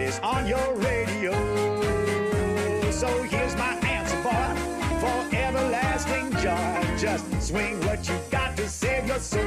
is on your radio. So here's my answer, boy, for everlasting joy. Just swing what you got to save your soul.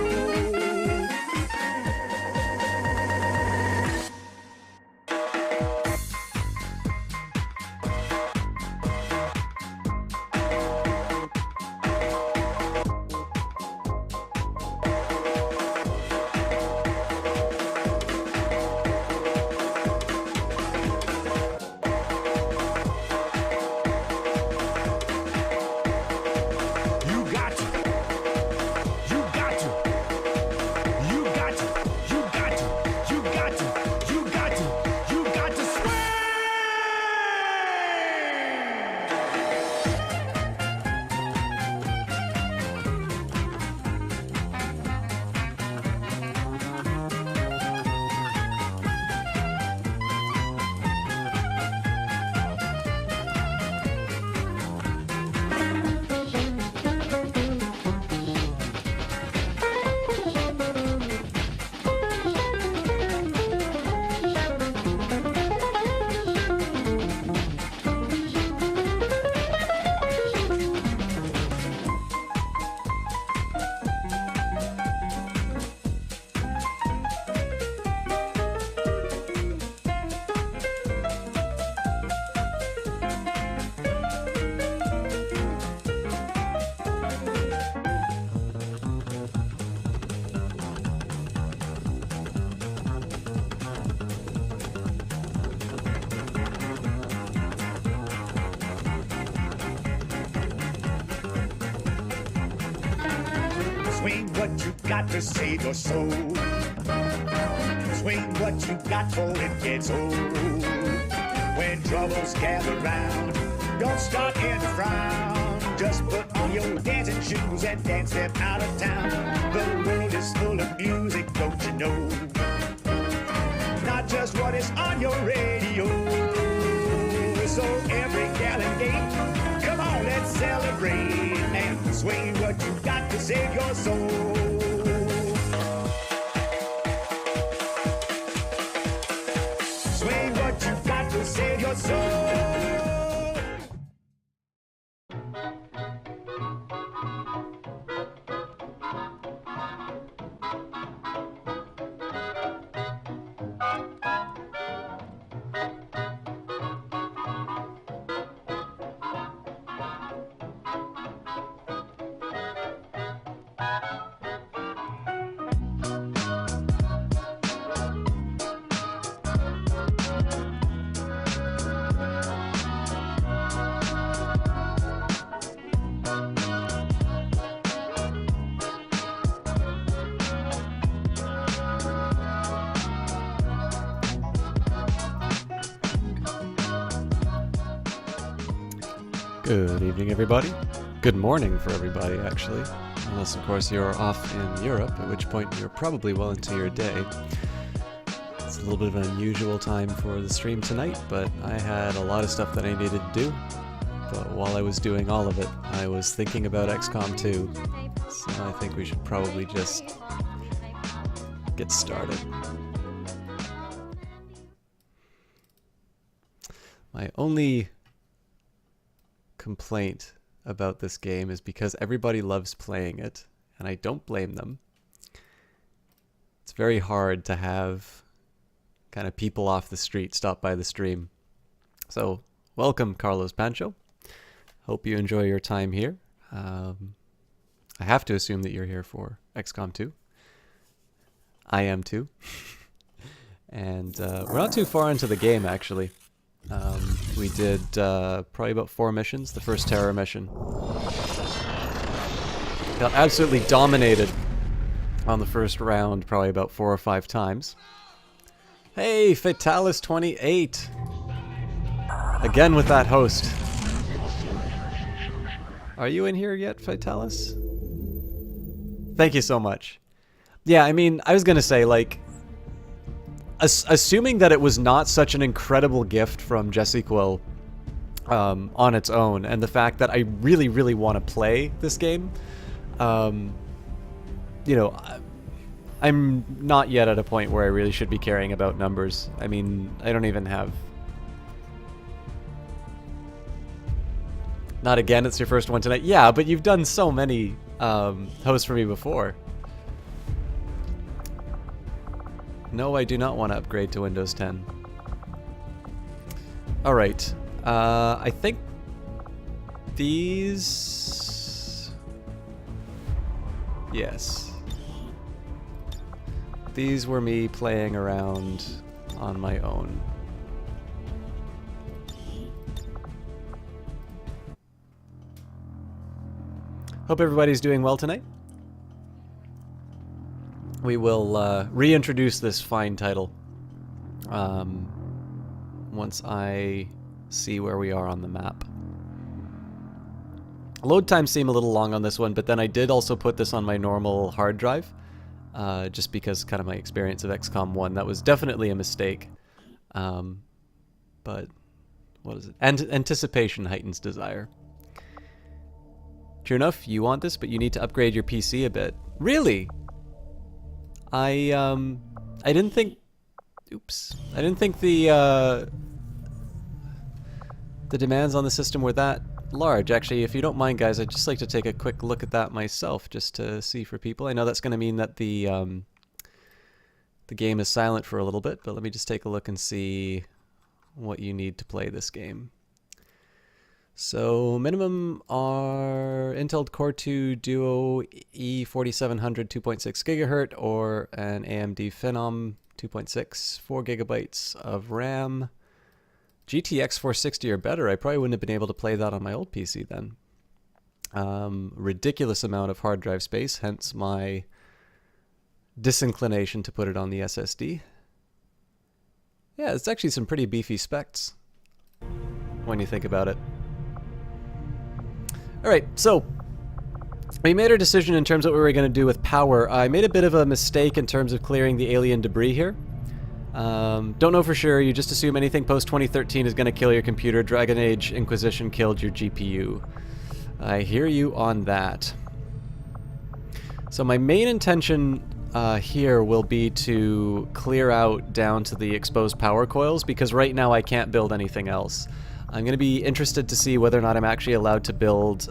Swing what you got to save your soul. Swing what you got for it gets old. When troubles gather round, don't start in a frown. Just put on your dancing shoes and dance them out of town. The world is full of music, don't you know? Not just what is on your radio. So every gal and gate, come on, let's celebrate. And swing what you got to save your soul. Swing what you got to save your soul. Good evening, everybody. Good morning for everybody, actually. Unless, of course, you're off in Europe, at which point you're probably well into your day. It's a little bit of an unusual time for the stream tonight, but I had a lot of stuff that I needed to do. But while I was doing all of it, I was thinking about XCOM 2. So I think we should probably just get started. My only complaint about this game is because everybody loves playing it, and I don't blame them. It's very hard to have kind of people off the street stop by the stream. So, welcome, Carlos Pancho. Hope you enjoy your time here. I have to assume that you're here for XCOM 2. I am too. And we're not too far into the game, actually. We did probably about 4 missions. The first terror mission got absolutely dominated on the first round, probably about 4 or 5 times. Hey, Fatalis28! Again with that host. Are you in here yet, Fatalis? Thank you so much. Yeah, I mean, I was gonna say, like, assuming that it was not such an incredible gift from Jesse Quill on its own, and the fact that I really, really want to play this game, you know, I'm not yet at a point where I really should be caring about numbers. I mean, I don't even have... Not again, it's your first one tonight. Yeah, but you've done so many hosts for me before. No, I do not want to upgrade to Windows 10. Alright. I think these... Yes. These were me playing around on my own. Hope everybody's doing well tonight. We will reintroduce this fine title once I see where we are on the map. Load times seem a little long on this one, but then I did also put this on my normal hard drive, just because kind of my experience of XCOM 1. That was definitely a mistake. But what is it? Anticipation heightens desire. True enough, you want this, but you need to upgrade your PC a bit. Really? I didn't think... Oops. I didn't think the demands on the system were that large. Actually, if you don't mind, guys, I'd just like to take a quick look at that myself, just to see for people. I know that's going to mean that the game is silent for a little bit, but let me just take a look and see what you need to play this game. So minimum are Intel Core 2 Duo E4700 2.6 gigahertz or an AMD Phenom 2.6, 4 gigabytes of RAM. GTX 460 or better. I probably wouldn't have been able to play that on my old PC then. Ridiculous amount of hard drive space, hence my disinclination to put it on the SSD. Yeah, it's actually some pretty beefy specs when you think about it. Alright, so we made our decision in terms of what we were going to do with power. I made a bit of a mistake in terms of clearing the alien debris here. Don't know for sure, you just assume anything post-2013 is going to kill your computer. Dragon Age Inquisition killed your GPU. I hear you on that. So my main intention here will be to clear out down to the exposed power coils, because right now I can't build anything else. I'm going to be interested to see whether or not I'm actually allowed to build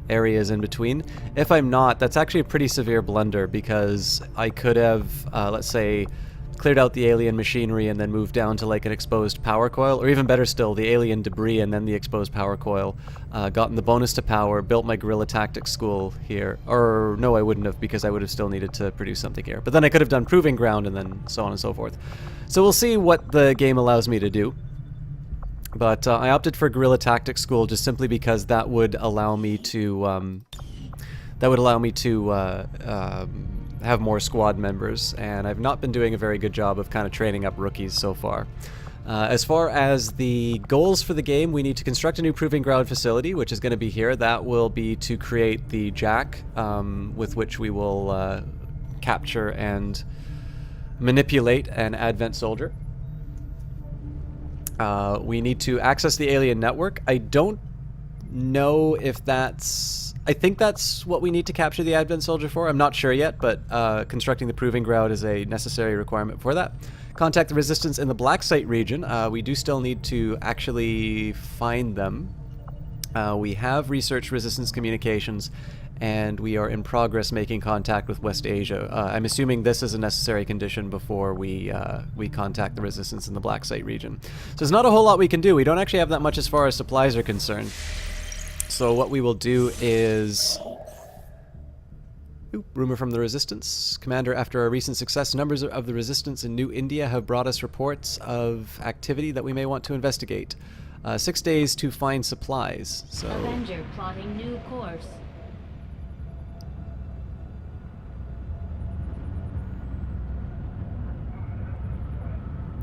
areas in between. If I'm not, that's actually a pretty severe blunder, because I could have, let's say, cleared out the alien machinery and then moved down to like an exposed power coil, or even better still, the alien debris and then the exposed power coil, gotten the bonus to power, built my guerrilla tactics school here. Or no, I wouldn't have, because I would have still needed to produce something here. But then I could have done proving ground and then so on and so forth. So we'll see what the game allows me to do. But I opted for Guerrilla Tactics School just simply because that would allow me to have more squad members, and I've not been doing a very good job of kind of training up rookies so far. As far as the goals for the game, we need to construct a new proving ground facility, which is going to be here. That will be to create the jack with which we will capture and manipulate an Advent soldier. We need to access the alien network. I don't know if that's... I think that's what we need to capture the Advent soldier for. I'm not sure yet, but constructing the proving ground is a necessary requirement for that. Contact the resistance in the Black Site region. We do still need to actually find them. We have researched resistance communications, and we are in progress making contact with West Asia. I'm assuming this is a necessary condition before we contact the resistance in the Black Site region. So there's not a whole lot we can do. We don't actually have that much as far as supplies are concerned. So what we will do is... Ooh, rumor from the Resistance. Commander, after our recent success, numbers of the Resistance in New India have brought us reports of activity that we may want to investigate. 6 days to find supplies. So... Avenger plotting new course.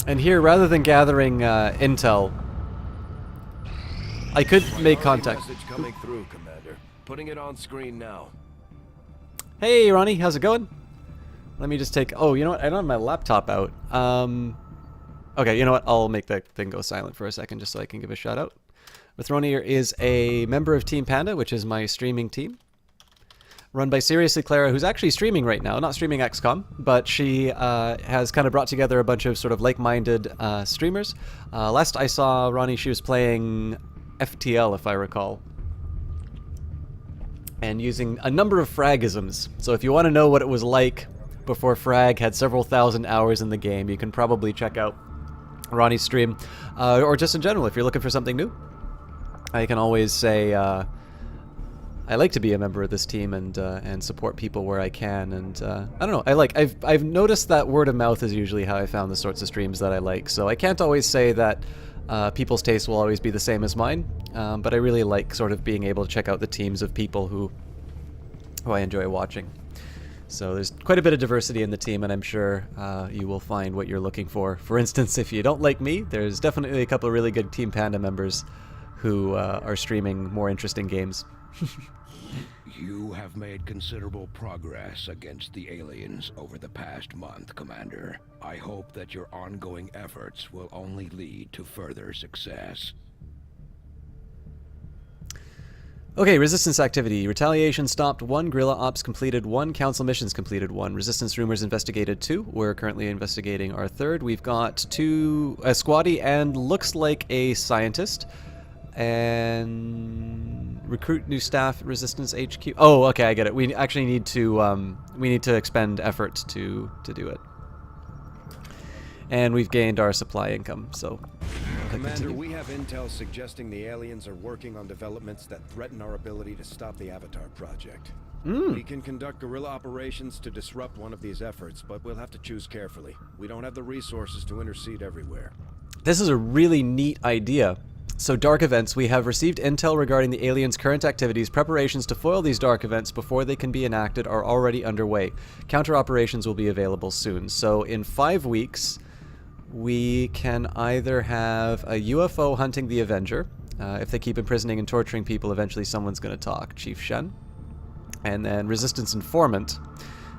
And here, rather than gathering intel, I could make contact. Message coming through, Commander. Putting it on screen now. Hey, Ronnie, how's it going? Let me just take... Oh, you know what? I don't have my laptop out. Okay, you know what? I'll make that thing go silent for a second just so I can give a shout out. With Ronnie here is a member of Team Panda, which is my streaming team. run by Seriously Clara, who's actually streaming right now. Not streaming XCOM, but she has kind of brought together a bunch of sort of like-minded streamers. Last I saw Ronnie, she was playing FTL, if I recall, and using a number of fragisms. So if you want to know what it was like before Frag had several thousand hours in the game, you can probably check out Ronnie's stream, or just in general, if you're looking for something new. I can always say I like to be a member of this team and support people where I can, and I don't know. I've noticed that word of mouth is usually how I found the sorts of streams that I like. So I can't always say that people's taste will always be the same as mine, but I really like sort of being able to check out the teams of people who I enjoy watching. So there's quite a bit of diversity in the team, and I'm sure you will find what you're looking for. For instance, if you don't like me, there's definitely a couple of really good Team Panda members who are streaming more interesting games. You have made considerable progress against the aliens over the past month, Commander. I hope that your ongoing efforts will only lead to further success. Okay, Resistance activity. Retaliation stopped 1, Guerrilla Ops completed 1, Council missions completed 1, Resistance rumors investigated 2. We're currently investigating our 3rd. We've got 2, a squatty and looks like a scientist. And recruit new staff at Resistance HQ. Oh, okay, I get it. We actually need to expend effort to do it. And we've gained our supply income, so Commander, we have intel suggesting the aliens are working on developments that threaten our ability to stop the Avatar project. We can conduct guerrilla operations to disrupt one of these efforts, but we'll have to choose carefully. We don't have the resources to intercede everywhere. This is a really neat idea. So dark events, we have received intel regarding the aliens' current activities. Preparations to foil these dark events before they can be enacted are already underway. Counter operations will be available soon. So in 5 weeks, we can either have a UFO hunting the Avenger. If they keep imprisoning and torturing people, eventually someone's going to talk. Chief Shen. And then Resistance Informant.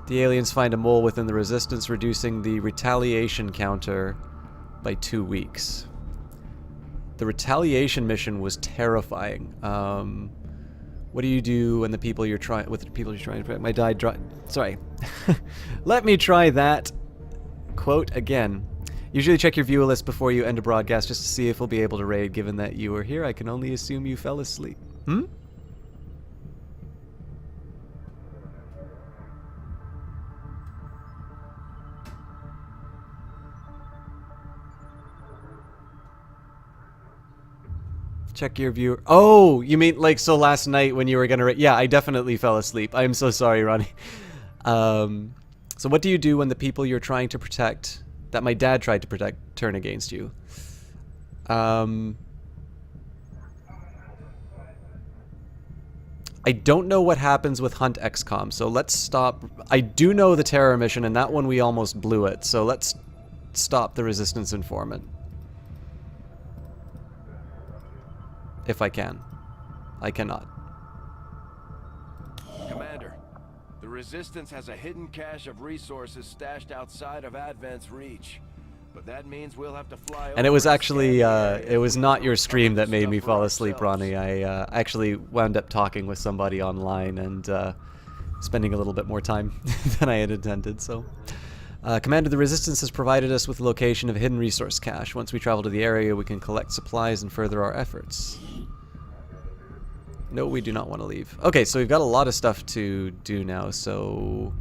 The aliens find a mole within the Resistance, reducing the retaliation counter by 2 weeks. The retaliation mission was terrifying. What do you do when the people you're trying to protect? My died. Sorry. Let me try that quote again. Usually check your viewer list before you end a broadcast just to see if we'll be able to raid. Given that you were here, I can only assume you fell asleep. Check your viewer. Oh, you mean like so last night when you were gonna? Yeah, I definitely fell asleep. I'm so sorry, Ronnie. So what do you do when the people you're trying to protect, that my dad tried to protect, turn against you? I don't know what happens with Hunt XCOM, so let's stop. I do know the terror mission, and that one we almost blew it. So let's stop the Resistance Informant. If I can. I cannot. Commander, the Resistance has a hidden cache of resources stashed outside of Advent's reach. But that means we'll have to fly over. And it was actually, it was not your stream that made me fall asleep, Ronnie. I actually wound up talking with somebody online and spending a little bit more time than I had intended, so... Commander, the Resistance has provided us with the location of a hidden resource cache. Once we travel to the area, we can collect supplies and further our efforts. No, we do not want to leave. Okay, so we've got a lot of stuff to do now, so...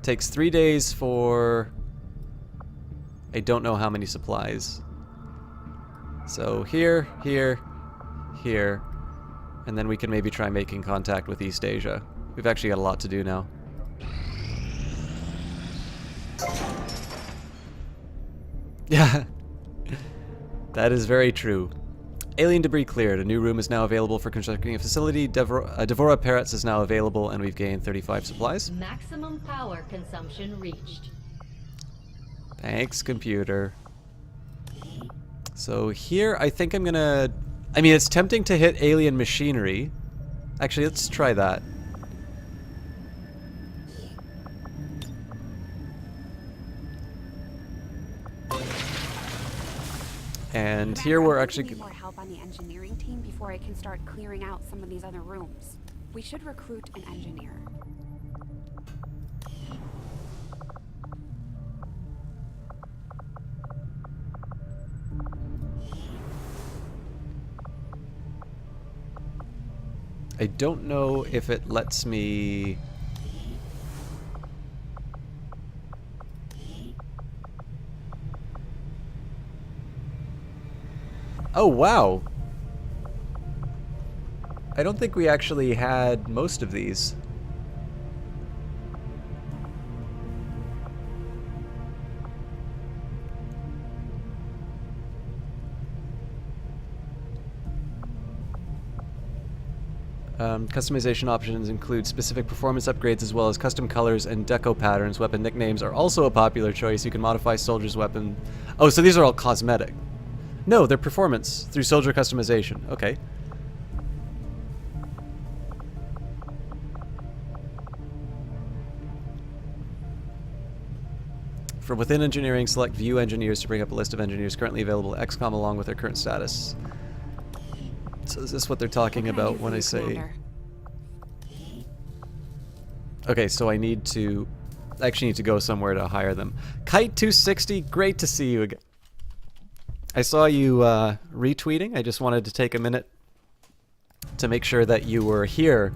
Takes 3 days for... I don't know how many supplies. So here, here, here. And then we can maybe try making contact with East Asia. We've actually got a lot to do now. Yeah, that is very true. Alien debris cleared. A new room is now available for constructing a facility. Devora Parrots is now available, and we've gained 35 supplies. Maximum power consumption reached. Thanks, computer. So here, I think I'm gonna... I mean, it's tempting to hit alien machinery. Actually, let's try that. And here we're actually... need more help on the engineering team before I can start clearing out some of these other rooms. We should recruit an engineer. I don't know if it lets me... Oh, wow! I don't think we actually had most of these. Customization options include specific performance upgrades as well as custom colors and deco patterns. Weapon nicknames are also a popular choice. You can modify soldiers' weapon... Oh, so these are all cosmetic. No, they're performance through soldier customization. Okay. From within engineering, select View Engineers to bring up a list of engineers currently available at XCOM along with their current status. So is this what they're talking about when I say... Commander? Okay, so I need to... I actually need to go somewhere to hire them. Kite260, great to see you again. I saw you retweeting. I just wanted to take a minute to make sure that you were here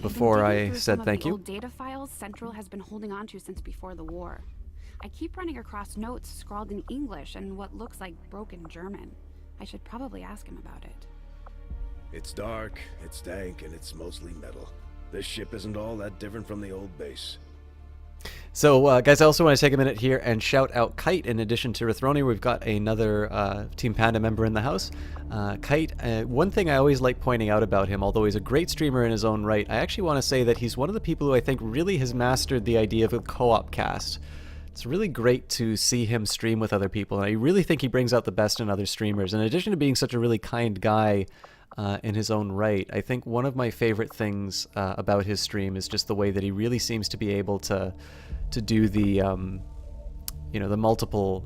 before I said thank you. Old data files Central has been holding on to since before the war. I keep running across notes scrawled in English and what looks like broken German. I should probably ask him about it. It's dark, it's dank, and it's mostly metal. This ship isn't all that different from the old base. So, guys, I also want to take a minute here and shout out Kite. In addition to Rithroni, we've got another Team Panda member in the house. Kite, one thing I always like pointing out about him, although he's a great streamer in his own right, I actually want to say that he's one of the people who I think really has mastered the idea of a co-op cast. It's really great to see him stream with other people, and I really think he brings out the best in other streamers. In addition to being such a really kind guy in his own right, I think one of my favorite things about his stream is just the way that he really seems to be able to do the you know, the multiple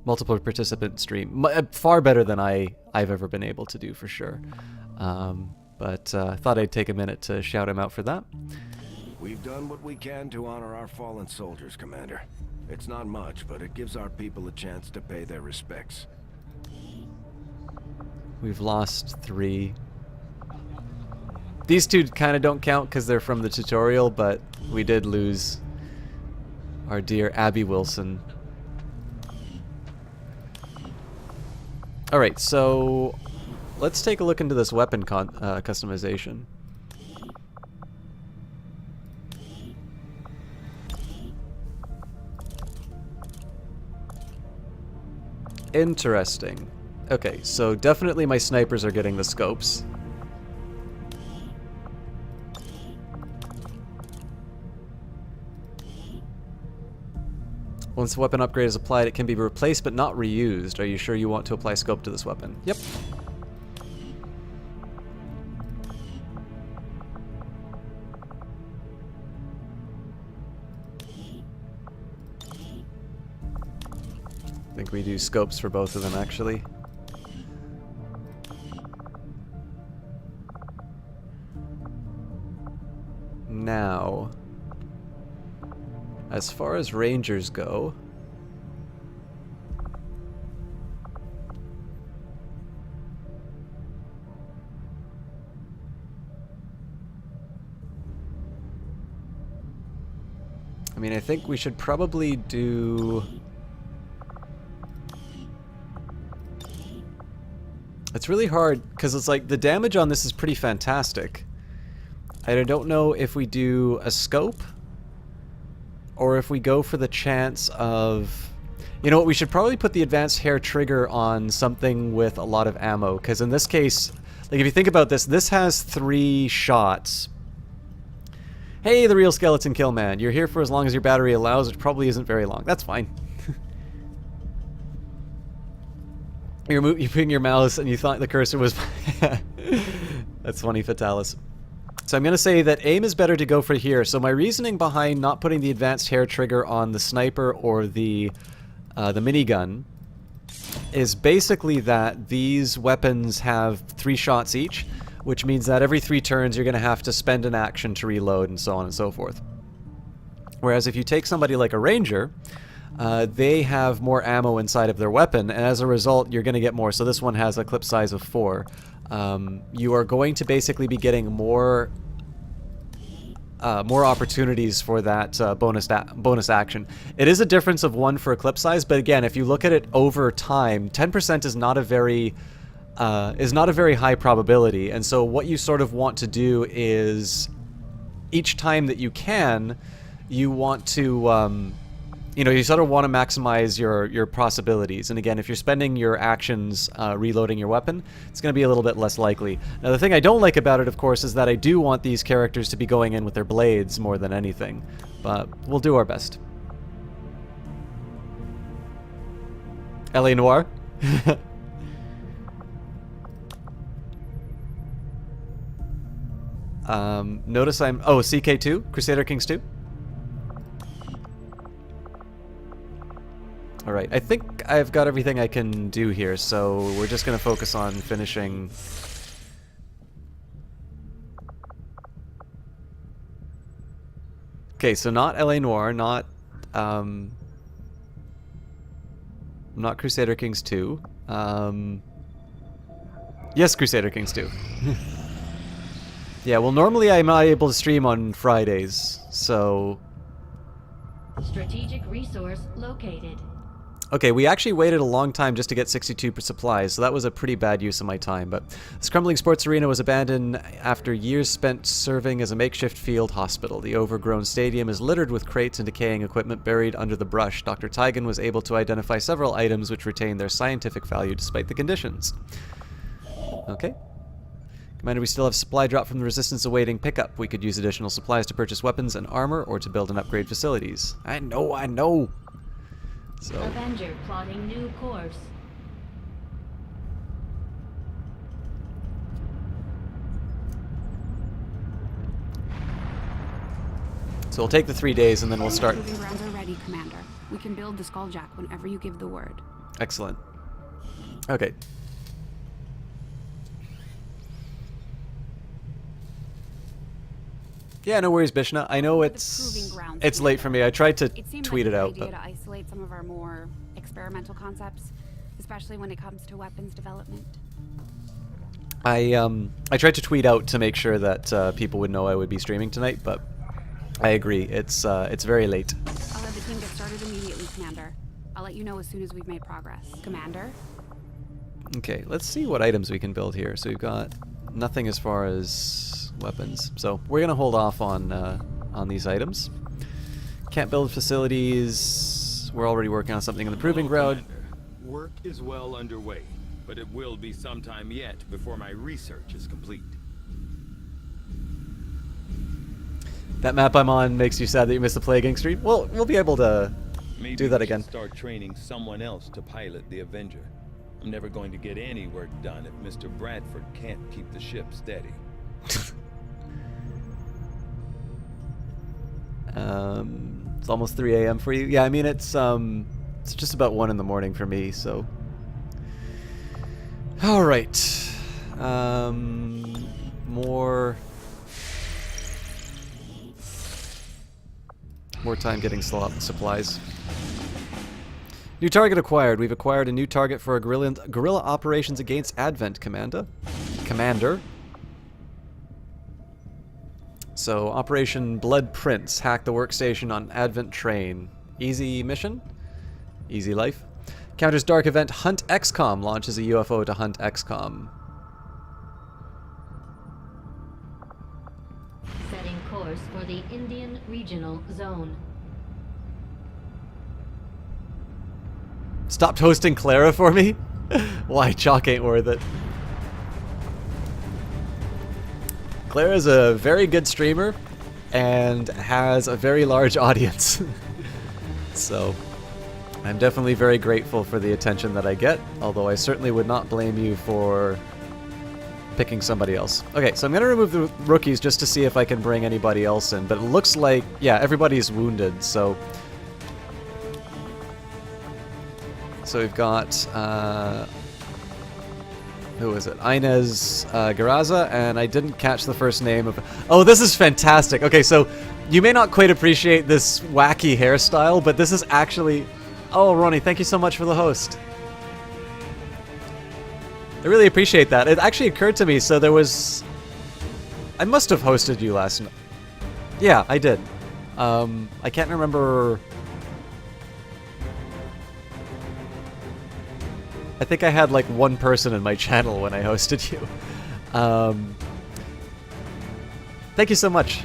participant stream far better than I've ever been able to do, for sure. But I thought I'd take a minute to shout him out for that. We've done what we can to honor our fallen soldiers, Commander. It's not much, but it gives our people a chance to pay their respects. We've lost 3. These 2 kind of don't count because they're from the tutorial, but we did lose our dear Abby Wilson. Alright, so let's take a look into this weapon customization. Interesting. Okay, so definitely my snipers are getting the scopes. Once the weapon upgrade is applied, it can be replaced but not reused. Are you sure you want to apply scope to this weapon? Yep. I think we do scopes for both of them, actually. Now, as far as rangers go, I mean, I think we should probably do... It's really hard, because it's like, the damage on this is pretty fantastic. I don't know if we do a scope, or if we go for the chance of... You know what, we should probably put the advanced hair trigger on something with a lot of ammo, because in this case, like if you think about this, this has 3 shots. Hey, the real skeleton kill man, you're here for as long as your battery allows, which probably isn't very long. That's fine. You're moving your mouse and you thought the cursor was... That's funny, Fatalis. So I'm going to say that aim is better to go for here. So my reasoning behind not putting the advanced hair trigger on the sniper or the minigun is basically that these weapons have 3 shots each, which means that every 3 turns you're going to have to spend an action to reload and so on and so forth. Whereas if you take somebody like a ranger, they have more ammo inside of their weapon, and as a result you're going to get more. So this one has a clip size of 4. You are going to basically be getting more opportunities for that bonus action. It is a difference of 1 for a clip size, but again, if you look at it over time, 10% is not a very high probability. And so what you sort of want to do is each time that you can, you want to you sort of want to maximize your possibilities. And again, if you're spending your actions reloading your weapon, it's going to be a little bit less likely. Now, the thing I don't like about it, of course, is that I do want these characters to be going in with their blades more than anything. But we'll do our best. L.A. Noire? Notice I'm... Oh, CK2? Crusader Kings 2? Alright, I think I've got everything I can do here, so we're just going to focus on finishing... Okay, so not L.A. Noire, not Crusader Kings 2. Yes, Crusader Kings 2. Yeah, well, normally I'm not able to stream on Fridays, so... Strategic resource located. Okay, we actually waited a long time just to get 62 supplies, so that was a pretty bad use of my time. But this crumbling sports arena was abandoned after years spent serving as a makeshift field hospital. The overgrown stadium is littered with crates and decaying equipment buried under the brush. Dr. Tygan was able to identify several items which retain their scientific value despite the conditions. Okay. Commander, we still have supply drop from the Resistance awaiting pickup. We could use additional supplies to purchase weapons and armor or to build and upgrade facilities. I know! So. Avenger plotting new course. So we'll take the 3 days and then we'll start. Proving grounds are ready, Commander. We can build the Skulljack whenever you give the word. Excellent. Okay. Yeah, no worries, Bishna. I know it's late for me. I tried to tweet it out, but to isolate some of our more experimental concepts, especially when it comes to weapons development. I tried to tweet out to make sure that people would know I would be streaming tonight, but I agree. It's very late. I'll have the team get started immediately, Commander. I'll let you know as soon as we've made progress. Commander? Okay, let's see what items we can build here. So we've got nothing as far as weapons, so we're gonna hold off on these items. Can't build facilities. We're already working on something in the proving ground. Work is well underway, but it will be some time yet before my research is complete. That map I'm on makes you sad that you missed the Plague Inc. stream? Well, we'll be able to do that again. Start training someone else to pilot the Avenger. I'm never going to get any work done if Mr. Bradford can't keep the ship steady. It's almost 3 a.m. for you. Yeah, I mean it's just about 1 in the morning for me. So, all right, more time getting supplies. New target acquired. We've acquired a new target for our guerrilla operations against Advent, Commander. So, Operation Blood Prince. Hack the workstation on Advent train. Easy mission? Easy life. Counters dark event Hunt XCOM. Launches a UFO to hunt XCOM. Setting course for the Indian Regional Zone. Stop hosting Clara for me? Why, Chalk ain't worth it. Clara's a very good streamer and has a very large audience. So, I'm definitely very grateful for the attention that I get, although I certainly would not blame you for picking somebody else. Okay, so I'm going to remove the rookies just to see if I can bring anybody else in, but it looks like, yeah, everybody's wounded, so... So we've got, who is it? Inez Garraza, and I didn't catch the first name of... Oh, this is fantastic. Okay, so you may not quite appreciate this wacky hairstyle, but this is actually... Oh, Ronnie, thank you so much for the host. I really appreciate that. It actually occurred to me, so there was... I must have hosted you last night. Yeah, I did. I can't remember... I think I had like one person in my channel when I hosted you. Thank you so much.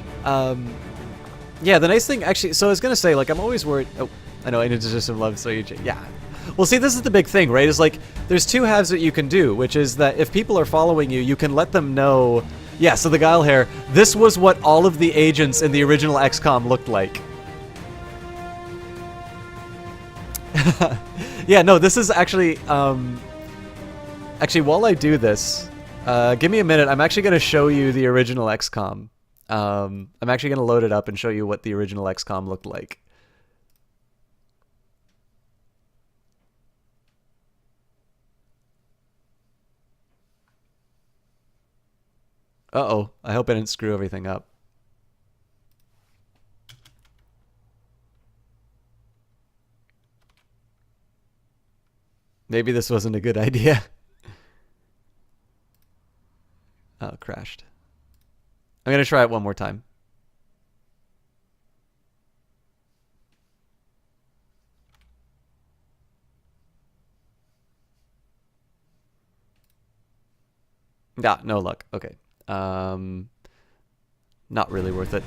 Yeah, the nice thing, actually, so I was gonna say, like, I'm always worried... Oh, I know, I need to just love Soyuji. Yeah. Well, see, this is the big thing, right? Is like, there's two halves that you can do, which is that if people are following you, you can let them know... Yeah, so the Guile hair, this was what all of the agents in the original XCOM looked like. Yeah, no, this is actually, actually, while I do this, give me a minute, I'm actually going to show you the original XCOM. I'm actually going to load it up and show you what the original XCOM looked like. Uh-oh, I hope I didn't screw everything up. Maybe this wasn't a good idea. Oh, it crashed. I'm going to try it one more time. Yeah, no luck. Okay. Not really worth it.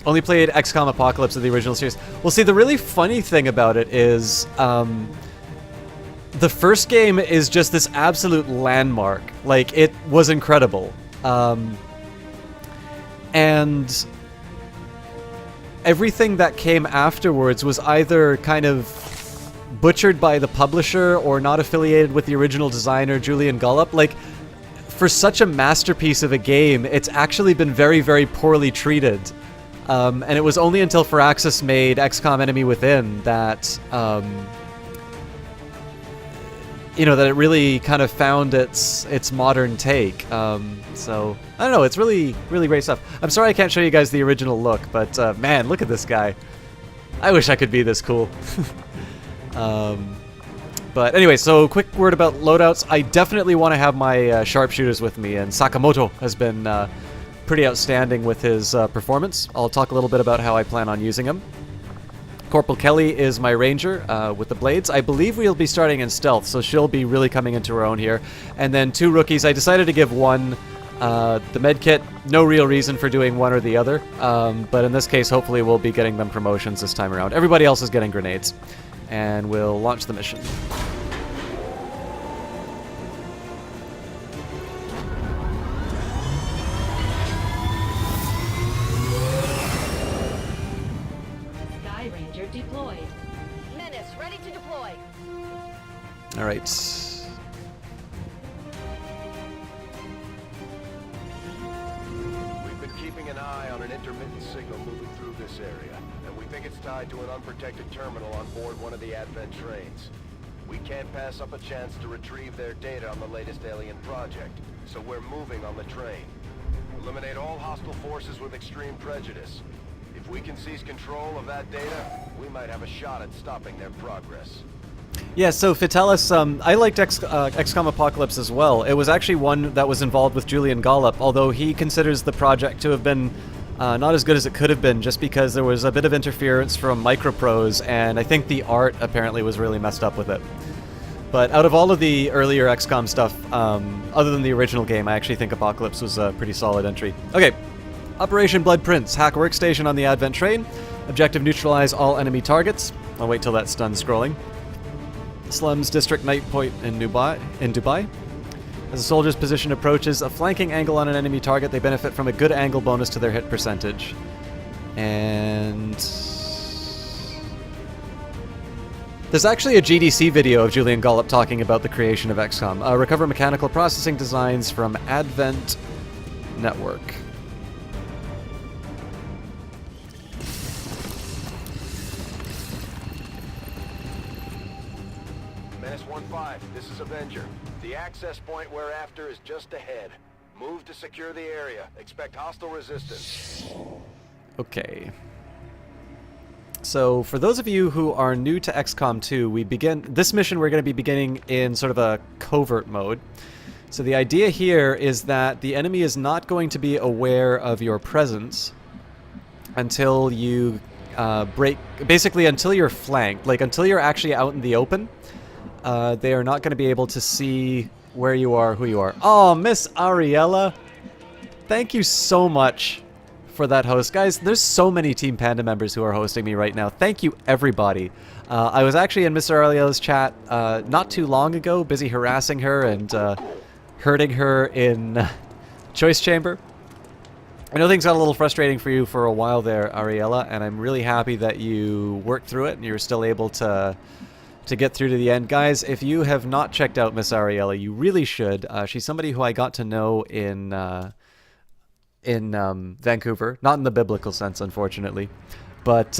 Only played XCOM Apocalypse of the original series. Well, see, the really funny thing about it is, the first game is just this absolute landmark. Like, it was incredible. And everything that came afterwards was either kind of butchered by the publisher or not affiliated with the original designer, Julian Gollop. Like, for such a masterpiece of a game, it's actually been very, very poorly treated. And it was only until Firaxis made XCOM Enemy Within that, you know, that it really kind of found its modern take. So, I don't know, it's really, really great stuff. I'm sorry I can't show you guys the original look, but man, look at this guy. I wish I could be this cool. But anyway, so quick word about loadouts. I definitely want to have my sharpshooters with me, and Sakamoto has been pretty outstanding with his performance. I'll talk a little bit about how I plan on using him. Corporal Kelly is my ranger with the blades. I believe we'll be starting in stealth, so she'll be really coming into her own here. And then two rookies. I decided to give one the med kit. No real reason for doing one or the other, but in this case, hopefully we'll be getting them promotions this time around. Everybody else is getting grenades. And we'll launch the mission. Sky Ranger deployed. Menace ready to deploy. All right. We've been keeping an eye on an intermittent signal moving through this area, and we think it's tied to an unprotected terminal on board one of the Advent trains. We can't pass up a chance to retrieve their data on the latest alien project, so we're moving on the train. Eliminate all hostile forces with extreme prejudice. If we can seize control of that data, we might have a shot at stopping their progress. Yeah, so Vitalis, I liked XCOM Apocalypse as well. It was actually one that was involved with Julian Gollop, although he considers the project to have been not as good as it could have been, just because there was a bit of interference from Microprose, and I think the art apparently was really messed up with it. But out of all of the earlier XCOM stuff, other than the original game, I actually think Apocalypse was a pretty solid entry. Okay, Operation Blood Prince. Hack workstation on the Advent train. Objective: neutralize all enemy targets. I'll wait till that's done scrolling. Slums District Night Point in Dubai. As a soldier's position approaches a flanking angle on an enemy target, they benefit from a good angle bonus to their hit percentage. And there's actually a GDC video of Julian Gollop talking about the creation of XCOM. Recover mechanical processing designs from Advent Network. S-15, this is Avenger. The access point we're after is just ahead. Move to secure the area. Expect hostile resistance. Okay. So for those of you who are new to XCOM 2, this mission we're going to be beginning in sort of a covert mode. So the idea here is that the enemy is not going to be aware of your presence until you basically until you're flanked, like until you're actually out in the open. They are not going to be able to see where you are, who you are. Oh, Miss Ariella, thank you so much for that host. Guys, there's so many Team Panda members who are hosting me right now. Thank you, everybody. I was actually in Miss Ariella's chat not too long ago, busy harassing her and hurting her in Choice Chamber. I know things got a little frustrating for you for a while there, Ariella, and I'm really happy that you worked through it and you're still able to get through to the end. Guys, if you have not checked out Miss Ariella, you really should. She's somebody who I got to know in Vancouver, not in the biblical sense, unfortunately, but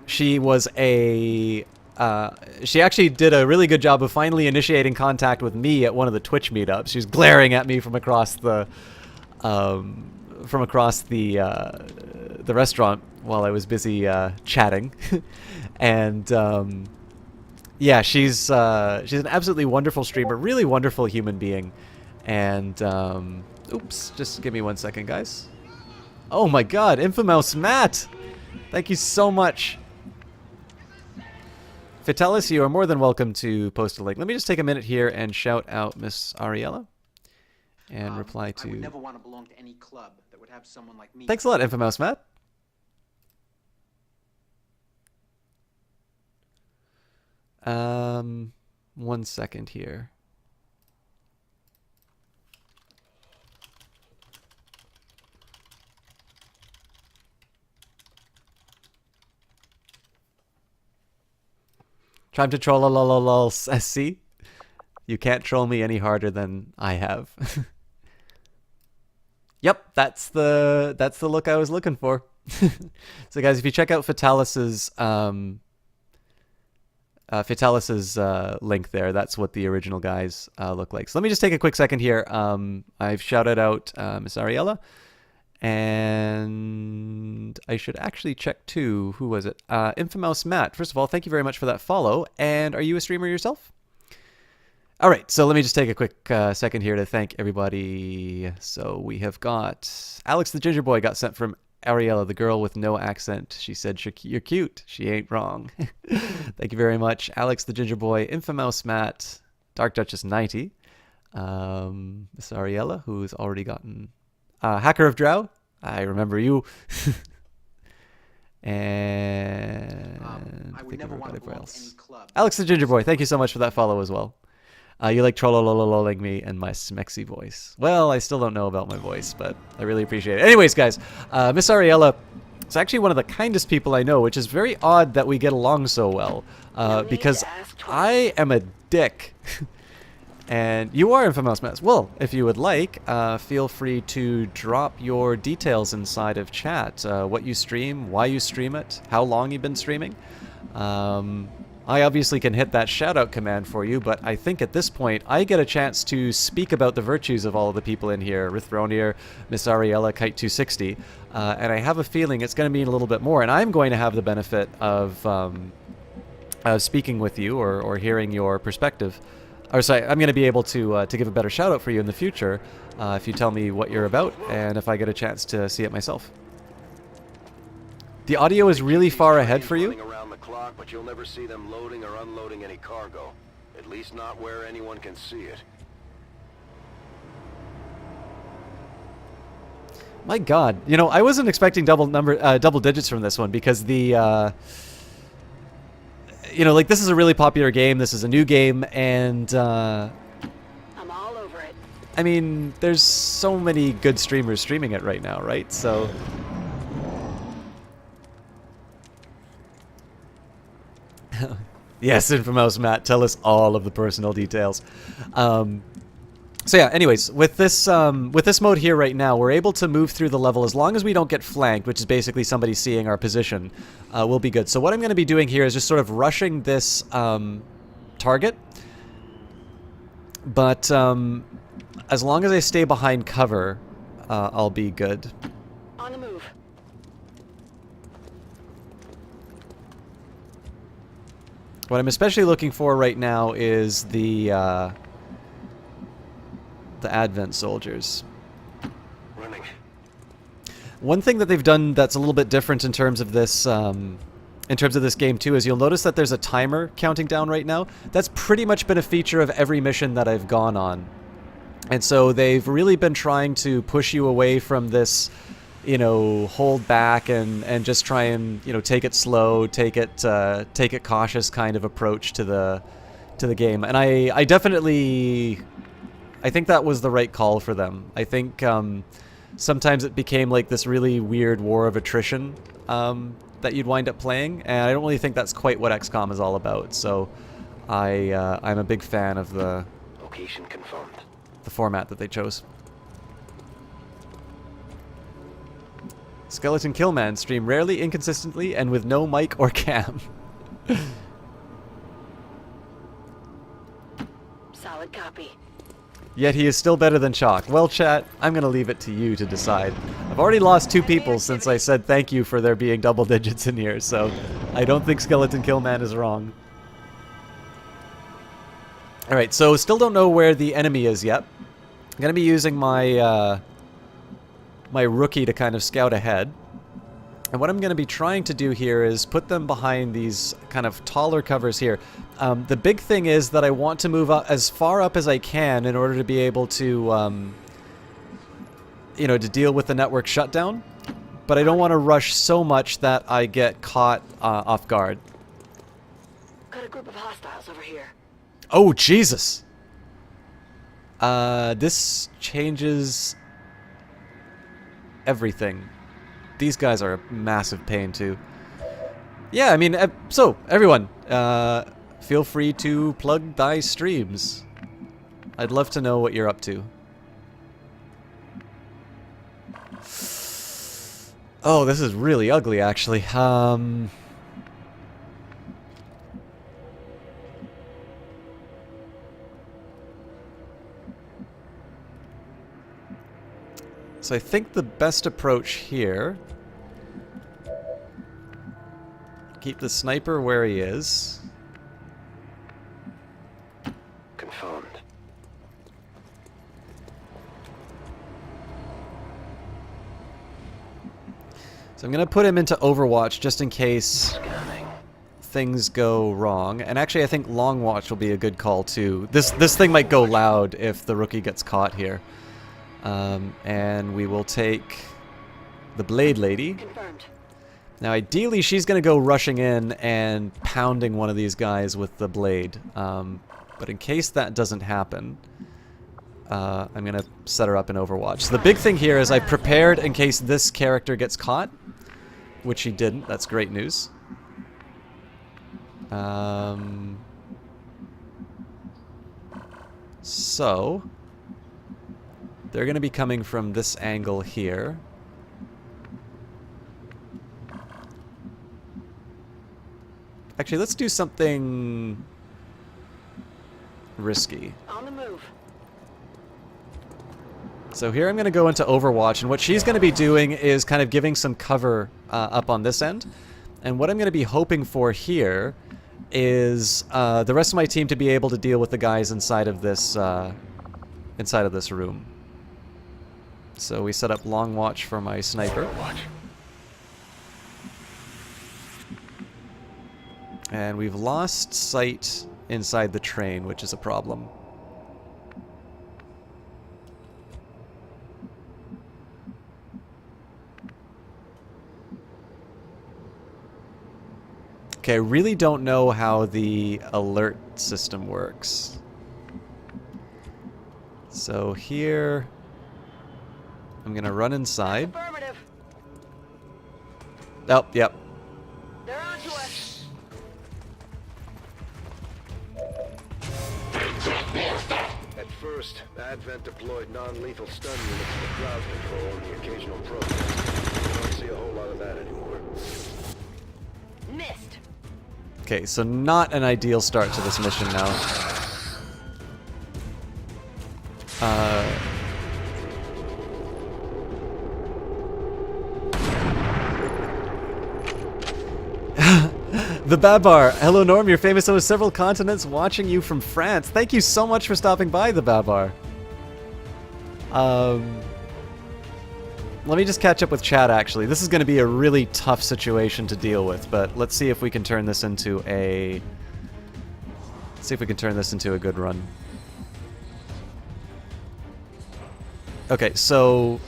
she was she actually did a really good job of finally initiating contact with me at one of the Twitch meetups. She was glaring at me from across the restaurant while I was busy chatting, and yeah, she's an absolutely wonderful streamer, really wonderful human being, and oops, just give me 1 second, guys. Oh my God, Infamous Matt, thank you so much. Vitalis, you are more than welcome to post a link. Let me just take a minute here and shout out Miss Ariella and reply to... I would never want to belong to any club that would have someone like me. Thanks a lot, Infamous Matt. 1 second here. Time to troll lol SC. You can't troll me any harder than I have. Yep, that's the look I was looking for. So guys, if you check out Fatalis's link there, that's what the original guys look like. So let me just take a quick second here. I've shouted out Miss Ariella, and I should actually check too. Who was it? Infamous Matt. First of all, thank you very much for that follow. And are you a streamer yourself? All right, so let me just take a quick second here to thank everybody. So we have got Alex the Ginger Boy got sent from Ariella, the girl with no accent. She said, "You're cute. She ain't wrong." Thank you very much, Alex the Ginger Boy, Infamous Matt, Dark Duchess 90, Miss Ariella, who's already gotten Hacker of Drow. I remember you. And I would never want to belong to any club. Alex the Ginger Boy, thank you so much for that follow as well. You like trollolololing me and my smexy voice. Well, I still don't know about my voice, but I really appreciate it. Anyways, guys, Miss Ariella is actually one of the kindest people I know, which is very odd that we get along so well, because I am a dick. And you are Infamous Matt. Well, if you would like, feel free to drop your details inside of chat. What you stream, why you stream it, how long you've been streaming. I obviously can hit that shout-out command for you, but I think at this point I get a chance to speak about the virtues of all of the people in here, Rithronier, Miss Ariella, Kite260, and I have a feeling it's going to mean a little bit more, and I'm going to have the benefit of speaking with you or hearing your perspective. Or sorry, I'm going to be able to give a better shout-out for you in the future if you tell me what you're about and if I get a chance to see it myself. The audio is really far ahead for you. Around the clock, but you'll never see them loading or unloading any cargo. At least not where anyone can see it. My God, you know, I wasn't expecting double digits from this one because the you know, like, this is a really popular game. This is a new game, and I'm all over it. I mean, there's so many good streamers streaming it right now, right? So yes, Infamous Matt, tell us all of the personal details. So yeah, anyways, with this mode here right now, we're able to move through the level as long as we don't get flanked, which is basically somebody seeing our position, we'll be good. So what I'm going to be doing here is just sort of rushing this target. But as long as I stay behind cover, I'll be good. On the move. What I'm especially looking for right now is the Advent soldiers. Running. One thing that they've done that's a little bit different in terms of this game too is you'll notice that there's a timer counting down right now. That's pretty much been a feature of every mission that I've gone on. And so they've really been trying to push you away from this, you know, hold back and just try and, you know, take it slow, take it cautious kind of approach to the game. And I definitely, I think that was the right call for them. I think sometimes it became like this really weird war of attrition that you'd wind up playing, and I don't really think that's quite what XCOM is all about. So I'm a big fan of the Location confirmed. the format that they chose. Skeleton Killman stream rarely, inconsistently, and with no mic or cam. Solid copy. Yet he is still better than Chalk. Well, chat, I'm going to leave it to you to decide. I've already lost 2 people since I said thank you for there being double digits in here, so I don't think Skeleton Killman is wrong. Alright, so still don't know where the enemy is yet. I'm going to be using my my rookie to kind of scout ahead. And what I'm going to be trying to do here is put them behind these kind of taller covers here. The big thing is that I want to move up as far up as I can in order to be able to, you know, to deal with the network shutdown. But I don't want to rush so much that I get caught off guard. Got a group of hostiles over here. Oh, Jesus! This changes everything. These guys are a massive pain, too. Yeah, I mean, so, everyone, feel free to plug thy streams. I'd love to know what you're up to. Oh, this is really ugly, actually. So I think the best approach here... Keep the sniper where he is. Confirmed. So I'm going to put him into Overwatch just in case things go wrong. And actually I think Long Watch will be a good call too. This thing might go loud if the rookie gets caught here. And we will take the Blade Lady. Confirmed. Now ideally she's going to go rushing in and pounding one of these guys with the blade. But in case that doesn't happen, I'm going to set her up in Overwatch. So the big thing here is I prepared in case this character gets caught, which he didn't. That's great news. So they're going to be coming from this angle here. Actually, let's do something risky. On the move. So here I'm going to go into Overwatch, and what she's going to be doing is kind of giving some cover up on this end. And what I'm going to be hoping for here is the rest of my team to be able to deal with the guys inside of this room. So we set up Long Watch for my sniper. And we've lost sight inside the train, which is a problem. Okay, I really don't know how the alert system works. So here, I'm gonna run inside. Affirmative. Oh, yep. They're on to us. At first, Advent deployed non-lethal stun units for crowd control and the occasional protest. We don't see a whole lot of that anymore. Missed. Okay, so not an ideal start to this mission now. The Babar. Hello, Norm. You're famous on several continents. Watching you from France. Thank you so much for stopping by, the Babar. Let me just catch up with chat, actually. This is going to be a really tough situation to deal with, but let's see if we can turn this into a... Let's see if we can turn this into a good run. Okay, so...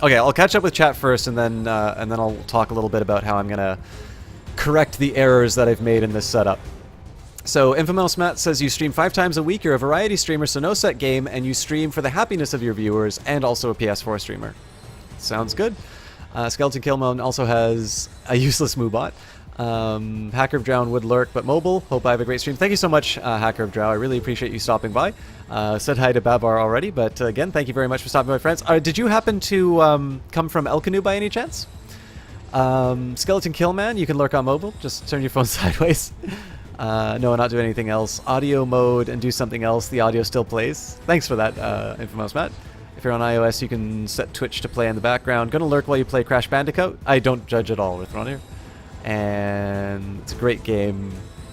Okay, I'll catch up with chat first, and then I'll talk a little bit about how I'm going to correct the errors that I've made in this setup. So, Infamous Matt says you stream 5 times a week, you're a variety streamer, so no set game, and you stream for the happiness of your viewers, and also a PS4 streamer. Sounds good. Skeleton Killmoan also has a useless Moobot. Hacker of Drow would lurk, but mobile. Hope I have a great stream. Thank you so much, Hacker of Drow. I really appreciate you stopping by. Said hi to Babar already, but again, thank you very much for stopping by, friends. Did you happen to come from El Canoe by any chance? Skeleton Killman, you can lurk on mobile. Just turn your phone sideways. No, not do anything else. Audio mode and do something else. The audio still plays. Thanks for that, Infamous Matt. If you're on iOS, you can set Twitch to play in the background. Gonna lurk while you play Crash Bandicoot. I don't judge at all with Ronir. And it's a great game.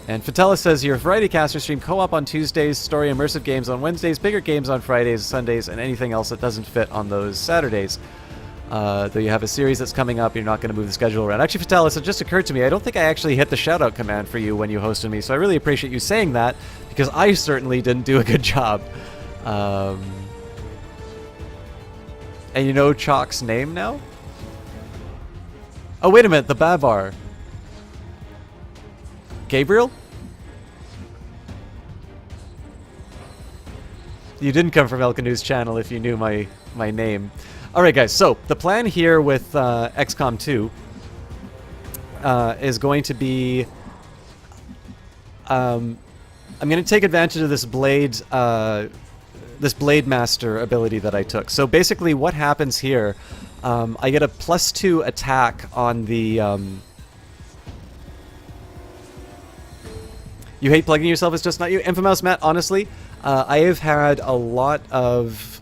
And Fatella says your Variety Caster stream co-op on Tuesdays, story immersive games on Wednesdays, bigger games on Fridays, Sundays, and anything else that doesn't fit on those Saturdays. Though you have a series that's coming up, you're not going to move the schedule around. Actually, Vitalis, it just occurred to me, I don't think I actually hit the shoutout command for you when you hosted me, so I really appreciate you saying that, because I certainly didn't do a good job. And you know Chalk's name now? Oh, wait a minute, the Babar. Gabriel? You didn't come from El Canoe's channel if you knew my name. Alright guys, so the plan here with XCOM 2 is going to be... I'm going to take advantage of this Blade Master ability that I took. So basically what happens here, I get a +2 attack on the... You hate plugging yourself, it's just not you. Infamous Matt, honestly, I have had a lot of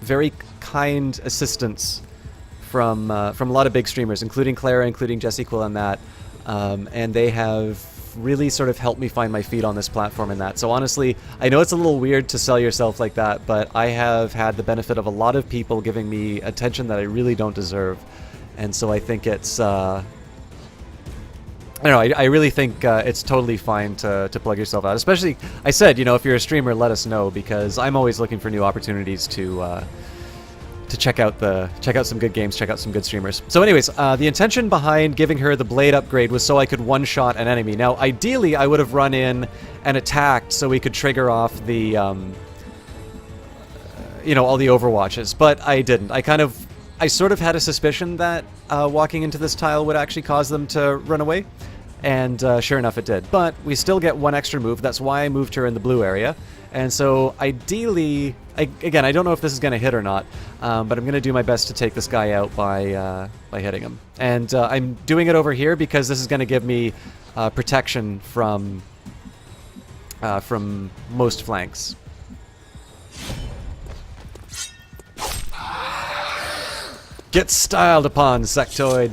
very kind assistance from a lot of big streamers, including Clara, including Jesse Quill and that, and they have really sort of helped me find my feet on this platform and that. So honestly, I know it's a little weird to sell yourself like that, but I have had the benefit of a lot of people giving me attention that I really don't deserve, and so I think it's... I don't know, I really think it's totally fine to plug yourself out. Especially, I said, you know, if you're a streamer, let us know, because I'm always looking for new opportunities to check out some good games, check out some good streamers. So anyways, the intention behind giving her the blade upgrade was so I could one-shot an enemy. Now, ideally, I would have run in and attacked so we could trigger off the, you know, all the overwatches, but I didn't. I sort of had a suspicion that walking into this tile would actually cause them to run away. And sure enough, it did. But we still get one extra move. That's why I moved her in the blue area. And so ideally, again, I don't know if this is going to hit or not, but I'm going to do my best to take this guy out by hitting him. And I'm doing it over here because this is going to give me protection from most flanks. Get styled upon, Sectoid.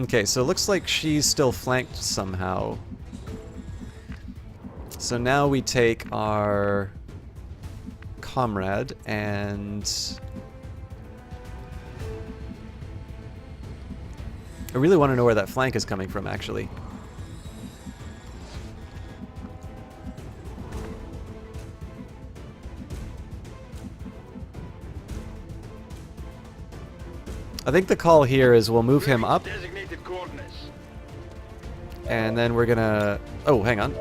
Okay, so it looks like she's still flanked somehow. So now we take our comrade and... I really want to know where that flank is coming from, actually. I think the call here is we'll move him up. And then we're gonna... Oh, hang on.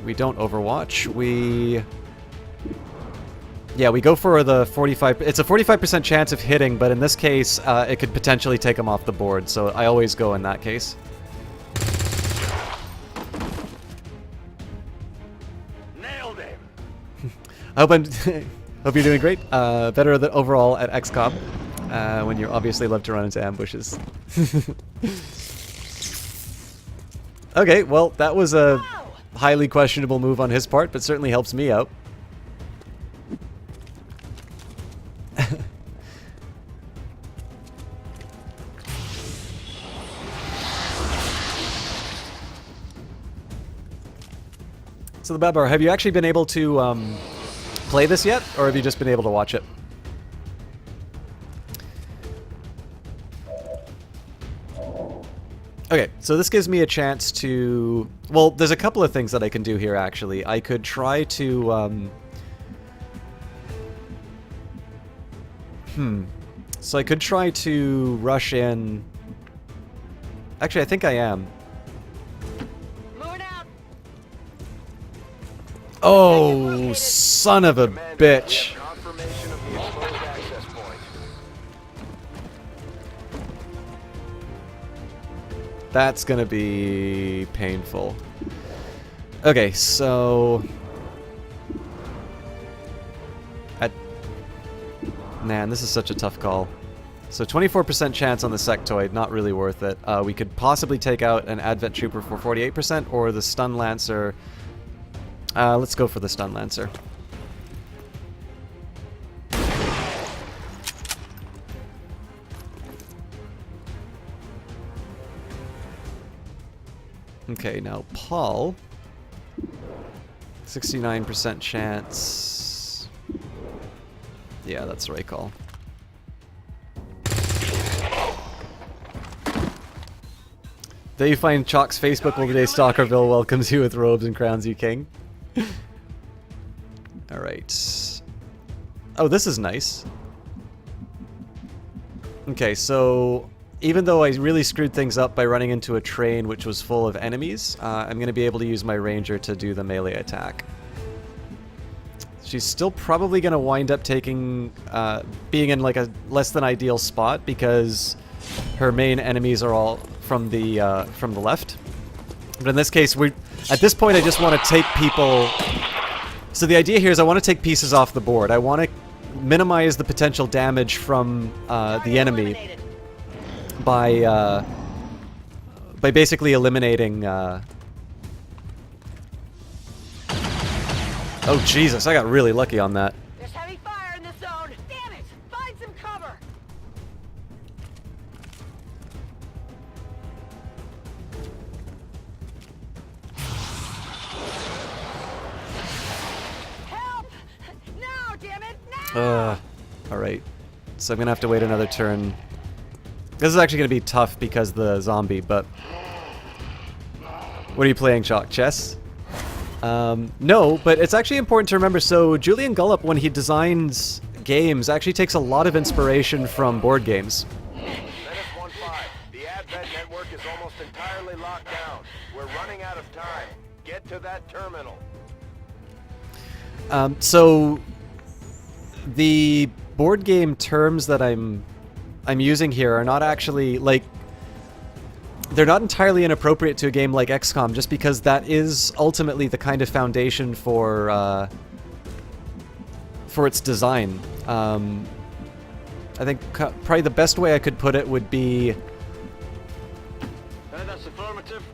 We don't overwatch. Yeah, we go for the 45... It's a 45% chance of hitting, but in this case, it could potentially take him off the board, so I always go in that case. Nailed him. I hope you're doing great. Better overall at XCOM. when you obviously love to run into ambushes. Okay, well, that was a highly questionable move on his part, but certainly helps me out. So the Babar, have you actually been able to play this yet, or have you just been able to watch it? Okay, so this gives me a chance to... Well, there's a couple of things that I can do here, actually. I could try to... So I could try to rush in... Actually, I think I am. Oh, son of a bitch. That's gonna be painful. Okay, so... Man, this is such a tough call. So 24% chance on the sectoid, not really worth it. We could possibly take out an Advent Trooper for 48%, or the Stun Lancer. Let's go for the Stun Lancer. Okay, now Paul. 69% chance. Yeah, that's the right call. There you find Chalk's Facebook will today Stalkerville welcomes you with robes and crowns you king. Alright. Oh, this is nice. Okay, so even though I really screwed things up by running into a train which was full of enemies, I'm going to be able to use my ranger to do the melee attack. She's still probably going to wind up taking, being in like a less than ideal spot because her main enemies are all from the left. But in this case, at this point I just want to take people... So the idea here is I want to take pieces off the board. I want to minimize the potential damage from the enemy by basically eliminating... Oh Jesus, I got really lucky on that. There's heavy fire in this zone. Damn it! Find some cover. Help! Now, damn it! Now! Alright. So I'm gonna have to wait another turn. This is actually gonna be tough because the zombie, but... What are you playing, Chalk? Chess? No, but it's actually important to remember, so Julian Gullop, when he designs games, actually takes a lot of inspiration from board games. Menace 1-5, the Advent network is almost entirely locked down. We're running out of time. Get to that terminal. So the board game terms that I'm using here are not actually, like, they're not entirely inappropriate to a game like XCOM, just because that is ultimately the kind of foundation for its design. I think probably the best way I could put it would be... That's affirmative.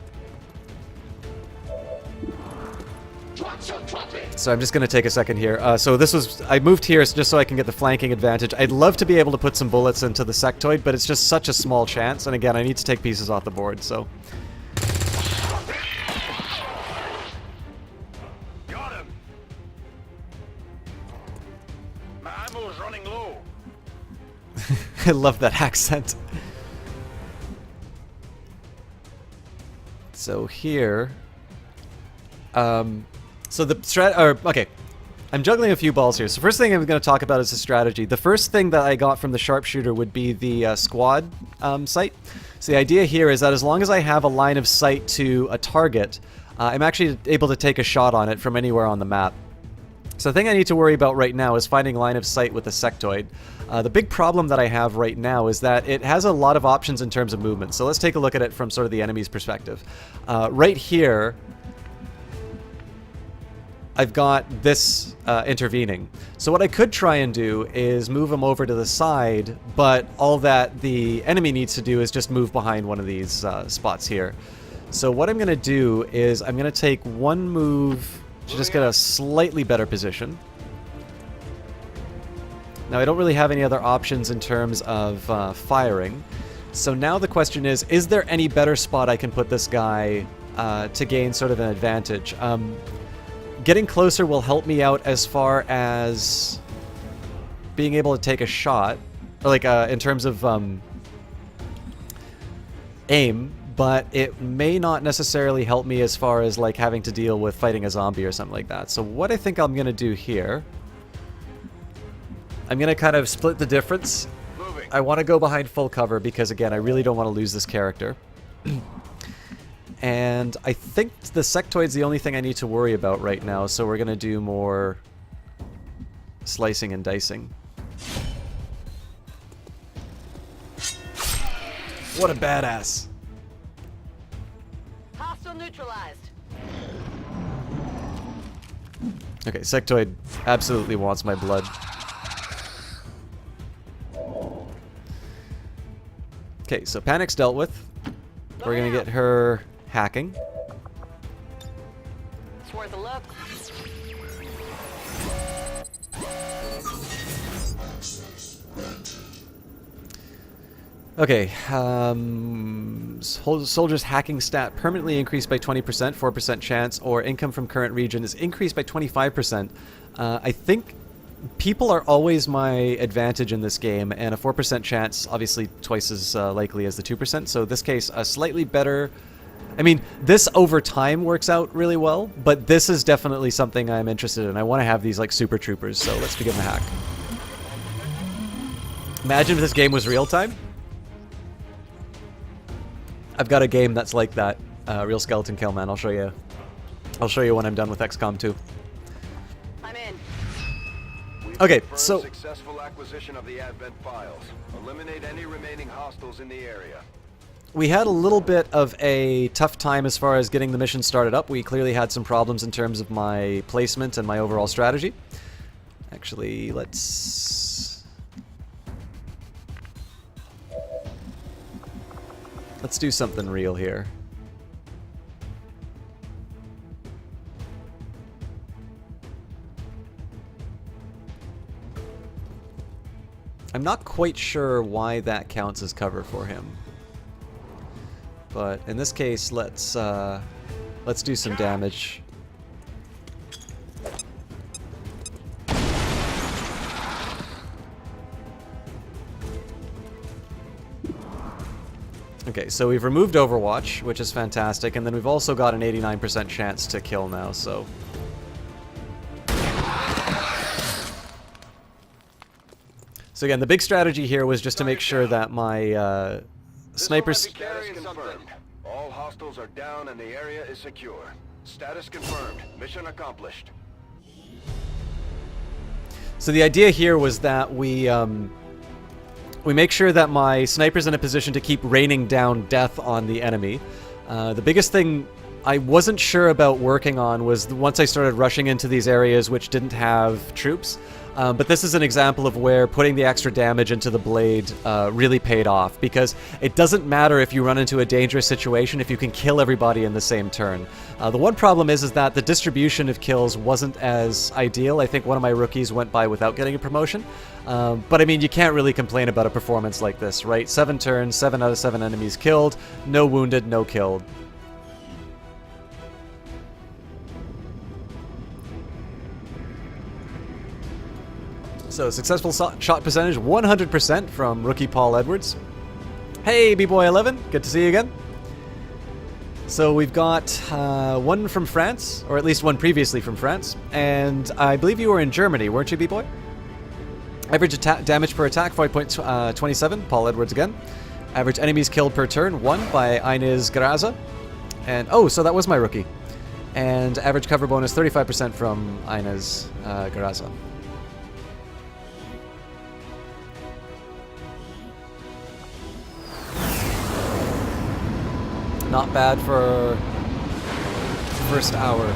So I'm just going to take a second here. So this was... I moved here just so I can get the flanking advantage. I'd love to be able to put some bullets into the sectoid, but it's just such a small chance. And again, I need to take pieces off the board, so... Got him. My ammo's running low. I love that accent. So here... So the okay, I'm juggling a few balls here. So first thing I'm going to talk about is the strategy. The first thing that I got from the sharpshooter would be the squad sight. So the idea here is that as long as I have a line of sight to a target, I'm actually able to take a shot on it from anywhere on the map. So the thing I need to worry about right now is finding line of sight with the sectoid. The big problem that I have right now is that it has a lot of options in terms of movement. So let's take a look at it from sort of the enemy's perspective. Right here... I've got this intervening. So what I could try and do is move him over to the side, but all that the enemy needs to do is just move behind one of these spots here. So what I'm going to do is I'm going to take one move to just get a slightly better position. Now I don't really have any other options in terms of firing. So now the question is there any better spot I can put this guy to gain sort of an advantage? Getting closer will help me out as far as being able to take a shot, or like in terms of aim, but it may not necessarily help me as far as like having to deal with fighting a zombie or something like that. So what I think I'm going to do here, I'm going to kind of split the difference. I want to go behind full cover because, again, I really don't want to lose this character. And I think the sectoid's the only thing I need to worry about right now, so we're going to do more slicing and dicing. What a badass. Hostile neutralized. Okay, sectoid absolutely wants my blood. Okay, so Panic's dealt with. We're going to get her hacking. It's worth a look. Okay, soldier's hacking stat permanently increased by 20%, 4% chance, or income from current region is increased by 25%. I think people are always my advantage in this game, and a 4% chance, obviously twice as likely as the 2%, so in this case, a slightly better... I mean, this over time works out really well, but this is definitely something I'm interested in. I want to have these like super troopers, so let's begin the hack. Imagine if this game was real time. I've got a game that's like that, Real Skeleton Kill, man. I'll show you when I'm done with XCOM 2. I'm in. Okay, so successful acquisition of the Advent files. Eliminate any remaining hostiles in the area. we had a little bit of a tough time as far as getting the mission started up. We clearly had some problems in terms of my placement and my overall strategy. Actually, let's do something real here. I'm not quite sure why that counts as cover for him. But in this case, let's do some damage. Okay, so we've removed Overwatch, which is fantastic, and then we've also got an 89% chance to kill now, so... So again, the big strategy here was just to make sure that my snipers... Status confirmed. All hostiles are down and the area is secure. Status confirmed. Mission accomplished. So the idea here was that we make sure that my sniper's in a position to keep raining down death on the enemy. The biggest thing I wasn't sure about working on was once I started rushing into these areas which didn't have troops. But this is an example of where putting the extra damage into the blade really paid off, because it doesn't matter if you run into a dangerous situation if you can kill everybody in the same turn. The one problem is that the distribution of kills wasn't as ideal. I think one of my rookies went by without getting a promotion. But I mean, you can't really complain about a performance like this, right? 7 turns, 7 out of 7 enemies killed, no wounded, no killed. So, successful shot percentage, 100% from rookie Paul Edwards. Hey, B-Boy11, good to see you again. So we've got one from France, or at least one previously from France, and I believe you were in Germany, weren't you, B-Boy? Average damage per attack, 5.27, Paul Edwards again. Average enemies killed per turn, 1 by Inez Graza. And, oh, so that was my rookie. And average cover bonus, 35% from Inez Graza. Not bad for the first hour.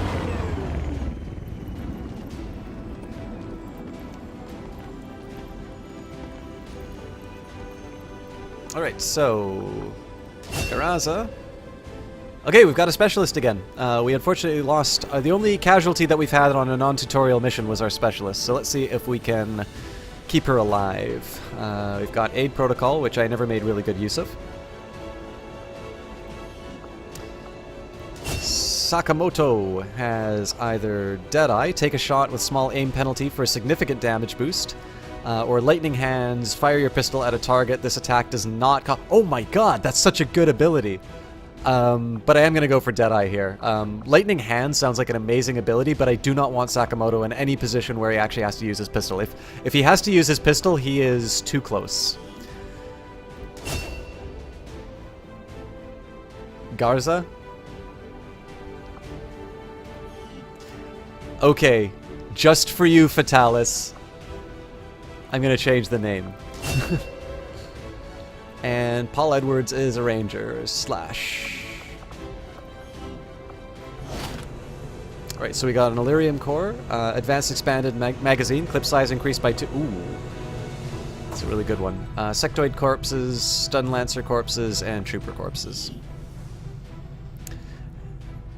Alright, so... Garaza. Okay, we've got a specialist again. We unfortunately lost... the only casualty that we've had on a non-tutorial mission was our specialist, so let's see if we can keep her alive. We've got Aid Protocol, which I never made really good use of. Sakamoto has either Deadeye, take a shot with small aim penalty for a significant damage boost, or Lightning Hands, fire your pistol at a target. This attack does not oh my god, that's such a good ability! But I am going to go for Deadeye here. Lightning Hands sounds like an amazing ability, but I do not want Sakamoto in any position where he actually has to use his pistol. If he has to use his pistol, he is too close. Garza? Okay, just for you, Fatalis. I'm gonna change the name. And Paul Edwards is a ranger, slash. Alright, so we got an Illyrium core, advanced expanded magazine, clip size increased by 2. Ooh. That's a really good one. Sectoid corpses, stun lancer corpses, and trooper corpses.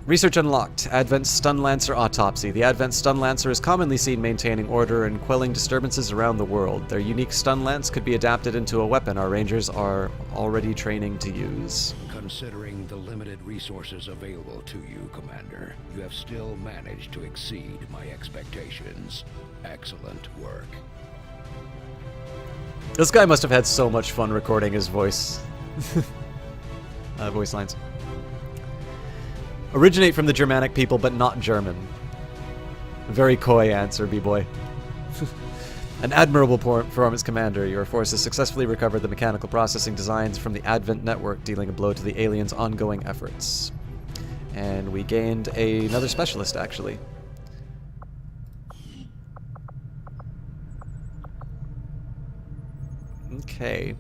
Research unlocked. Advent Stun Lancer Autopsy. The Advent Stun Lancer is commonly seen maintaining order and quelling disturbances around the world. Their unique stun lance could be adapted into a weapon our rangers are already training to use. Considering the limited resources available to you, Commander, you have still managed to exceed my expectations. Excellent work. This guy must have had so much fun recording his voice. Voice lines. Originate from the Germanic people, but not German. Very coy answer, B-boy. An admirable performance, Commander. Your forces successfully recovered the mechanical processing designs from the Advent network, dealing a blow to the aliens' ongoing efforts. And we gained another specialist, actually. Okay.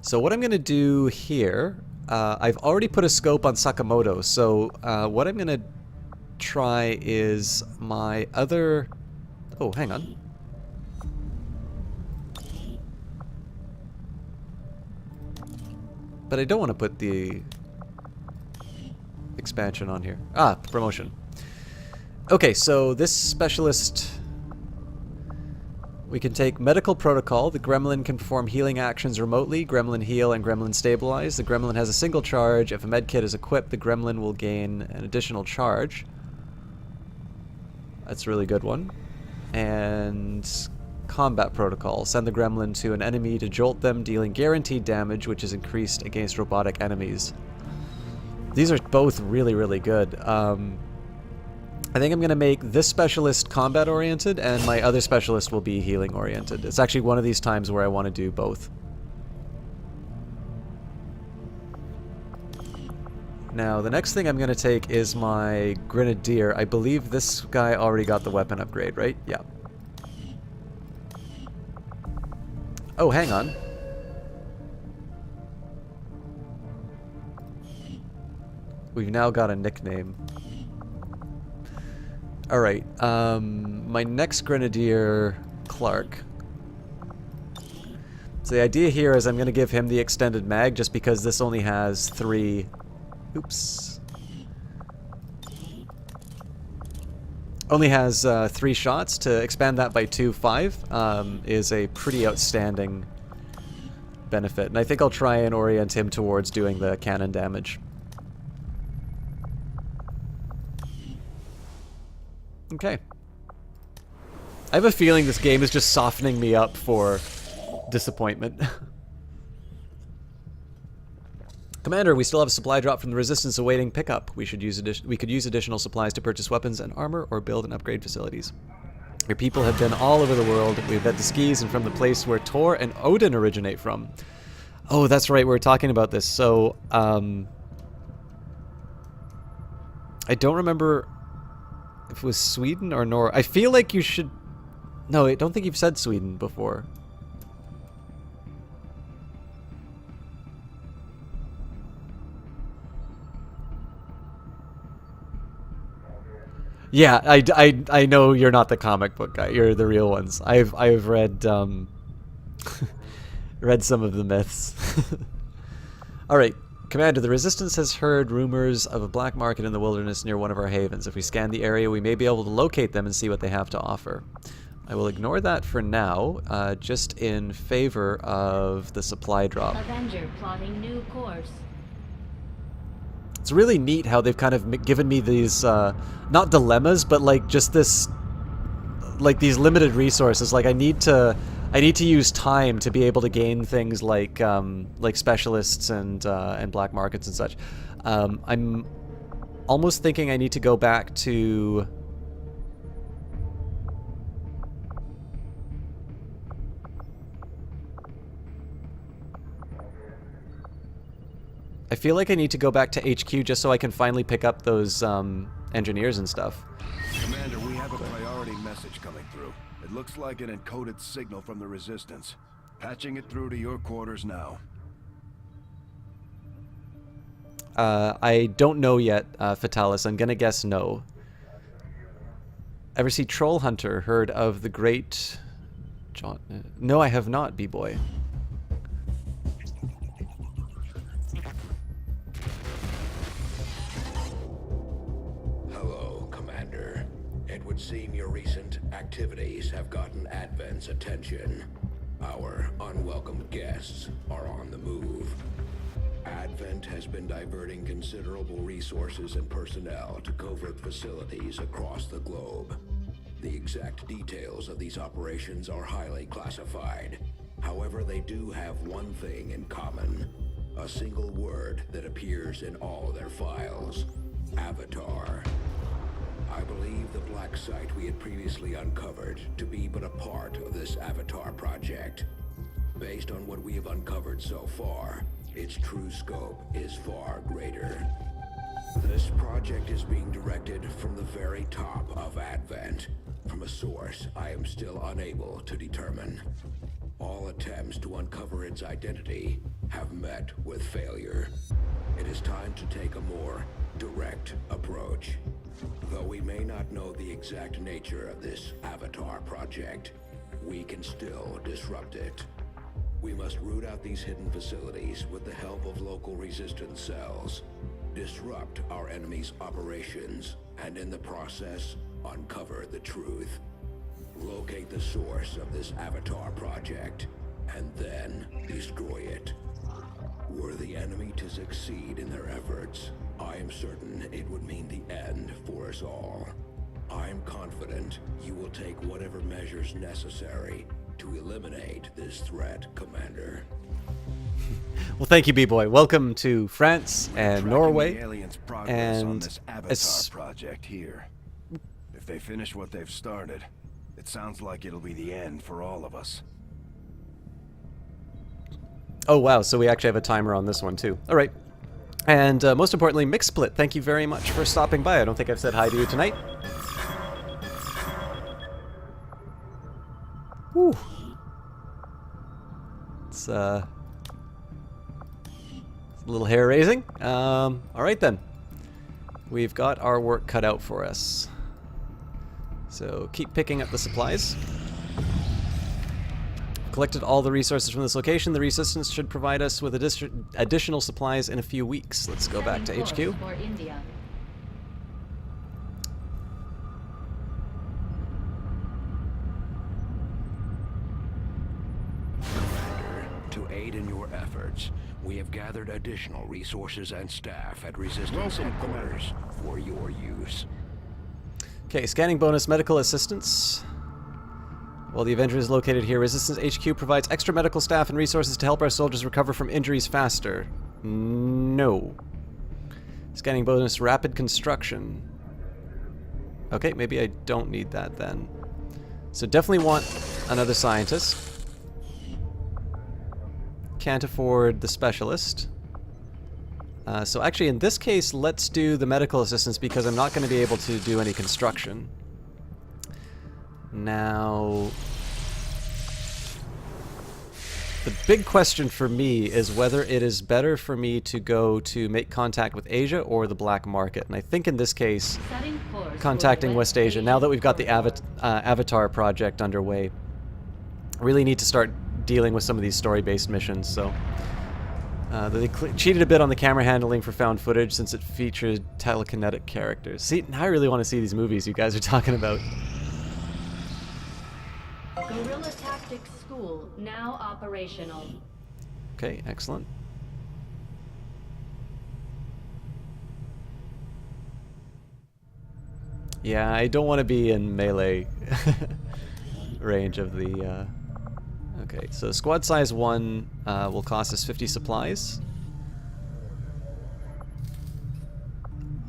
So what I'm going to do here, I've already put a scope on Sakamoto, so what I'm going to try is my other... Oh, hang on. But I don't want to put the expansion on here. Ah, promotion. Okay, so this specialist... We can take Medical Protocol. The Gremlin can perform healing actions remotely. Gremlin Heal and Gremlin Stabilize. The Gremlin has a single charge. If a medkit is equipped, the Gremlin will gain an additional charge. That's a really good one. And Combat Protocol. Send the Gremlin to an enemy to jolt them, dealing guaranteed damage, which is increased against robotic enemies. These are both really, really good. I think I'm going to make this specialist combat-oriented, and my other specialist will be healing-oriented. It's actually one of these times where I want to do both. Now, the next thing I'm going to take is my Grenadier. I believe this guy already got the weapon upgrade, right? Yeah. Oh, hang on. We've now got a nickname. Alright, my next Grenadier, Clark. So the idea here is I'm going to give him the extended mag just because this only has 3... Oops. Only has 3 shots. To expand that by 2, 5 is a pretty outstanding benefit. And I think I'll try and orient him towards doing the cannon damage. Okay. I have a feeling this game is just softening me up for disappointment. Commander, we still have a supply drop from the Resistance awaiting pickup. We could use additional supplies to purchase weapons and armor or build and upgrade facilities. Your people have been all over the world. We've been to skis and from the place where Thor and Odin originate from. Oh, that's right, we were talking about this. So, I don't remember if it was Sweden or Norway. I feel like you should... No, I don't think you've said Sweden before. Yeah, I know you're not the comic book guy. You're the real ones. I've read read some of the myths. All right, Commander, the Resistance has heard rumors of a black market in the wilderness near one of our havens. If we scan the area, we may be able to locate them and see what they have to offer. I will ignore that for now, just in favor of the supply drop. Avenger plotting new course. It's really neat how they've kind of given me these, not dilemmas, but like just this, like these limited resources. Like I need to use time to be able to gain things like specialists and black markets and such. I'm almost thinking I need to go back to. I feel like I need to go back to HQ just so I can finally pick up those engineers and stuff. Commander, we have a priority message coming through. It looks like an encoded signal from the Resistance. Patching it through to your quarters now. I don't know yet, Fatalis. I'm gonna guess no. Ever see Troll Hunter? Heard of the great John? No, I have not, B-boy. Hello, Commander. It would seem your recent activities have gotten Advent's attention. Our unwelcome guests are on the move. Advent has been diverting considerable resources and personnel to covert facilities across the globe. The exact details of these operations are highly classified. However, they do have one thing in common. A single word that appears in all their files. Avatar. I believe the black site we had previously uncovered to be but a part of this Avatar project. Based on what we have uncovered so far, its true scope is far greater. This project is being directed from the very top of Advent, from a source I am still unable to determine. All attempts to uncover its identity have met with failure. It is time to take a more direct approach. Though we may not know the exact nature of this Avatar project, we can still disrupt it. We must root out these hidden facilities with the help of local resistance cells, disrupt our enemy's operations, and in the process, uncover the truth. Locate the source of this Avatar project, and then destroy it. Were the enemy to succeed in their efforts, I am certain it would mean the end for us all. I am confident you will take whatever measures necessary to eliminate this threat, Commander. Well, thank you, B-boy. Welcome to France and Norway. The aliens' progress and on this Avatar project here. If they finish what they've started, it sounds like it'll be the end for all of us. Oh, wow. So we actually have a timer on this one, too. All right. And most importantly, MixSplit, thank you very much for stopping by. I don't think I've said hi to you tonight. Whew. It's a little hair-raising. All right, then. We've got our work cut out for us. So keep picking up the supplies. Collected all the resources from this location. The Resistance should provide us with additional supplies in a few weeks. Let's go back to HQ. For India. Commander, to aid in your efforts, we have gathered additional resources and staff at Resistance headquarters for your use. Okay, scanning bonus medical assistance. While the Avenger is located here, Resistance HQ provides extra medical staff and resources to help our soldiers recover from injuries faster. No. Scanning bonus rapid construction. Okay, maybe I don't need that then. So definitely want another scientist. Can't afford the specialist. So actually in this case, let's do the medical assistance because I'm not going to be able to do any construction. Now, The big question for me is whether it is better for me to go to make contact with Asia or the black market. And I think in this case, contacting West Asia, now that we've got the Avatar project underway, really need to start dealing with some of these story-based missions. So they cheated a bit on the camera handling for found footage since it featured telekinetic characters. See, now I really want to see these movies you guys are talking about. Guerrilla Tactics School now operational. Okay, excellent. Yeah, I don't want to be in melee range of the... Okay, so squad size 1 will cost us 50 supplies.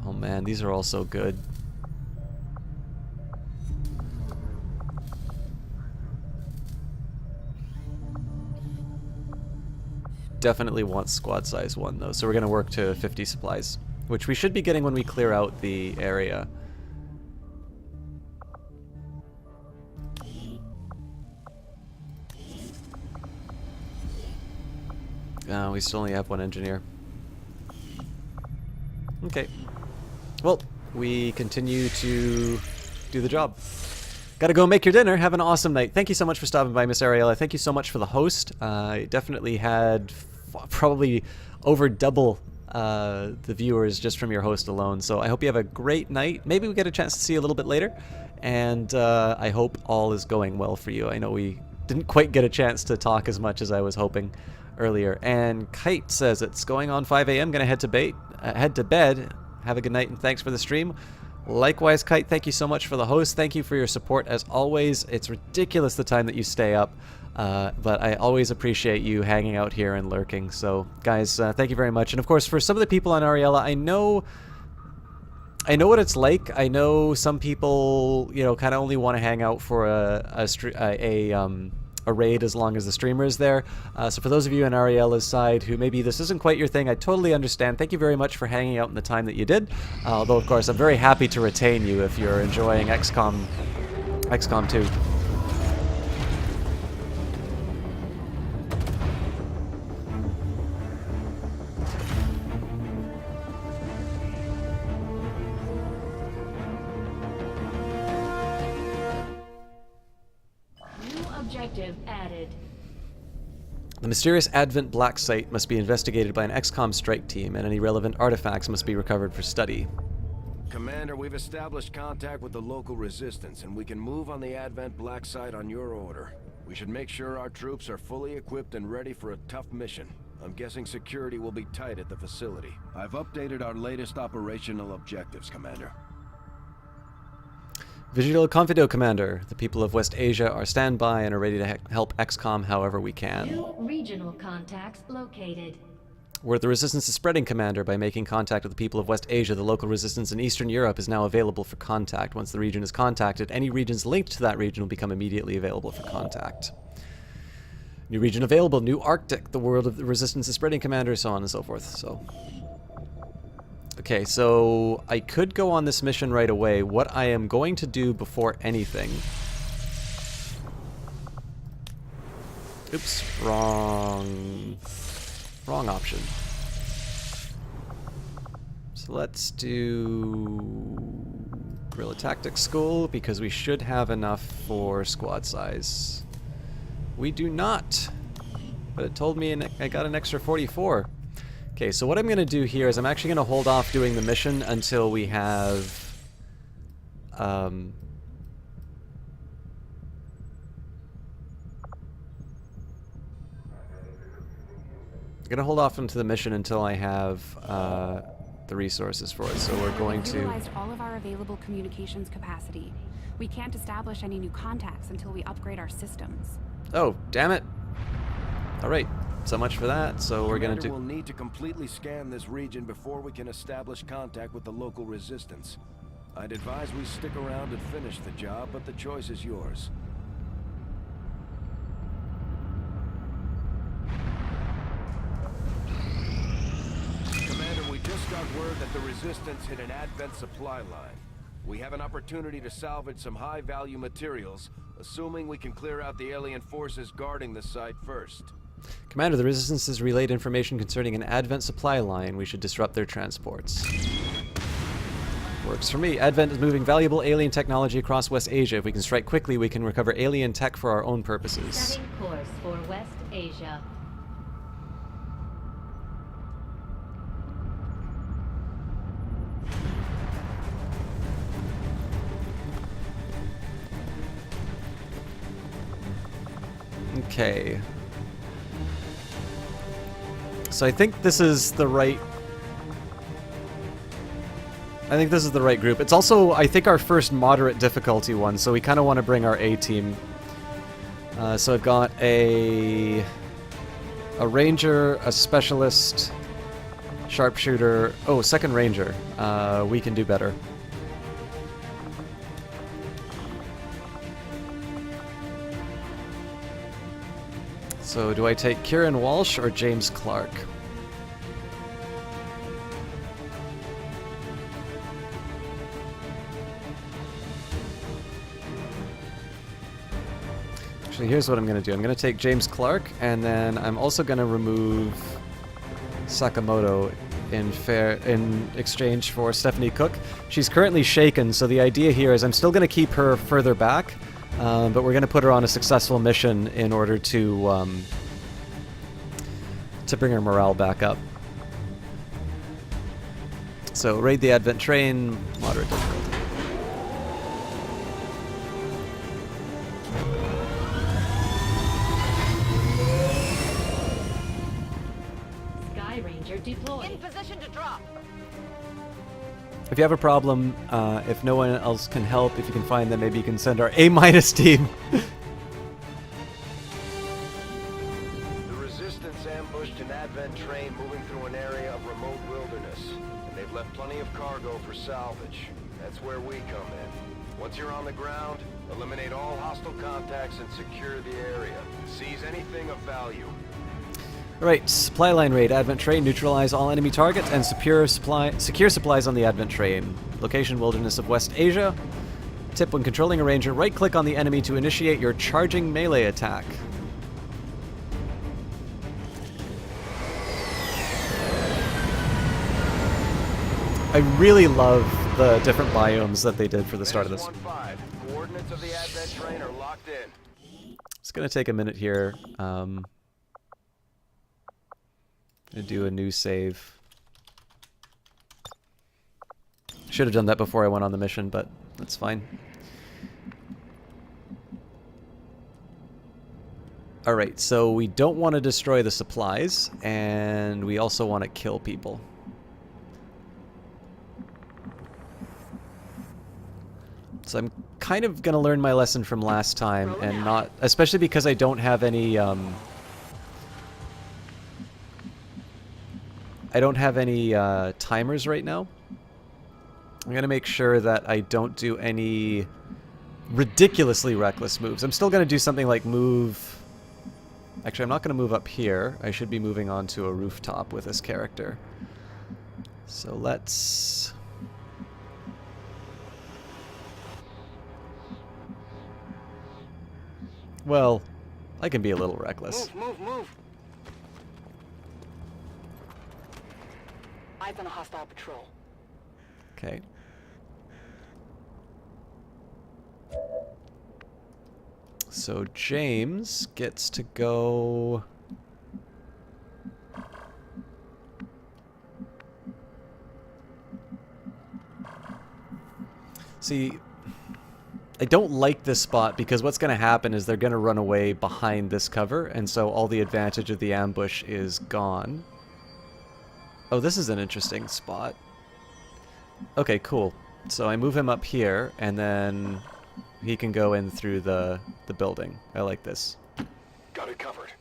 Oh man, these are all so good. Definitely want squad size 1 though, so we're going to work to 50 supplies, which we should be getting when we clear out the area. We still only have 1 engineer. Okay. Well, we continue to do the job. Gotta go make your dinner. Have an awesome night. Thank you so much for stopping by, Miss Ariella. Thank you so much for the host. I definitely had probably over double the viewers just from your host alone. So I hope you have a great night. Maybe we get a chance to see you a little bit later. And I hope all is going well for you. I know we didn't quite get a chance to talk as much as I was hoping earlier. And Kite says it's going on 5 a.m. Gonna head to bed. Have a good night and thanks for the stream. Likewise, Kite, thank you so much for the host. Thank you for your support as always. It's ridiculous the time that you stay up, but I always appreciate you hanging out here and lurking. So, guys, thank you very much. And of course, for some of the people on Ariella, I know what it's like. I know some people, you know, kind of only want to hang out for a raid as long as the streamer is there. So for those of you on Ariella's side who maybe this isn't quite your thing, I totally understand. Thank you very much for hanging out in the time that you did. Although, of course, I'm very happy to retain you if you're enjoying XCOM 2. Added. The mysterious Advent Black Site must be investigated by an XCOM strike team, and any relevant artifacts must be recovered for study. Commander, we've established contact with the local resistance, and we can move on the Advent Black Site on your order. We should make sure our troops are fully equipped and ready for a tough mission. I'm guessing security will be tight at the facility. I've updated our latest operational objectives, Commander. Visual Confido, Commander. The people of West Asia are standby and are ready to help XCOM however we can. New regional contacts located. Word the resistance is spreading, Commander. By making contact with the people of West Asia, the local resistance in Eastern Europe is now available for contact. Once the region is contacted, any regions linked to that region will become immediately available for contact. New region available, New Arctic. The world of the resistance is spreading, Commander, so on and so forth. So... Okay, so I could go on this mission right away. What I am going to do before anything... Oops, wrong option. So let's do Guerrilla Tactics School, because we should have enough for squad size. We do not, but it told me I got an extra 44. Okay, so what I'm going to do here is I'm actually going to hold off doing the mission until we have... I'm going to hold off into the mission until I have the resources for it. So we're going to... We've utilized all of our available communications capacity. We can't establish any new contacts until we upgrade our systems. Oh, damn it. All right. So much for that. So we're going to do... We'll need to completely scan this region before we can establish contact with the local resistance. I'd advise we stick around and finish the job, but the choice is yours. Commander, we just got word that the resistance hit an Advent supply line. We have an opportunity to salvage some high-value materials, assuming we can clear out the alien forces guarding the site first. Commander, the Resistance has relayed information concerning an Advent supply line. We should disrupt their transports. Works for me. Advent is moving valuable alien technology across West Asia. If we can strike quickly, we can recover alien tech for our own purposes. Setting course for West Asia. Okay. So I think this is the right... group. It's also, I think, our first moderate difficulty one, so we kind of want to bring our A team. So I've got a ranger, a specialist, sharpshooter. Oh, second ranger. We can do better. So do I take Kieran Walsh or James Clark? Actually, here's what I'm going to do. I'm going to take James Clark, and then I'm also going to remove Sakamoto in exchange for Stephanie Cook. She's currently shaken, so the idea here is I'm still going to keep her further back, but we're going to put her on a successful mission in order to bring her morale back up. So raid the Advent train, moderate difficulty. Deployed. In position to drop. If you have a problem, if no one else can help, if you can find them, maybe you can send our A- team. The Resistance ambushed an Advent train moving through an area of remote wilderness, and they've left plenty of cargo for salvage. That's where we come in. Once you're on the ground, eliminate all hostile contacts and secure the area. Seize anything of value. Alright, supply line raid, Advent train, neutralize all enemy targets, and secure supplies on the Advent train. Location, wilderness of West Asia. Tip, when controlling a ranger, right-click on the enemy to initiate your charging melee attack. I really love the different biomes that they did for the start of this. Coordinates of the Advent train are locked in. It's gonna take a minute here. Gonna do a new save. Should have done that before I went on the mission, but that's fine. Alright, so we don't want to destroy the supplies, and we also want to kill people. So I'm kind of gonna learn my lesson from last time, and not... especially because I don't have any, timers right now. I'm gonna make sure that I don't do any ridiculously reckless moves. I'm still gonna do something like move... Actually, I'm not gonna move up here. I should be moving on to a rooftop with this character. So let's... Well, I can be a little reckless. Move. Eyes on a hostile patrol. Okay. So James gets to go... See, I don't like this spot because what's going to happen is they're going to run away behind this cover, and so all the advantage of the ambush is gone. Oh, this is an interesting spot. Okay, cool. So I move him up here, and then he can go in through the building. I like this. Got it covered.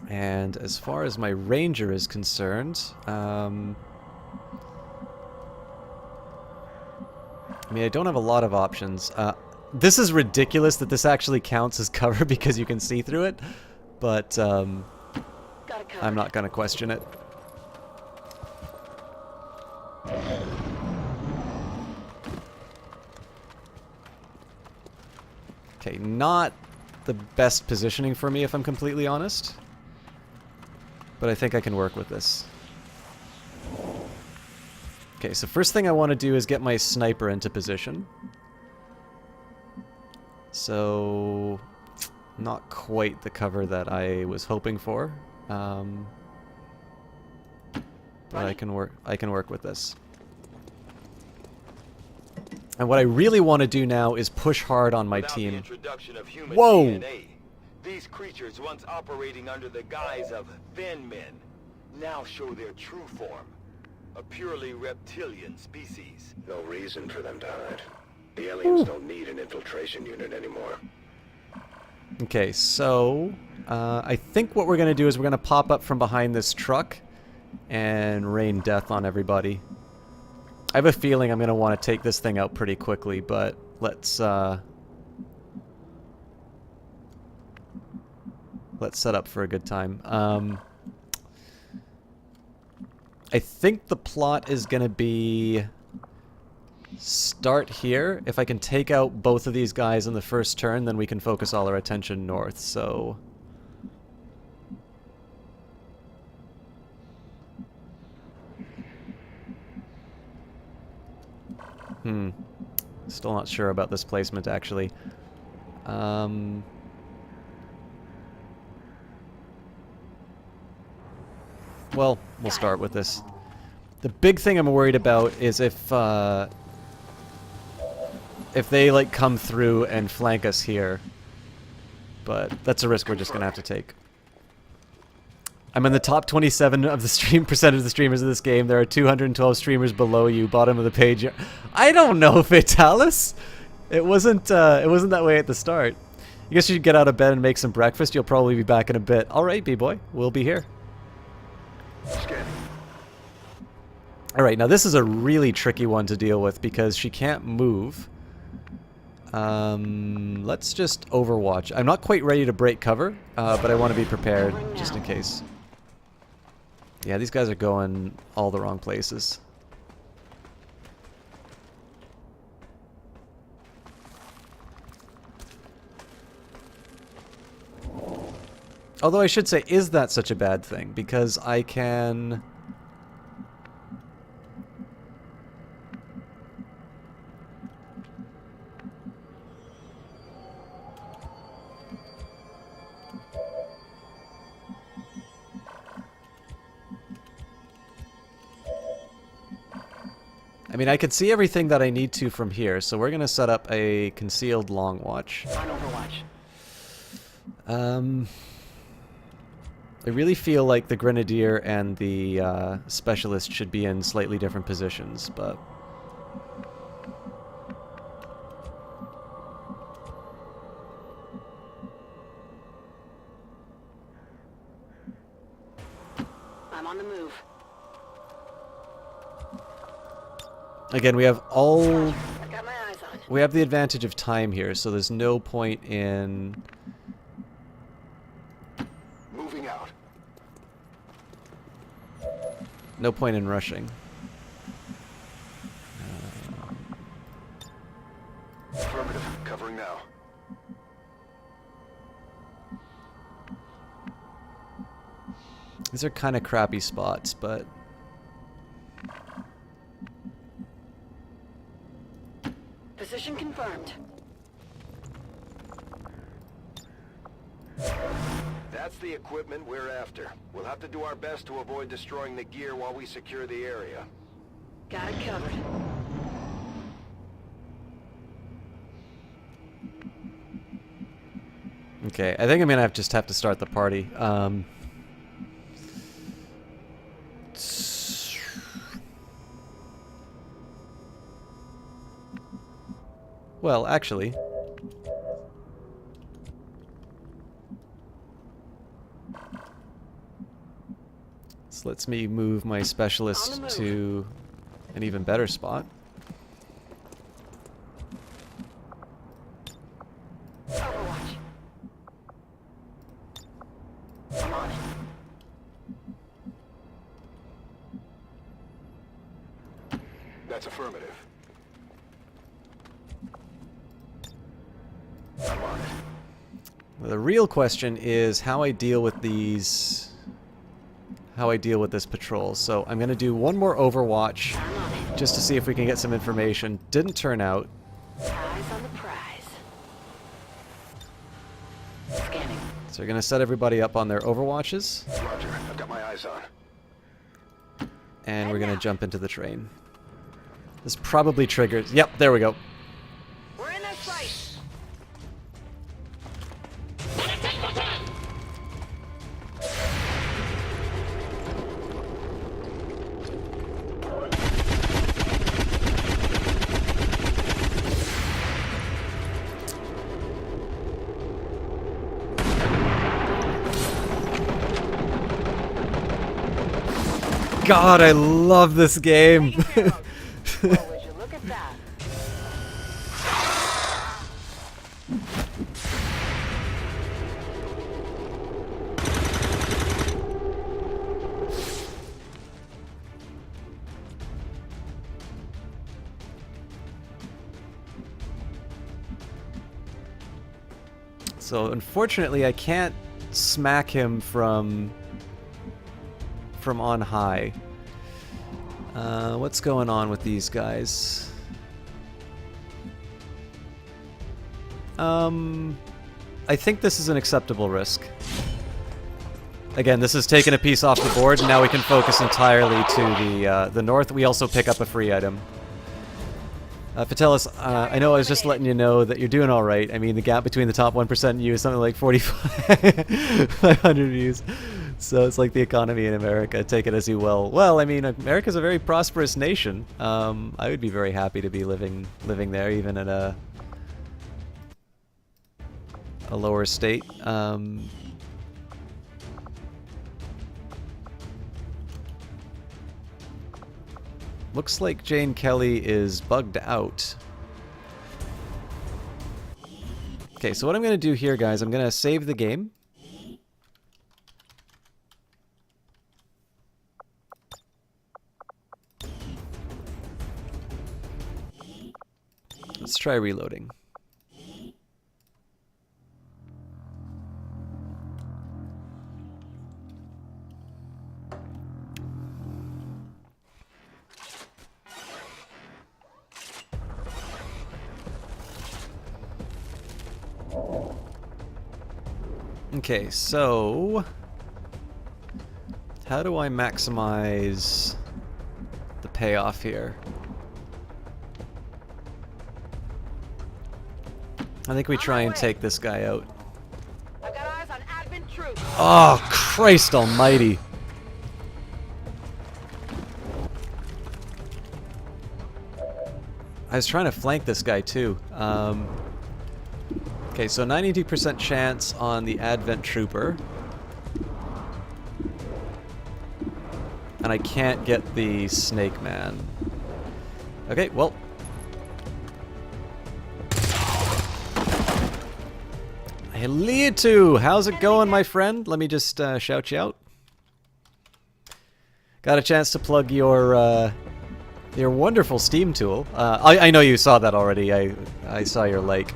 And as far as my ranger is concerned, I mean, I don't have a lot of options. This is ridiculous that this actually counts as cover because you can see through it, but I'm not going to question it. Okay, not the best positioning for me if I'm completely honest. But I think I can work with this. Okay, so first thing I want to do is get my sniper into position. So, not quite the cover that I was hoping for. But I can work with this. And what I really want to do now is push hard on my team. The introduction of human Whoa! DNA, these creatures once operating under the guise of thin men now show their true form. A purely reptilian species. No reason for them to hide. The aliens don't need an infiltration unit anymore. Okay, so I think what we're going to do is we're going to pop up from behind this truck and rain death on everybody. I have a feeling I'm going to want to take this thing out pretty quickly, but let's set up for a good time. I think the plot is going to be start here. If I can take out both of these guys in the first turn, then we can focus all our attention north, so... Still not sure about this placement, actually. Well, we'll start with this. The big thing I'm worried about is if they, like, come through and flank us here. But that's a risk we're just gonna have to take. I'm in the top 27 of the percent of the streamers of this game. There are 212 streamers below you, bottom of the page. I don't know, Fatalis. It wasn't that way at the start. I guess you should get out of bed and make some breakfast. You'll probably be back in a bit. All right, B-boy, we'll be here. All right, now this is a really tricky one to deal with because she can't move. Let's just overwatch. I'm not quite ready to break cover, but I want to be prepared just in case. Yeah, these guys are going all the wrong places. Although I should say, is that such a bad thing? Because I can... I mean, I can see everything that I need to from here, so we're going to set up a concealed long watch. On Overwatch. I really feel like the Grenadier and the Specialist should be in slightly different positions, but... I'm on the move. Again, we have all... I've got my eyes on. We have the advantage of time here, so there's no point in... Moving out. No point in rushing. Affirmative. Covering now. These are kind of crappy spots, but... Position confirmed. That's the equipment we're after. We'll have to do our best to avoid destroying the gear while we secure the area. Got it covered. Okay, I think I'm gonna just have to start the party. Well, actually... This lets me move my Specialist to an even better spot. Overwatch. I'm on it. That's affirmative. I'm on it. The real question is how I deal with these... How I deal with this patrol. So I'm going to do one more Overwatch just to see if we can get some information. Didn't turn out. Eyes on the prize. Scanning. So we're going to set everybody up on their Overwatches. Roger, I've got my eyes on. And we're going to jump into the train. This probably triggers... Yep, there we go. We're in that fight. God, I love this game. Well, would you look at that? So unfortunately, I can't smack him from on high. What's going on with these guys? I think this is an acceptable risk. Again, this is taking a piece off the board, and now we can focus entirely to the north. We also pick up a free item. Patelis, I know I was just letting you know that you're doing all right. I mean, the gap between the top 1% and you is something like 4,500 views. So it's like the economy in America. Take it as you will. Well, I mean, America's a very prosperous nation. I would be very happy to be living there, even in a lower state. Looks like Jane Kelly is bugged out. Okay, so what I'm going to do here, guys, I'm going to save the game. Let's try reloading. Okay, so how do I maximize the payoff here? I think we try and take this guy out. I've got eyes on admin troops. Oh, Christ almighty. I was trying to flank this guy too. Okay, so 92% chance on the Advent Trooper. And I can't get the Snake Man. Okay, well. Helietu! How's it going, my friend? Let me just shout you out. Got a chance to plug your wonderful Steam tool. I know you saw that already. I saw your like.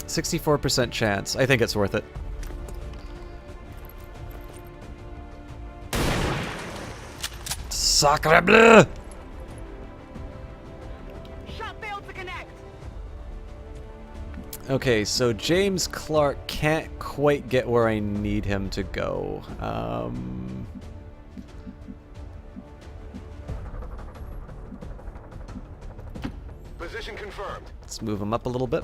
64% chance. I think it's worth it. Sacre bleu! Shot failed to connect. Okay, so James Clark can't quite get where I need him to go. Position confirmed. Let's move him up a little bit.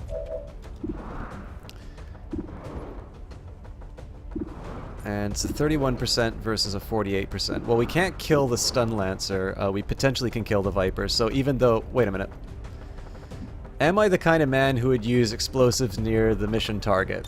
And it's a 31% versus a 48%. Well, we can't kill the Stun Lancer. We potentially can kill the Viper. So even though... Wait a minute. Am I the kind of man who would use explosives near the mission target?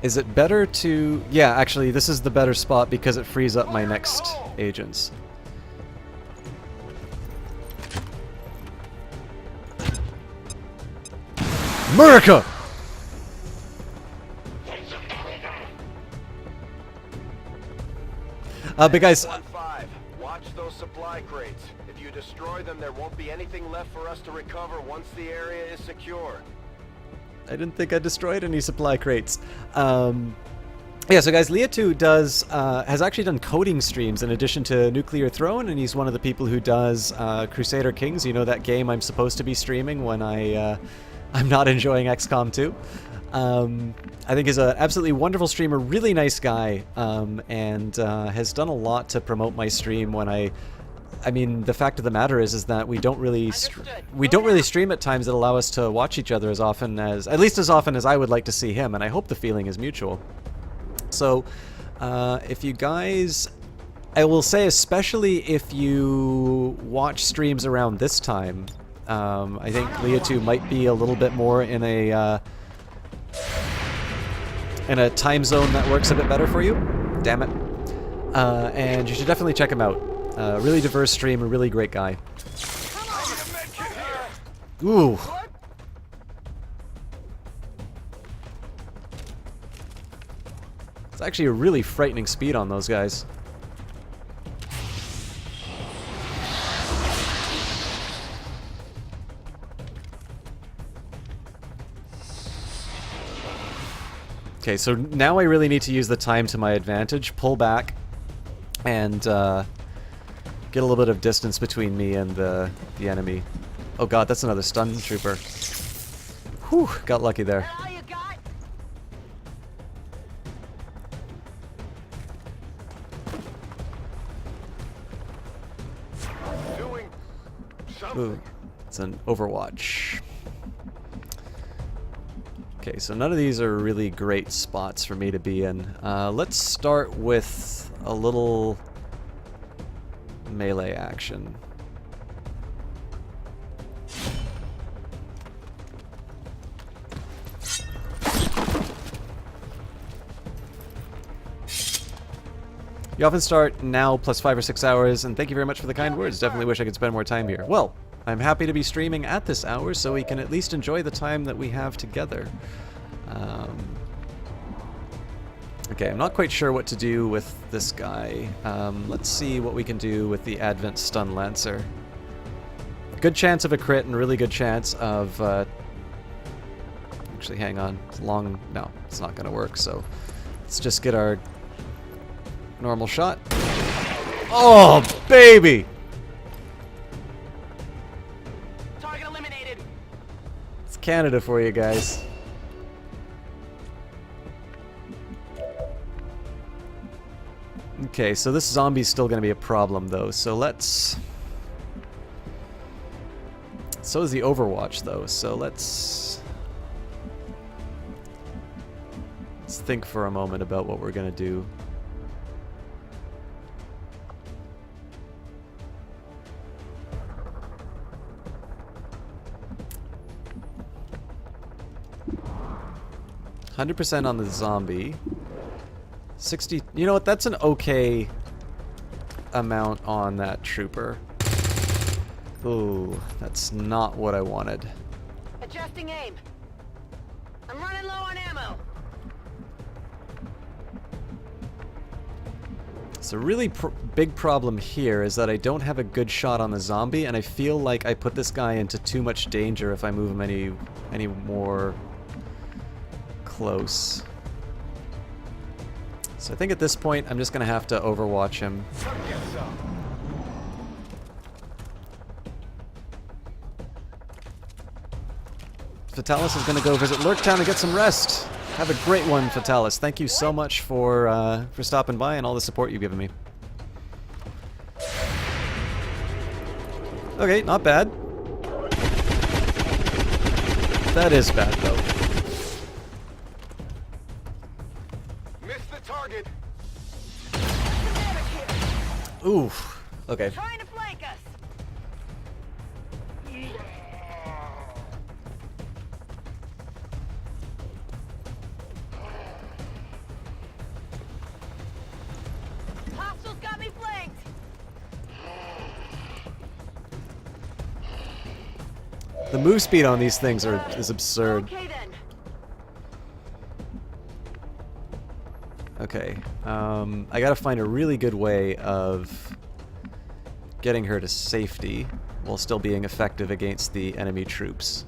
Is it better to... Yeah, actually, this is the better spot because it frees up my next agents. America! But guys, 1-5. Watch those supply crates. If you destroy them, there won't be anything left for us to recover once the area is secure. I didn't think I destroyed any supply crates. Yeah, so guys, Leah2 has actually done coding streams in addition to Nuclear Throne, and he's one of the people who does Crusader Kings. You know, that game I'm supposed to be streaming when I'm not enjoying XCOM 2. I think he's an absolutely wonderful streamer, really nice guy, and has done a lot to promote my stream when I mean, the fact of the matter is that we don't really stream at times that allow us to watch each other at least as often as I would like to see him, and I hope the feeling is mutual. So, if you guys, I will say, especially if you watch streams around this time, I think Leah2 might be a little bit more in a time zone that works a bit better for you. Damn it. And you should definitely check him out. Really diverse stream, a really great guy. Ooh. It's actually a really frightening speed on those guys. Okay, so now I really need to use the time to my advantage, pull back, and get a little bit of distance between me and the enemy. Oh god, that's another stun trooper. Whew, got lucky there. Ooh, it's an Overwatch. Okay, so none of these are really great spots for me to be in. Let's start with a little melee action. You often start now plus 5 or 6 hours, and thank you very much for the kind words. Definitely wish I could spend more time here. Well, I'm happy to be streaming at this hour so we can at least enjoy the time that we have together. Okay, I'm not quite sure what to do with this guy. Let's see what we can do with the Advent Stun Lancer. Good chance of a crit and really good chance of... Actually, hang on. It's long... No, it's not going to work, so... Let's just get our normal shot. Oh, baby! Target eliminated. It's Canada for you guys. Okay, so this zombie's still going to be a problem, though, so let's... So is the Overwatch, though, so let's think for a moment about what we're going to do. %, on the zombie. 60... You know what? That's an okay amount on that trooper. Ooh, that's not what I wanted. Adjusting aim. I'm running low on ammo. So really big problem here is that I don't have a good shot on the zombie, and I feel like I put this guy into too much danger if I move him any more close. So I think at this point I'm just going to have to Overwatch him. Fatalis is going to go visit Lurktown and get some rest. Have a great one, Fatalis. Thank you so much for stopping by and all the support you've given me. Okay, not bad. That is bad, though. Missed the target. Oof. Okay. Trying to flank us. Hostiles got me flanked. The move speed on these things is absurd. Okay then. Okay, I gotta find a really good way of getting her to safety while still being effective against the enemy troops.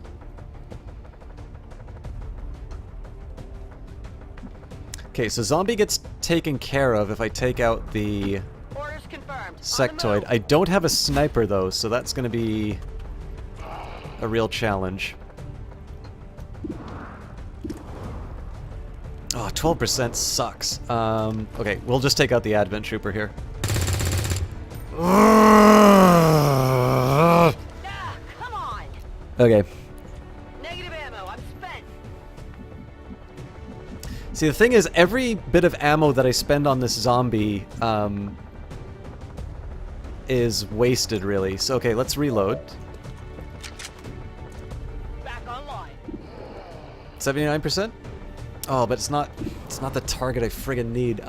Okay, so zombie gets taken care of if I take out the Orders confirmed. sectoid. I don't have a sniper though, so that's gonna be a real challenge. Oh, 12% sucks. Okay, we'll just take out the Advent Trooper here. Ah, come on. Okay. Negative ammo. I'm spent. See, the thing is, every bit of ammo that I spend on this zombie is wasted, really. So, okay, let's reload. Back online. 79%? Oh, but it's not the target I friggin' need.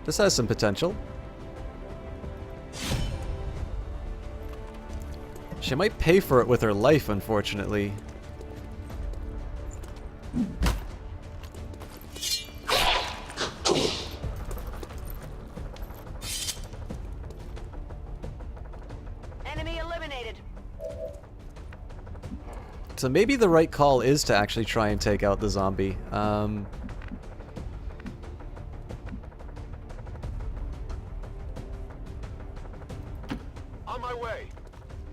This has some potential. She might pay for it with her life, unfortunately. Enemy eliminated. So maybe the right call is to actually try and take out the zombie. On my way.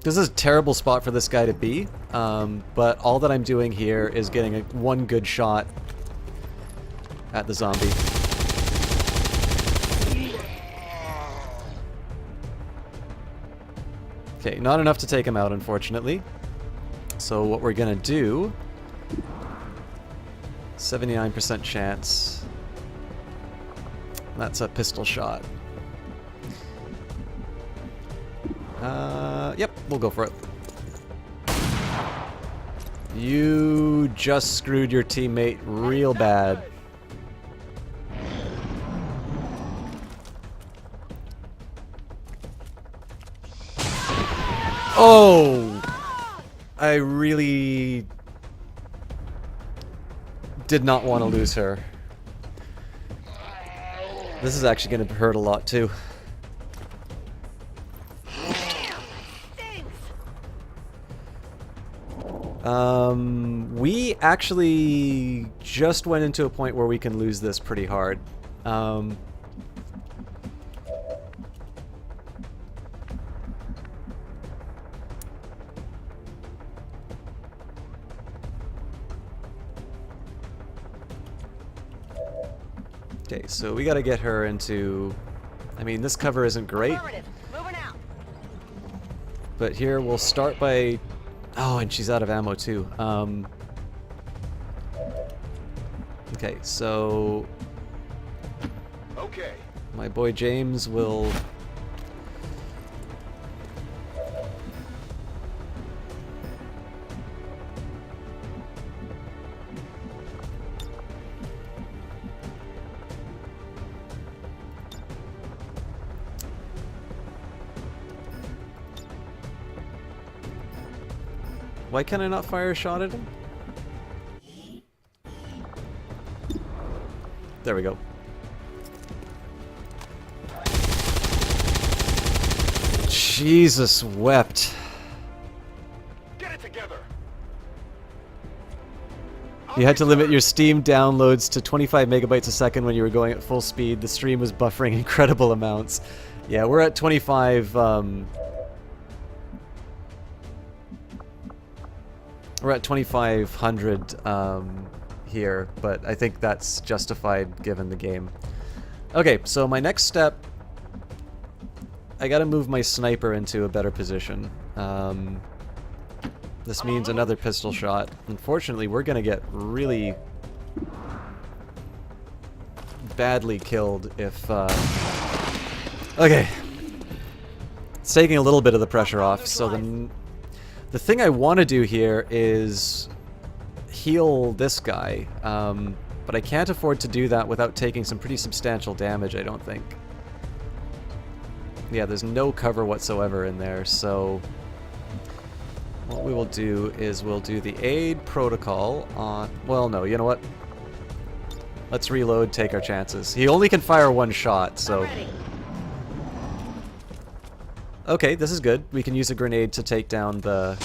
This is a terrible spot for this guy to be, but all that I'm doing here is getting one good shot at the zombie. Okay, not enough to take him out, unfortunately. So what we're gonna do... 79% chance. That's a pistol shot. Yep, we'll go for it. You just screwed your teammate real bad. Oh! I really did not want to lose her. This is actually going to hurt a lot too. We actually just went into a point where we can lose this pretty hard. Okay, so we gotta get her into... I mean, this cover isn't great. Moving out. But here we'll start by... Oh, and she's out of ammo too. Okay, so... Okay. My boy James will... Why can I not fire a shot at him? There we go. Jesus wept. Get it together. You had to limit your Steam downloads to 25 megabytes a second when you were going at full speed. The stream was buffering incredible amounts. Yeah, we're at 25... We're at 2500 here, but I think that's justified given the game. Okay, so my next step, I gotta move my sniper into a better position. This means another pistol shot. Unfortunately, we're gonna get really badly killed if... Okay. It's taking a little bit of the pressure off, so the thing I want to do here is heal this guy. But I can't afford to do that without taking some pretty substantial damage, I don't think. Yeah, there's no cover whatsoever in there, so what we will do is we'll do the aid protocol on... Well, no, you know what? Let's reload, take our chances. He only can fire one shot, so... Okay, this is good. We can use a grenade to take down the...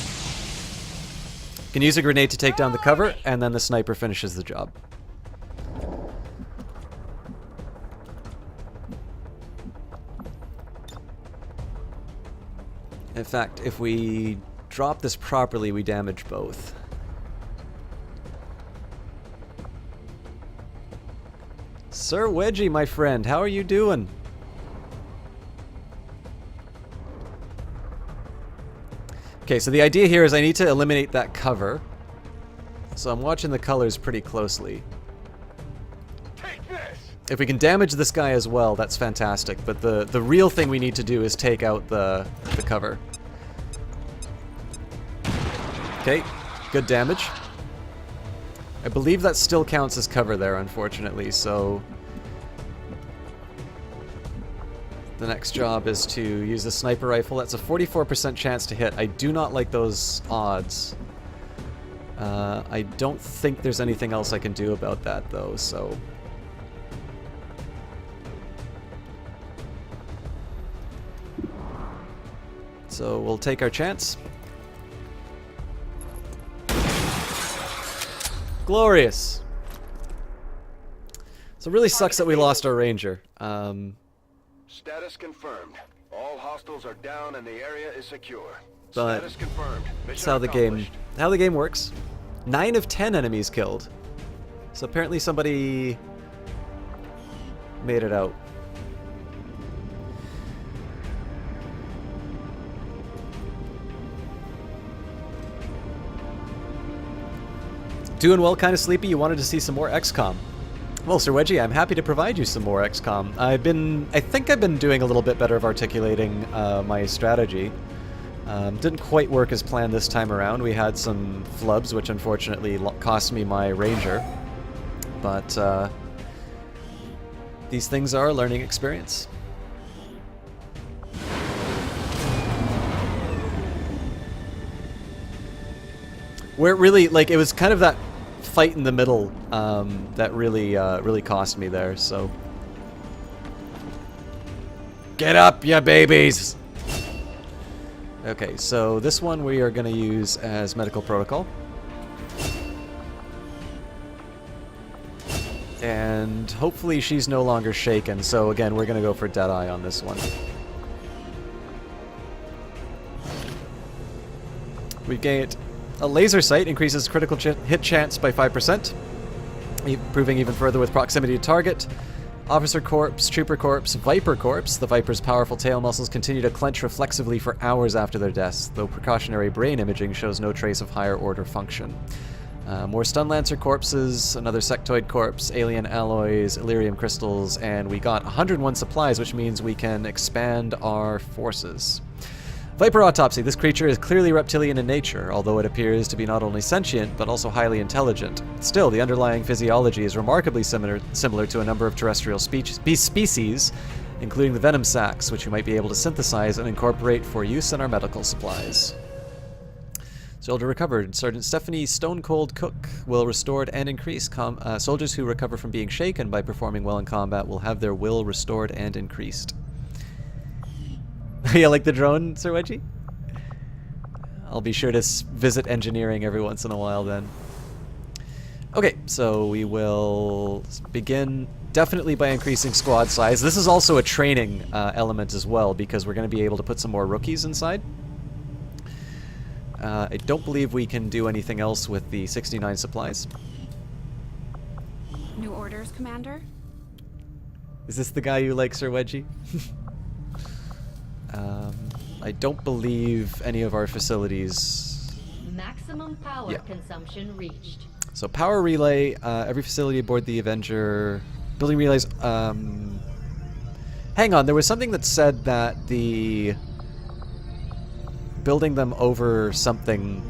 Can use a grenade to take down the cover, and then the sniper finishes the job. In fact, if we drop this properly, we damage both. Sir Wedgie, my friend, how are you doing? Okay, so the idea here is I need to eliminate that cover. So I'm watching the colors pretty closely. Take this! If we can damage this guy as well, that's fantastic. But the real thing we need to do is take out the cover. Okay, good damage. I believe that still counts as cover there, unfortunately, so... The next job is to use the sniper rifle. That's a 44% chance to hit. I do not like those odds. I don't think there's anything else I can do about that, though, so... So we'll take our chance. Glorious! So it really sucks that we lost our ranger. Status confirmed. All hostiles are down and the area is secure. But Status confirmed. that's how the game works. 9 of 10 enemies killed. So apparently somebody made it out. Doing well, kind of sleepy. You wanted to see some more XCOM. Well, Sir Wedgie, I'm happy to provide you some more XCOM. I think I've been doing a little bit better of articulating my strategy. Didn't quite work as planned this time around. We had some flubs, which unfortunately cost me my ranger. But these things are a learning experience. Where it really, like, it was kind of that fight in the middle that really really cost me there, so... Get up, ya babies! Okay, so this one we are going to use as medical protocol. And hopefully she's no longer shaken, so again, we're going to go for Deadeye on this one. We've gained a laser sight, increases critical hit chance by 5%, improving even further with proximity to target. Officer Corpse, Trooper Corpse, Viper Corpse. The Viper's powerful tail muscles continue to clench reflexively for hours after their deaths, though precautionary brain imaging shows no trace of higher order function. More Stun Lancer corpses, another Sectoid corpse, alien alloys, Illyrium crystals, and we got 101 supplies, which means we can expand our forces. Viper Autopsy. This creature is clearly reptilian in nature, although it appears to be not only sentient, but also highly intelligent. Still, the underlying physiology is remarkably similar to a number of terrestrial species, including the venom sacs, which we might be able to synthesize and incorporate for use in our medical supplies. Soldier recovered. Sergeant Stephanie Stone Cold Cook will restored and increase. Soldiers who recover from being shaken by performing well in combat will have their will restored and increased. You like the drone, Sir Wedgie? I'll be sure to visit engineering every once in a while then. Okay, so we will begin definitely by increasing squad size. This is also a training element as well, because we're going to be able to put some more rookies inside. I don't believe we can do anything else with the 69 supplies. New orders, Commander? Is this the guy you like, Sir Wedgie? I don't believe any of our facilities... Maximum power consumption reached. So power relay, every facility aboard the Avenger... Building relays, hang on, there was something that said that the... Building them over something...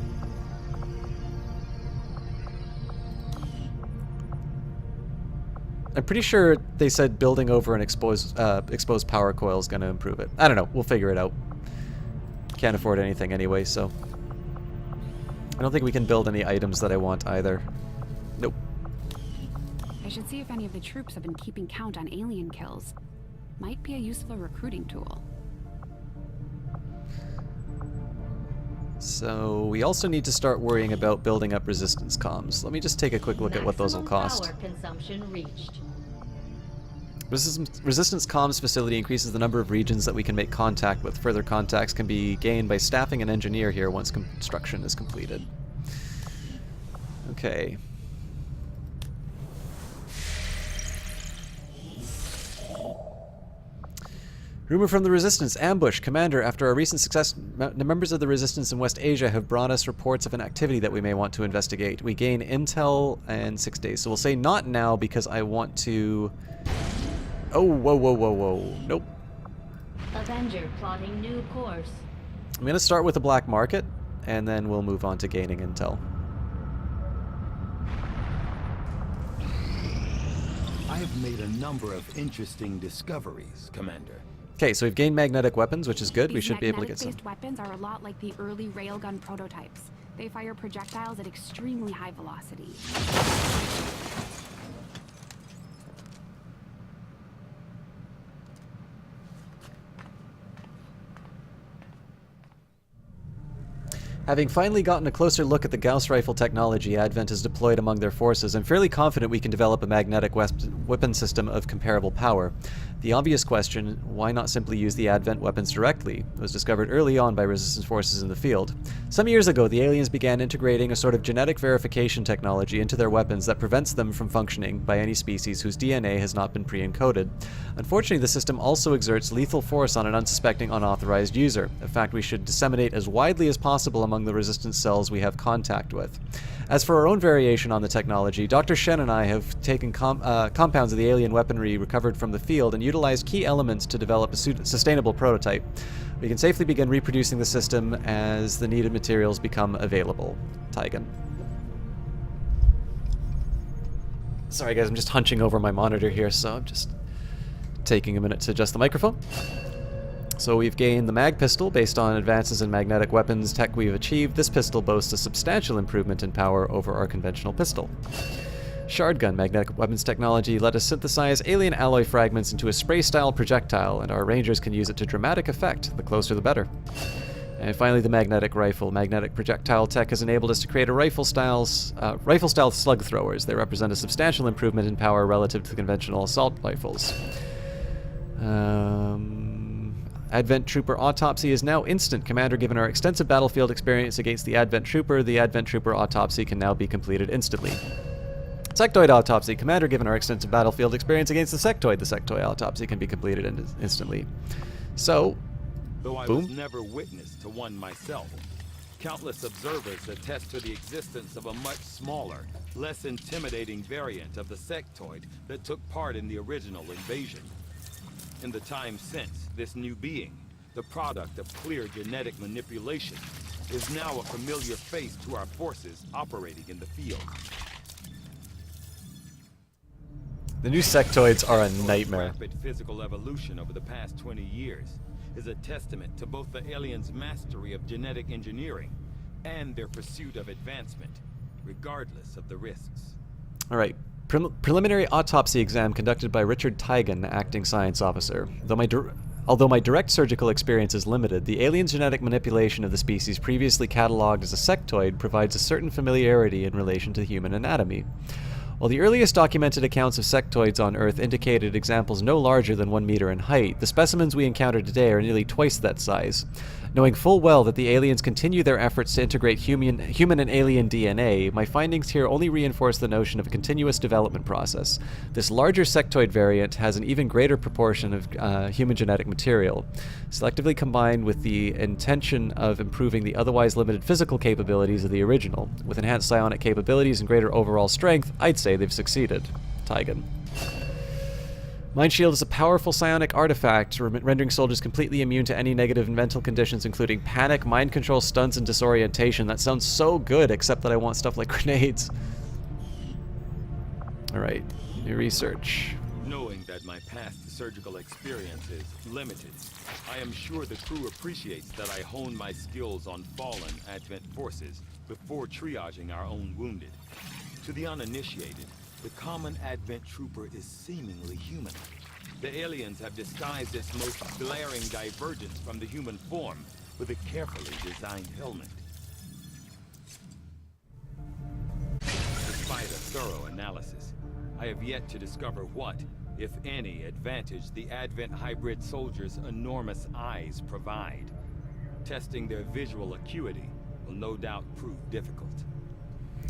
I'm pretty sure they said building over an exposed power coil is going to improve it. I don't know. We'll figure it out. Can't afford anything anyway, so... I don't think we can build any items that I want either. Nope. I should see if any of the troops have been keeping count on alien kills. Might be a useful recruiting tool. So we also need to start worrying about building up resistance comms. Let me just take a quick look at what those will cost. Power consumption reached. Resistance comms facility increases the number of regions that we can make contact with. Further contacts can be gained by staffing an engineer here once construction is completed. Okay. Rumor from the Resistance. Ambush. Commander, after our recent success, members of the Resistance in West Asia have brought us reports of an activity that we may want to investigate. We gain intel and 6 days. So we'll say not now because I want to... Oh, whoa. Nope. Avenger plotting new course. I'm going to start with the black market, and then we'll move on to gaining intel. I have made a number of interesting discoveries, Commander. Okay, so we've gained magnetic weapons, which is good. We should be able to get some. Magnetic-based weapons are a lot like the early railgun prototypes. They fire projectiles at extremely high velocity. Having finally gotten a closer look at the Gauss rifle technology Advent has deployed among their forces, I'm fairly confident we can develop a magnetic weapon system of comparable power. The obvious question, why not simply use the Advent weapons directly, was discovered early on by Resistance forces in the field. Some years ago, the aliens began integrating a sort of genetic verification technology into their weapons that prevents them from functioning by any species whose DNA has not been pre-encoded. Unfortunately, the system also exerts lethal force on an unsuspecting unauthorized user, a fact we should disseminate as widely as possible among the Resistance cells we have contact with. As for our own variation on the technology, Dr. Shen and I have taken compounds of the alien weaponry recovered from the field and utilized key elements to develop a sustainable prototype. We can safely begin reproducing the system as the needed materials become available. Tygan. Sorry guys, I'm just hunching over my monitor here, so I'm just taking a minute to adjust the microphone. So we've gained the mag pistol based on advances in magnetic weapons tech we've achieved. This pistol boasts a substantial improvement in power over our conventional pistol. Shard gun magnetic weapons technology let us synthesize alien alloy fragments into a spray-style projectile, and our rangers can use it to dramatic effect. The closer the better. And finally, the magnetic rifle. Magnetic projectile tech has enabled us to create a rifle-style slug throwers. They represent a substantial improvement in power relative to conventional assault rifles. Advent Trooper Autopsy is now instant. Commander, given our extensive battlefield experience against the Advent Trooper Autopsy can now be completed instantly. Sectoid Autopsy. Commander, given our extensive battlefield experience against the Sectoid Autopsy can be completed instantly. So, Though I boom. was never witness to one myself, countless observers attest to the existence of a much smaller, less intimidating variant of the sectoid that took part in the original invasion. In the time since, this new being, the product of clear genetic manipulation, is now a familiar face to our forces operating in the field. The new sectoids are a nightmare. Rapid physical evolution over the past 20 years is a testament to both the aliens' mastery of genetic engineering and their pursuit of advancement, regardless of the risks. All right. Preliminary autopsy exam conducted by Richard Tygan, acting science officer. Although my direct surgical experience is limited, the alien genetic manipulation of the species previously catalogued as a sectoid provides a certain familiarity in relation to human anatomy. While the earliest documented accounts of sectoids on Earth indicated examples no larger than 1 meter in height, the specimens we encounter today are nearly twice that size. Knowing full well that the aliens continue their efforts to integrate human and alien DNA, my findings here only reinforce the notion of a continuous development process. This larger sectoid variant has an even greater proportion of human genetic material. Selectively combined with the intention of improving the otherwise limited physical capabilities of the original, with enhanced psionic capabilities and greater overall strength, I'd say they've succeeded. Tygan. Mind Shield is a powerful psionic artifact, rendering soldiers completely immune to any negative mental conditions, including panic, mind control, stuns, and disorientation. That sounds so good, except that I want stuff like grenades. Alright. New research. Knowing that my past surgical experience is limited, I am sure the crew appreciates that I hone my skills on fallen Advent forces before triaging our own wounded. To the uninitiated, the common Advent trooper is seemingly human. The aliens have disguised its most glaring divergence from the human form with a carefully designed helmet. Despite a thorough analysis, I have yet to discover what, if any, advantage the Advent hybrid soldiers' enormous eyes provide. Testing their visual acuity will no doubt prove difficult.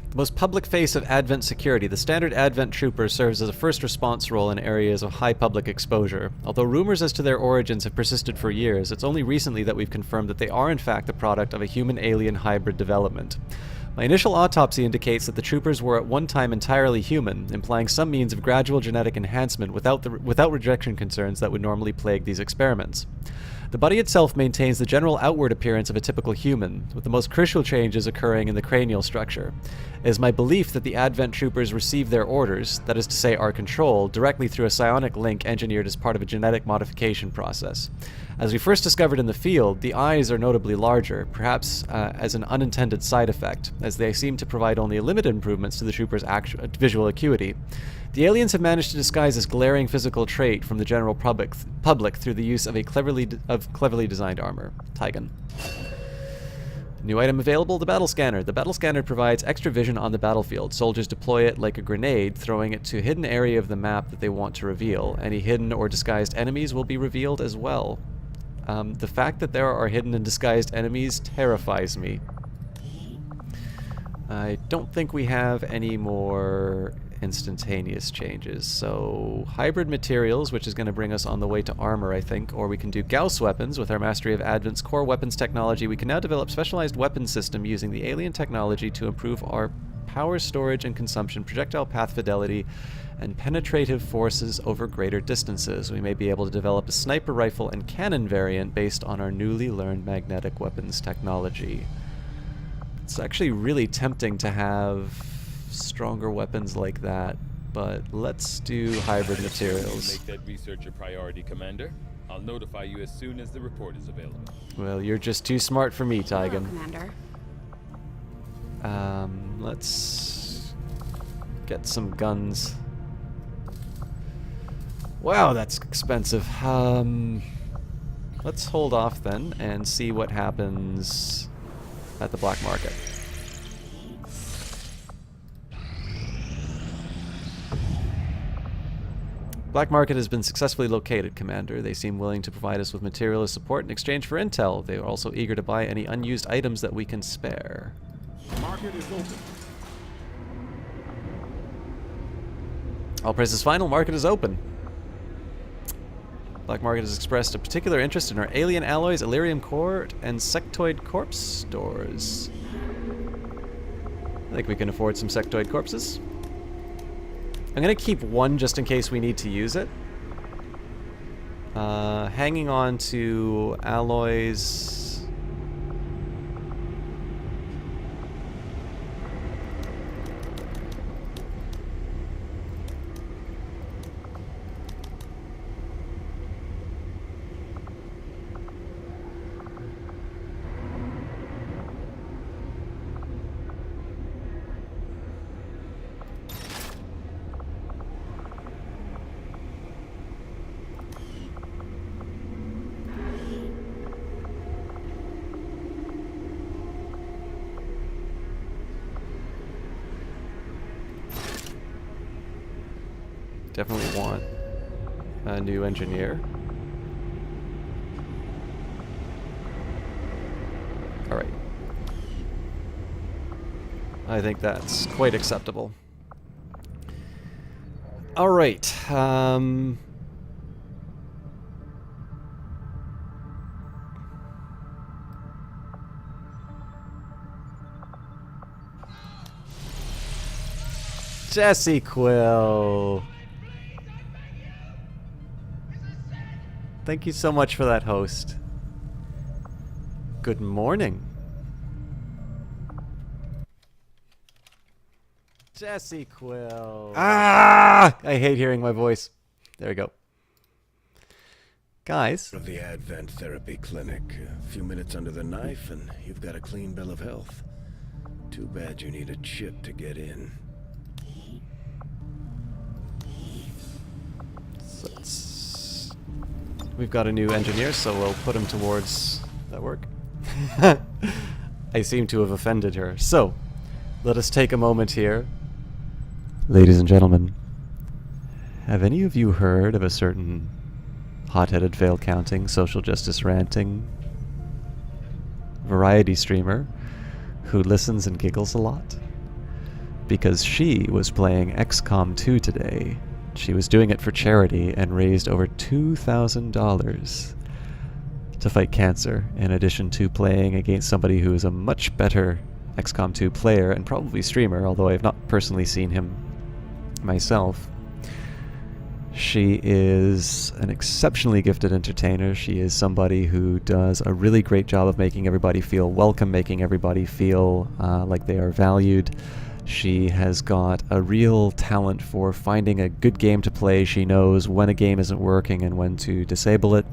The most public face of Advent security, the standard Advent trooper serves as a first response role in areas of high public exposure. Although rumors as to their origins have persisted for years, it's only recently that we've confirmed that they are in fact the product of a human-alien hybrid development. My initial autopsy indicates that the troopers were at one time entirely human, implying some means of gradual genetic enhancement without rejection concerns that would normally plague these experiments. The body itself maintains the general outward appearance of a typical human, with the most crucial changes occurring in the cranial structure. It is my belief that the Advent troopers receive their orders, that is to say our control, directly through a psionic link engineered as part of a genetic modification process. As we first discovered in the field, the eyes are notably larger, perhaps as an unintended side effect, as they seem to provide only limited improvements to the troopers' visual acuity. The aliens have managed to disguise this glaring physical trait from the general public through the use of cleverly designed armor. Tygan. New item available, the Battle Scanner. The Battle Scanner provides extra vision on the battlefield. Soldiers deploy it like a grenade, throwing it to a hidden area of the map that they want to reveal. Any hidden or disguised enemies will be revealed as well. The fact that there are hidden and disguised enemies terrifies me. I don't think we have any more instantaneous changes. So hybrid materials, which is going to bring us on the way to armor, I think, or we can do Gauss weapons. With our mastery of Advent's core weapons technology, we can now develop specialized weapon system using the alien technology to improve our power storage and consumption, projectile path fidelity, and penetrative forces over greater distances. We may be able to develop a sniper rifle and cannon variant based on our newly learned magnetic weapons technology. It's actually really tempting to have stronger weapons like that, but let's do hybrid materials. Make that research a priority, Commander. I'll notify you as soon as the report is available. Well, you're just too smart for me, Tygan. Hello, Commander. Let's get some guns. Wow, that's expensive. Let's hold off then and see what happens at the black market. Black Market has been successfully located, Commander. They seem willing to provide us with material as support in exchange for intel. They are also eager to buy any unused items that we can spare. Market is open. All prices final. Market is open. Black Market has expressed a particular interest in our alien alloys, Elerium core, and sectoid corpse stores. I think we can afford some sectoid corpses. I'm going to keep one just in case we need to use it. Hanging on to alloys. Definitely want a new engineer. Alright. I think that's quite acceptable. Alright, Jesse Quill. Thank you so much for that, host. Good morning. Jesse Quill. Ah! I hate hearing my voice. There we go. Guys. Of the Advent Therapy Clinic. A few minutes under the knife and you've got a clean bill of health. Too bad you need a chip to get in. We've got a new engineer, so we'll put him towards that work. I seem to have offended her. So, let us take a moment here. Ladies and gentlemen, have any of you heard of a certain hot-headed, fail-counting, social justice ranting variety streamer who listens and giggles a lot? Because she was playing XCOM 2 today. She was doing it for charity and raised over $2,000 to fight cancer, in addition to playing against somebody who is a much better XCOM 2 player and probably streamer, although I have not personally seen him myself. She is an exceptionally gifted entertainer. She is somebody who does a really great job of making everybody feel welcome, making everybody feel like they are valued. She has got a real talent for finding a good game to play. She knows when a game isn't working and when to disable it.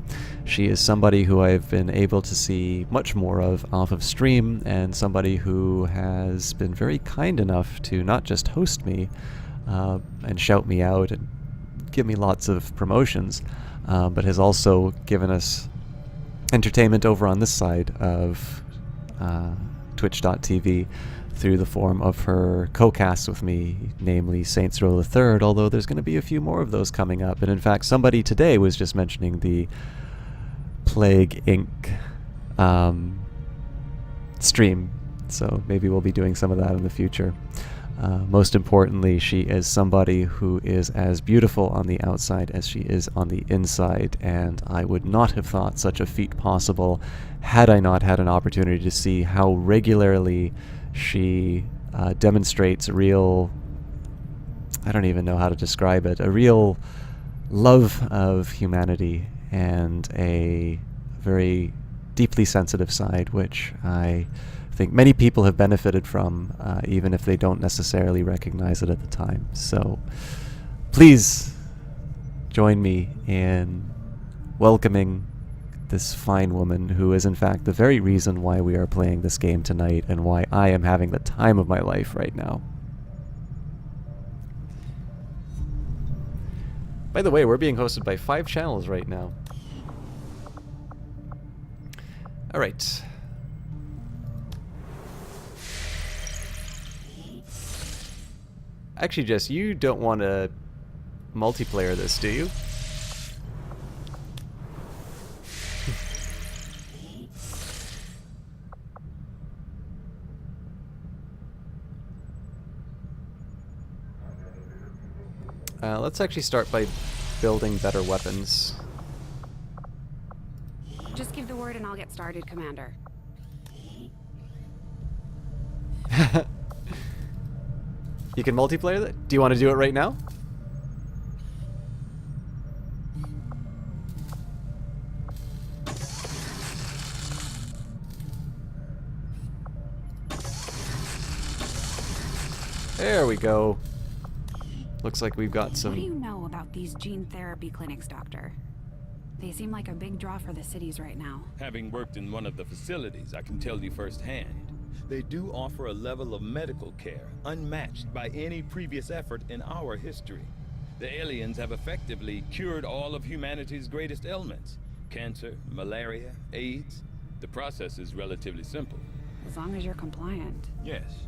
She is somebody who I've been able to see much more of off of stream, and somebody who has been very kind enough to not just host me and shout me out and give me lots of promotions, but has also given us entertainment over on this side of Twitch.tv through the form of her co-casts with me, namely Saints Row the Third, although there's going to be a few more of those coming up. And in fact, somebody today was just mentioning the Plague Inc. Stream, so maybe we'll be doing some of that in the future. Most importantly, she is somebody who is as beautiful on the outside as she is on the inside, and I would not have thought such a feat possible had I not had an opportunity to see how regularly she demonstrates a real, I don't even know how to describe it, a real love of humanity and a very deeply sensitive side, which I think many people have benefited from, even if they don't necessarily recognize it at the time. So please join me in welcoming this fine woman who is in fact the very reason why we are playing this game tonight and why I am having the time of my life right now. By the way, we're being hosted by 5 channels right now. Alright. Actually, Jess, you don't want to multiplayer this, do you? Let's actually start by building better weapons. Just give the word and I'll get started, Commander. You can multiplayer that? Do you want to do it right now? There we go. Looks like we've got some... What do you know about these gene therapy clinics, Doctor? They seem like a big draw for the cities right now. Having worked in one of the facilities, I can tell you firsthand. They do offer a level of medical care unmatched by any previous effort in our history. The aliens have effectively cured all of humanity's greatest ailments. Cancer, malaria, AIDS. The process is relatively simple. As long as you're compliant. Yes.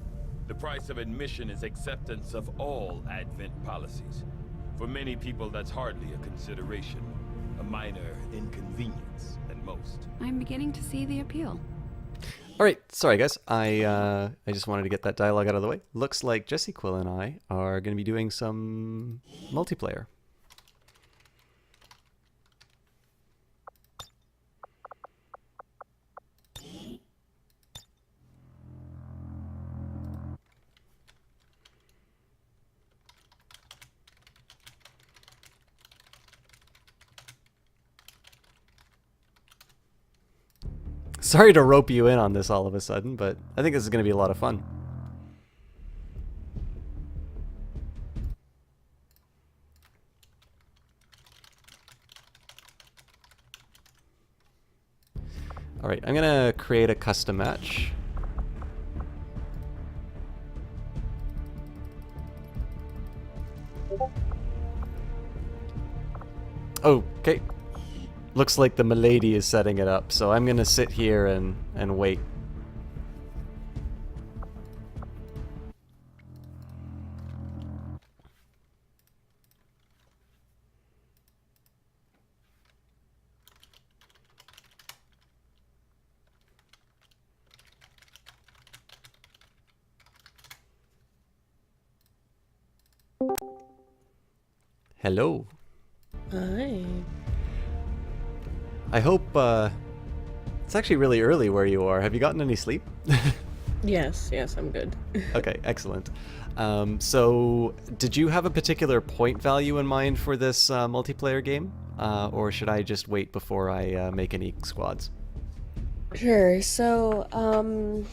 The price of admission is acceptance of all Advent policies. For many people, that's hardly a consideration. A minor inconvenience at most. I'm beginning to see the appeal. Alright, sorry guys. I just wanted to get that dialogue out of the way. Looks like Jesse Quill and I are going to be doing some multiplayer. Sorry to rope you in on this all of a sudden, but I think this is going to be a lot of fun. Alright, I'm gonna create a custom match. Okay. Looks like the milady is setting it up, so I'm gonna sit here and wait. Hello. Hi. I hope, it's actually really early where you are. Have you gotten any sleep? Yes, I'm good. Okay, excellent. So, did you have a particular point value in mind for this multiplayer game? Or should I just wait before I make any squads? Sure, so,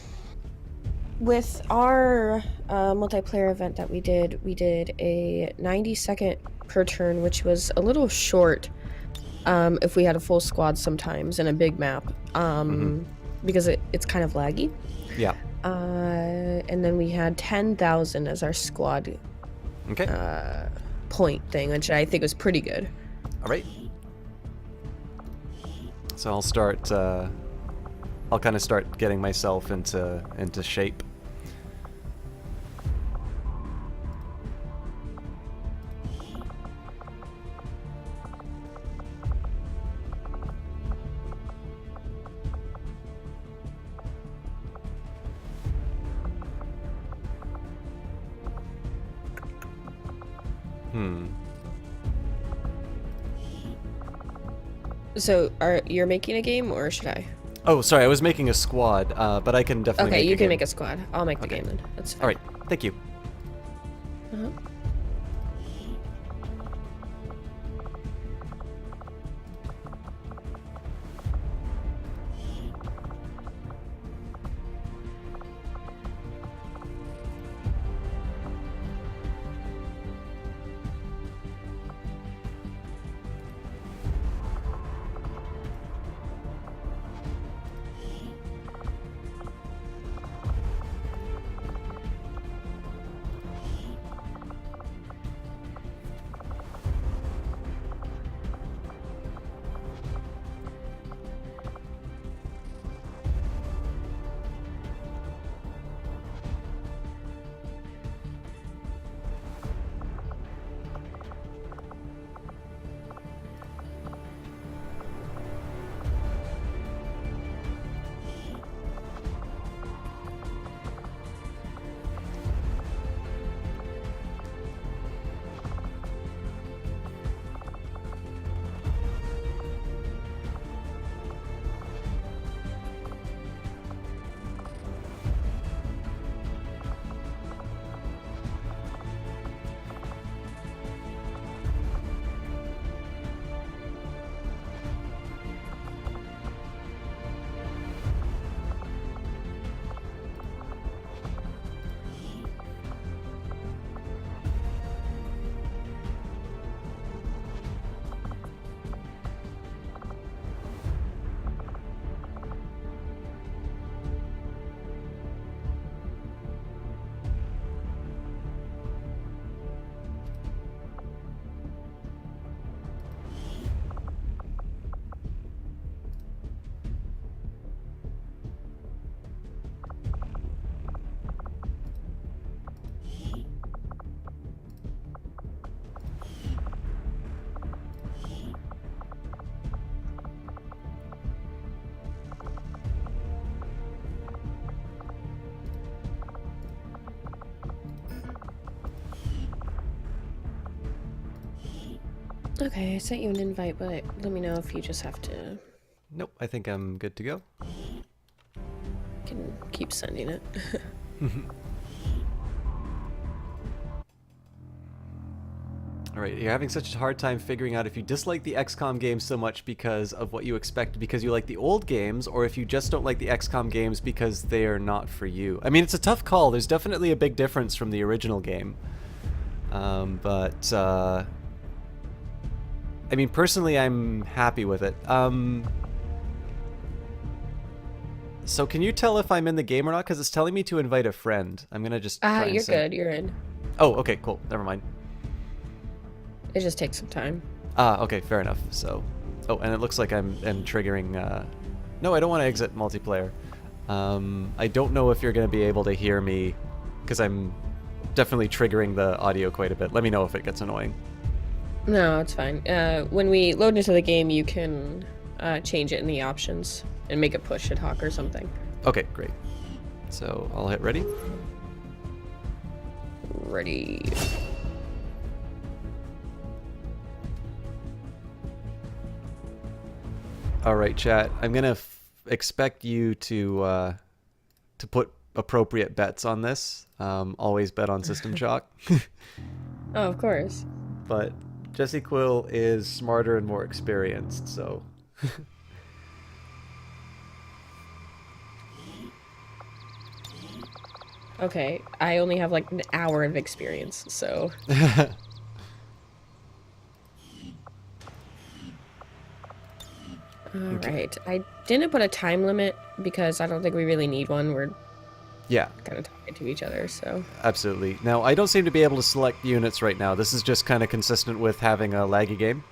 with our multiplayer event that we did a 90-second per turn, which was a little short if we had a full squad sometimes in a big map, because it's kind of laggy. Yeah. And then we had 10,000 as our squad point thing, which I think was pretty good. All right. So I'll start. I'll kind of start getting myself into shape. So, you're making a game, or should I? Oh, sorry, I was making a squad, but I can definitely Okay, make you a can game. make a squad. I'll make the game then. That's fine. All right, thank you. Uh-huh. Okay, I sent you an invite, but let me know if you just have to... Nope, I think I'm good to go. Can keep sending it. Alright, you're having such a hard time figuring out if you dislike the XCOM games so much because of what you expect because you like the old games, or if you just don't like the XCOM games because they are not for you. I mean, it's a tough call. There's definitely a big difference from the original game. I mean, personally, I'm happy with it. So can you tell if I'm in the game or not? Because it's telling me to invite a friend. I'm gonna just. You're good. You're in. Oh, okay, cool. Never mind. It just takes some time. Okay, fair enough. So, oh, and it looks like I'm triggering. No, I don't want to exit multiplayer. I don't know if you're gonna be able to hear me, because I'm definitely triggering the audio quite a bit. Let me know if it gets annoying. No, it's fine. When we load into the game, you can change it in the options and make it push ad hoc or something. Okay, great. So I'll hit ready. Ready. All right, chat. I'm gonna expect you to put appropriate bets on this. Always bet on System Shock. Oh, of course. But Jesse Quill is smarter and more experienced, so. Okay, I only have like an hour of experience, so. Alright, I didn't put a time limit because I don't think we really need one. We're kind of talking to each other, so. Absolutely. Now, I don't seem to be able to select units right now. This is just kind of consistent with having a laggy game?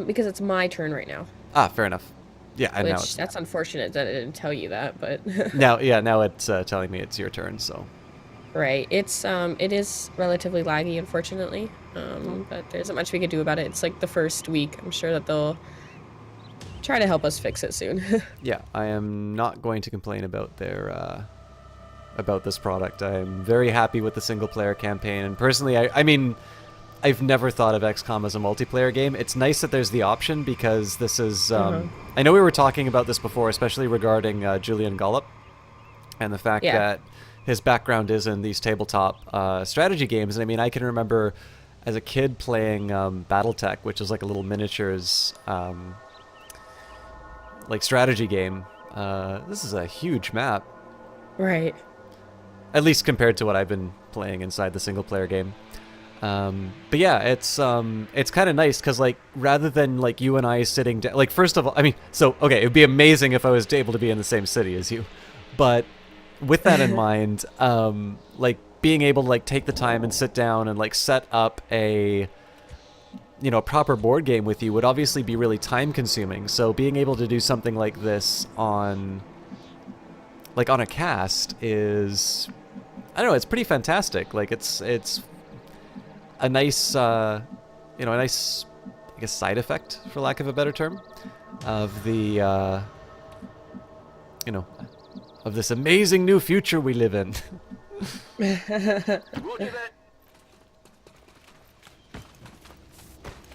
Because it's my turn right now. Ah, fair enough. Yeah, and now it's... That's unfortunate that it didn't tell you that, but... now it's telling me it's your turn, so... Right. It is relatively laggy, unfortunately, but there isn't much we could do about it. It's like the first week. I'm sure that they'll try to help us fix it soon. Yeah, I am not going to complain about their about this product. I'm very happy with the single-player campaign, and personally, I mean, I've never thought of XCOM as a multiplayer game. It's nice that there's the option, because this is... I know we were talking about this before, especially regarding Julian Gollop, and the fact that his background is in these tabletop strategy games. And I mean, I can remember as a kid playing BattleTech, which is like a little miniatures like strategy game. This is a huge map. Right. At least compared to what I've been playing inside the single-player game. But yeah, it's kind of nice, because like, rather than like you and I sitting down, like, first of all, I mean, so okay, it would be amazing if I was able to be in the same city as you, but with that in mind, like being able to like take the time and sit down and like set up a, you know, proper board game with you would obviously be really time consuming. So being able to do something like this on a cast is, I don't know, it's pretty fantastic. Like it's a nice, I guess, side effect, for lack of a better term, of the, of this amazing new future we live in.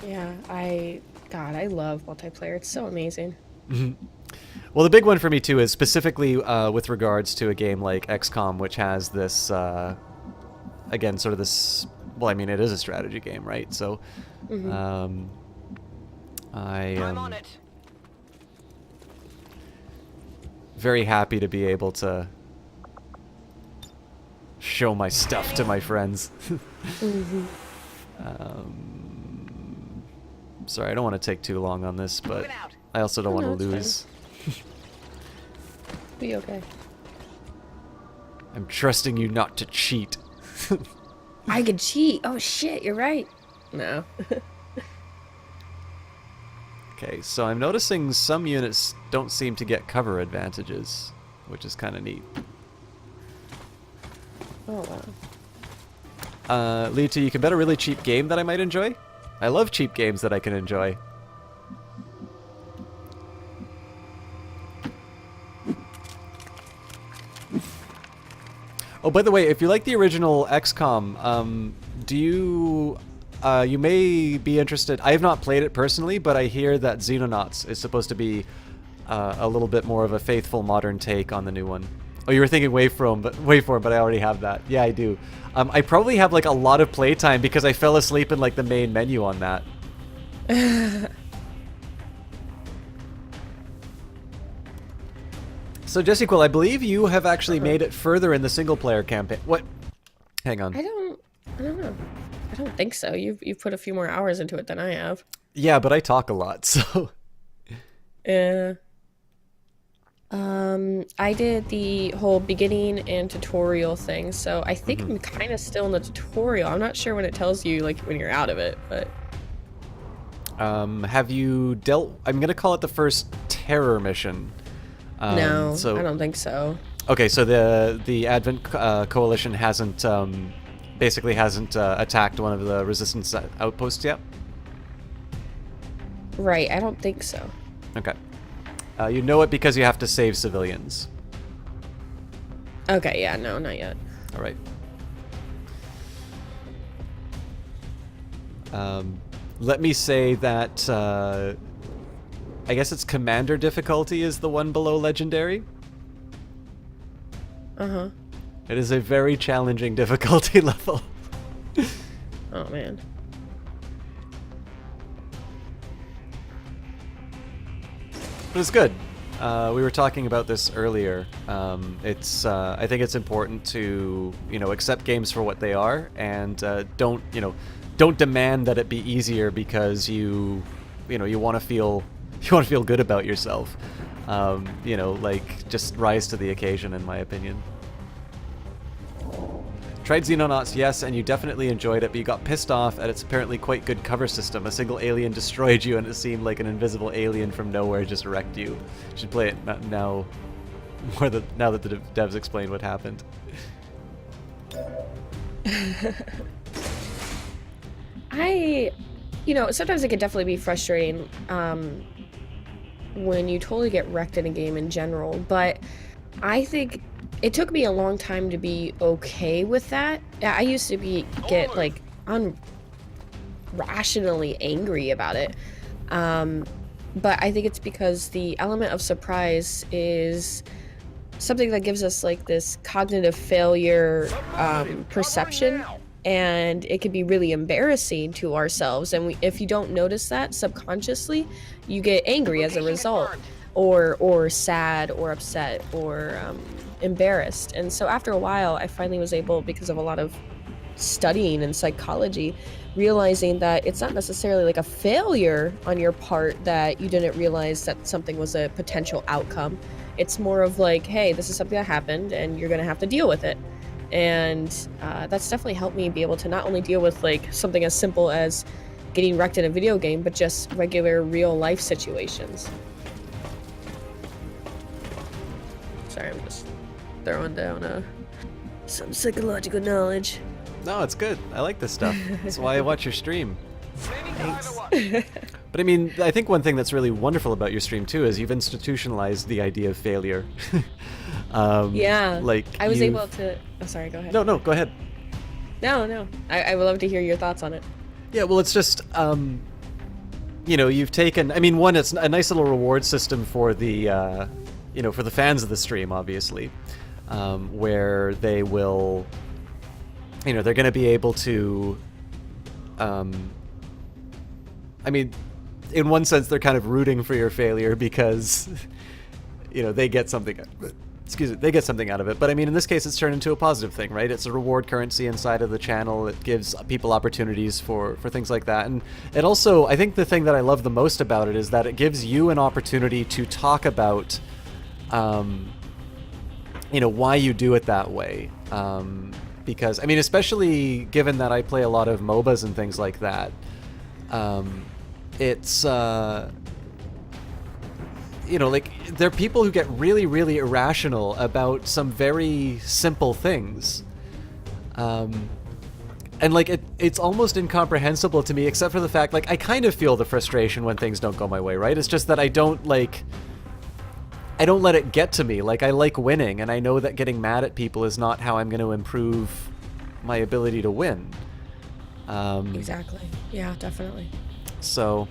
Yeah, I love multiplayer. It's so amazing. Well, the big one for me, too, is specifically with regards to a game like XCOM, which has this, again, sort of this... Well, I mean, it is a strategy game, right? So, I'm on it. Very happy to be able to show my stuff to my friends. Sorry, I don't want to take too long on this, but I also don't want to lose. Be okay. I'm trusting you not to cheat. I could cheat. Oh shit, you're right. No. Okay, so I'm noticing some units don't seem to get cover advantages, which is kind of neat. Oh wow. Lead to, you can bet a really cheap game that I might enjoy? I love cheap games that I can enjoy. Oh, by the way, if you like the original XCOM, do you... you may be interested... I have not played it personally, but I hear that Xenonauts is supposed to be a little bit more of a faithful modern take on the new one. Oh, you were thinking Waveform, but I already have that. Yeah, I do. I probably have like a lot of playtime because I fell asleep in like the main menu on that. So, Jesse Quill, I believe you have actually made it further in the single-player campaign. What? Hang on. I don't know. I don't think so. You've put a few more hours into it than I have. Yeah, but I talk a lot, so... Yeah. I did the whole beginning and tutorial thing, so I think I'm kind of still in the tutorial. I'm not sure when it tells you, like, when you're out of it, but... Have you dealt... I'm gonna call it the first terror mission. No, I don't think so. Okay, so the Advent Coalition hasn't, basically hasn't attacked one of the resistance outposts yet? Right, I don't think so. Okay. You know it because you have to save civilians. Okay, yeah, no, not yet. All right. Let me say that I guess its commander difficulty is the one below legendary. Uh-huh. It is a very challenging difficulty level. Oh, man. But it's good. We were talking about this earlier. It's I think it's important to, you know, accept games for what they are, and don't demand that it be easier because you want to feel good about yourself. You know, like, just rise to the occasion, in my opinion. Tried Xenonauts, yes, and you definitely enjoyed it, but you got pissed off at its apparently quite good cover system. A single alien destroyed you, and it seemed like an invisible alien from nowhere just wrecked you. You should play it now, now that the devs explained what happened. Sometimes it can definitely be frustrating when you totally get wrecked in a game in general, but I think it took me a long time to be okay with that. I used to get like irrationally angry about it, but I think it's because the element of surprise is something that gives us like this cognitive failure perception, and it can be really embarrassing to ourselves, and if you don't notice that subconsciously, you get angry as a result, or sad or upset or embarrassed. And so after a while, I finally was able, because of a lot of studying in psychology, realizing that it's not necessarily like a failure on your part that you didn't realize that something was a potential outcome. It's more of like, hey, this is something that happened and you're gonna have to deal with it. And that's definitely helped me be able to not only deal with like something as simple as getting wrecked in a video game, but just regular real life situations. Sorry, I'm just throwing down some psychological knowledge. No, it's good. I like this stuff. That's why I watch your stream. Thanks. But I mean, I think one thing that's really wonderful about your stream too is you've institutionalized the idea of failure. Yeah. Like, I was able to... Oh, sorry, go ahead. No, go ahead. No. I would love to hear your thoughts on it. Yeah, well, it's just, you've taken... I mean, one, it's a nice little reward system for the, for the fans of the stream, obviously, where they will... they're going to be able to... I mean, in one sense, they're kind of rooting for your failure because, they get something... they get something out of it. But I mean, in this case, it's turned into a positive thing, right? It's a reward currency inside of the channel. It gives people opportunities for things like that. And it also, I think the thing that I love the most about it is that it gives you an opportunity to talk about, why you do it that way. Because, I mean, especially given that I play a lot of MOBAs and things like that, it's... like, there are people who get really, really irrational about some very simple things. And, like, it's almost incomprehensible to me, except for the fact, like, I kind of feel the frustration when things don't go my way, right? It's just that I don't let it get to me. Like, I like winning, and I know that getting mad at people is not how I'm going to improve my ability to win. Exactly. Yeah, definitely. So,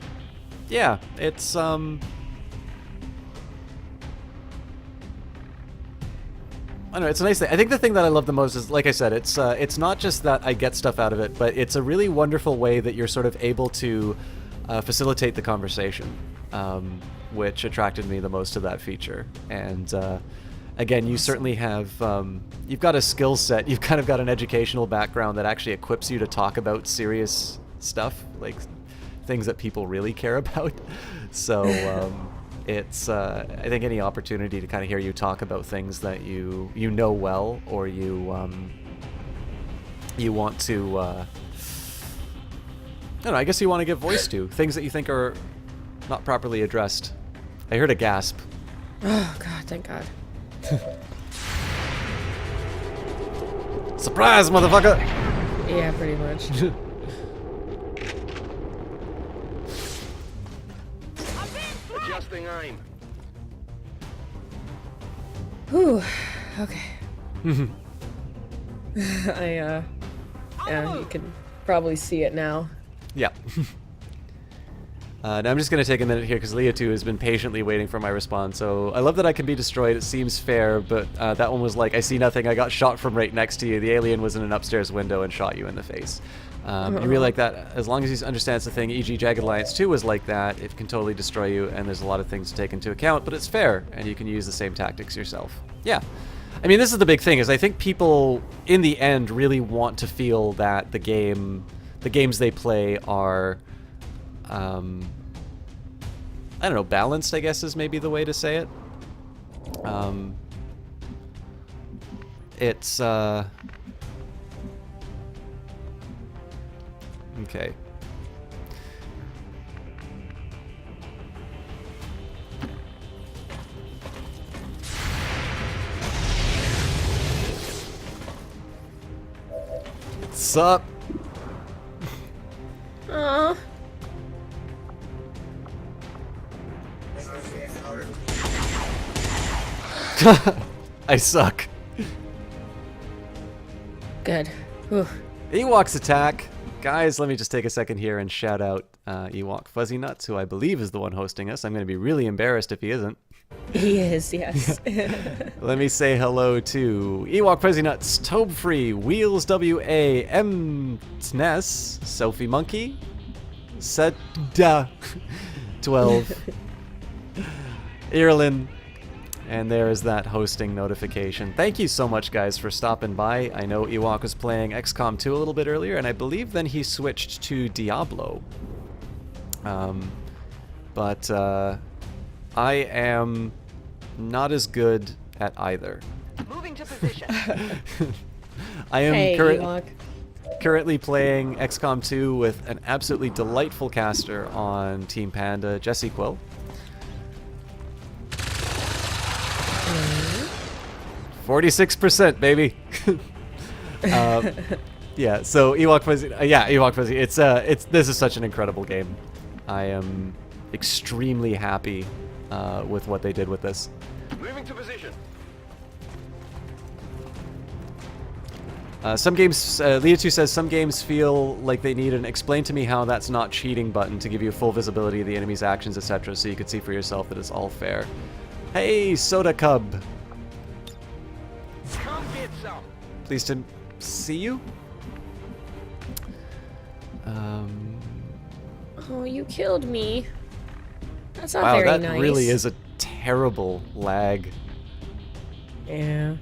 yeah, it's, I don't know, it's a nice thing. I think the thing that I love the most is, like I said, it's not just that I get stuff out of it, but it's a really wonderful way that you're sort of able to facilitate the conversation, which attracted me the most to that feature. And again, you certainly have, you've got a skill set, you've kind of got an educational background that actually equips you to talk about serious stuff, like things that people really care about. So, it's I think any opportunity to kind of hear you talk about things that you know well, or you want to I don't know, I guess you want to give voice to things that you think are not properly addressed. I heard a gasp. Oh God, thank God. Surprise, motherfucker! Yeah, pretty much. Adjusting aim. Whew. Okay. Yeah, you can probably see it now. Yeah. Now I'm just going to take a minute here because Leah 2 has been patiently waiting for my response. So I love that I can be destroyed. It seems fair, but that one was like, I see nothing. I got shot from right next to you. The alien was in an upstairs window and shot you in the face. You really like that. As long as he understands the thing, e.g. Jagged Alliance 2 was like that. It can totally destroy you, and there's a lot of things to take into account, but it's fair, and you can use the same tactics yourself. Yeah. I mean, this is the big thing, is I think people, in the end, really want to feel that the games they play are... I don't know, balanced, I guess, is maybe the way to say it. It's, okay. Sup? I suck. Good. Whew. Ewok's attack. Guys, let me just take a second here and shout out Ewok Fuzzy Nuts, who I believe is the one hosting us. I'm going to be really embarrassed if he isn't. He is, yes. Let me say hello to Ewok Fuzzy Nuts, Tobe Free, Wheels WA, M Tness, Sophie Monkey, Seda 12, Irlin, and there is that hosting notification. Thank you so much, guys, for stopping by. I know Ewok was playing XCOM 2 a little bit earlier, and I believe then he switched to Diablo. But I am not as good at either. Moving to position. I am Ewok. currently playing XCOM 2 with an absolutely delightful caster on Team Panda, Jesse Quill. 46%, baby. Yeah, so Ewok Fuzzy, Ewok Fuzzy. This is such an incredible game. I am extremely happy with what they did with this. Moving to position. Some games, Leah2 says, some games feel like they need an explain to me how that's not cheating button to give you full visibility of the enemy's actions, etc., so you can see for yourself that it's all fair. Hey, Soda Cub. Come get some. Pleased to see you. Oh, you killed me. That's not wow, very that nice. really is a terrible lag. Yeah.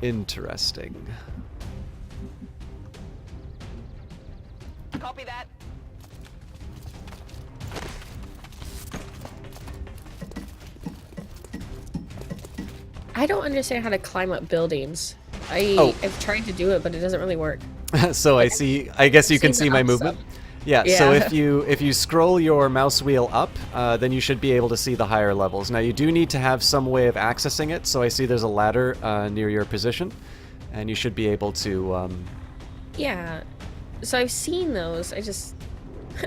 Interesting. Copy that. I don't understand how to climb up buildings. I've tried to do it, but it doesn't really work. So I see. I guess you can see my movement. Yeah, so Yeah. if you scroll your mouse wheel up, then you should be able to see the higher levels. Now you do need to have some way of accessing it, so I see there's a ladder near your position, and you should be able to... Yeah. So I've seen those. I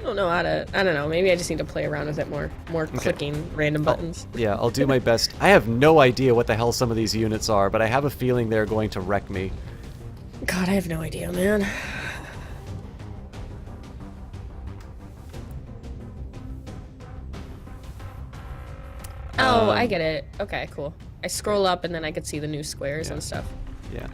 don't know how to... I don't know. Maybe I just need to play around with it more. More clicking random buttons. Yeah, I'll do my best. I have no idea what the hell some of these units are, but I have a feeling they're going to wreck me. God, I have no idea, man. Oh, I get it. Okay, cool. I scroll up and then I could see the new squares and stuff. Yeah.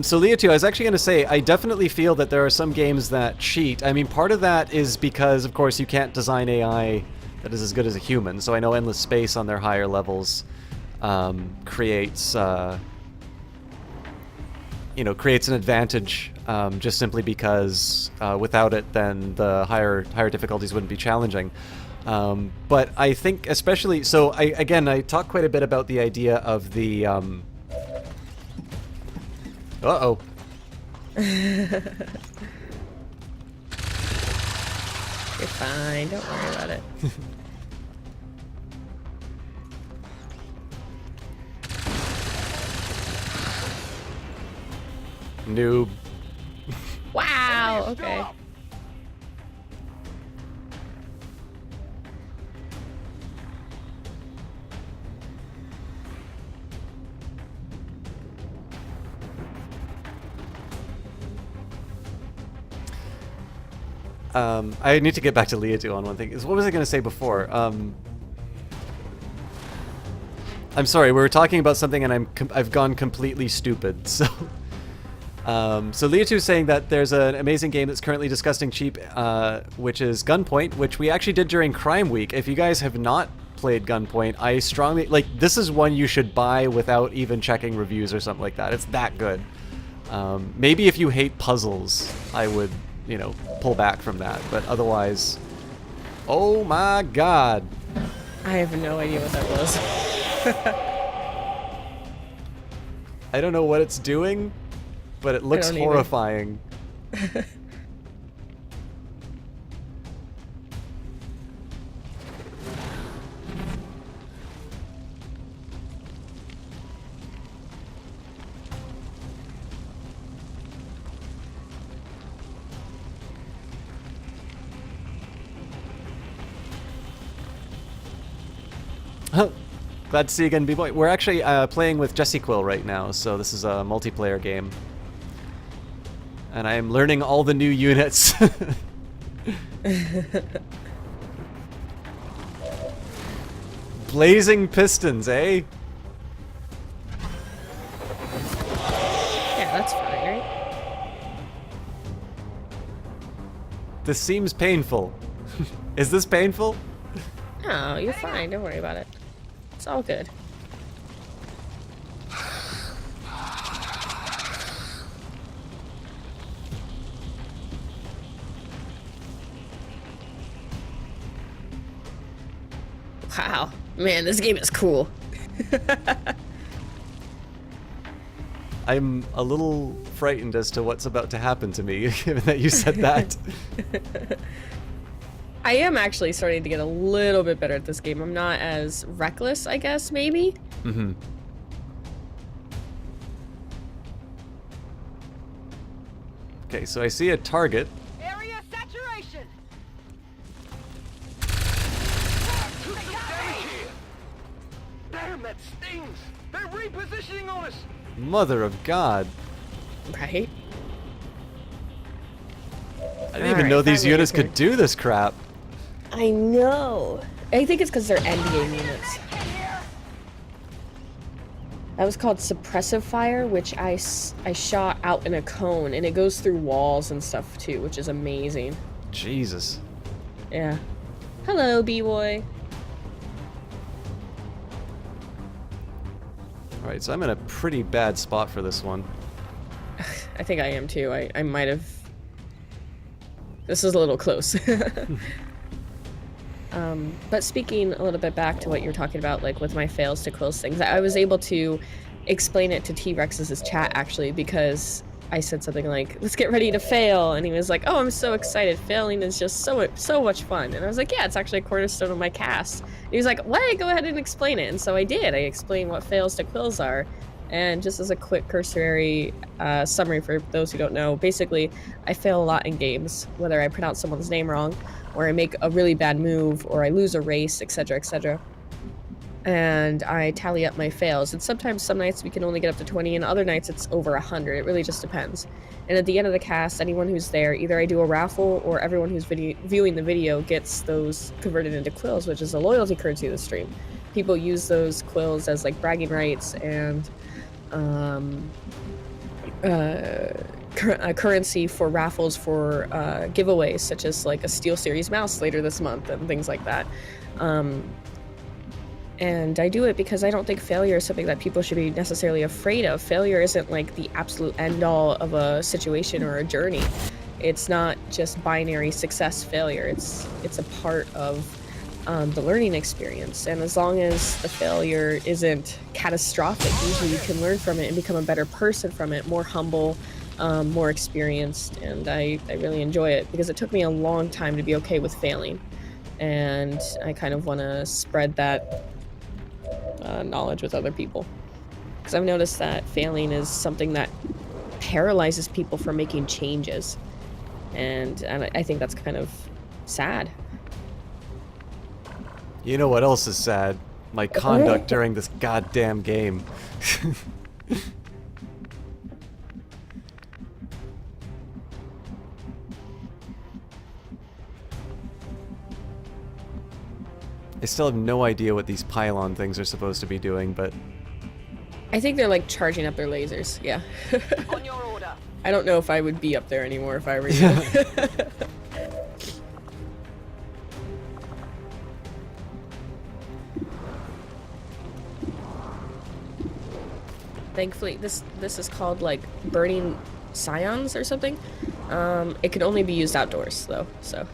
So Leah 2, I was actually going to say, I definitely feel that there are some games that cheat. I mean, part of that is because, of course, you can't design AI that is as good as a human. So I know endless space on their higher levels creates creates an advantage just simply because without it, then the higher difficulties wouldn't be challenging. But I think especially so. I talk quite a bit about the idea of the. Uh-oh. You're fine. Don't worry about it. Noob. Wow. Okay. I need to get back to Leotu on one thing. What was I going to say before? I'm sorry, we were talking about something and I've gone completely stupid. So, so Leotu is saying that there's an amazing game that's currently disgusting cheap, which is Gunpoint, which we actually did during Crime Week. If you guys have not played Gunpoint, I strongly this is one you should buy without even checking reviews or something like that. It's that good. Maybe if you hate puzzles, I would, pull back from that. But otherwise, oh my god. I have no idea what that was. I don't know what it's doing, but it looks horrifying. Glad to see you again, B-Boy. We're actually playing with Jesse Quill right now, so this is a multiplayer game. And I am learning all the new units. Blazing pistons, eh? Yeah, that's fine, right? This seems painful. Is this painful? No, you're fine. Don't worry about it. It's all good. Wow. Man, this game is cool. I'm a little frightened as to what's about to happen to me, given that you said that. I am actually starting to get a little bit better at this game. I'm not as reckless, I guess, maybe? Mm-hmm. Okay, so I see a target. Area saturation. Damn, that stings! They're repositioning on us! Mother of God. Right? I didn't even know these units could do this crap. I know. I think it's because they're endgame units. That was called suppressive fire, which I shot out in a cone, and it goes through walls and stuff too, which is amazing. Jesus. Yeah. Hello, B-Boy. Alright, so I'm in a pretty bad spot for this one. I think I am too. I might have... This is a little close. But speaking a little bit back to what you're talking about, like with my fails to quills things, I was able to explain it to T-Rex's chat actually, because I said something like, let's get ready to fail, and he was like, oh, I'm so excited, failing is just so much fun. And I was like, yeah, it's actually a cornerstone of my cast. And he was like, what? Go ahead and explain it. And so I did. I explained what fails to quills are. And just as a quick cursory summary for those who don't know, basically, I fail a lot in games, whether I pronounce someone's name wrong, or I make a really bad move, or I lose a race, etc., etc. And I tally up my fails. And sometimes, some nights we can only get up to 20, and other nights it's over 100. It really just depends. And at the end of the cast, anyone who's there, either I do a raffle, or everyone who's viewing the video gets those converted into quills, which is a loyalty currency of the stream. People use those quills as like bragging rights and currency for raffles for giveaways, such as like a SteelSeries mouse later this month and things like that. And I do it because I don't think failure is something that people should be necessarily afraid of. Failure isn't like the absolute end all of a situation or a journey. It's not just binary success failure. It's a part of the learning experience. And as long as the failure isn't catastrophic, usually you can learn from it and become a better person from it, more humble, more experienced. And I really enjoy it because it took me a long time to be okay with failing. And I kind of want to spread that knowledge with other people, because I've noticed that failing is something that paralyzes people from making changes, and I think that's kind of sad. You know what else is sad? My conduct during this goddamn game. I still have no idea what these pylon things are supposed to be doing, but... I think they're like charging up their lasers, yeah. On your order. I don't know if I would be up there anymore if I were you. Thankfully, this is called like burning scions or something. It can only be used outdoors though, so...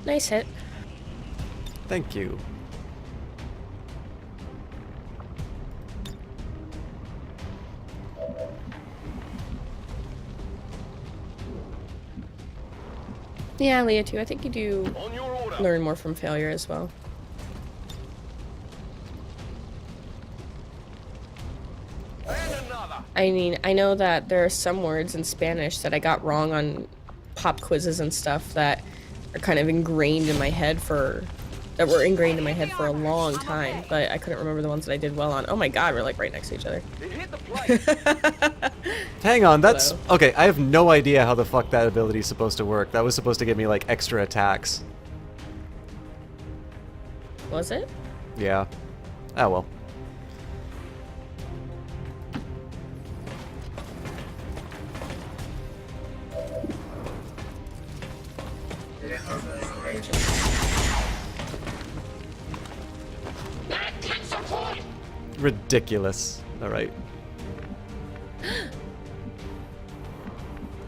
Nice hit. Thank you. Yeah, Leah too. I think you do learn more from failure as well. I mean, I know that there are some words in Spanish that I got wrong on pop quizzes and stuff that are kind of ingrained in my head for a long time, but I couldn't remember the ones that I did well on. Oh my god, we're like right next to each other. Hang on, that's... Okay, I have no idea how the fuck that ability is supposed to work. That was supposed to give me, like, extra attacks. Was it? Yeah. Oh well. Ridiculous. Alright.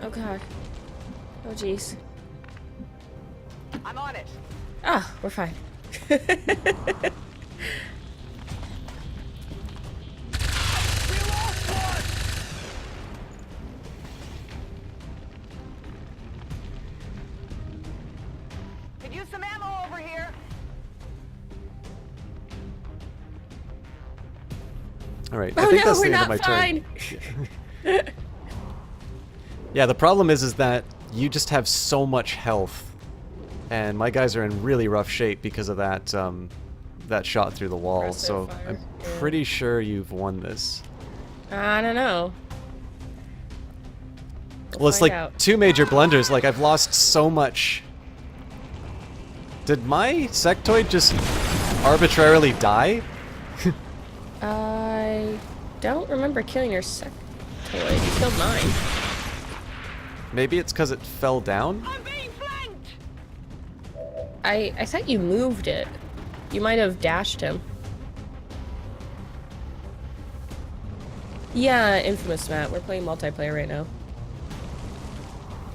Oh god. Oh jeez. I'm on it. Ah, we're fine. Could use some ammo over here. Alright, Oh I think no, that's we're the end of not my fine. turn. Yeah, the problem is that you just have so much health, and my guys are in really rough shape because of that that shot through the wall. So I'm pretty sure you've won this. I don't know. Well, it's like two major blunders. Like, I've lost so much. Did my sectoid just arbitrarily die? I don't remember killing your sectoid. You killed mine. Maybe it's because it fell down? I'm being flanked. I thought you moved it. You might have dashed him. Yeah, Infamous Matt. We're playing multiplayer right now.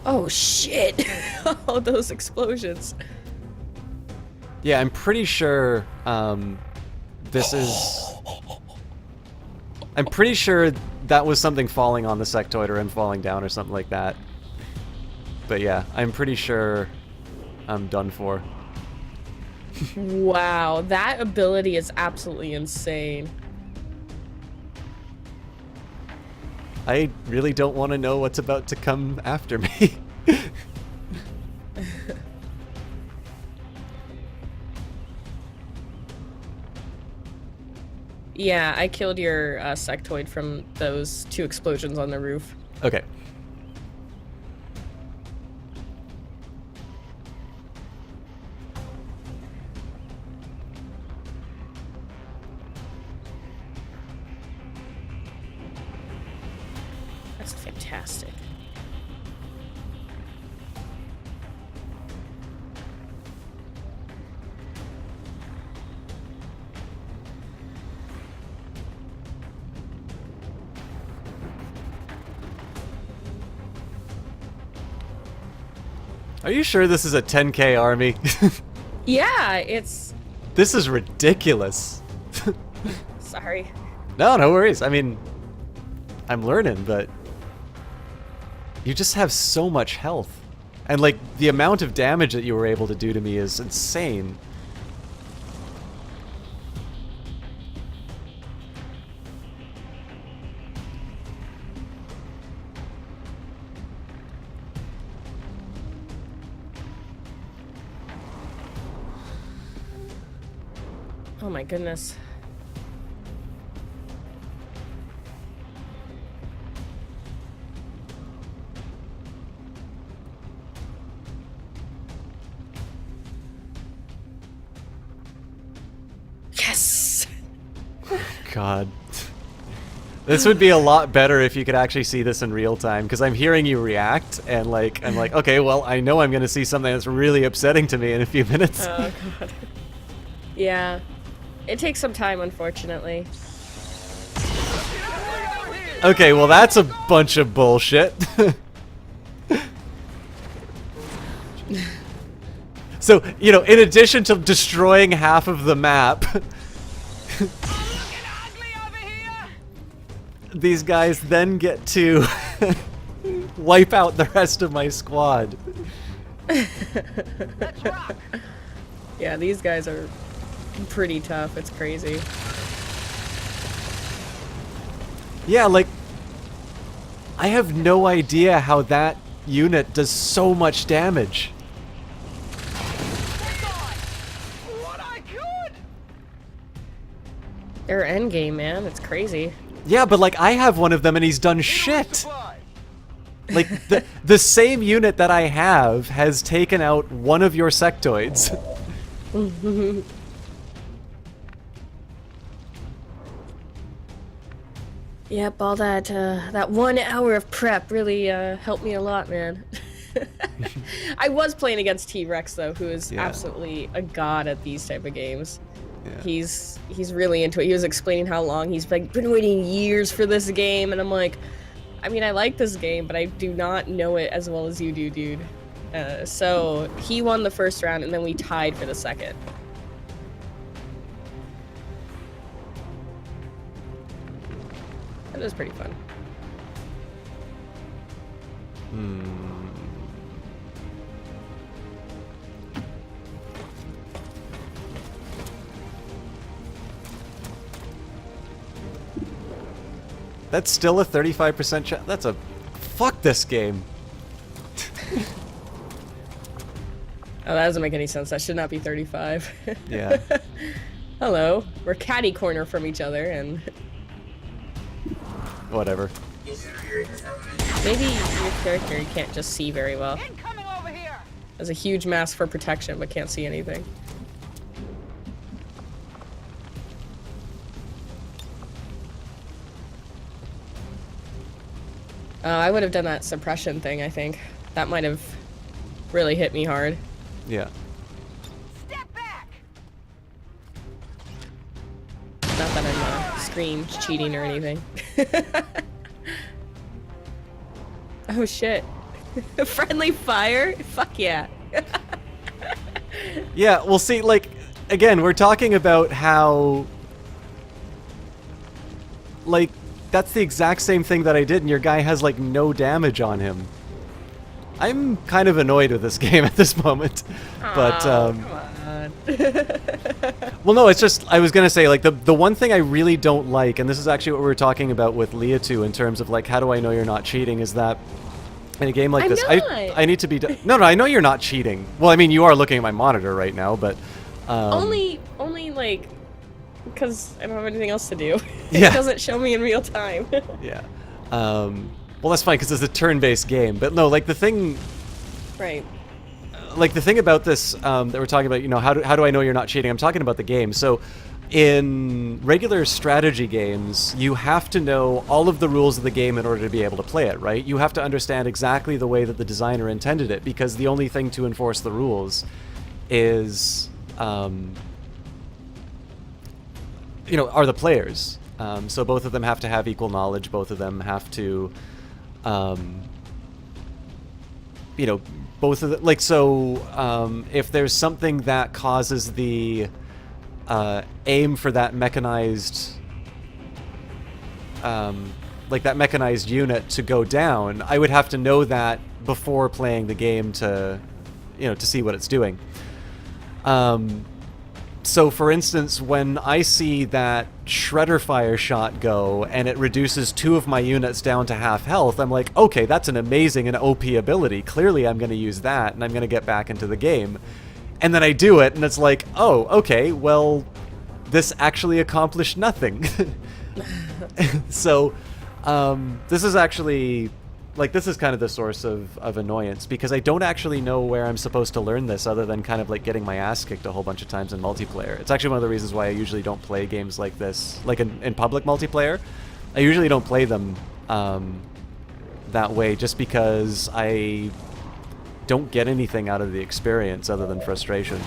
Oh shit! Oh, those explosions. Yeah, I'm pretty sure this is... I'm pretty sure that was something falling on the sectoid or him falling down or something like that. But yeah, I'm pretty sure I'm done for. Wow, that ability is absolutely insane. I really don't want to know what's about to come after me. Yeah, I killed your sectoid from those two explosions on the roof. Okay. Fantastic. Are you sure this is a 10K army? Yeah, it's... This is ridiculous. Sorry. No worries. I mean, I'm learning, but you just have so much health. And like, the amount of damage that you were able to do to me is insane. Oh my goodness. Yes! God. This would be a lot better if you could actually see this in real time, because I'm hearing you react, and like, I'm like, okay, well, I know I'm gonna see something that's really upsetting to me in a few minutes. Oh god. Yeah. It takes some time, unfortunately. Okay, well, that's a bunch of bullshit. So, you know, in addition to destroying half of the map, these guys then get to wipe out the rest of my squad. Yeah, these guys are pretty tough. It's crazy. Yeah, like, I have no idea how that unit does so much damage. They're endgame, man. It's crazy. Yeah, but like, I have one of them and he's done shit. Like, the same unit that I have has taken out one of your sectoids. Yep, all that that 1 hour of prep really helped me a lot, man. I was playing against T-Rex though, who is absolutely a god at these type of games. Yeah. He's really into it. He was explaining how long he's like been waiting years for this game, and I'm like, I mean, I like this game, but I do not know it as well as you do, dude. So he won the first round, and then we tied for the second. It was pretty fun. That's still a 35% chance. That's a... Fuck this game. Oh, that doesn't make any sense. That should not be 35. Yeah. Hello. We're catty corner from each other, and... Whatever. Maybe your character you can't just see very well. Has a huge mask for protection, but can't see anything. I would have done that suppression thing, I think. That might have really hit me hard. Yeah. Step back. Not that I'm screen cheating or anything. Oh shit. Friendly fire? Fuck yeah. Yeah, well see, like, again, we're talking about how... Like, that's the exact same thing that I did, and your guy has, like, no damage on him. I'm kind of annoyed with this game at this moment. But, come on. well, no, it's just, I was gonna say, like, the one thing I really don't like, and this is actually what we were talking about with Leah too, in terms of, like, how do I know you're not cheating, is that in a game like this, I need to be... No, I know you're not cheating. Well, I mean, you are looking at my monitor right now, but... Only, like... Because I don't have anything else to do. Yeah. It doesn't show me in real time. Yeah. Well, that's fine, because it's a turn-based game. But no, like, the thing... Right. Like, the thing about this that we're talking about, you know, how do I know you're not cheating? I'm talking about the game. So, in regular strategy games, you have to know all of the rules of the game in order to be able to play it, right? You have to understand exactly the way that the designer intended it, because the only thing to enforce the rules is, are the players. So both of them have to have equal knowledge. Both of them have to, both of the, like, so if there's something that causes the aim for that mechanized, that mechanized unit to go down, I would have to know that before playing the game to, to see what it's doing. So for instance, when I see that Shredder Fire shot go and it reduces 2 of my units down to half health, I'm like, okay, that's an amazing and OP ability. Clearly I'm going to use that and I'm going to get back into the game. And then I do it and it's like, oh, okay, well, this actually accomplished nothing. So this is actually, this is kind of the source of annoyance, because I don't actually know where I'm supposed to learn this other than kind of like getting my ass kicked a whole bunch of times in multiplayer. It's actually one of the reasons why I usually don't play games like this, like in public multiplayer. I usually don't play them that way, just because I don't get anything out of the experience other than frustration.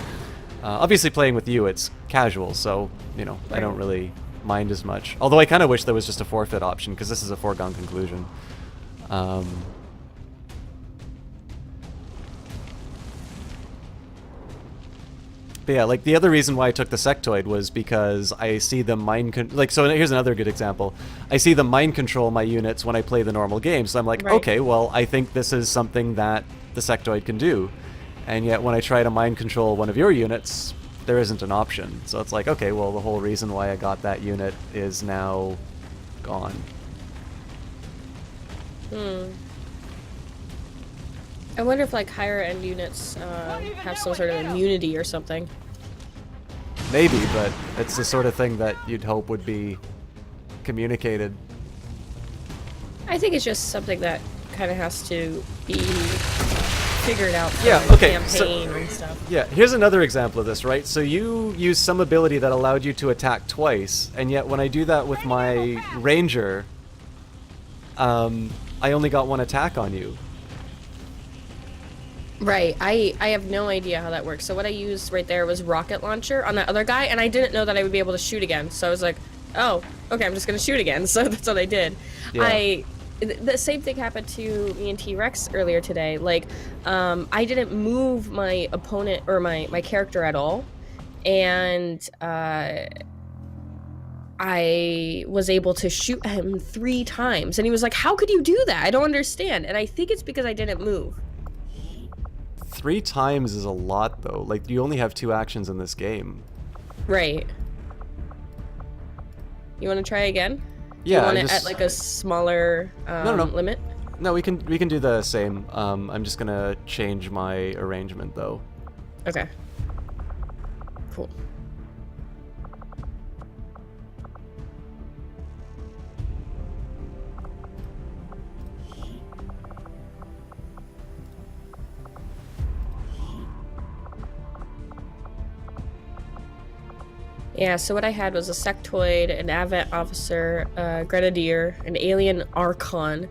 Obviously playing with you, it's casual, so, I don't really mind as much. Although I kind of wish there was just a forfeit option, because this is a foregone conclusion. But yeah, like the other reason why I took the sectoid was because I see them so here's another good example. I see them mind control my units when I play the normal game, so I'm like, okay, well, I think this is something that the sectoid can do. And yet when I try to mind control one of your units, there isn't an option. So it's like, okay, well, the whole reason why I got that unit is now gone. I wonder if higher end units have some sort of immunity or something. Maybe, but it's the sort of thing that you'd hope would be communicated. I think it's just something that kind of has to be figured out for the campaign and stuff. Yeah, here's another example of this, right? So you use some ability that allowed you to attack twice, and yet when I do that with my ranger, I only got 1 attack on you. Right, I have no idea how that works. So what I used right there was rocket launcher on that other guy, and I didn't know that I would be able to shoot again. So I was like, oh, okay, I'm just gonna shoot again. So that's what I did. Yeah. The same thing happened to me and T-Rex earlier today. I didn't move my opponent or my character at all, and I was able to shoot him 3 times, and he was like, how could you do that? I don't understand. And I think it's because I didn't move. 3 times is a lot, though. You only have 2 actions in this game. Right. You want to try again? Yeah. You want it at a smaller limit? No, we can do the same. I'm just gonna change my arrangement though. Okay. Cool. Yeah, so what I had was a sectoid, an Advent officer, a grenadier, an alien archon,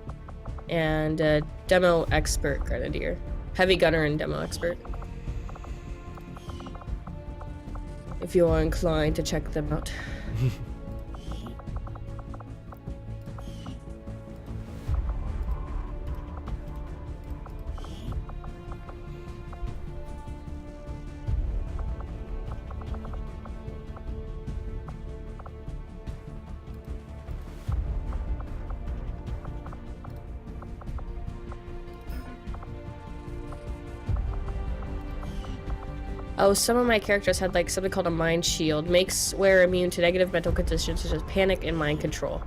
and a demo expert grenadier. Heavy gunner and demo expert. If you are inclined to check them out. Oh, some of my characters had something called a mind shield. Makes wearer immune to negative mental conditions such as panic and mind control.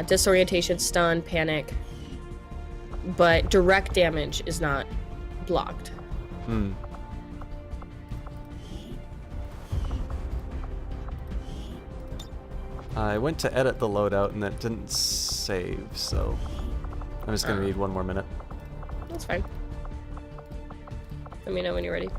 Disorientation, stun, panic. But direct damage is not blocked. I went to edit the loadout and that didn't save, so I'm just gonna need 1 more minute. That's fine. Let me know when you're ready.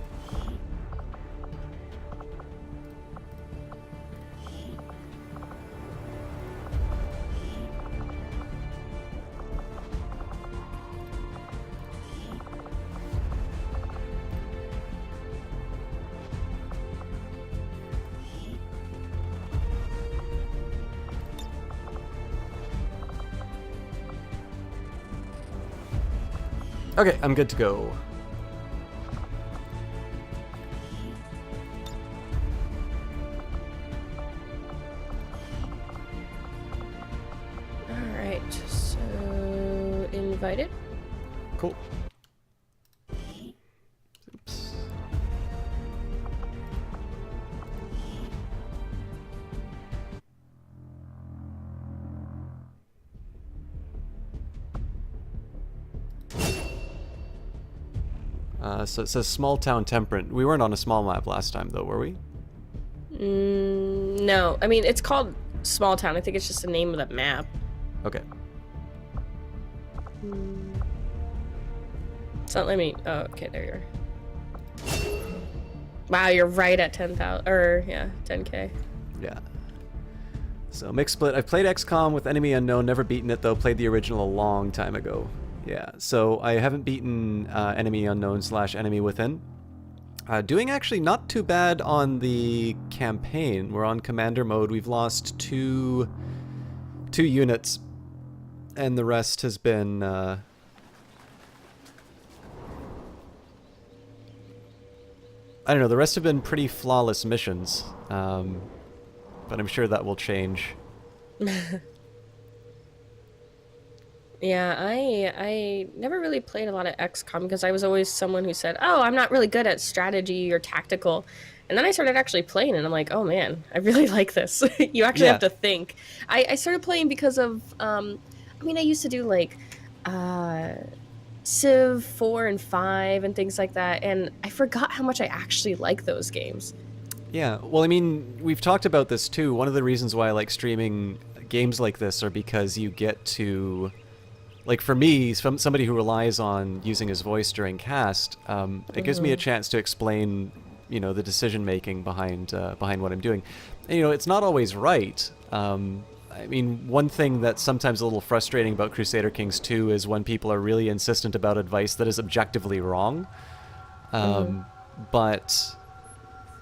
Okay, I'm good to go. Alright, so invited. Cool. Oops. So it says Small Town Temperate. We weren't on a small map last time, though, were we? No. I mean, it's called Small Town. I think it's just the name of the map. Okay. It's not letting me... Oh, okay, there you are. Wow, you're right at 10,000... Or, yeah, 10k. Yeah. So, mixed split. I've played XCOM with Enemy Unknown, never beaten it, though. Played the original a long time ago. Yeah, so I haven't beaten Enemy Unknown / Enemy Within. Doing actually not too bad on the campaign. We're on Commander mode. We've lost two units, and the rest has been... I don't know, the rest have been pretty flawless missions. But I'm sure that will change. Yeah, I never really played a lot of XCOM because I was always someone who said, oh, I'm not really good at strategy or tactical. And then I started actually playing and I'm like, oh man, I really like this. You actually have to think. I started playing because of, I mean, I used to do like Civ 4 and 5 and things like that. And I forgot how much I actually like those games. Yeah, well, I mean, we've talked about this too. One of the reasons why I like streaming games like this are because you get to... Like, for me, somebody who relies on using his voice during cast, it gives me a chance to explain, you know, the decision-making behind what I'm doing. And, you know, it's not always right. I mean, one thing that's sometimes a little frustrating about Crusader Kings 2 is when people are really insistent about advice that is objectively wrong. But,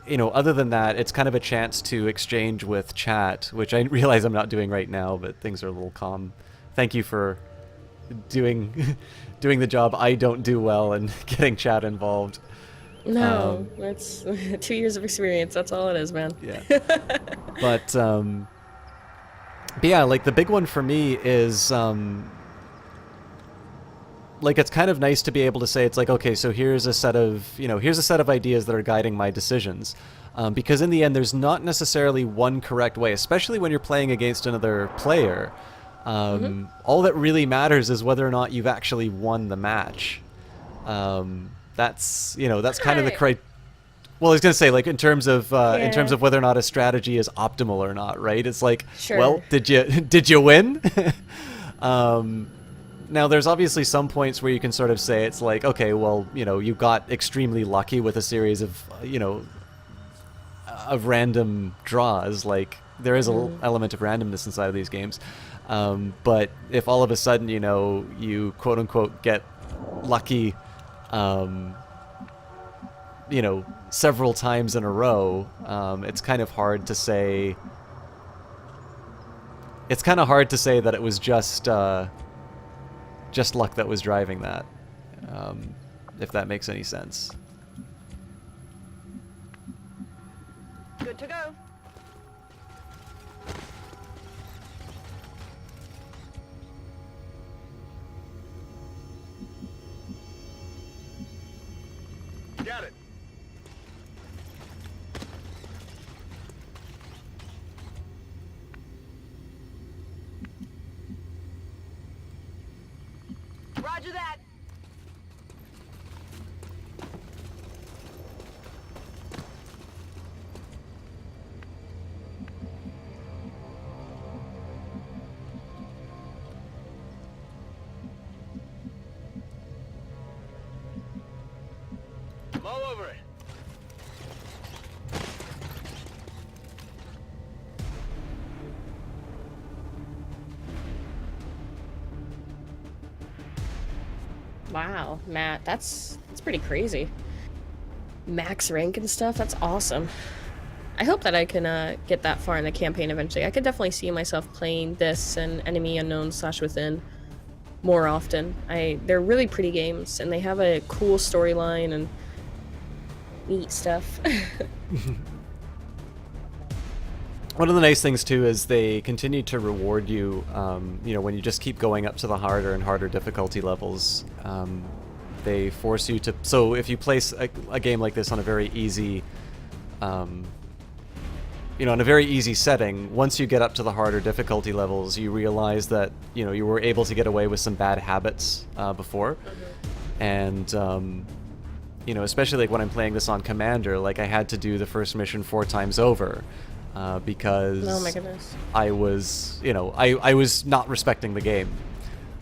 you know, other than that, it's kind of a chance to exchange with chat, which I realize I'm not doing right now, but things are a little calm. Thank you for... doing the job I don't do well and getting chat involved. No, it's 2 years of experience. That's all it is, man. Yeah. But yeah, like the big one for me is like it's kind of nice to be able to say it's like, okay, so here's a set of ideas that are guiding my decisions. Because in the end, there's not necessarily one correct way, especially when you're playing against another player. All that really matters is whether or not you've actually won the match. That's kind of the well, I was gonna say, like, in terms of whether or not a strategy is optimal or not, right? It's like, well, did you win? Now, there's obviously some points where you can sort of say it's like, okay, well, you know, you got extremely lucky with a series of, you know, of random draws. Like, there is an element of randomness inside of these games. But if all of a sudden, you know, you quote-unquote get lucky, you know, several times in a row, it's kind of hard to say... It's kind of hard to say that it was just luck that was driving that, if that makes any sense. Good to go. Got it. Roger that. I'm all over it. Wow, Matt, that's pretty crazy. Max rank and stuff, that's awesome. I hope that I can get that far in the campaign eventually. I could definitely see myself playing this and Enemy Unknown / Within. more often. They're really pretty games, and they have a cool storyline and neat stuff. One of the nice things too is they continue to reward you. You know, when you just keep going up to the harder and harder difficulty levels, they force you to. So if you place a game like this on a very easy, you know, in a very easy setting, once you get up to the harder difficulty levels, you realize that, you know, you were able to get away with some bad habits before, and you know, especially like when I'm playing this on Commander, like I had to do the first mission 4 times over. Because oh my goodness. I was, you know, I was not respecting the game.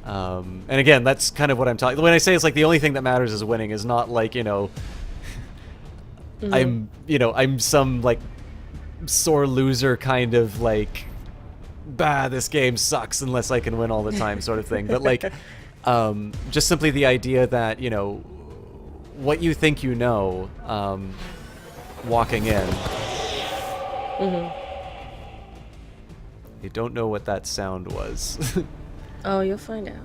And again, that's kind of what I'm talking. When I say it's like the only thing that matters is winning, is not like, you know, I'm some like sore loser kind of like, bah, this game sucks unless I can win all the time sort of thing. But like, just simply the idea that, you know, what you think you know, walking in. You don't know what that sound was. Oh, you'll find out.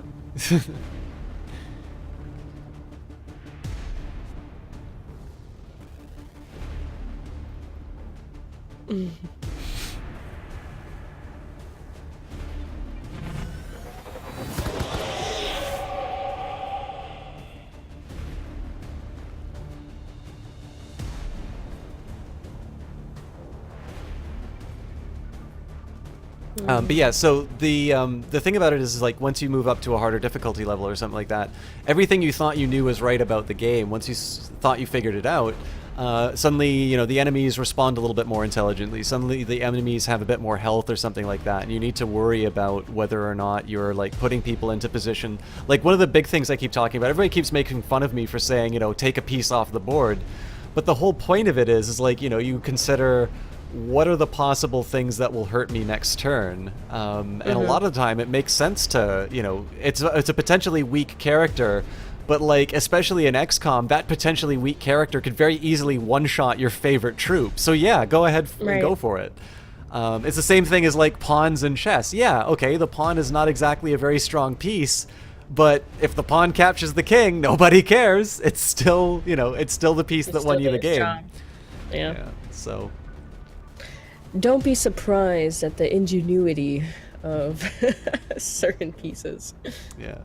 But yeah, so the thing about it is like once you move up to a harder difficulty level or something like that, everything you thought you knew was right about the game, once you thought you figured it out, suddenly, you know, the enemies respond a little bit more intelligently. Suddenly the enemies have a bit more health or something like that, and you need to worry about whether or not you're like putting people into position. Like one of the big things I keep talking about, everybody keeps making fun of me for saying, you know, take a piece off the board, but the whole point of it is like, you know, you consider what are the possible things that will hurt me next turn, and a lot of the time it makes sense to, you know, it's a potentially weak character, but like especially in XCOM, that potentially weak character could very easily one-shot your favorite troop. So yeah, go ahead and go for it. It's the same thing as like pawns in chess. Yeah, okay, the pawn is not exactly a very strong piece, but if the pawn captures the king, nobody cares. It's still, you know, it's still the piece that won you the game. Yeah, so don't be surprised at the ingenuity of certain pieces. Yeah.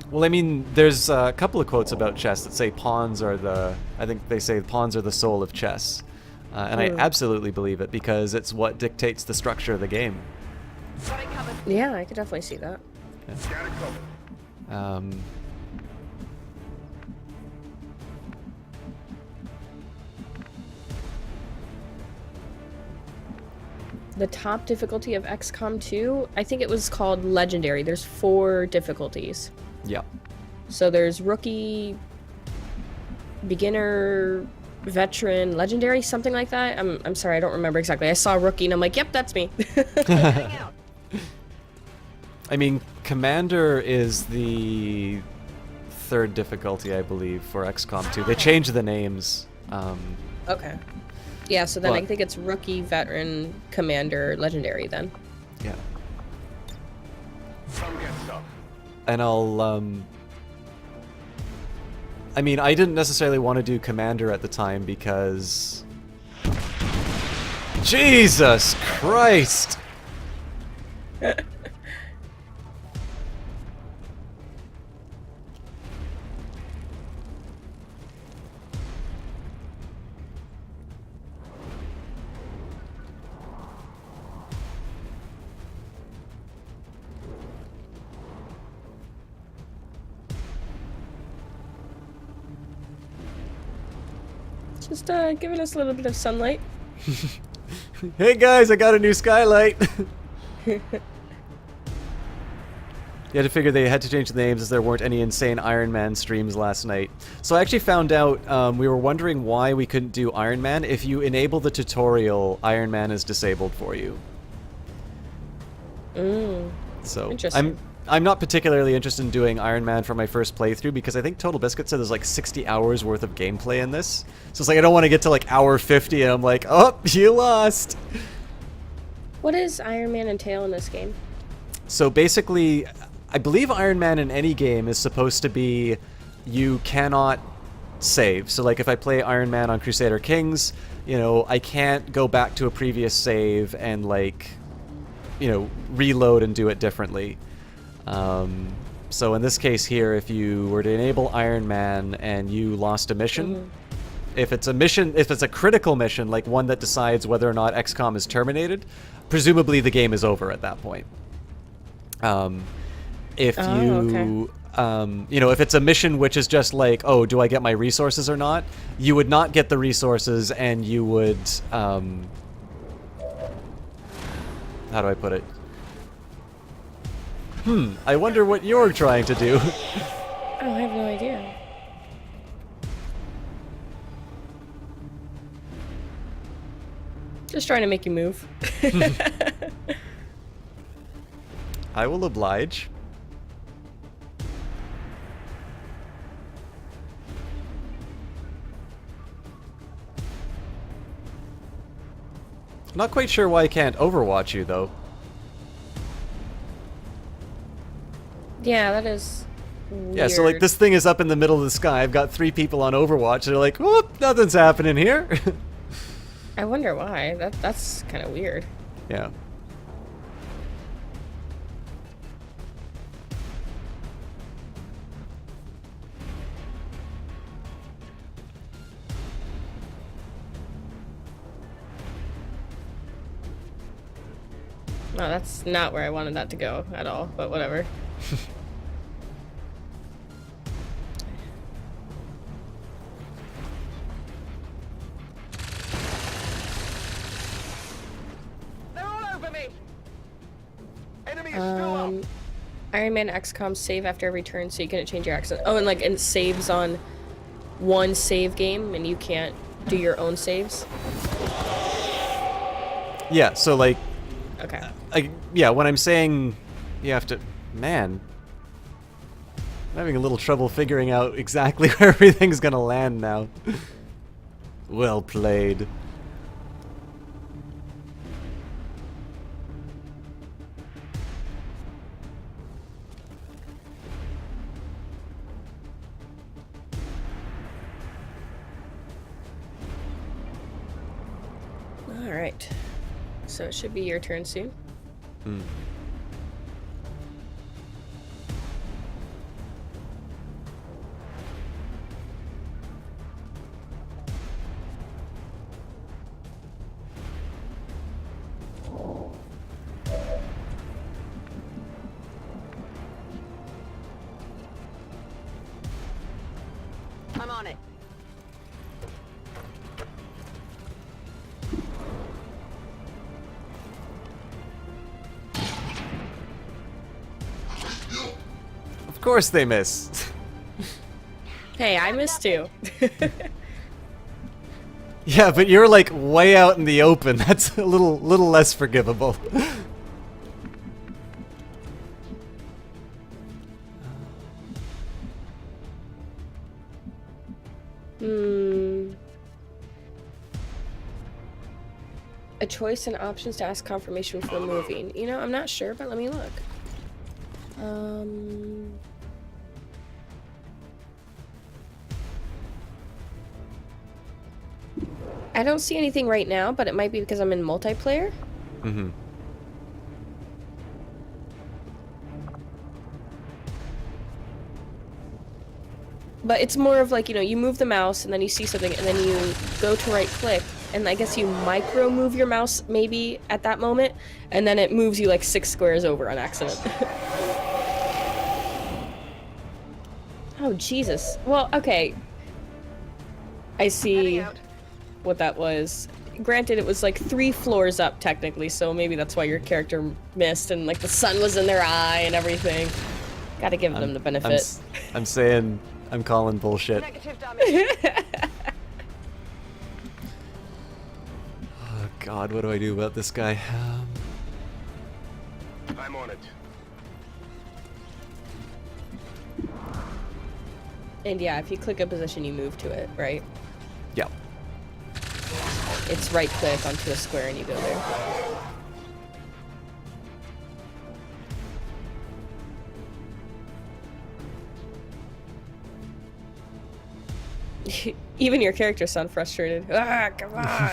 Well, I mean, there's a couple of quotes about chess that say pawns are the, I think they say pawns are the soul of chess. And I absolutely believe it because it's what dictates the structure of the game. Yeah, I could definitely see that. Yeah. The top difficulty of XCOM 2, I think it was called Legendary. There's 4 difficulties. Yeah. So there's Rookie, Beginner, Veteran, Legendary, something like that. I'm sorry, I don't remember exactly. I saw Rookie and I'm like, yep, that's me. I mean, Commander is the 3rd difficulty, I believe, for XCOM 2. They changed the names. Okay. Yeah, so then I think it's Rookie, Veteran, Commander, Legendary then. Yeah. And I'll, I mean, I didn't necessarily want to do Commander at the time because... Jesus Christ! Just giving us a little bit of sunlight. Hey guys, I got a new skylight! You had to figure they had to change the names as there weren't any insane Iron Man streams last night. So I actually found out, we were wondering why we couldn't do Iron Man. If you enable the tutorial, Iron Man is disabled for you. So interesting. I'm not particularly interested in doing Iron Man for my first playthrough because I think Total Biscuit said there's like 60 hours worth of gameplay in this. So it's like I don't want to get to like hour 50 and I'm like, oh, you lost! What does Iron Man entail in this game? So basically, I believe Iron Man in any game is supposed to be you cannot save. So like if I play Iron Man on Crusader Kings, you know, I can't go back to a previous save and like, you know, reload and do it differently. So in this case here, if you were to enable Iron Man and you lost a mission, if it's a critical mission, like one that decides whether or not XCOM is terminated, presumably the game is over at that point. If you, you know, if it's a mission which is just like, oh, do I get my resources or not? You would not get the resources, and you would, how do I put it? I wonder what you're trying to do. Oh, I have no idea. Just trying to make you move. I will oblige. Not quite sure why I can't overwatch you, though. Yeah, that is weird. Yeah, so like this thing is up in the middle of the sky. I've got 3 people on Overwatch. They're like, whoop, nothing's happening here. I wonder why. That's kind of weird. Yeah. No, that's not where I wanted that to go at all, but whatever. They're all over me. Enemy is still up. Iron Man XCOM save after every turn, so you couldn't change your accent. Oh, and like it saves on one save game, and you can't do your own saves. Yeah, so like... Okay. Yeah, when I'm saying you have to... Man. I'm having a little trouble figuring out exactly where everything's gonna land now. Well played. Alright. So it should be your turn soon. I'm on it. Of course they miss. Hey, I missed too. Yeah, but you're like way out in the open. That's a little less forgivable. A choice and options to ask confirmation for moving. You know, I'm not sure, but let me look. I don't see anything right now, but it might be because I'm in multiplayer. But it's more of like, you know, you move the mouse and then you see something and then you go to right click and I guess you micro move your mouse maybe at that moment and then it moves you like 6 squares over on accident. Oh, Jesus. Well, okay. I see what that was. Granted, it was like 3 floors up technically, so maybe that's why your character missed and like the sun was in their eye and everything. Gotta give them the benefit. I'm saying... I'm calling bullshit. Oh God, what do I do about this guy? I'm on it. And yeah, if you click a position, you move to it, right? Yeah. It's right click onto a square and you go there. Even your characters sound frustrated. Ah, come on!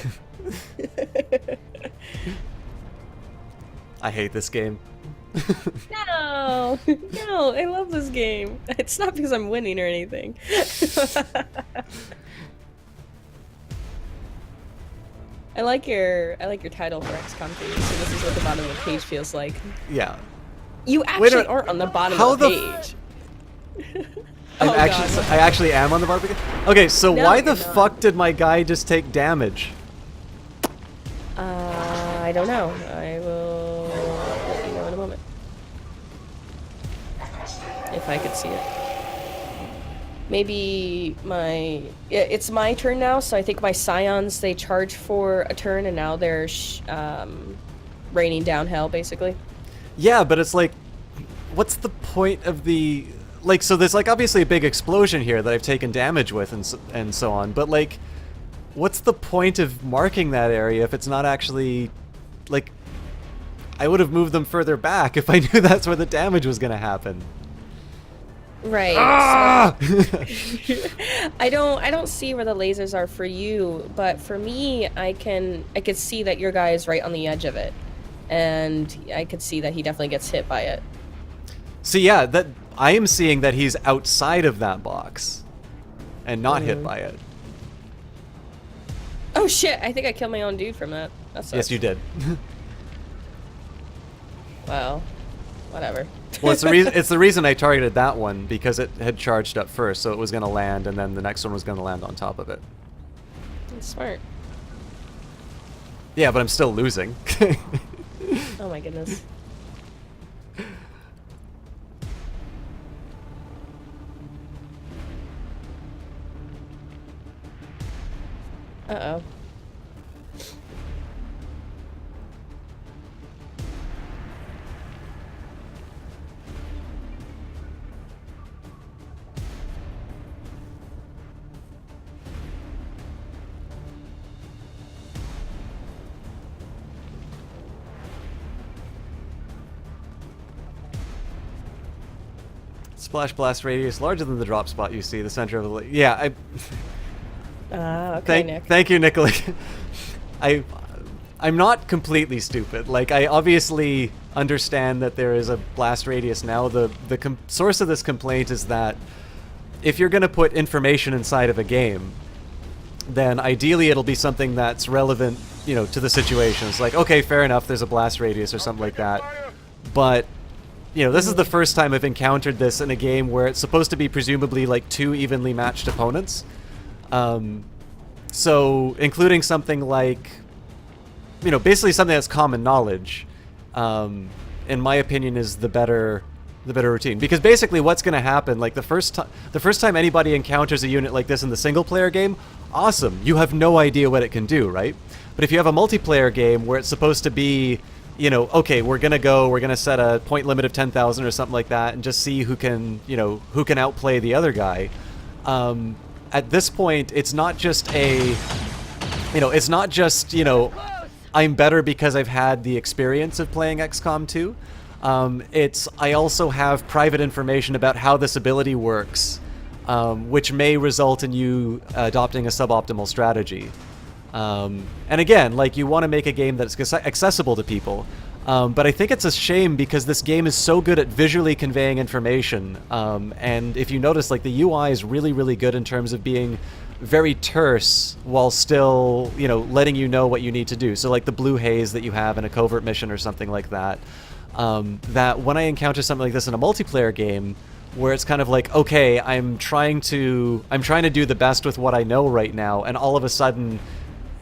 I hate this game. No! No, I love this game. It's not because I'm winning or anything. I like your title for XCOM 3, so this is what the bottom of the page feels like. Yeah. You actually aren't on the bottom of the page. I actually am on the bottom. Okay, so No, why the you're not. fuck did my guy just take damage? I don't know. I will let you know in a moment. If I could see it. Maybe it's my turn now, so I think my Scions, they charge for a turn, and now they're raining down hell, basically. Yeah, but it's like, what's the point of the... Like, so there's like obviously a big explosion here that I've taken damage with and so on, but like, what's the point of marking that area if it's not actually... Like, I would have moved them further back if I knew that's where the damage was going to happen. Right. Ah! So, I don't see where the lasers are for you, but for me, I could see that your guy is right on the edge of it, and I could see that he definitely gets hit by it. So yeah, that I am seeing that he's outside of that box, and not hit by it. Oh shit! I think I killed my own dude from that. That sucks. Yes, you did. Well, whatever. Well, it's the reason I targeted that one, because it had charged up first, so it was going to land, and then the next one was going to land on top of it. That's smart. Yeah, but I'm still losing. Oh my goodness. Uh-oh. Splash blast radius larger than the drop spot you see, the center of the lake. Yeah, Okay, Nick. Thank you, Nicola. I'm not completely stupid. Like, I obviously understand that there is a blast radius now. The source of this complaint is that if you're going to put information inside of a game, then ideally it'll be something that's relevant, you know, to the situation. It's like, okay, fair enough, there's a blast radius or something like that. But, you know, this is the first time I've encountered this in a game where it's supposed to be presumably like two evenly matched opponents. So including something like, you know, basically something that's common knowledge, in my opinion, is the better routine. Because basically what's going to happen, like the first time anybody encounters a unit like this in the single player game, awesome, you have no idea what it can do, right? But if you have a multiplayer game where it's supposed to be, you know, okay, we're going to set a point limit of 10,000 or something like that and just see who can outplay the other guy. At this point, it's not just I'm better because I've had the experience of playing XCOM 2. I also have private information about how this ability works, which may result in you adopting a suboptimal strategy. And again, like, you want to make a game that's accessible to people. But I think it's a shame because this game is so good at visually conveying information. And if you notice, like, the UI is really, really good in terms of being very terse while still, you know, letting you know what you need to do. So like the blue haze that you have in a covert mission or something like that. That when I encounter something like this in a multiplayer game, where it's kind of like, okay, I'm trying to do the best with what I know right now, and all of a sudden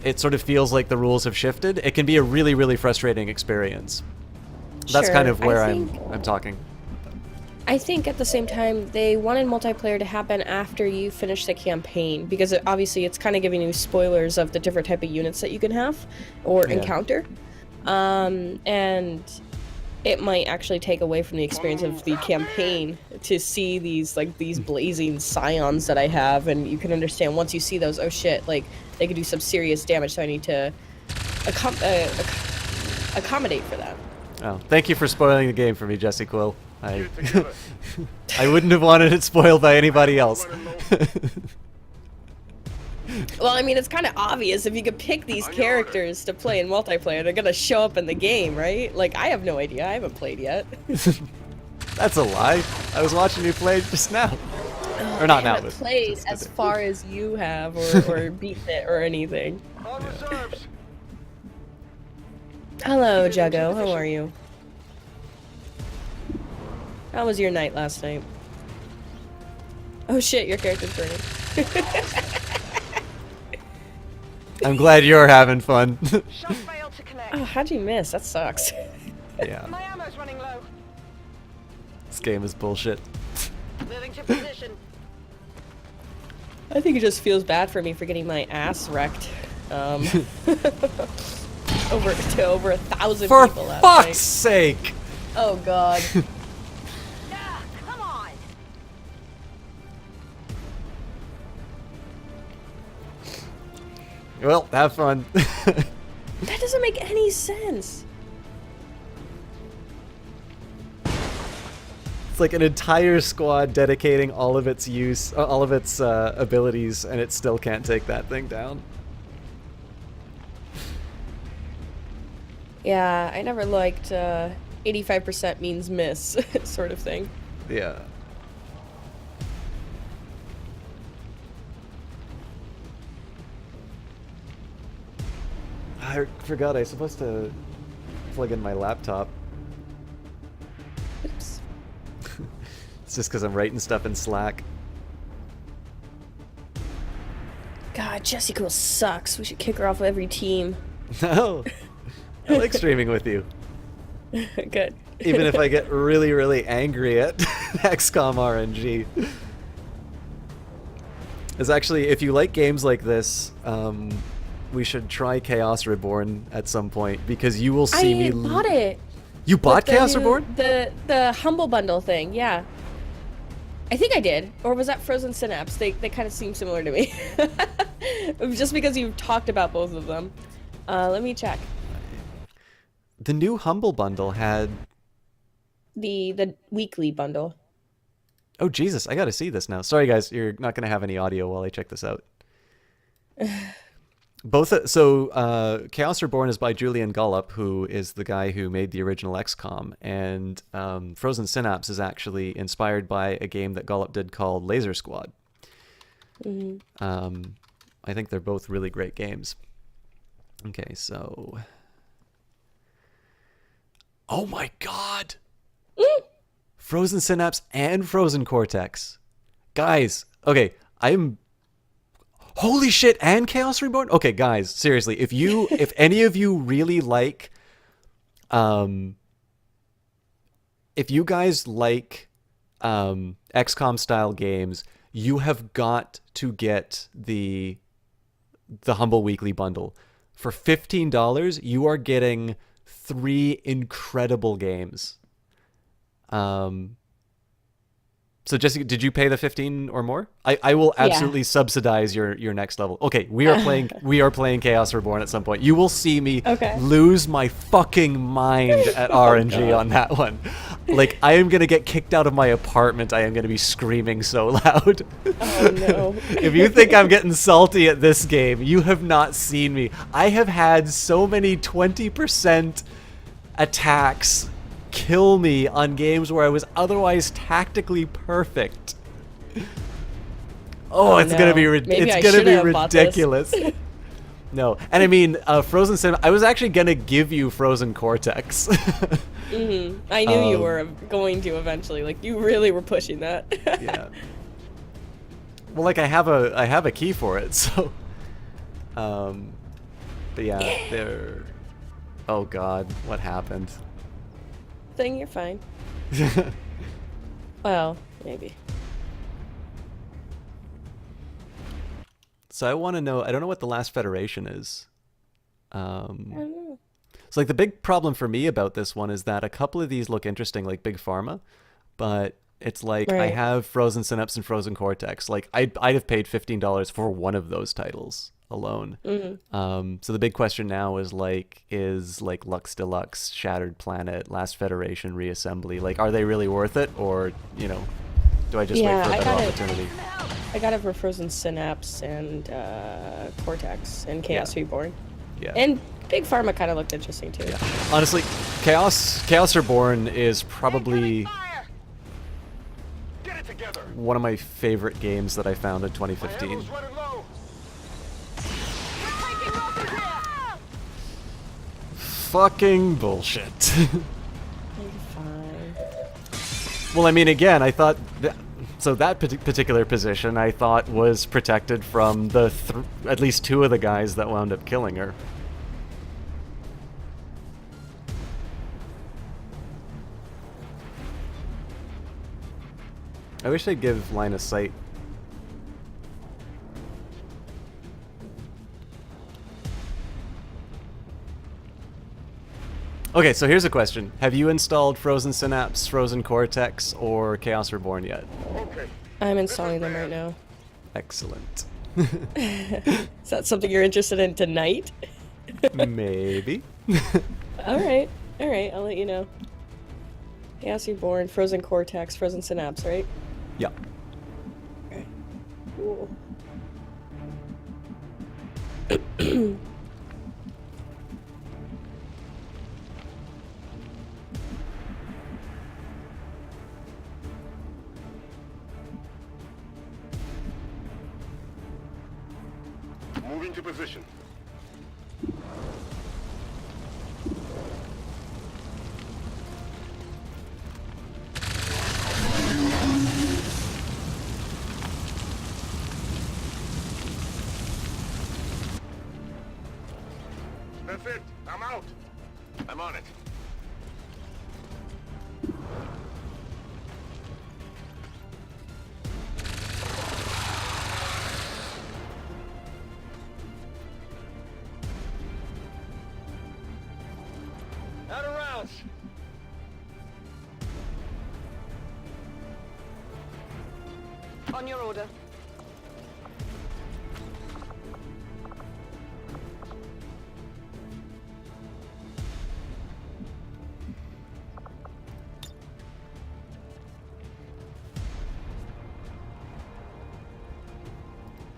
it sort of feels like the rules have shifted. It can be a really, really frustrating experience. That's Sure, kind of where I I'm think- talking. I think at the same time, they wanted multiplayer to happen after you finish the campaign, because obviously it's kind of giving you spoilers of the different type of units that you can have or encounter. And it might actually take away from the experience of the campaign to see these blazing scions that I have, and you can understand once you see those, oh shit, like, they could do some serious damage, so I need to accommodate for that. Oh, thank you for spoiling the game for me, Jesse Quill. I wouldn't have wanted it spoiled by anybody else. Well, I mean, it's kind of obvious if you could pick these characters to play in multiplayer, they're gonna show up in the game, right? Like, I have no idea. I haven't played yet. That's a lie. I was watching you play just now. Or not now, but played just as today. far as you have, or beaten it, or anything. On reserves. Hello, Juggo. How are you? How was your night last night? Oh shit, your character's burning. I'm glad you're having fun. Shot failed to connect. Oh, how'd you miss? That sucks. Yeah, My ammo's running low. this game is bullshit. Moving to position. I think it just feels bad for me for getting my ass wrecked. Over 1,000 For people last fuck's night. sake! Oh god. Yeah, come on. Well, have fun. That doesn't make any sense. It's like an entire squad dedicating all of its abilities, and it still can't take that thing down. Yeah, I never liked 85% means miss sort of thing. Yeah. I forgot I was supposed to plug in my laptop. Oops. It's just because I'm writing stuff in Slack. God, Jessie Cool sucks. We should kick her off of every team. No. I like streaming with you. Good. Even if I get really, really angry at XCOM RNG. It's actually, if you like games like this, we should try Chaos Reborn at some point, because you will see me... I bought it. You bought With the Chaos new- Reborn? The Humble Bundle thing, yeah. I think I did. Or was that Frozen Synapse? They kind of seem similar to me. Just because you've talked about both of them. Let me check. The new Humble Bundle had... The weekly bundle. Oh, Jesus, I gotta see this now. Sorry, guys, you're not gonna have any audio while I check this out. Chaos Reborn is by Julian Gollop, who is the guy who made the original XCOM, and Frozen Synapse is actually inspired by a game that Gollop did called Laser Squad. Mm-hmm. I think they're both really great games. Okay, so... Oh my god! Frozen Synapse and Frozen Cortex. Guys, okay, holy shit, and Chaos Reborn? Okay, guys, seriously, if any of you really like, if you guys like XCOM style games, you have got to get the Humble Weekly Bundle. For $15, you are getting 3 incredible games. So Jesse, did you pay the 15 or more? I will absolutely subsidize your next level. Okay, we are playing Chaos Reborn at some point. You will see me lose my fucking mind at RNG on that one. Like, I am gonna get kicked out of my apartment. I am gonna be screaming so loud. Oh no. If you think I'm getting salty at this game, you have not seen me. I have had so many 20% attacks kill me on games where I was otherwise tactically perfect. Oh, it's gonna be ridiculous. No, and I mean, Frozen Cinema. I was actually gonna give you Frozen Cortex. I knew you were going to eventually. Like, you really were pushing that. Yeah. Well, like I have a key for it, so. But yeah, they're. Oh God, what happened? Thing, you're fine. Well, maybe. So I want to know. I don't know what the last Federation is. I don't know. So like the big problem for me about this one is that a couple of these look interesting, like Big Pharma, but it's like I have Frozen Synapse and Frozen Cortex. Like I'd have paid $15 for one of those titles alone. So the big question now is like Lux Deluxe, Shattered Planet, Last Federation, Reassembly, like are they really worth it, or do I just wait for a better opportunity? I got it for Frozen Synapse and Cortex and Chaos Reborn. Yeah. And Big Pharma kind of looked interesting too. Yeah. Honestly, Chaos Reborn is probably one of my favorite games that I found in 2015. Fucking bullshit. Fine. Well, I mean, again, I thought so that particular position I thought was protected from the at least 2 of the guys that wound up killing her. I wish they'd give line of sight. Okay, so here's a question. Have you installed Frozen Synapse, Frozen Cortex, or Chaos Reborn yet? I'm installing them right now. Excellent. Is that something you're interested in tonight? Maybe. Alright, I'll let you know. Chaos Reborn, Frozen Cortex, Frozen Synapse, right? Yeah. Okay. Cool. Moving to position. That's it. I'm out. I'm on it. Out of rounds. On your order.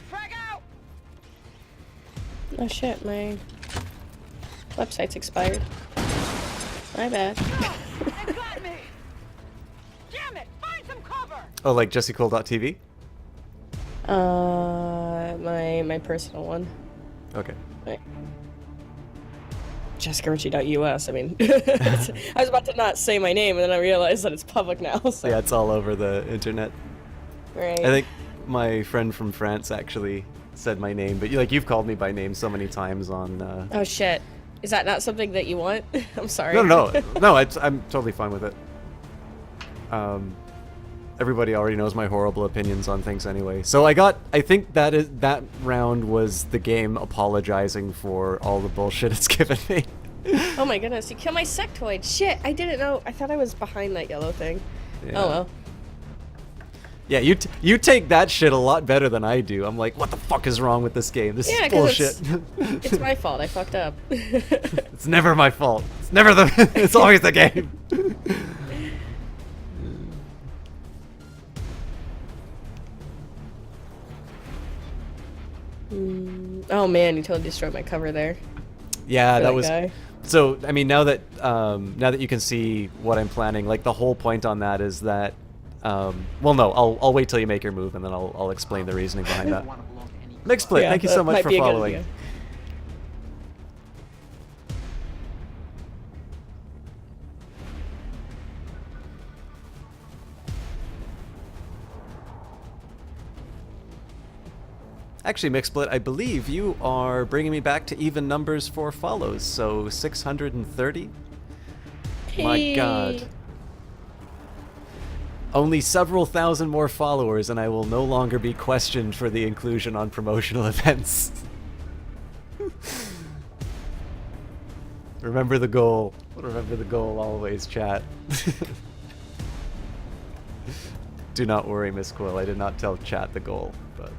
Frag out! Oh shit, my website's expired. My bad. They got me! Damn it! Find some cover! Oh, like JessieCole.tv? My personal one. Okay. Right. JessicaRicchie.us. I mean, I was about to not say my name, and then I realized that it's public now. So. Yeah, it's all over the internet. Right. I think my friend from France actually said my name, but you've called me by name so many times on. Oh shit! Is that not something that you want? I'm sorry. No, I'm totally fine with it. Everybody already knows my horrible opinions on things anyway. So I think that round was the game apologizing for all the bullshit it's given me. Oh my goodness! You killed my sectoid. Shit! I didn't know. I thought I was behind that yellow thing. Yeah. Oh well. Yeah, you take that shit a lot better than I do. I'm like, what the fuck is wrong with this game? This is bullshit. It's my fault. I fucked up. It's never my fault. It's never it's always the game. Oh man, you totally destroyed my cover there. Yeah, that was. Guy. So I mean, now that you can see what I'm planning, like the whole point on that is that. Well, no, I'll wait till you make your move, and then I'll explain the reasoning behind that. MixSplit, thank you so much for following. Actually, MixSplit, I believe you are bringing me back to even numbers for follows, so 630? Hey. My god. Only several thousand more followers and I will no longer be questioned for the inclusion on promotional events. Remember the goal. Remember the goal always, chat. Do not worry, Miss Quill. I did not tell chat the goal, but...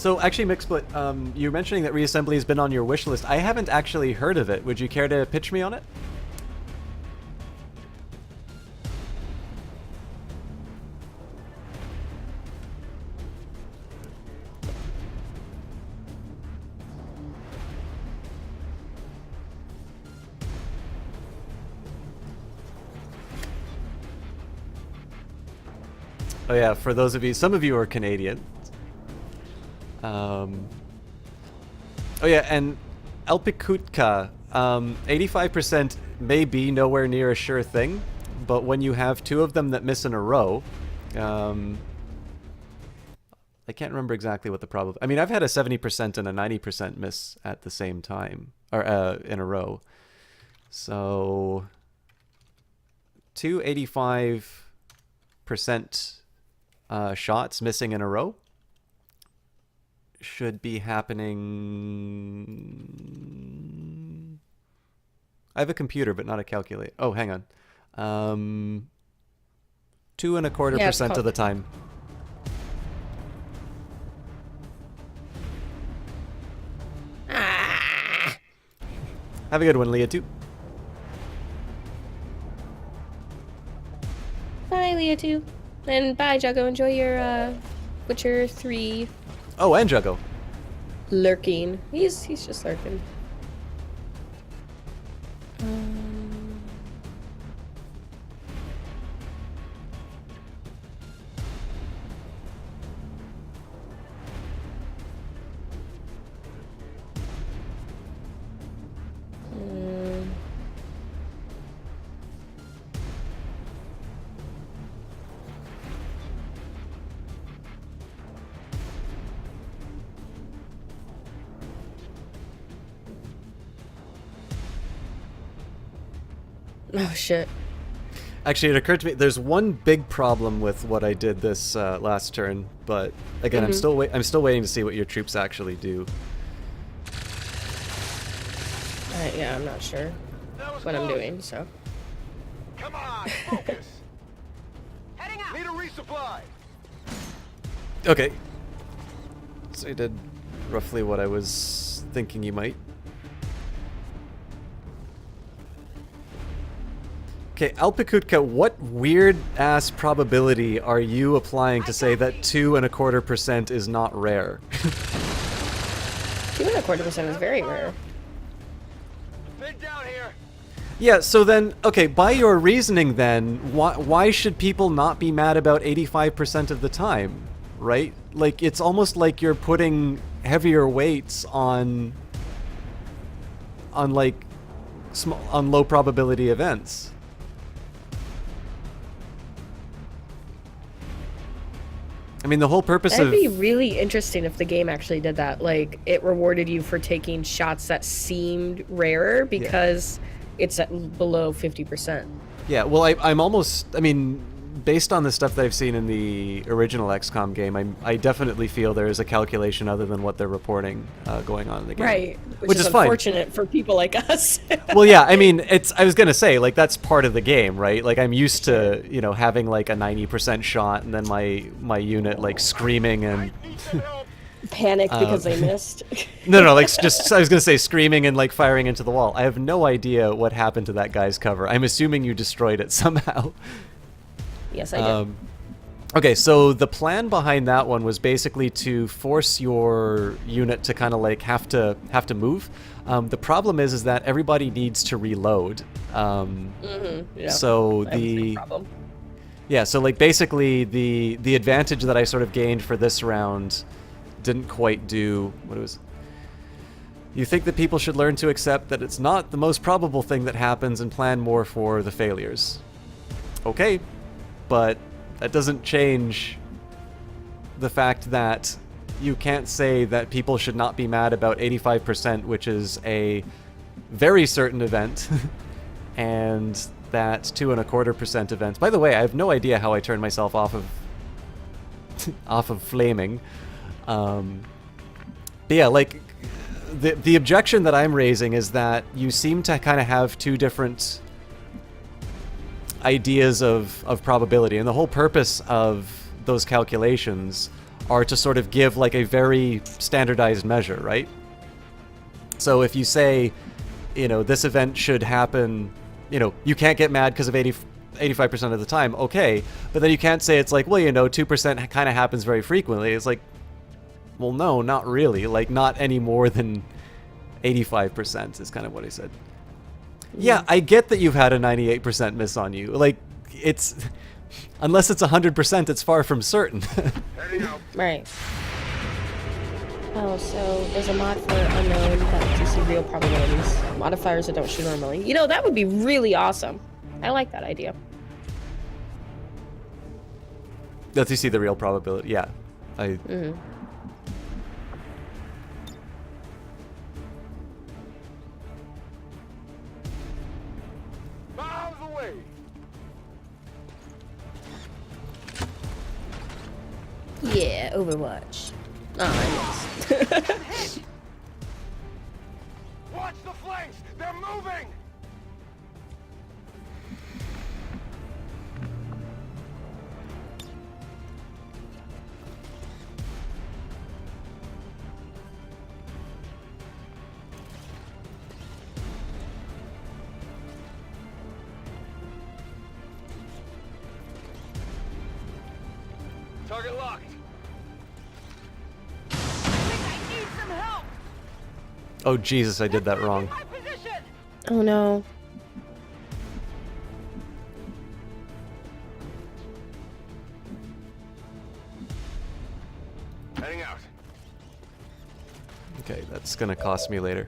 So actually, MixSplit, you're mentioning that reassembly has been on your wish list. I haven't actually heard of it. Would you care to pitch me on it? Oh yeah, for those of you, some of you are Canadian. Oh yeah, and Alpikutka, 85% may be nowhere near a sure thing, but when you have two of them that miss in a row, I can't remember exactly what the problem. I mean, I've had a 70% and a 90% miss at the same time, or in a row. So, two 85% shots missing in a row should be happening. I have a computer, but not a calculator. Oh, hang on. 2.25% of the time. Ah. Have a good one, Leah, too. Bye, Leah, too. And bye, Juggo. Enjoy your Witcher 3. Oh, and Juggo. Lurking. He's just lurking. Oh shit. Actually, it occurred to me there's one big problem with what I did this last turn, but again, I'm still waiting to see what your troops actually do. Yeah, I'm not sure what I'm doing, so. Come on, focus. Heading out. Need a resupply. Okay. So you did roughly what I was thinking you might. Okay, Alpikutka, what weird-ass probability are you applying to say that 2.25% is not rare? 2.25% is very rare. Been down here. Yeah, so then, okay, by your reasoning then, why should people not be mad about 85% of the time, right? Like, it's almost like you're putting heavier weights on like, on low probability events. I mean, the whole purpose That'd be really interesting if the game actually did that. Like, it rewarded you for taking shots that seemed rarer because it's at below 50%. Yeah, well, I'm almost... I mean, based on the stuff that I've seen in the original XCOM game, I definitely feel there is a calculation other than what they're reporting going on in the game. Right, which is unfortunate for people like us. Well, yeah, I mean, I was gonna say, like, that's part of the game, right? Like, I'm used to, you know, having, like, a 90% shot and then my unit, like, screaming and... Panic because they missed. No, like, just, I was gonna say screaming and, like, firing into the wall. I have no idea what happened to that guy's cover. I'm assuming you destroyed it somehow. Yes, I did. Okay, so the plan behind that one was basically to force your unit to kind of like have to move. The problem is that everybody needs to reload. Yeah, so so like basically the advantage that I sort of gained for this round didn't quite do what it was. You think that people should learn to accept that it's not the most probable thing that happens and plan more for the failures. Okay. But that doesn't change the fact that you can't say that people should not be mad about 85%, which is a very certain event, and that 2.25% event. By the way, I have no idea how I turned myself off of flaming. But yeah, like the objection that I'm raising is that you seem to kind of have two different ideas of probability, and the whole purpose of those calculations are to sort of give like a very standardized measure, right? So if you say, you know, this event should happen, you know, you can't get mad because of 85% of the time, okay, but then you can't say it's like, well, you know, 2% kind of happens very frequently. It's like, well, no, not really. Like, not any more than 85% is kind of what I said. Yeah, I get that you've had a 98% miss on you. Like, it's... Unless it's 100%, it's far from certain. Right. Oh, so there's a mod for unknown that gives you real probabilities. Modifiers that don't shoot normally. You know, that would be really awesome. I like that idea. Lets you see the real probability. Yeah. Miles away. Yeah, Overwatch. Oh, I missed. Watch the flanks. They're moving. Target locked. I need some help. Oh, Jesus, I did that wrong. Oh, no. Heading out. Okay, that's gonna cost me later.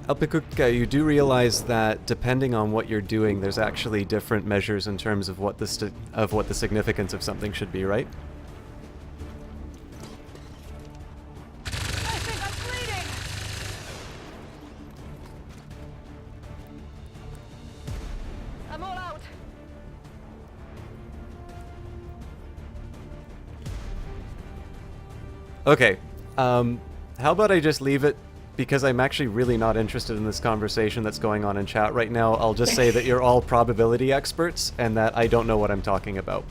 Alpikuka, you do realize that depending on what you're doing, there's actually different measures in terms of what the significance of something should be, right? I think I'm bleeding. I'm all out. Okay, how about I just leave it? Because I'm actually really not interested in this conversation that's going on in chat right now. I'll just say that you're all probability experts and that I don't know what I'm talking about.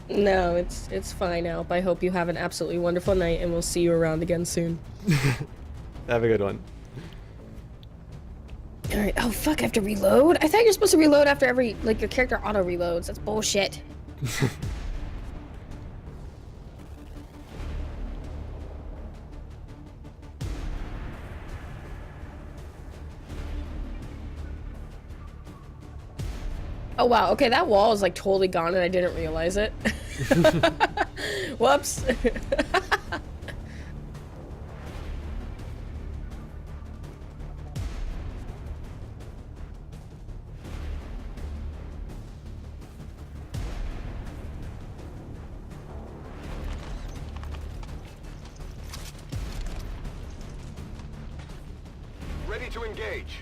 No, it's fine, Alp. I hope you have an absolutely wonderful night, and we'll see you around again soon. Have a good one. Alright, oh fuck, I have to reload? I thought you're supposed to reload after every, like, your character auto-reloads. That's bullshit. Oh wow, okay, that wall is like totally gone and I didn't realize it. Whoops. Ready to engage.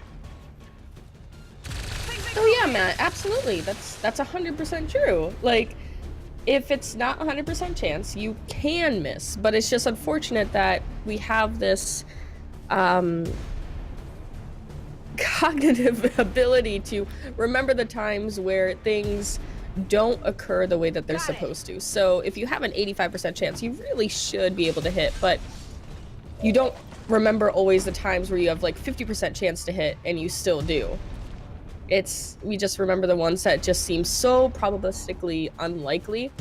Oh yeah, Matt, absolutely. That's 100% true. Like, if it's not 100% chance, you can miss, but it's just unfortunate that we have this cognitive ability to remember the times where things don't occur the way that they're supposed to. So if you have an 85% chance, you really should be able to hit, but you don't remember always the times where you have like 50% chance to hit and you still do. we just remember the ones that just seem so probabilistically unlikely,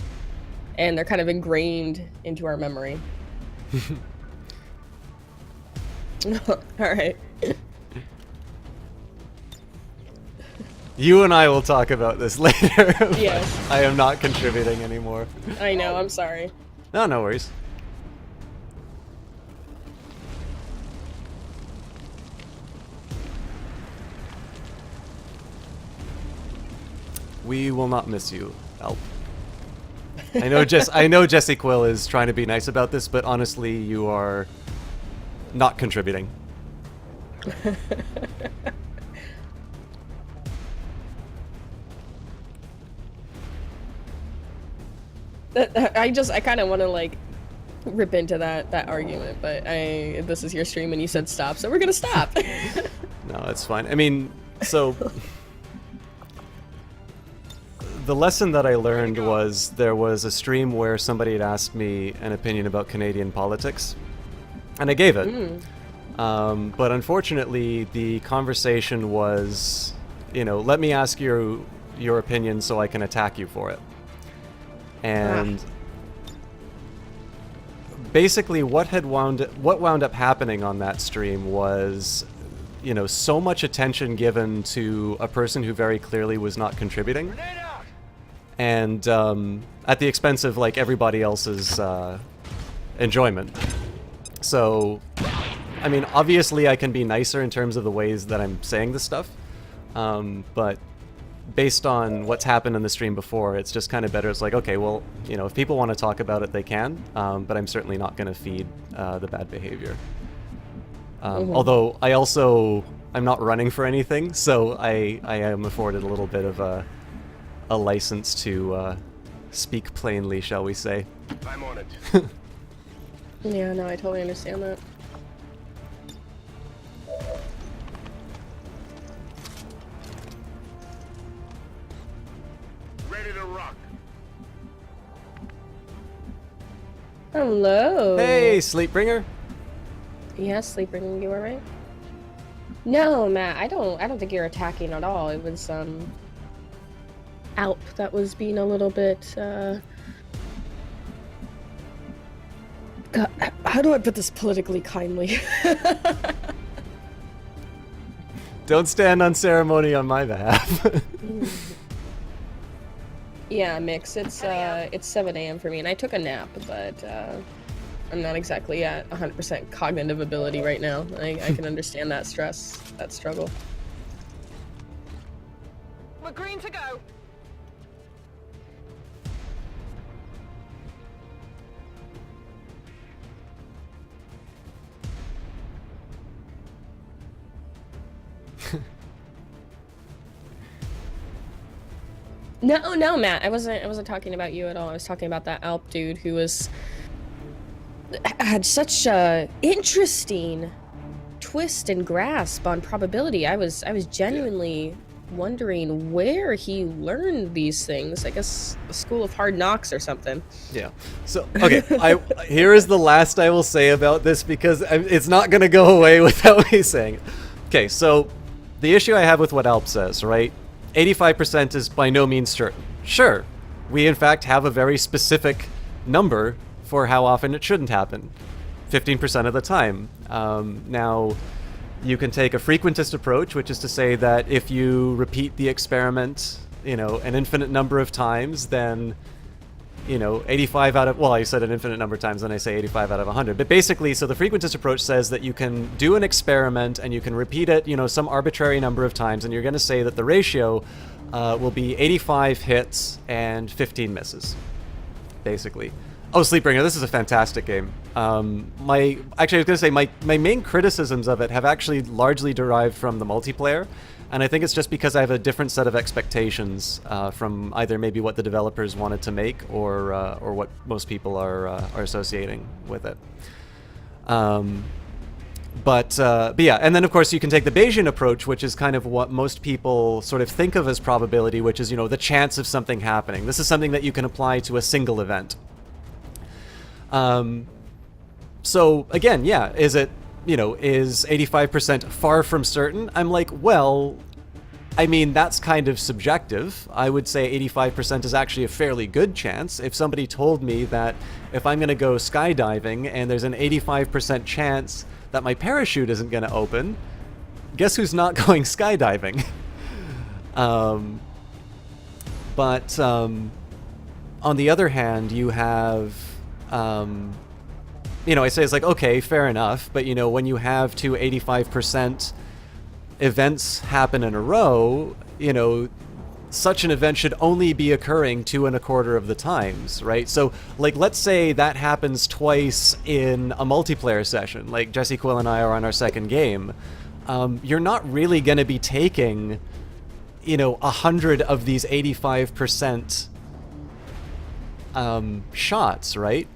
and they're kind of ingrained into our memory. All right. You and I will talk about this later. Yes. I am not contributing anymore. I know, I'm sorry. No, no worries. We will not miss you, Alp. I know Jesse Quill is trying to be nice about this, but honestly, you are not contributing. I kind of want to like rip into that argument, but this is your stream and you said stop, so we're gonna stop. No, that's fine. I mean, so the lesson that I learned was there was a stream where somebody had asked me an opinion about Canadian politics, and I gave it. But unfortunately, the conversation was, you know, let me ask your opinion so I can attack you for it. And basically what wound up happening on that stream was, you know, so much attention given to a person who very clearly was not contributing, and at the expense of like everybody else's enjoyment. So, I mean, obviously I can be nicer in terms of the ways that I'm saying this stuff, but based on what's happened in the stream before, it's just kind of better. It's like, okay, well, you know, if people want to talk about it, they can, but I'm certainly not going to feed the bad behavior. Although I'm not running for anything, so I am afforded a little bit of a license to speak plainly, shall we say. I'm on it. Yeah, no, I totally understand that. Ready to rock. Hello. Hey, Sleepbringer. Yeah, Sleepbringer, you alright? No, Matt, I don't think you're attacking at all. It was Alp that was being a little bit God, how do I put this politically kindly? Don't stand on ceremony on my behalf. Yeah, Mix, it's 7 a.m. for me, and I took a nap, but I'm not exactly at 100% cognitive ability right now. I can understand that stress, that struggle. We're green to go. No, Matt, I wasn't talking about you at all. I was talking about that Alp dude who had such a interesting twist and grasp on probability. I was genuinely wondering where he learned these things. I guess a School of Hard Knocks or something. Yeah. So, okay, here is the last I will say about this, because it's not going to go away without me saying it. Okay, so the issue I have with what Alp says, right? 85% is by no means certain. Sure, we in fact have a very specific number for how often it shouldn't happen. 15% of the time. Now, you can take a frequentist approach, which is to say that if you repeat the experiment, you know, an infinite number of times, then, you know, 85 out of, well, I said an infinite number of times, then I say 85 out of 100. But basically, so the frequentist approach says that you can do an experiment and you can repeat it, you know, some arbitrary number of times, and you're going to say that the ratio will be 85 hits and 15 misses, basically. Oh, Sleepbringer, this is a fantastic game. Actually, I was going to say, my main criticisms of it have actually largely derived from the multiplayer. And I think it's just because I have a different set of expectations from either maybe what the developers wanted to make or what most people are associating with it. But yeah, and then of course you can take the Bayesian approach, which is kind of what most people sort of think of as probability, which is, you know, the chance of something happening. This is something that you can apply to a single event. So again, yeah, is it, you know, is 85% far from certain? I'm like, well, I mean, that's kind of subjective. I would say 85% is actually a fairly good chance. If somebody told me that if I'm going to go skydiving and there's an 85% chance that my parachute isn't going to open, guess who's not going skydiving? But on the other hand, you have, you know, I say it's like, okay, fair enough. But, you know, when you have 85% events happen in a row, you know, such an event should only be occurring 2 1/4 of the times, right? So, like, let's say that happens twice in a multiplayer session, like Jesse Quill and I are on our second game. You're not really going to be taking, you know, 100 of these 85% shots, right?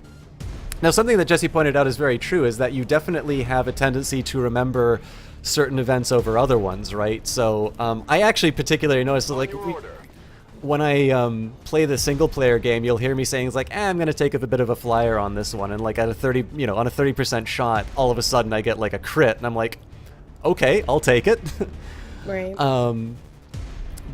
Now, something that Jesse pointed out is very true, is that you definitely have a tendency to remember certain events over other ones, right? So I actually particularly noticed that, like, when I play the single player game, you'll hear me saying, it's like, I'm gonna take a bit of a flyer on this one, and like at a 30, you know, on a 30% shot, all of a sudden I get like a crit, and I'm like, okay, I'll take it. Right.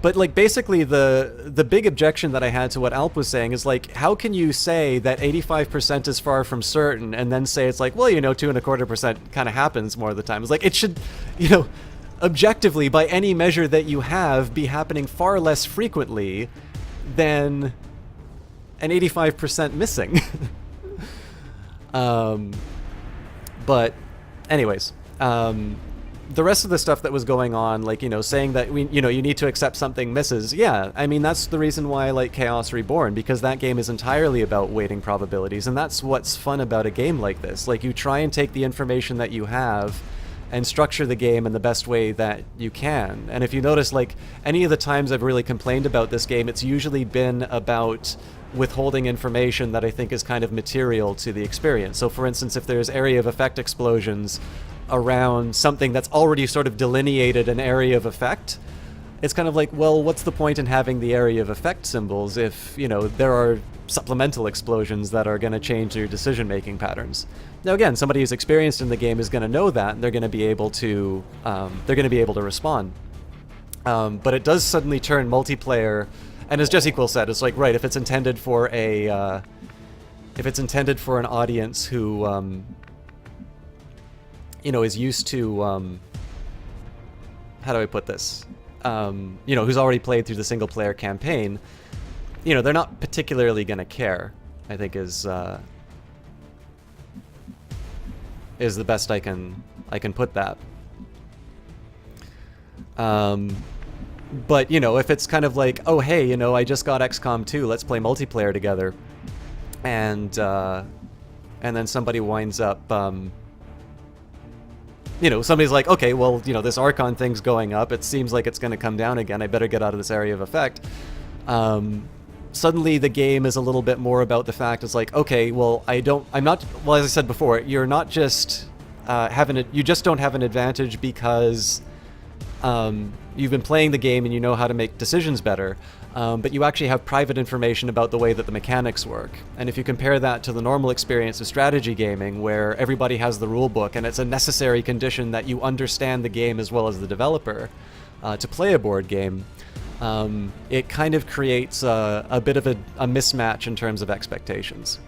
But like basically the big objection that I had to what Alp was saying is like, how can you say that 85% is far from certain and then say it's like, well, you know, 2 1/4% kind of happens more of the time. It's like, it should, you know, objectively by any measure that you have be happening far less frequently than an 85% missing. But anyways, the rest of the stuff that was going on, like, you know, saying that you know, you need to accept something misses. Yeah, I mean, that's the reason why I like Chaos Reborn, because that game is entirely about weighting probabilities, and that's what's fun about a game like this. Like, you try and take the information that you have and structure the game in the best way that you can. And if you notice, like, any of the times I've really complained about this game, it's usually been about withholding information that I think is kind of material to the experience. So for instance, if there's area of effect explosions around something that's already sort of delineated an area of effect, it's kind of like, well, what's the point in having the area of effect symbols if, you know, there are supplemental explosions that are going to change your decision-making patterns? Now again, somebody who's experienced in the game is going to know that, and they're going to be able to respond. But it does suddenly turn multiplayer, and as Jesse Quill said, it's like, right, if it's intended for an audience who you know, is used to, how do I put this? You know, who's already played through the single-player campaign, you know, they're not particularly going to care, I think is the best I can put that. But, you know, if it's kind of like, oh, hey, you know, I just got XCOM 2, let's play multiplayer together, and then somebody winds up, you know, somebody's like, okay, well, you know, this Archon thing's going up, it seems like it's going to come down again, I better get out of this area of effect. Suddenly the game is a little bit more about the fact, it's like, okay, well, well, as I said before, you're not just you just don't have an advantage because you've been playing the game and you know how to make decisions better, but you actually have private information about the way that the mechanics work. And if you compare that to the normal experience of strategy gaming, where everybody has the rule book and it's a necessary condition that you understand the game as well as the developer to play a board game, it kind of creates a bit of a mismatch in terms of expectations.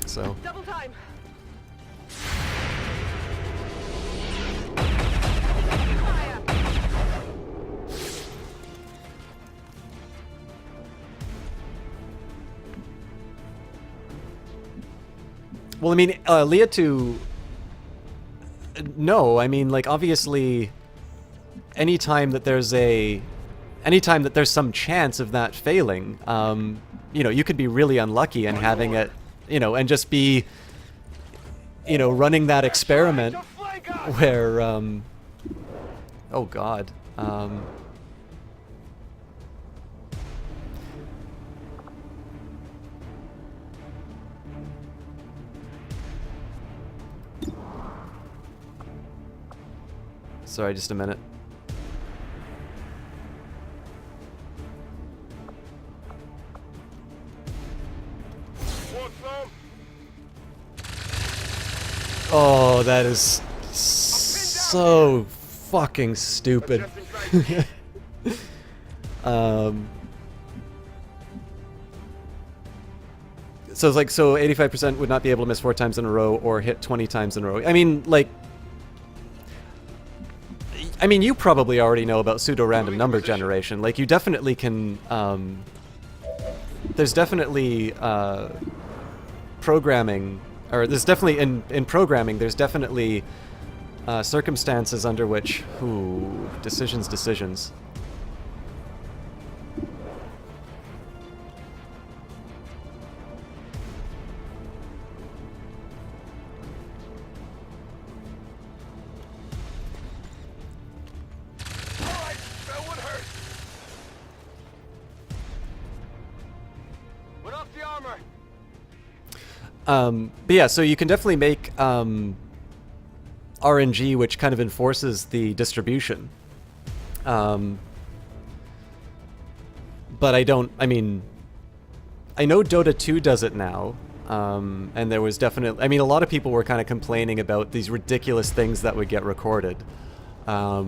So. Double time. Well, I mean, Liatu, no, I mean, like, obviously, anytime that there's some chance of that failing, you know, you could be really unlucky in having it, you know, and just be, you know, running that experiment where, oh God, sorry, just a minute. Oh, that is so fucking stupid. So it's like, so 85% would not be able to miss 4 times in a row or hit 20 times in a row. I mean, like, you probably already know about pseudo-random number generation. Like, you definitely can, there's definitely, programming, or there's definitely, in programming, there's definitely, circumstances under which, decisions. But yeah, so you can definitely make RNG, which kind of enforces the distribution. But I know Dota 2 does it now, and there was definitely, a lot of people were kind of complaining about these ridiculous things that would get recorded. But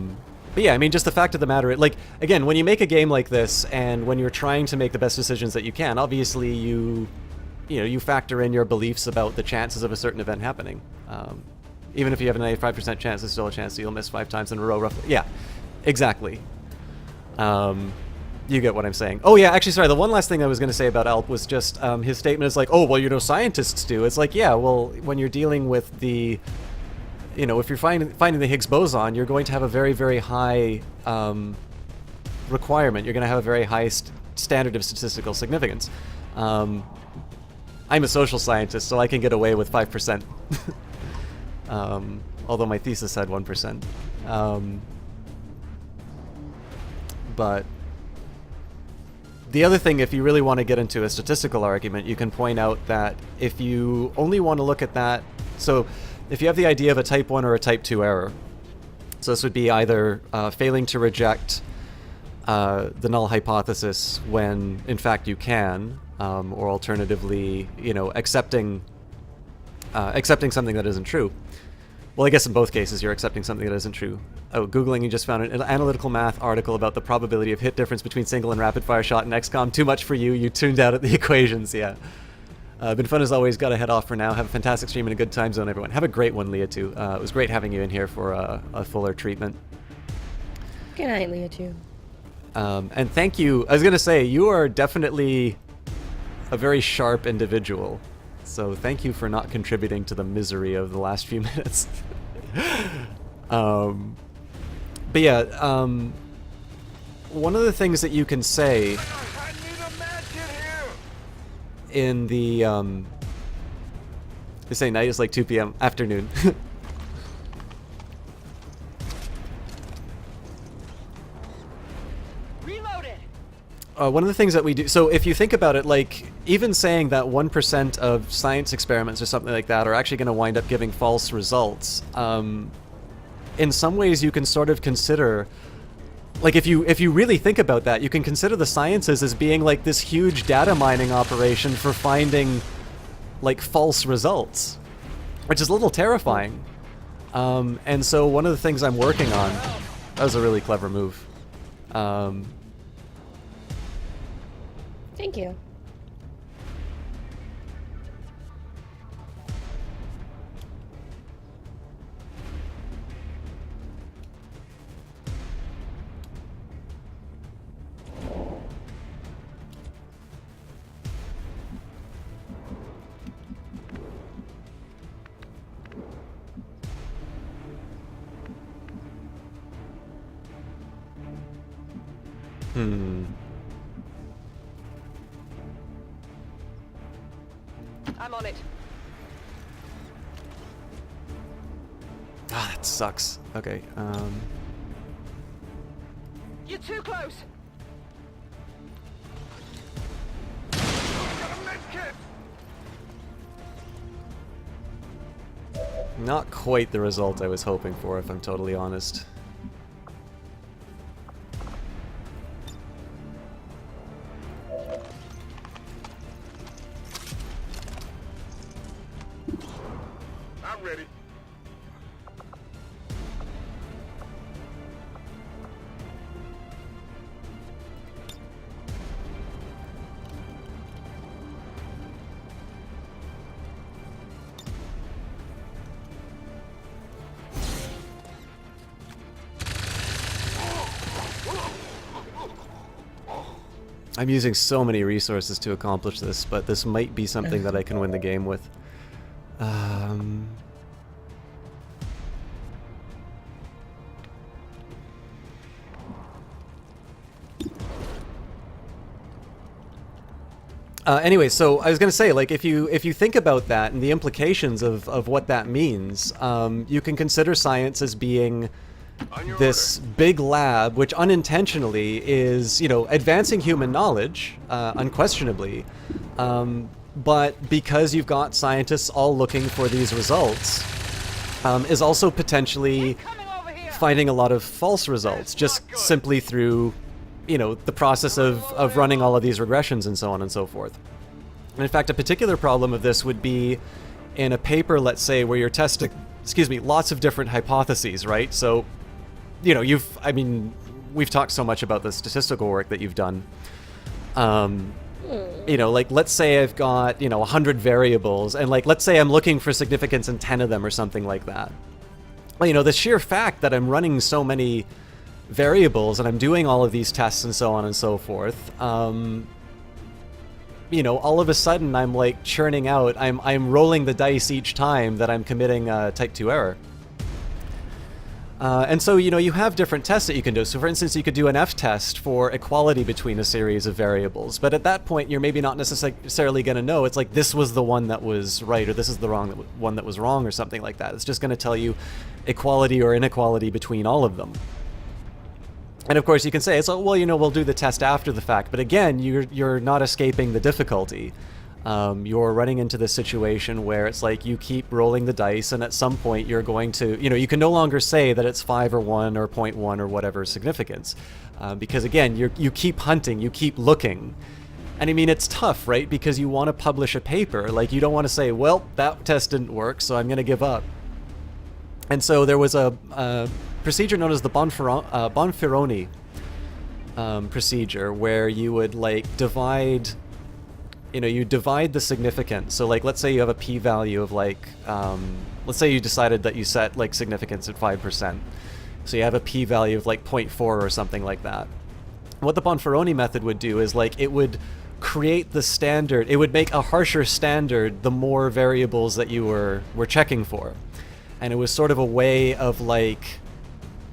yeah, just the fact of the matter, like, again, when you make a game like this, and when you're trying to make the best decisions that you can, obviously you factor in your beliefs about the chances of a certain event happening. Even if you have a 95% chance, there's still a chance that you'll miss 5 times in a row, roughly. Yeah, exactly. You get what I'm saying. Oh yeah, actually, sorry, the one last thing I was going to say about Alp was just his statement is like, oh, well, scientists do. It's like, yeah, well, when you're dealing with the, if you're finding the Higgs boson, you're going to have a very, very high requirement. You're going to have a very high standard of statistical significance. I'm a social scientist, so I can get away with 5%. Although my thesis had 1%. But the other thing, if you really want to get into a statistical argument, you can point out that if you only want to look at that, so if you have the idea of a type 1 or a type 2 error, so this would be either failing to reject the null hypothesis when in fact you can, or alternatively, accepting something that isn't true. Well, I guess in both cases you're accepting something that isn't true. Oh, Googling, you just found an analytical math article about the probability of hit difference between single and rapid fire shot in XCOM. Too much for you. You tuned out at the equations, yeah. Been fun as always. Gotta head off for now. Have a fantastic stream and a good time zone, everyone. Have a great one, Leah, too. It was great having you in here for a fuller treatment. Good night, Leah, too. And thank you. I was going to say, you are definitely a very sharp individual. So thank you for not contributing to the misery of the last few minutes. But yeah, one of the things that you can say in the, they say night is like 2 p.m. afternoon. One of the things that we do, so if you think about it, like, even saying that 1% of science experiments or something like that are actually going to wind up giving false results, in some ways you can sort of consider, like, if you really think about that, you can consider the sciences as being like this huge data mining operation for finding, like, false results, which is a little terrifying. And so one of the things I'm working on, that was a really clever move. Thank you. I'm on it. Ah, that sucks. Okay, You're too close. not quite the result I was hoping for, if I'm totally honest. I'm ready. I'm using so many resources to accomplish this, but this might be something that I can win the game with. Anyway, so I was going to say, like, if you think about that and the implications of what that means, you can consider science as being this big lab, which unintentionally is, you know, advancing human knowledge, unquestionably, but because you've got scientists all looking for these results, is also potentially finding a lot of false results, just simply through, you know, the process of running all of these regressions and so on and so forth. And in fact, a particular problem of this would be in a paper, let's say, where you're testing, lots of different hypotheses, right? So, you know, we've talked so much about the statistical work that you've done. You know, like, let's say I've got, you know, 100 variables, and, like, let's say I'm looking for significance in 10 of them or something like that. Well, you know, the sheer fact that I'm running so many variables and I'm doing all of these tests and so on and so forth, you know, all of a sudden I'm like churning out, I'm rolling the dice each time that I'm committing a type 2 error. And so, you know, you have different tests that you can do. So for instance, you could do an F-test for equality between a series of variables, but at that point you're maybe not necessarily going to know, it's like this was the one that was right, or this is the one that was wrong, or something like that. It's just going to tell you equality or inequality between all of them. And of course you can say, it's like, well, you know, we'll do the test after the fact, but again, you're not escaping the difficulty. You're running into this situation where it's like you keep rolling the dice, and at some point you're going to, you know, you can no longer say that it's 5 or 1 or 0.1 or whatever significance, because again, you keep hunting, you keep looking. And I mean, it's tough, right? Because you want to publish a paper, like you don't want to say, well, that test didn't work, so I'm going to give up. And so there was a procedure known as the Bonferroni procedure, where you would like divide, you know, you divide the significance. So like, let's say you have a p-value of like, let's say you decided that you set like significance at 5%. So you have a p-value of like 0.4 or something like that. What the Bonferroni method would do is like, it would create the standard, it would make a harsher standard the more variables that you were checking for. And it was sort of a way of like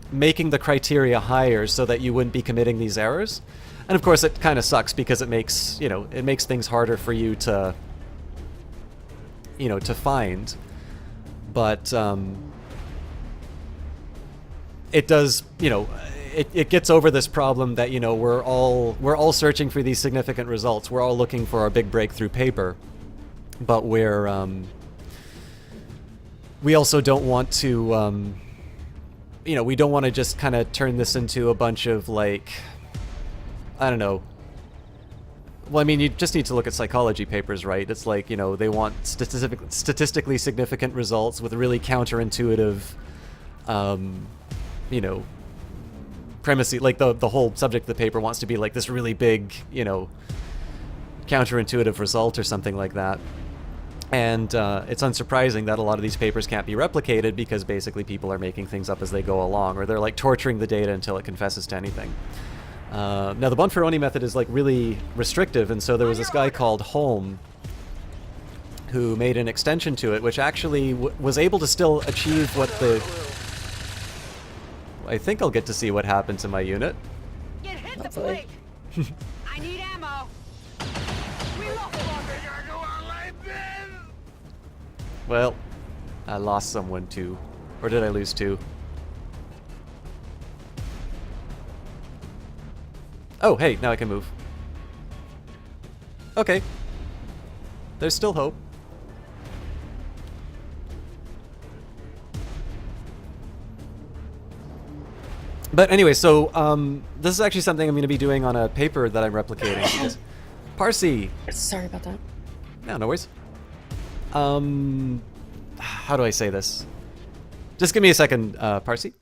making the criteria higher so that you wouldn't be committing these errors. And of course it kind of sucks because it makes, you know, it makes things harder for you to, you know, to find. But it does, you know, it gets over this problem that, you know, we're all searching for these significant results. We're all looking for our big breakthrough paper, but we also don't want to, you know, we don't want to just kind of turn this into a bunch of like, I don't know. Well, I mean, you just need to look at psychology papers, right? It's like, you know, they want statistically significant results with really counterintuitive, you know, premise. Like the whole subject of the paper wants to be like this really big, you know, counterintuitive result or something like that. And it's unsurprising that a lot of these papers can't be replicated because basically people are making things up as they go along, or they're like torturing the data until it confesses to anything. Now the Bonferroni method is like really restrictive, and so there was this guy called Holm who made an extension to it, which actually was able to still achieve what the... I think I'll get to see what happened to my unit. Get hit the plate. I need ammo. We lost Well, I lost someone too. Or did I lose two? Oh, hey, now I can move. Okay. There's still hope. But anyway, so this is actually something I'm going to be doing on a paper that I'm replicating. Because Parsi! Sorry about that. No, no worries. How do I say this? Just give me a second, Parsi.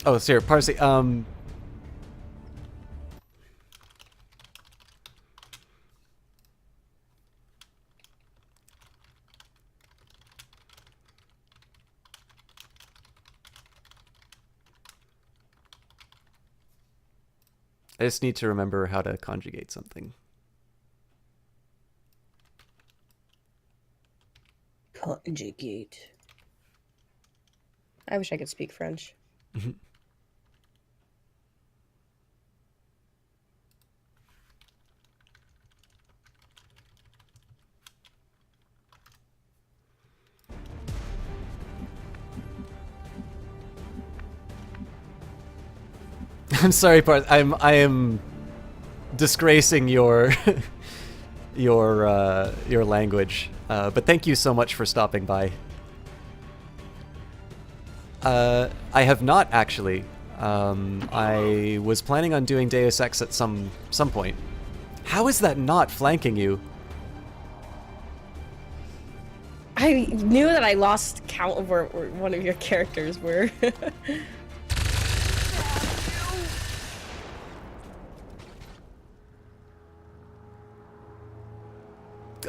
Oh, it's here, Parsi. I just need to remember how to conjugate something. Conjugate. I wish I could speak French. I'm sorry, Parth. I am disgracing your your language. But thank you so much for stopping by. I have not actually. I was planning on doing Deus Ex at some point. How is that not flanking you? I knew that I lost count of where one of your characters were.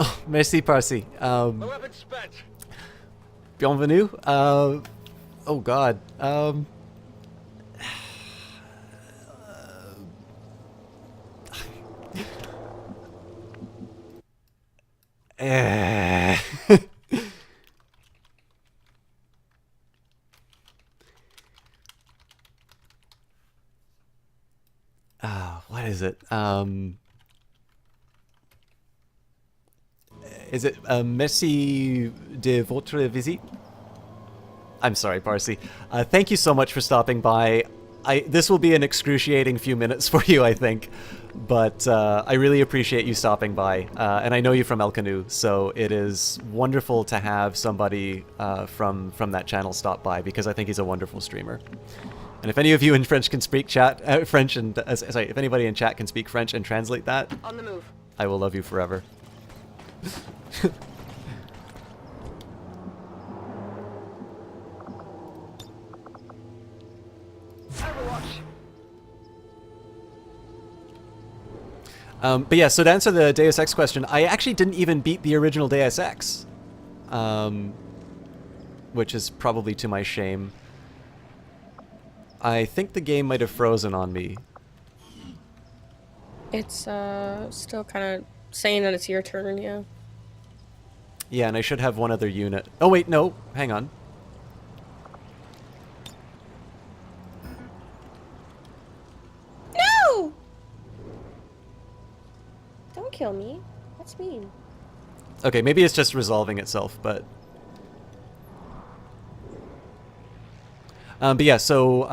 Oh, merci, Parsi. Bienvenue. Oh God. What is it? Is it merci de votre visite? I'm sorry, Parsi. Thank you so much for stopping by. This will be an excruciating few minutes for you, I think, but I really appreciate you stopping by. And I know you from El Canu, so it is wonderful to have somebody from that channel stop by, because I think he's a wonderful streamer. And if any of you in French can speak French, and sorry, if anybody in chat can speak French and translate that, On the move. I will love you forever. But yeah, so to answer the Deus Ex question, I actually didn't even beat the original Deus Ex, which is probably to my shame. I think the game might have frozen on me. It's still kind of saying that it's your turn, yeah. Yeah, and I should have one other unit. Oh wait, no, hang on. No! Don't kill me. That's mean. Okay, maybe it's just resolving itself, but... But yeah, so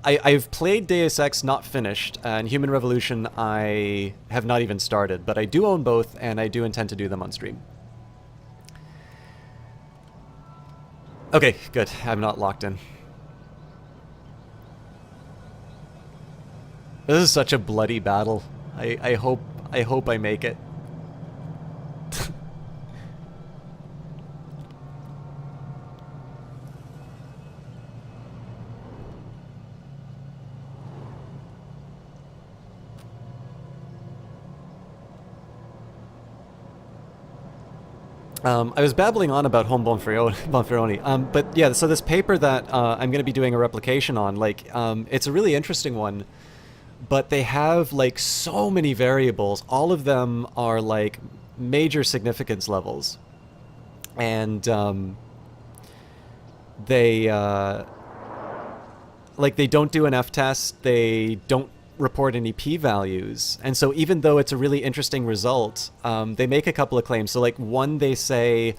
I've played Deus Ex, not finished, and Human Revolution I have not even started, but I do own both, and I do intend to do them on stream. Okay, good. I'm not locked in. This is such a bloody battle. I hope I make it. I was babbling on about Home Bonferroni, but yeah, so this paper that I'm going to be doing a replication on, like, it's a really interesting one, but they have, like, so many variables. All of them are, like, major significance levels. And they don't do an F-test, they don't report any p-values, and so even though it's a really interesting result, they make a couple of claims. So like one, they say,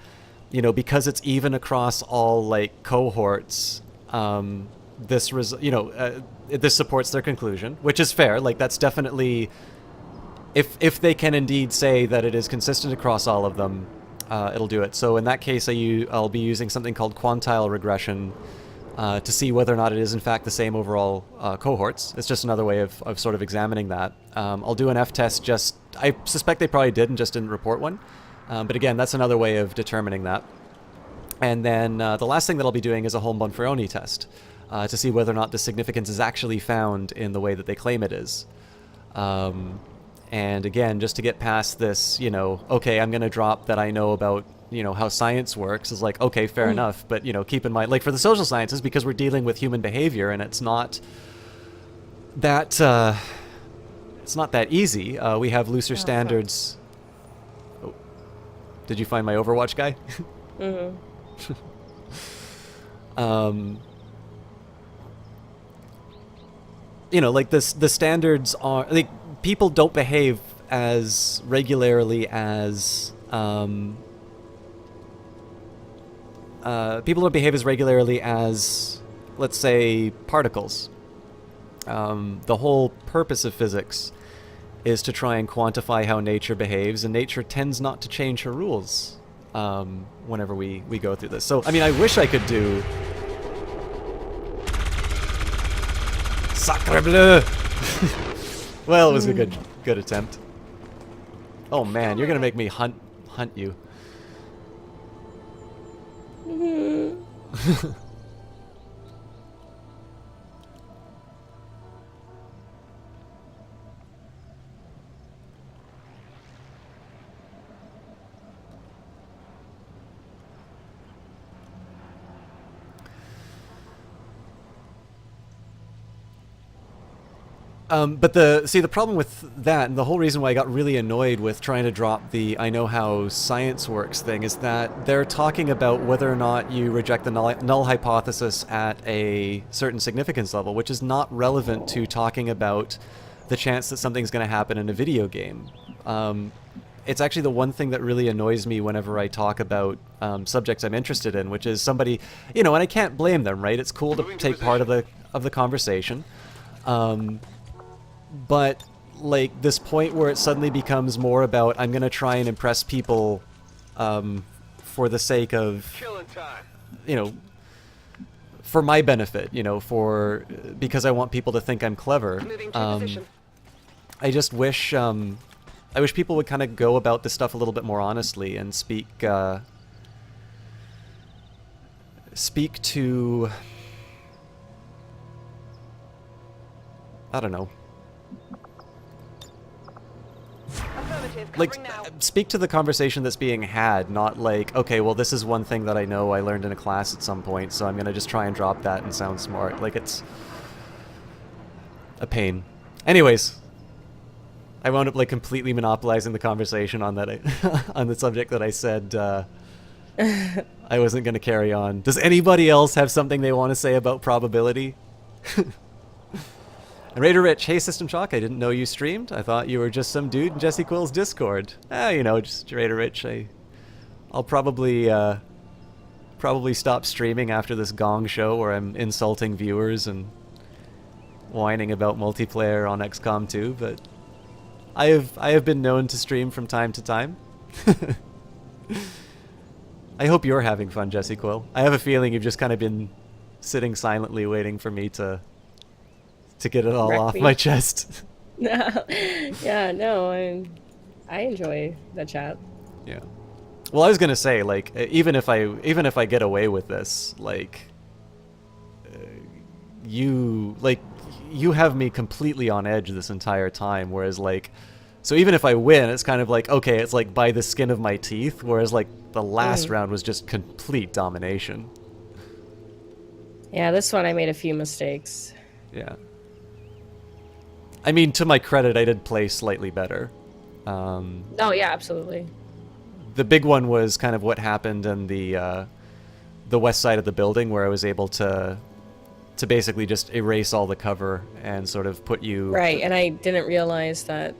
you know, because it's even across all like cohorts, this supports their conclusion, which is fair. Like that's definitely, if they can indeed say that it is consistent across all of them, it'll do it. So in that case, I'll be using something called quantile regression to see whether or not it is in fact the same overall cohorts. It's just another way of sort of examining that. I'll do an F-test I suspect they probably did and just didn't report one. But again, that's another way of determining that. And then the last thing that I'll be doing is a Home Bonferroni test to see whether or not the significance is actually found in the way that they claim it is. And again, just to get past this, you know, okay, I'm going to drop that I know about, you know, how science works, is like, okay, fair enough. But, you know, keep in mind, like for the social sciences, because we're dealing with human behavior and it's not that it's not that easy. We have looser standards. Oh. Did you find my Overwatch guy? Mm-hmm. You know, like the standards are like people don't behave as regularly as let's say particles. The whole purpose of physics is to try and quantify how nature behaves, and nature tends not to change her rules whenever we go through this. So, I mean, I wish I could do... Sacre bleu! Well, it was a good attempt. Oh man, you're gonna make me hunt you. But the problem with that, and the whole reason why I got really annoyed with trying to drop the I know how science works thing, is that they're talking about whether or not you reject the null hypothesis at a certain significance level, which is not relevant to talking about the chance that something's going to happen in a video game. It's actually the one thing that really annoys me whenever I talk about subjects I'm interested in, which is somebody, you know, and I can't blame them, right? It's cool to take part of the conversation. But, like, this point where it suddenly becomes more about I'm going to try and impress people for the sake of, you know, for my benefit, you know, because I want people to think I'm clever. I just wish, I wish people would kind of go about this stuff a little bit more honestly and speak to, I don't know. Like, speak to the conversation that's being had, not like, okay, well, this is one thing that I know I learned in a class at some point, so I'm going to just try and drop that and sound smart. Like, it's a pain. Anyways, I wound up, like, completely monopolizing the conversation on that, on the subject that I said I wasn't going to carry on. Does anybody else have something they want to say about probability? And Raider Rich, hey System Shock, I didn't know you streamed. I thought you were just some dude in Jesse Quill's Discord. You know, just Raider Rich. I'll probably stop streaming after this Gong show where I'm insulting viewers and whining about multiplayer on XCOM 2, but I have been known to stream from time to time. I hope you're having fun, Jesse Quill. I have a feeling you've just kind of been sitting silently waiting for me to get it all off my chest. Yeah, no, I enjoy the chat. Yeah. Well, I was gonna say, like, even if I get away with this, like, you have me completely on edge this entire time. Whereas, like, so even if I win, it's kind of like, okay, it's like by the skin of my teeth. Whereas, like, the last round was just complete domination. Yeah, this one I made a few mistakes. Yeah. I mean, to my credit, I did play slightly better. Oh yeah, absolutely. The big one was kind of what happened in the west side of the building, where I was able to basically just erase all the cover and sort of put you... Right, and I didn't realize that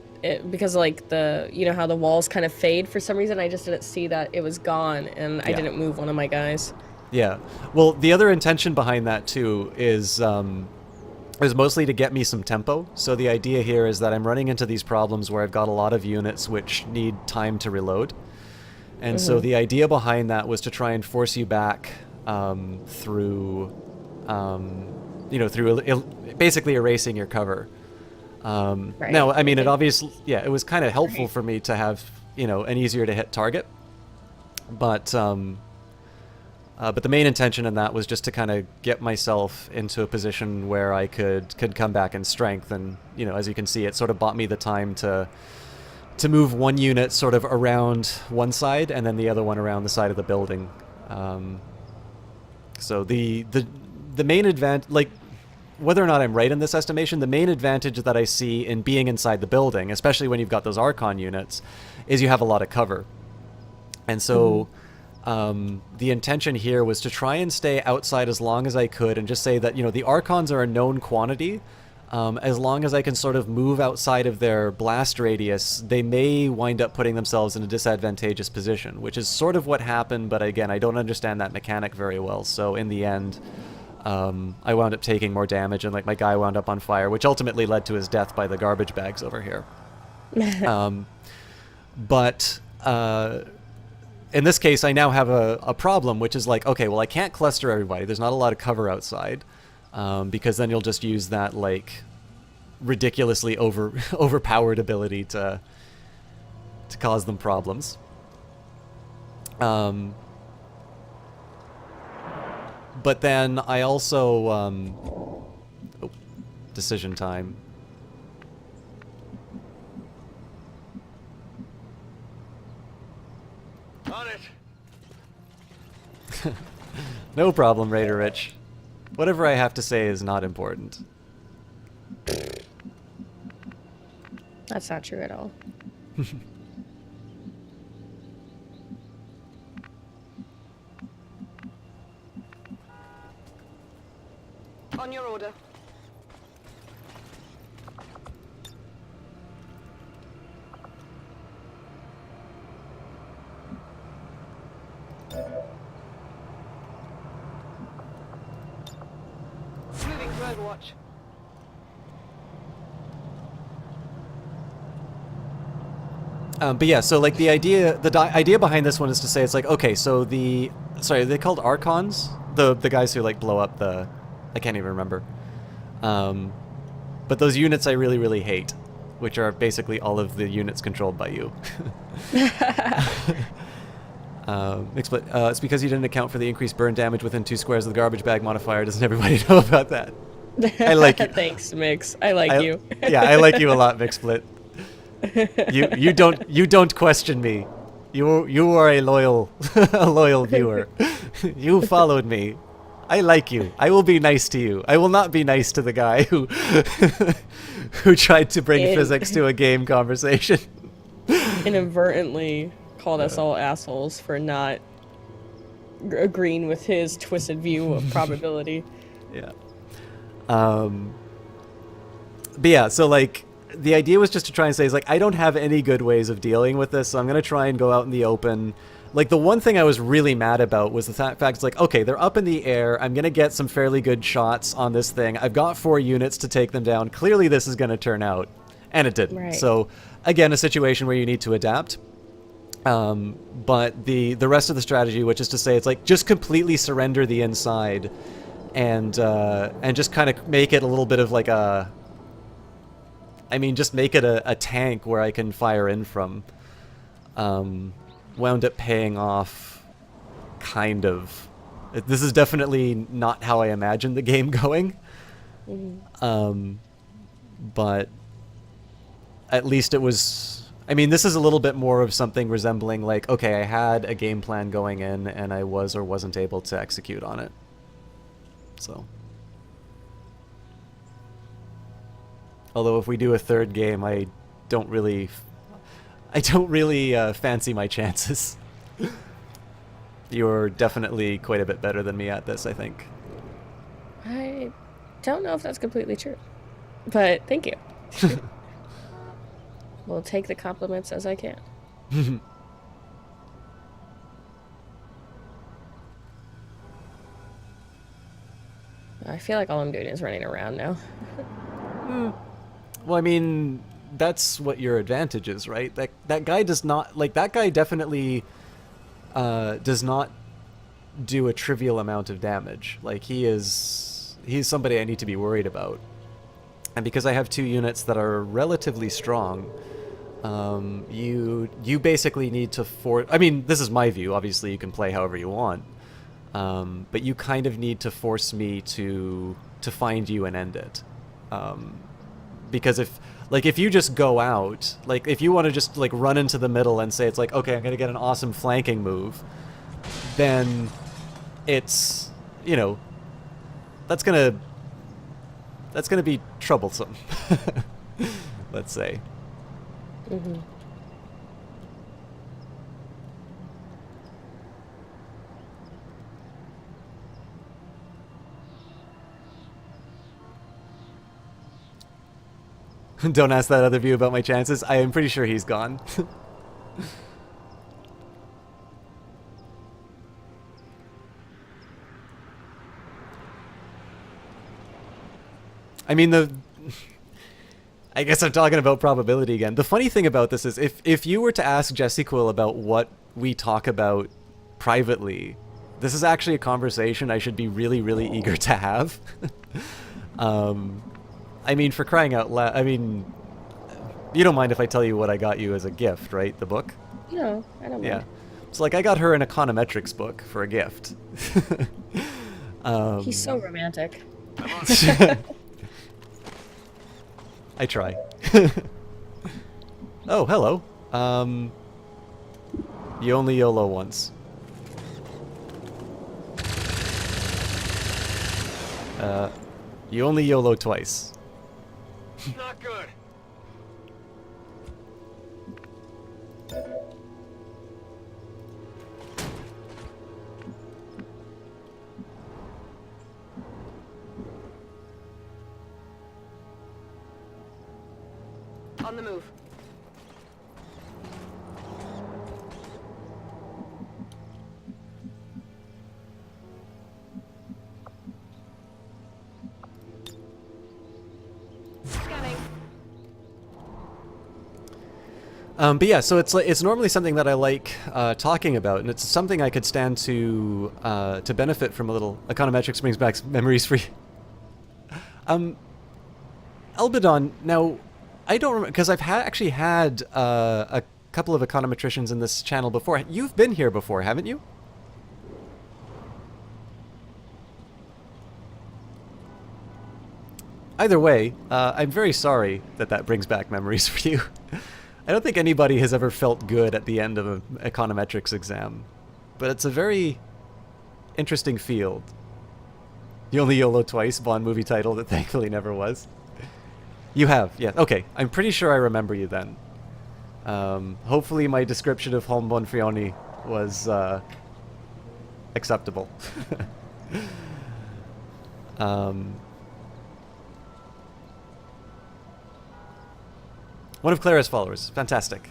because like you know how the walls kind of fade for some reason, I just didn't see that it was gone, and I didn't move one of my guys. Yeah. Well, the other intention behind that too is mostly to get me some tempo. So the idea here is that I'm running into these problems where I've got a lot of units which need time to reload. And so the idea behind that was to try and force you back through, you know, through basically erasing your cover. Right. Now, I mean, it obviously, yeah, it was kind of helpful for me to have, you know, an easier to hit target. But the main intention in that was just to kind of get myself into a position where I could come back in strength. And, you know, as you can see, it sort of bought me the time to move one unit sort of around one side and then the other one around the side of the building. So the main advantage, like, whether or not I'm right in this estimation, the main advantage that I see in being inside the building, especially when you've got those Archon units, is you have a lot of cover. And so the intention here was to try and stay outside as long as I could and just say that, you know, the Archons are a known quantity. As long as I can sort of move outside of their blast radius, they may wind up putting themselves in a disadvantageous position, which is sort of what happened, but again, I don't understand that mechanic very well, so in the end, I wound up taking more damage, and like my guy wound up on fire, which ultimately led to his death by the garbage bags over here. But in this case, I now have a problem, which is like, okay, well, I can't cluster everybody. There's not a lot of cover outside. Because then you'll just use that like ridiculously overpowered ability to cause them problems. But then I also decision time. On it. No problem, Raider Rich. Whatever I have to say is not important. That's not true at all. On your order. Moving to Overwatch. But yeah, so like the idea behind this one is to say it's like, okay, so sorry, are they called Archons? The guys who like blow up the, I can't even remember. But those units I really, really hate, which are basically all of the units controlled by you. It's because you didn't account for the increased burn damage within 2 squares of the garbage bag modifier. Doesn't everybody know about that? I like you. Thanks, Mix. I like you. Yeah, I like you a lot, MixSplit. You don't question me. You are a loyal viewer. You followed me. I like you. I will be nice to you. I will not be nice to the guy who tried to bring physics to a game conversation. Inadvertently called us all assholes for not agreeing with his twisted view of probability. Yeah. But yeah, so like the idea was just to try and say is like I don't have any good ways of dealing with this, so I'm gonna try and go out in the open. Like the one thing I was really mad about was the fact it's like, okay, they're up in the air. I'm gonna get some fairly good shots on this thing. I've got 4 units to take them down. Clearly this is gonna turn out, and it didn't. Right. So again, a situation where you need to adapt. But the rest of the strategy, which is to say, it's like just completely surrender the inside, and just kind of make it a little bit of like a. I mean, just make it a tank where I can fire in from. Wound up paying off, kind of. This is definitely not how I imagined the game going. Mm-hmm. But at least it was. I mean, this is a little bit more of something resembling like, okay, I had a game plan going in, and I was or wasn't able to execute on it. So. Although if we do a 3rd game, I don't really fancy my chances. You're definitely quite a bit better than me at this, I think. I don't know if that's completely true, but thank you. We'll take the compliments as I can. I feel like all I'm doing is running around now. Well, I mean, that's what your advantage is, right? That guy does not, like, that guy definitely does not do a trivial amount of damage. Like, he's somebody I need to be worried about. And because I have 2 units that are relatively strong, you basically need to I mean, this is my view. Obviously, you can play however you want. But you kind of need to force me to find you and end it. Because if you just go out, like if you want to just like run into the middle and say it's like, okay, I'm going to get an awesome flanking move, then it's, you know, that's going to that's going to be troublesome. Let's say. Mm-hmm. Don't ask that other view about my chances. I am pretty sure he's gone. I mean, I guess I'm talking about probability again. The funny thing about this is if you were to ask Jesse Quill about what we talk about privately, this is actually a conversation I should be really, really eager to have. I mean, for crying out loud, I mean, you don't mind if I tell you what I got you as a gift, right? The book? No, I don't mind. Yeah. It's like I got her an econometrics book for a gift. He's so romantic. I try. Oh, hello. You only YOLO once. You only YOLO twice. Not good. On the move. Scanning. But yeah, so it's normally something that I like talking about, and it's something I could stand to benefit from a little. Econometrics brings back memories for you. Elbidon, now, I don't remember, because I've actually had a couple of econometricians in this channel before. You've been here before, haven't you? Either way, I'm very sorry that that brings back memories for you. I don't think anybody has ever felt good at the end of an econometrics exam, but it's a very interesting field. You only YOLO twice, Bond movie title that thankfully never was. You have, yeah. Okay, I'm pretty sure I remember you then. Hopefully my description of Holm Bonfioni was acceptable. One of Clara's followers. Fantastic.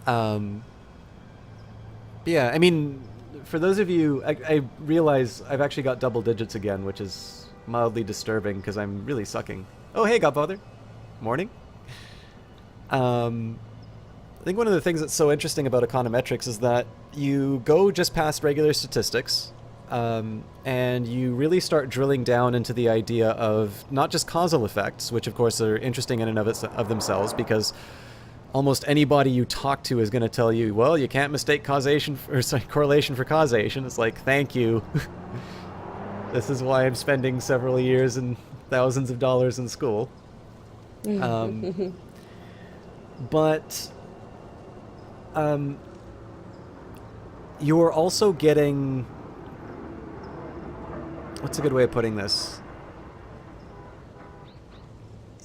Yeah, I mean, for those of you, I realize I've actually got double digits again, which is mildly disturbing because I'm really sucking. Oh, hey, Godfather. Morning. I think one of the things that's so interesting about econometrics is that you go just past regular statistics, and you really start drilling down into the idea of not just causal effects, which of course are interesting in and of themselves, because almost anybody you talk to is going to tell you, well, you can't mistake causation or correlation for causation. It's like, thank you. This is why I'm spending several years and thousands of dollars in school. But you're also getting... What's a good way of putting this?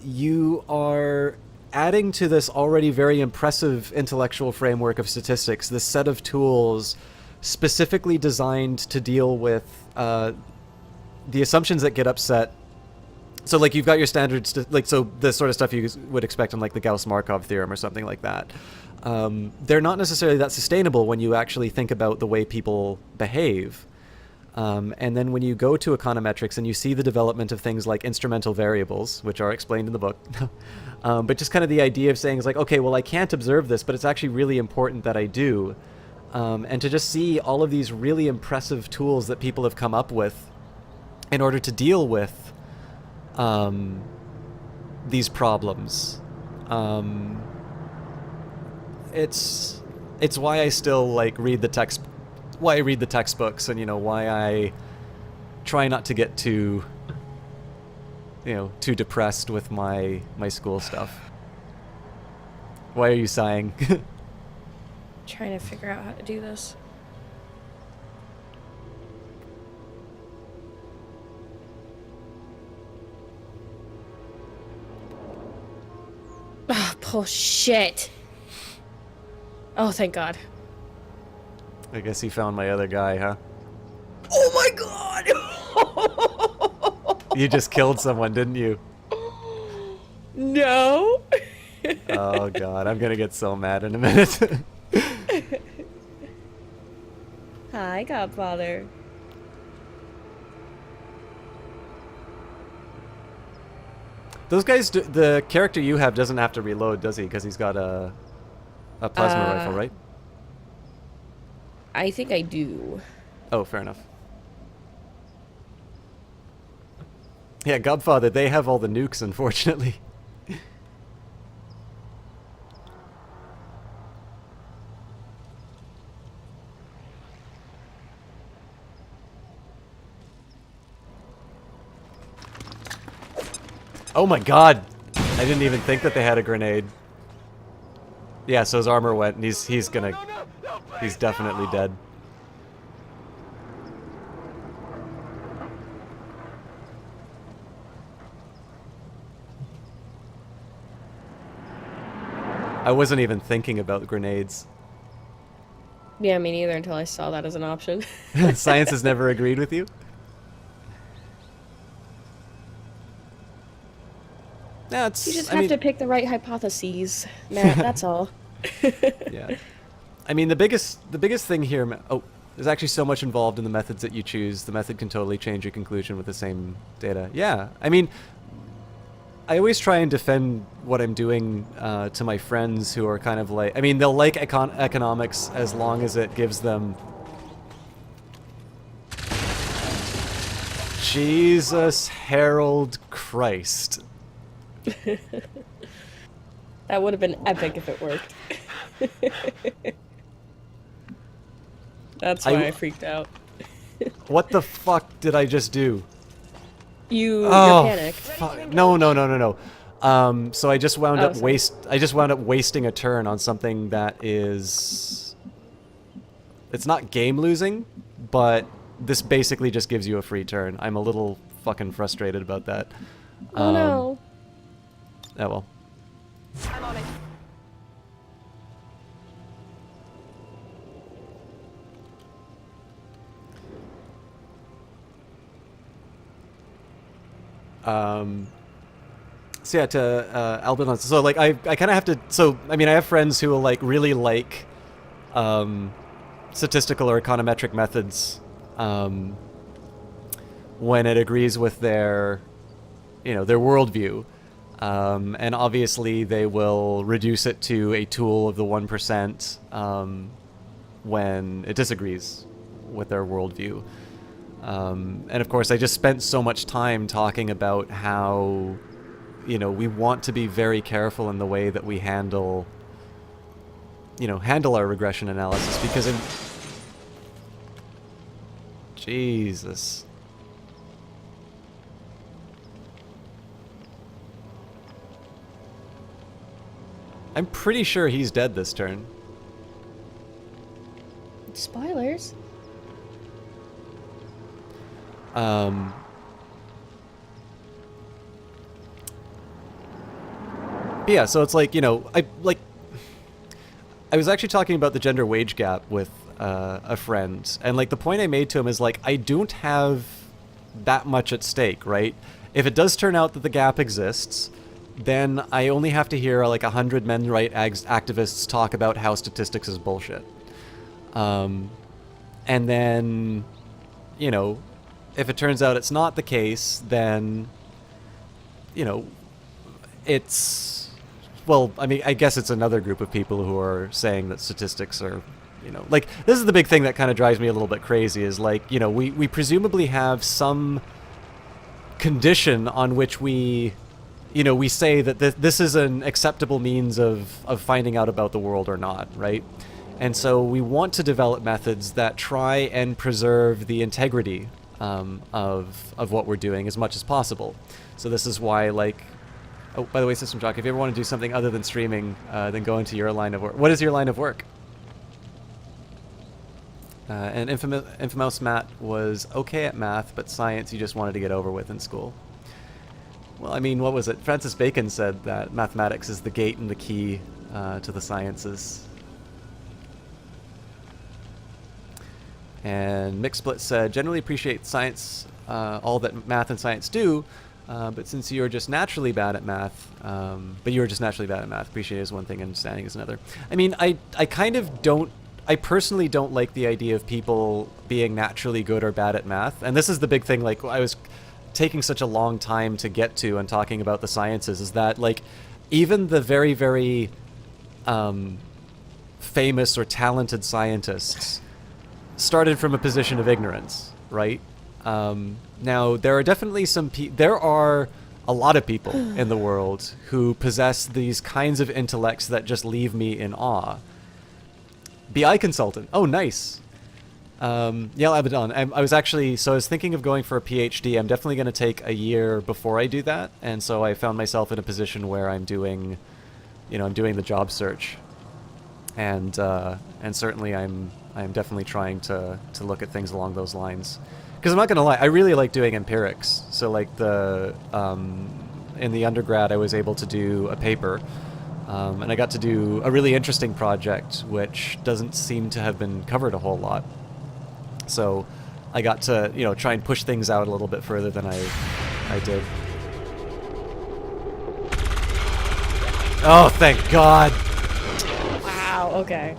You are adding to this already very impressive intellectual framework of statistics, this set of tools specifically designed to deal with the assumptions that get upset. So, like, you've got your standards, so the sort of stuff you would expect in, like, the Gauss-Markov theorem or something like that. They're not necessarily that sustainable when you actually think about the way people behave. And then when you go to econometrics and you see the development of things like instrumental variables, which are explained in the book, but just kind of the idea of saying, it's like, okay, well, I can't observe this, but it's actually really important that I do. And to just see all of these really impressive tools that people have come up with in order to deal with these problems. It's why I still, like, read the textbooks, and, you know, why I try not to get too depressed with my school stuff. Why are you sighing? Trying to figure out how to do this. Oh, shit. Oh, thank God. I guess he found my other guy, huh? Oh my God! You just killed someone, didn't you? No. Oh God, I'm gonna get so mad in a minute. Hi, Godfather. Those guys, the character you have doesn't have to reload, does he? Because he's got a plasma rifle, right? I think I do. Oh, fair enough. Yeah, Godfather, they have all the nukes, unfortunately. Oh my God! I didn't even think that they had a grenade. Yeah, so his armor went, and he's definitely dead. I wasn't even thinking about grenades. Yeah, me neither until I saw that as an option. Science has never agreed with you? No, it's, You just have to pick the right hypotheses, Matt, that's all. Yeah. I mean, the biggest thing here... Oh, there's actually so much involved in the methods that you choose. The method can totally change your conclusion with the same data. Yeah, I mean... I always try and defend what I'm doing to my friends who are kind of like... I mean, they'll like economics as long as it gives them... Jesus Harold Christ. That would have been epic if it worked. That's why I freaked out. What the fuck did I just do? You're panicked. No. So I just wound up wasting a turn on something that is... It's not game losing, but this basically just gives you a free turn. I'm a little fucking frustrated about that. Oh no. Oh well. I'm on it. So yeah, to Albin, so like I kind of have to, so I mean I have friends who will like really like statistical or econometric methods when it agrees with their, you know, their worldview, and obviously they will reduce it to a tool of the 1% when it disagrees with their worldview. And of course, I just spent so much time talking about how, you know, we want to be very careful in the way that we handle our regression analysis, because in... Jesus. I'm pretty sure he's dead this turn. Spoilers. Yeah, so it's like, you know, I was actually talking about the gender wage gap with a friend, and like the point I made to him is like, I don't have that much at stake, right? If it does turn out that the gap exists, then I only have to hear like 100 men's rights activists talk about how statistics is bullshit. And then, you know, if it turns out it's not the case, then, you know, it's, well, I mean, I guess it's another group of people who are saying that statistics are, you know, like, this is the big thing that kind of drives me a little bit crazy, is like, you know, we presumably have some condition on which we, you know, we say that this is an acceptable means of finding out about the world or not, right? And so we want to develop methods that try and preserve the integrity of what we're doing as much as possible. So this is why, like, oh, by the way, System Jock, if you ever want to do something other than streaming, then go into your line of work. What is your line of work? And Infamous Matt was okay at math, but science you just wanted to get over with in school. Well, I mean, what was it? Francis Bacon said that mathematics is the gate and the key to the sciences. And Mixsplit said, generally appreciate science, all that math and science do, but since you're just naturally bad at math, appreciate is one thing, understanding is another. I mean, I kind of don't, I personally don't like the idea of people being naturally good or bad at math. And this is the big thing, like, I was taking such a long time to get to and talking about the sciences, is that, like, even the very, very famous or talented scientists started from a position of ignorance, right? Now, there are definitely there are a lot of people in the world who possess these kinds of intellects that just leave me in awe. BI consultant. Oh, nice. Yeah, Abaddon. I was thinking of going for a PhD. I'm definitely going to take a year before I do that, and so I found myself in a position where I'm doing the job search, and certainly I'm definitely trying to look at things along those lines. Because I'm not going to lie, I really like doing empirics. So like in the undergrad, I was able to do a paper, and I got to do a really interesting project, which doesn't seem to have been covered a whole lot. So I got to, try and push things out a little bit further than I did. Oh, thank God. Wow, okay.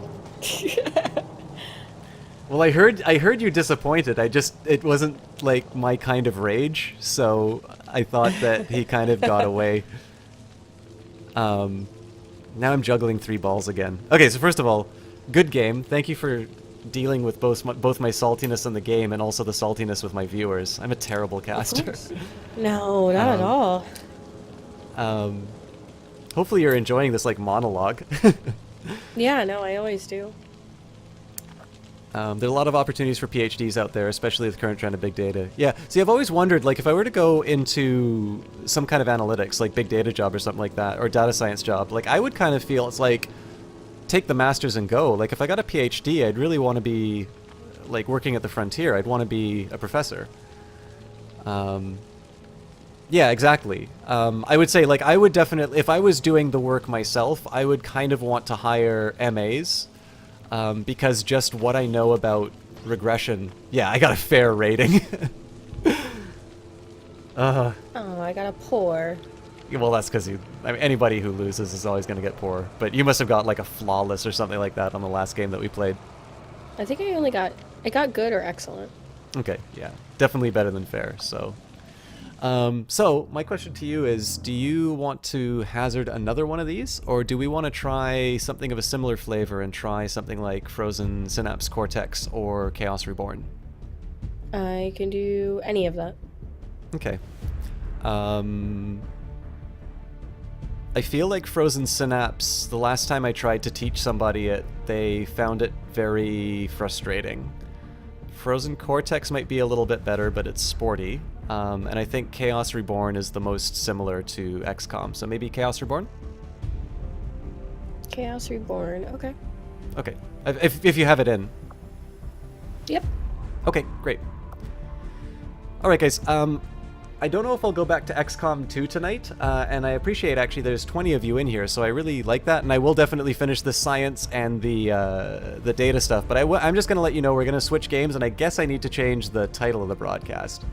Well, I heard you disappointed. It wasn't like my kind of rage, so I thought that he kind of got away. Now I'm juggling 3 balls again. Okay, so first of all, good game. Thank you for dealing with both my saltiness in the game and also the saltiness with my viewers. I'm a terrible caster. No, not at all. Hopefully you're enjoying this like monologue. Yeah, no, I always do. There are a lot of opportunities for PhDs out there, especially with the current trend of big data. Yeah, see, I've always wondered, like, if I were to go into some kind of analytics, like big data job or something like that, or data science job, like, I would kind of feel it's like, take the masters and go. Like, if I got a PhD, I'd really want to be, like, working at the frontier. I'd want to be a professor. Yeah, exactly. I would say, like, I would definitely, if I was doing the work myself, I would kind of want to hire MAs. Because just what I know about regression... Yeah, I got a fair rating. Oh, I got a poor. Well, that's because anybody who loses is always going to get poor. But you must have got like a flawless or something like that on the last game that we played. I think I got good or excellent. Okay, yeah. Definitely better than fair, so... So, my question to you is, do you want to hazard another one of these, or do we want to try something of a similar flavor and try something like Frozen Synapse Cortex or Chaos Reborn? I can do any of that. Okay. I feel like Frozen Synapse, the last time I tried to teach somebody it, they found it very frustrating. Frozen Cortex might be a little bit better, but it's sporty. And I think Chaos Reborn is the most similar to XCOM, so maybe Chaos Reborn? Chaos Reborn, okay. Okay, if you have it in. Yep. Okay, great. Alright guys, I don't know if I'll go back to XCOM 2 tonight, and I appreciate actually there's 20 of you in here, so I really like that, and I will definitely finish the science and the data stuff, but I'm just going to let you know we're going to switch games, and I guess I need to change the title of the broadcast.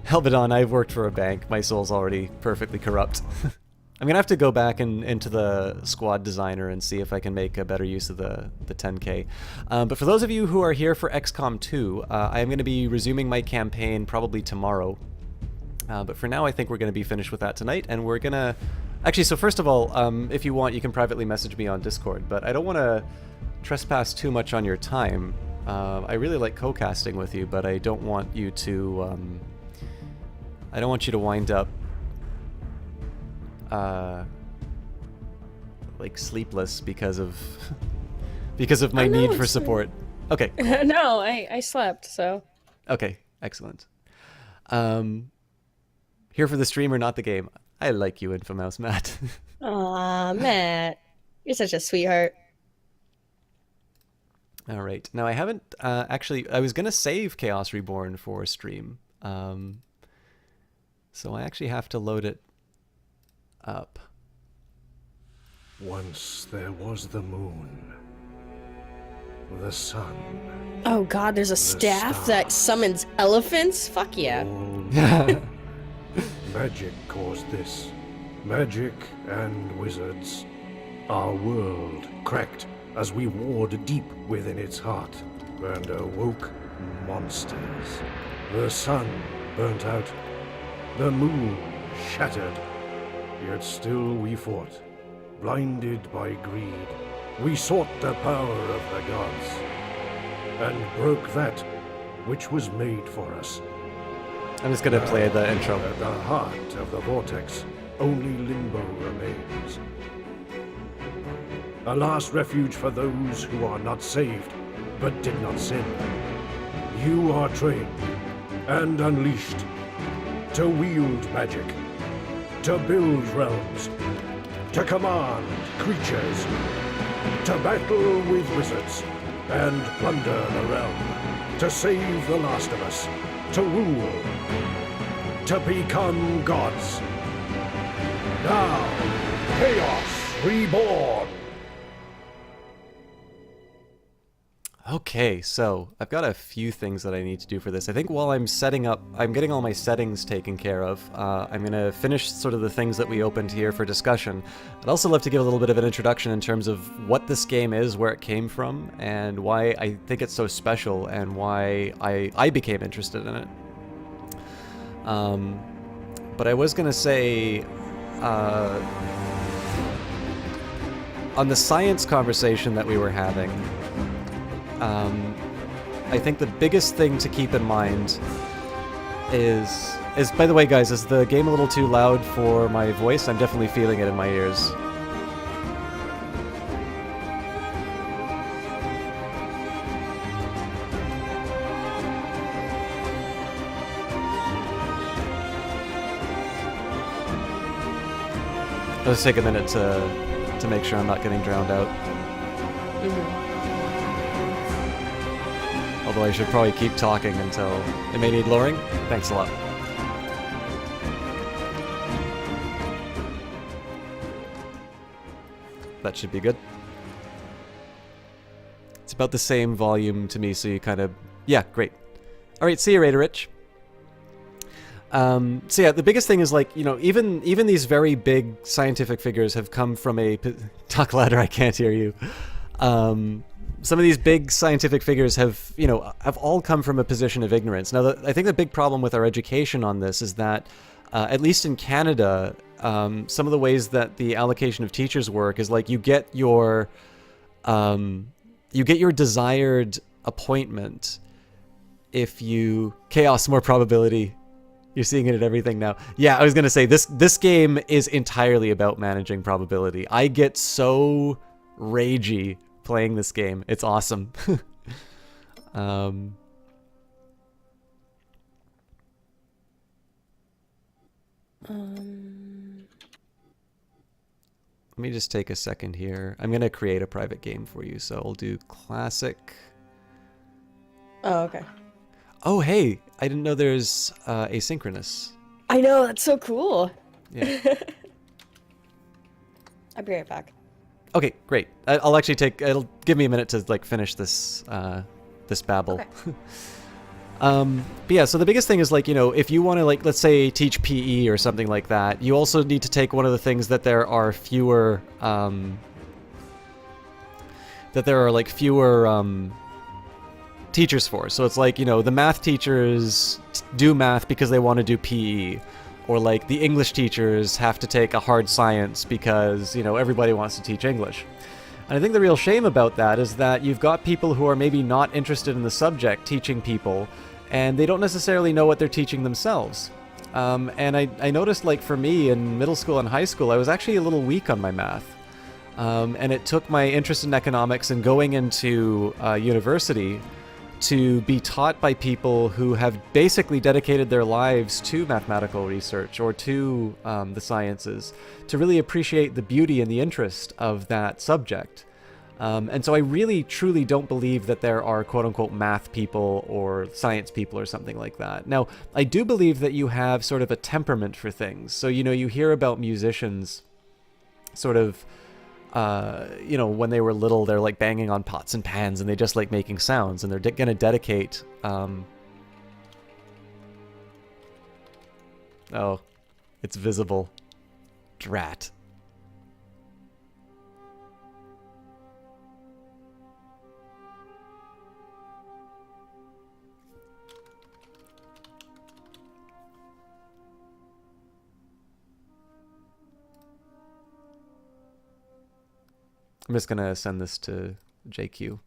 Helbadon, I've worked for a bank. My soul's already perfectly corrupt. I'm gonna have to go back into the squad designer and see if I can make a better use of the 10K. But for those of you who are here for XCOM 2, I am going to be resuming my campaign probably tomorrow. But for now, I think we're going to be finished with that tonight, and we're going to... Actually, so first of all, if you want, you can privately message me on Discord, but I don't want to trespass too much on your time. I really like co-casting with you, but I don't want you to... I don't want you to wind up... like sleepless because of my need for support. Okay. Cool. No, I slept, so. Okay, excellent. Here for the stream or not the game. I like you, Infomouse Matt. Aw, Matt. You're such a sweetheart. All right. Now, I haven't actually... I was going to save Chaos Reborn for stream. So I actually have to load it up. Once there was the moon. The sun. Oh god, there's a staff that summons elephants? Fuck yeah. Magic caused this. Magic and wizards. Our world cracked as we warred deep within its heart and awoke monsters. The sun burnt out. The moon shattered. Yet still we fought. Blinded by greed, we sought the power of the gods and broke that which was made for us. I'm just gonna play the intro. At the heart of the vortex, only limbo remains. A last refuge for those who are not saved, but did not sin. You are trained and unleashed to wield magic, to build realms, to command creatures, to battle with wizards, and plunder the realm, to save the last of us, to rule, to become gods. Now, Chaos Reborn! Okay, so I've got a few things that I need to do for this. I think while I'm setting up, I'm getting all my settings taken care of. I'm going to finish sort of the things that we opened here for discussion. I'd also love to give a little bit of an introduction in terms of what this game is, where it came from, and why I think it's so special, and why I became interested in it. But I was going to say, on the science conversation that we were having, I think the biggest thing to keep in mind is by the way, guys, is the game a little too loud for my voice? I'm definitely feeling it in my ears. Let's take a minute to make sure I'm not getting drowned out. Although I should probably keep talking until it may need lowering. Thanks a lot. That should be good. It's about the same volume to me, so you kind of... Yeah, great. Alright, see you later, Rich. So yeah, the biggest thing is, like, you know, even these very big scientific figures have come from a... Talk louder, I can't hear you. Some of these big scientific figures have, you know, have all come from a position of ignorance. Now, I think the big problem with our education on this is that, at least in Canada, some of the ways that the allocation of teachers work is like you get your desired appointment if you... Chaos, more probability. You're seeing it at everything now. Yeah, I was going to say, this game is entirely about managing probability. I get so ragey playing this game. It's awesome. Let me just take a second here. I'm going to create a private game for you, so I'll do classic. Oh, okay. Oh, hey, I didn't know there's asynchronous. I know, that's so cool. Yeah. I'll be right back. Okay, great. I'll actually it'll give me a minute to like finish this this babble. Okay. But yeah, so the biggest thing is, like, you know, if you want to, like, let's say teach PE or something like that, you also need to take one of the things that there are fewer teachers for. So it's like, you know, the math teachers do math because they want to do PE. Or like the English teachers have to take a hard science because, you know, everybody wants to teach English. And I think the real shame about that is that you've got people who are maybe not interested in the subject teaching people, and they don't necessarily know what they're teaching themselves. And I noticed, like, for me in middle school and high school, I was actually a little weak on my math. And it took my interest in economics and going into university to be taught by people who have basically dedicated their lives to mathematical research or to the sciences, to really appreciate the beauty and the interest of that subject. And so I really, truly don't believe that there are quote-unquote math people or science people or something like that. Now, I do believe that you have sort of a temperament for things. So, you know, you hear about musicians sort of, you know, when they were little, they're like banging on pots and pans and they just like making sounds, and they're going to dedicate... Oh, it's visible. Drat. I'm just gonna send this to JQ.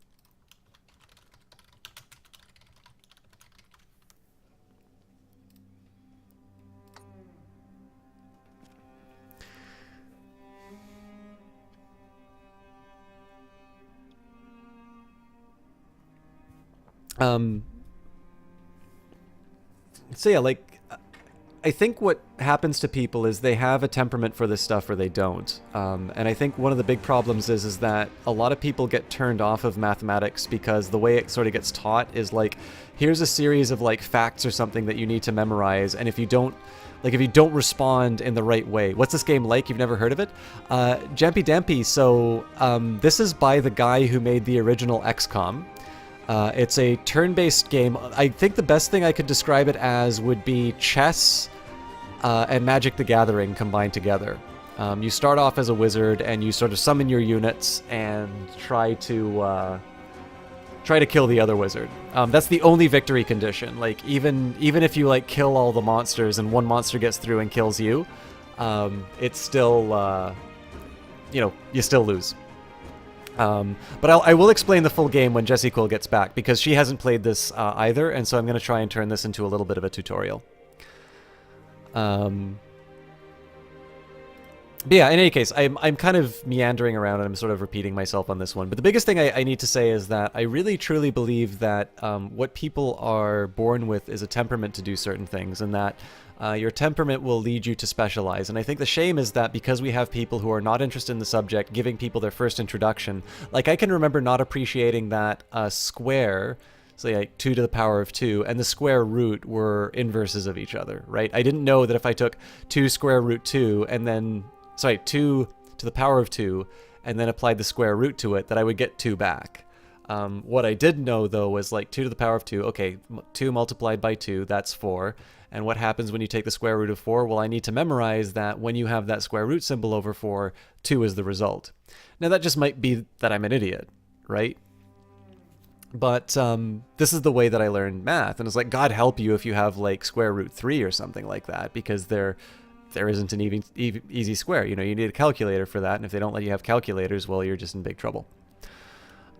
So yeah, like, I think what happens to people is they have a temperament for this stuff or they don't. And I think one of the big problems is that a lot of people get turned off of mathematics because the way it sort of gets taught is like, here's a series of like facts or something that you need to memorize, and if you don't respond in the right way. What's this game like? You've never heard of it? Jampy Dampy. So this is by the guy who made the original XCOM. It's a turn-based game. I think the best thing I could describe it as would be chess and Magic the Gathering combined together. You start off as a wizard and you sort of summon your units and try to kill the other wizard. That's the only victory condition. Like even if you like kill all the monsters and one monster gets through and kills you, it's still you know, you still lose. But I will explain the full game when Jessie Quill gets back, because she hasn't played this either, and so I'm going to try and turn this into a little bit of a tutorial. But yeah, in any case, I'm kind of meandering around and I'm sort of repeating myself on this one. But the biggest thing I need to say is that I really truly believe that what people are born with is a temperament to do certain things, and that your temperament will lead you to specialize. And I think the shame is that because we have people who are not interested in the subject giving people their first introduction, like I can remember not appreciating that a square, so like 2 to the power of 2, and the square root were inverses of each other, right? I didn't know that if I took 2 square root 2 and then, sorry, 2 to the power of 2 and then applied the square root to it, that I would get 2 back. What I did know though was like 2 to the power of 2, okay, 2 multiplied by 2, that's 4. And what happens when you take the square root of 4? Well, I need to memorize that when you have that square root symbol over 4, 2 is the result. Now that just might be that I'm an idiot, right? But this is the way that I learned math, and it's like, God help you if you have like square root 3 or something like that, because there isn't an easy square. You know, you need a calculator for that, and if they don't let you have calculators, well, you're just in big trouble.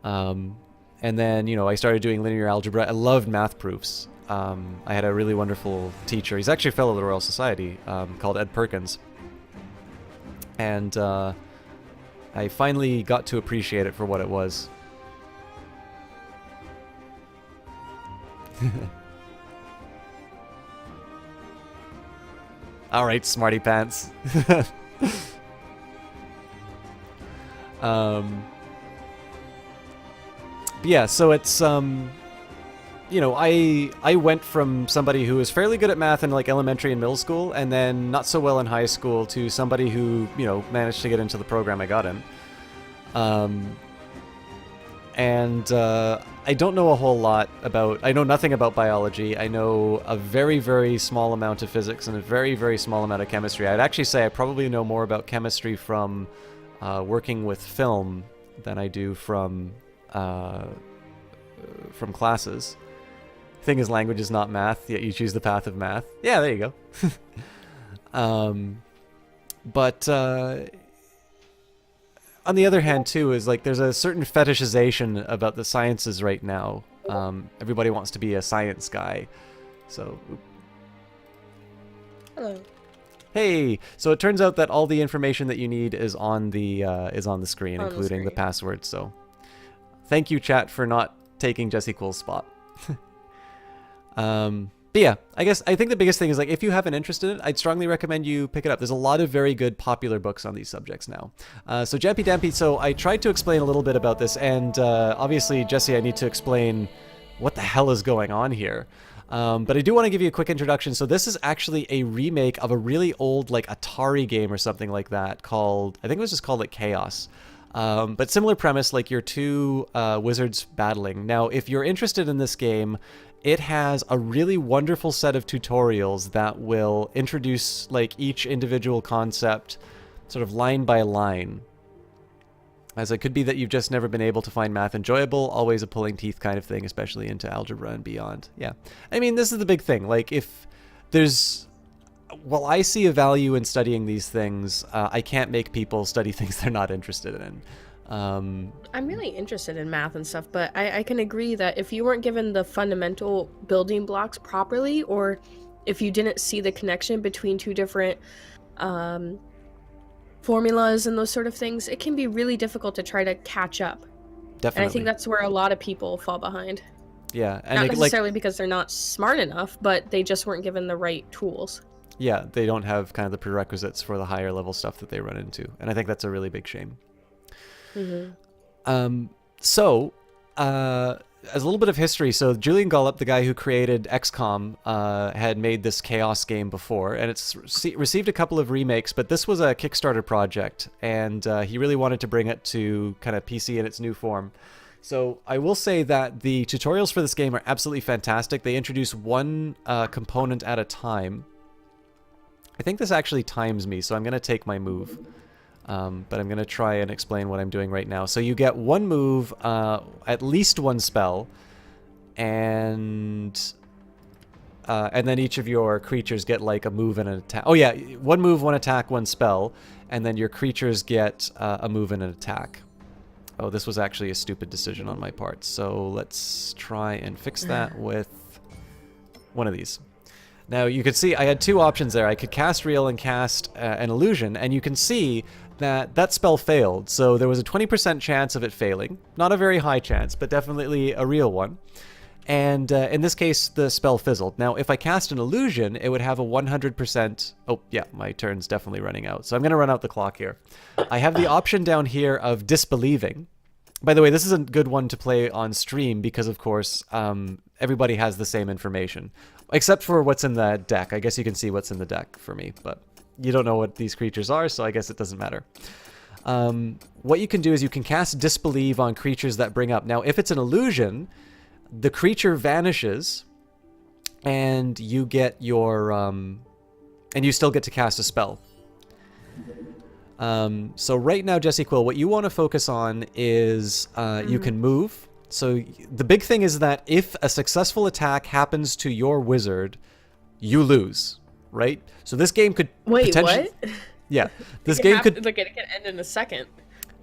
And then, you know, I started doing linear algebra. I loved math proofs. I had a really wonderful teacher. He's actually a fellow of the Royal Society, called Ed Perkins. And I finally got to appreciate it for what it was. All right, smarty pants. But yeah, so it's you know, I went from somebody who was fairly good at math in like elementary and middle school, and then not so well in high school, to somebody who, you know, managed to get into the program I got in. And I don't know a whole lot about... I know nothing about biology. I know a very, very small amount of physics and a very, very small amount of chemistry. I'd actually say I probably know more about chemistry from working with film than I do from classes. Thing is, language is not math, yet you choose the path of math. Yeah, there you go. But... on the other hand, too, is like there's a certain fetishization about the sciences right now. Everybody wants to be a science guy. So, hello. Hey, so it turns out that all the information that you need is on the screen, including the password. So, thank you, chat, for not taking Jessie Quill's spot. But But yeah, I think the biggest thing is like if you have an interest in it, I'd strongly recommend you pick it up. There's a lot of very good popular books on these subjects now. So Jampy Dampy, so I tried to explain a little bit about this, and obviously, Jesse, I need to explain what the hell is going on here. But I do want to give you a quick introduction. So this is actually a remake of a really old like Atari game or something like that called, I think it was just called like Chaos. But similar premise, like your two wizards battling. Now, if you're interested in this game, it has a really wonderful set of tutorials that will introduce like each individual concept sort of line by line. As it could be that you've just never been able to find math enjoyable, always a pulling teeth kind of thing, especially into algebra and beyond. Yeah. I mean, this is the big thing. Like, if there's... While I see a value in studying these things, I can't make people study things they're not interested in. I'm really interested in math and stuff, but I can agree that if you weren't given the fundamental building blocks properly, or if you didn't see the connection between two different formulas and those sort of things, it can be really difficult to try to catch up. Definitely. And I think that's where a lot of people fall behind. Yeah. And not necessarily because they're not smart enough, but they just weren't given the right tools. Yeah, they don't have kind of the prerequisites for the higher level stuff that they run into. And I think that's a really big shame. So, as a little bit of history, so Julian Gollop, the guy who created XCOM, had made this Chaos game before, and it's received a couple of remakes, but this was a Kickstarter project, and he really wanted to bring it to kind of PC in its new form. So I will say that the tutorials for this game are absolutely fantastic. They introduce one component at a time. I think this actually times me, so I'm going to take my move. But I'm going to try and explain what I'm doing right now. So you get one move, at least one spell, and then each of your creatures get like a move and an attack. Oh yeah, one move, one attack, one spell, and then your creatures get a move and an attack. Oh, this was actually a stupid decision on my part. So let's try and fix that with one of these. Now you can see I had two options there. I could cast Real and cast an Illusion, and you can see that spell failed. So there was a 20% chance of it failing. Not a very high chance, but definitely a real one. And in this case, the spell fizzled. Now, if I cast an Illusion, it would have a 100%... Oh, yeah, my turn's definitely running out. So I'm going to run out the clock here. I have the option down here of Disbelieving. By the way, this is a good one to play on stream because, of course, everybody has the same information. Except for what's in the deck. I guess you can see what's in the deck for me, but you don't know what these creatures are, so I guess it doesn't matter. What you can do is you can cast Disbelieve on creatures that bring up. Now, if it's an illusion, the creature vanishes, and you get your... and you still get to cast a spell. So right now, Jesse Quill, what you want to focus on is you can move. So the big thing is that if a successful attack happens to your wizard, you lose, right? So this game could potentially... What? Yeah, this game could... Look, it can end in a second.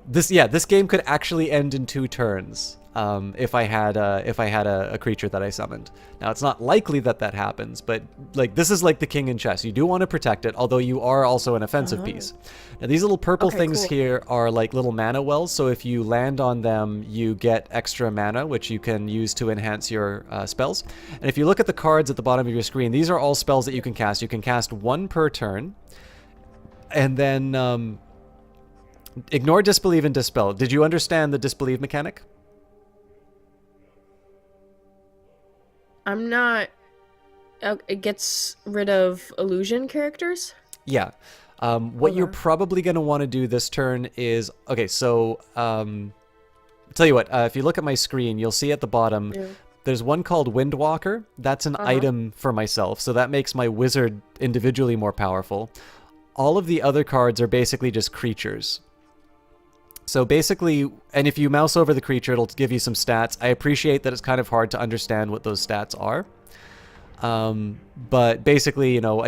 This game could actually end in 2 turns. If I had a creature that I summoned. Now it's not likely that happens, but like this is like the king in chess. You do want to protect it, although you are also an offensive piece. Now these little purple things here are like little mana wells. So if you land on them, you get extra mana, which you can use to enhance your spells. And if you look at the cards at the bottom of your screen, these are all spells that you can cast. You can cast 1 per turn, and then ignore Disbelieve and Dispel. Did you understand the Disbelieve mechanic? I'm not... it gets rid of illusion characters? Yeah. What you're probably going to want to do this turn is... Okay, so... I'll tell you what. If you look at my screen, you'll see at the bottom... Yeah. There's one called Windwalker. That's an item for myself, so that makes my wizard individually more powerful. All of the other cards are basically just creatures. So basically, and if you mouse over the creature, it'll give you some stats. I appreciate that it's kind of hard to understand what those stats are. But basically, you know,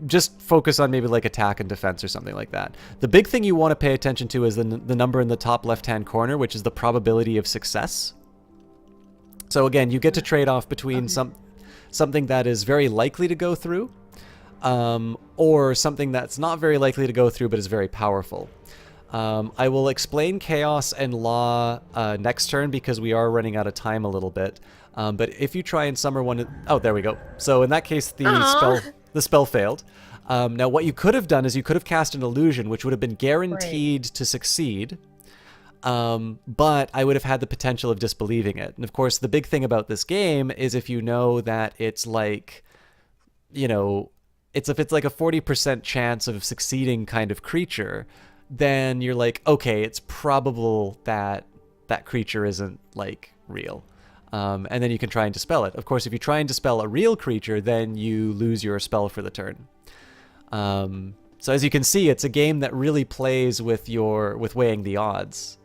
just focus on maybe like attack and defense or something like that. The big thing you want to pay attention to is the number in the top left-hand corner, which is the probability of success. So again, you get to trade off between something that is very likely to go through, or something that's not very likely to go through but is very powerful. I will explain Chaos and Law next turn because we are running out of time a little bit. But if you try and summon one, oh, there we go. So in that case, the Aw. spell failed. Now what you could have done is you could have cast an illusion, which would have been guaranteed to succeed. But I would have had the potential of disbelieving it. And of course, the big thing about this game is if you know that it's like, you know, if it's like a 40% chance of succeeding kind of creature, then you're like, okay, it's probable that that creature isn't like real. And then you can try and dispel it. Of course, if you try and dispel a real creature, then you lose your spell for the turn. So as you can see, it's a game that really plays with weighing the odds.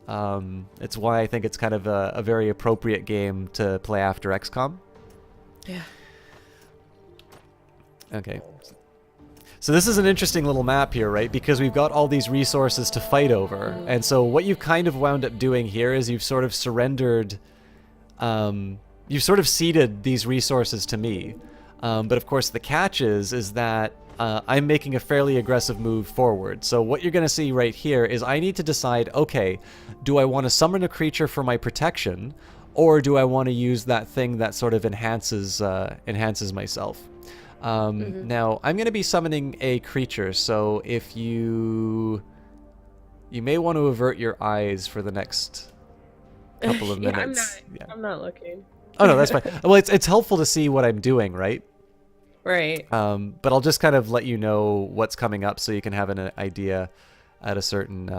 It's why I think it's kind of a very appropriate game to play after XCOM. Yeah. Okay. So this is an interesting little map here, right? Because we've got all these resources to fight over. And so what you've kind of wound up doing here is you've sort of surrendered... you've sort of ceded these resources to me. But of course the catch is that I'm making a fairly aggressive move forward. So what you're going to see right here is I need to decide, okay, do I want to summon a creature for my protection, or do I want to use that thing that sort of enhances myself? Now, I'm going to be summoning a creature, so if you may want to avert your eyes for the next couple of minutes. I'm not looking. Oh, no, that's fine. Well, it's helpful to see what I'm doing, right? Right. But I'll just kind of let you know what's coming up so you can have an idea at a certain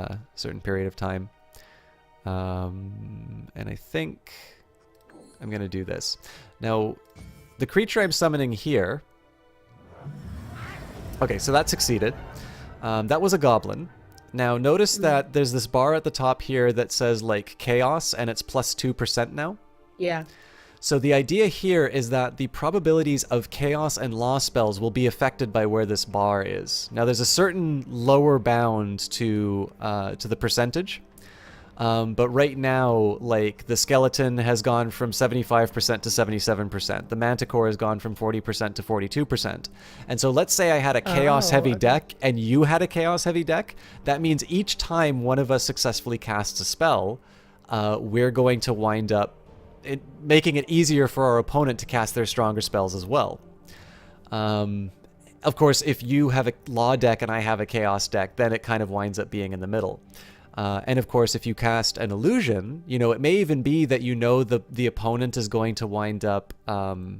period of time. And I think I'm going to do this. Now, the creature I'm summoning here... Okay, so that succeeded. That was a goblin. Now, notice that there's this bar at the top here that says, like, chaos, and it's plus 2% now. Yeah. So the idea here is that the probabilities of chaos and law spells will be affected by where this bar is. Now, there's a certain lower bound to the percentage. But right now, like, the skeleton has gone from 75% to 77%. The manticore has gone from 40% to 42%. And so let's say I had a chaos-heavy deck and you had a chaos-heavy deck. That means each time one of us successfully casts a spell, we're going to wind up making it easier for our opponent to cast their stronger spells as well. Of course, if you have a law deck and I have a chaos deck, then it kind of winds up being in the middle. And of course, if you cast an illusion, you know, it may even be that you know the opponent is going to wind up... how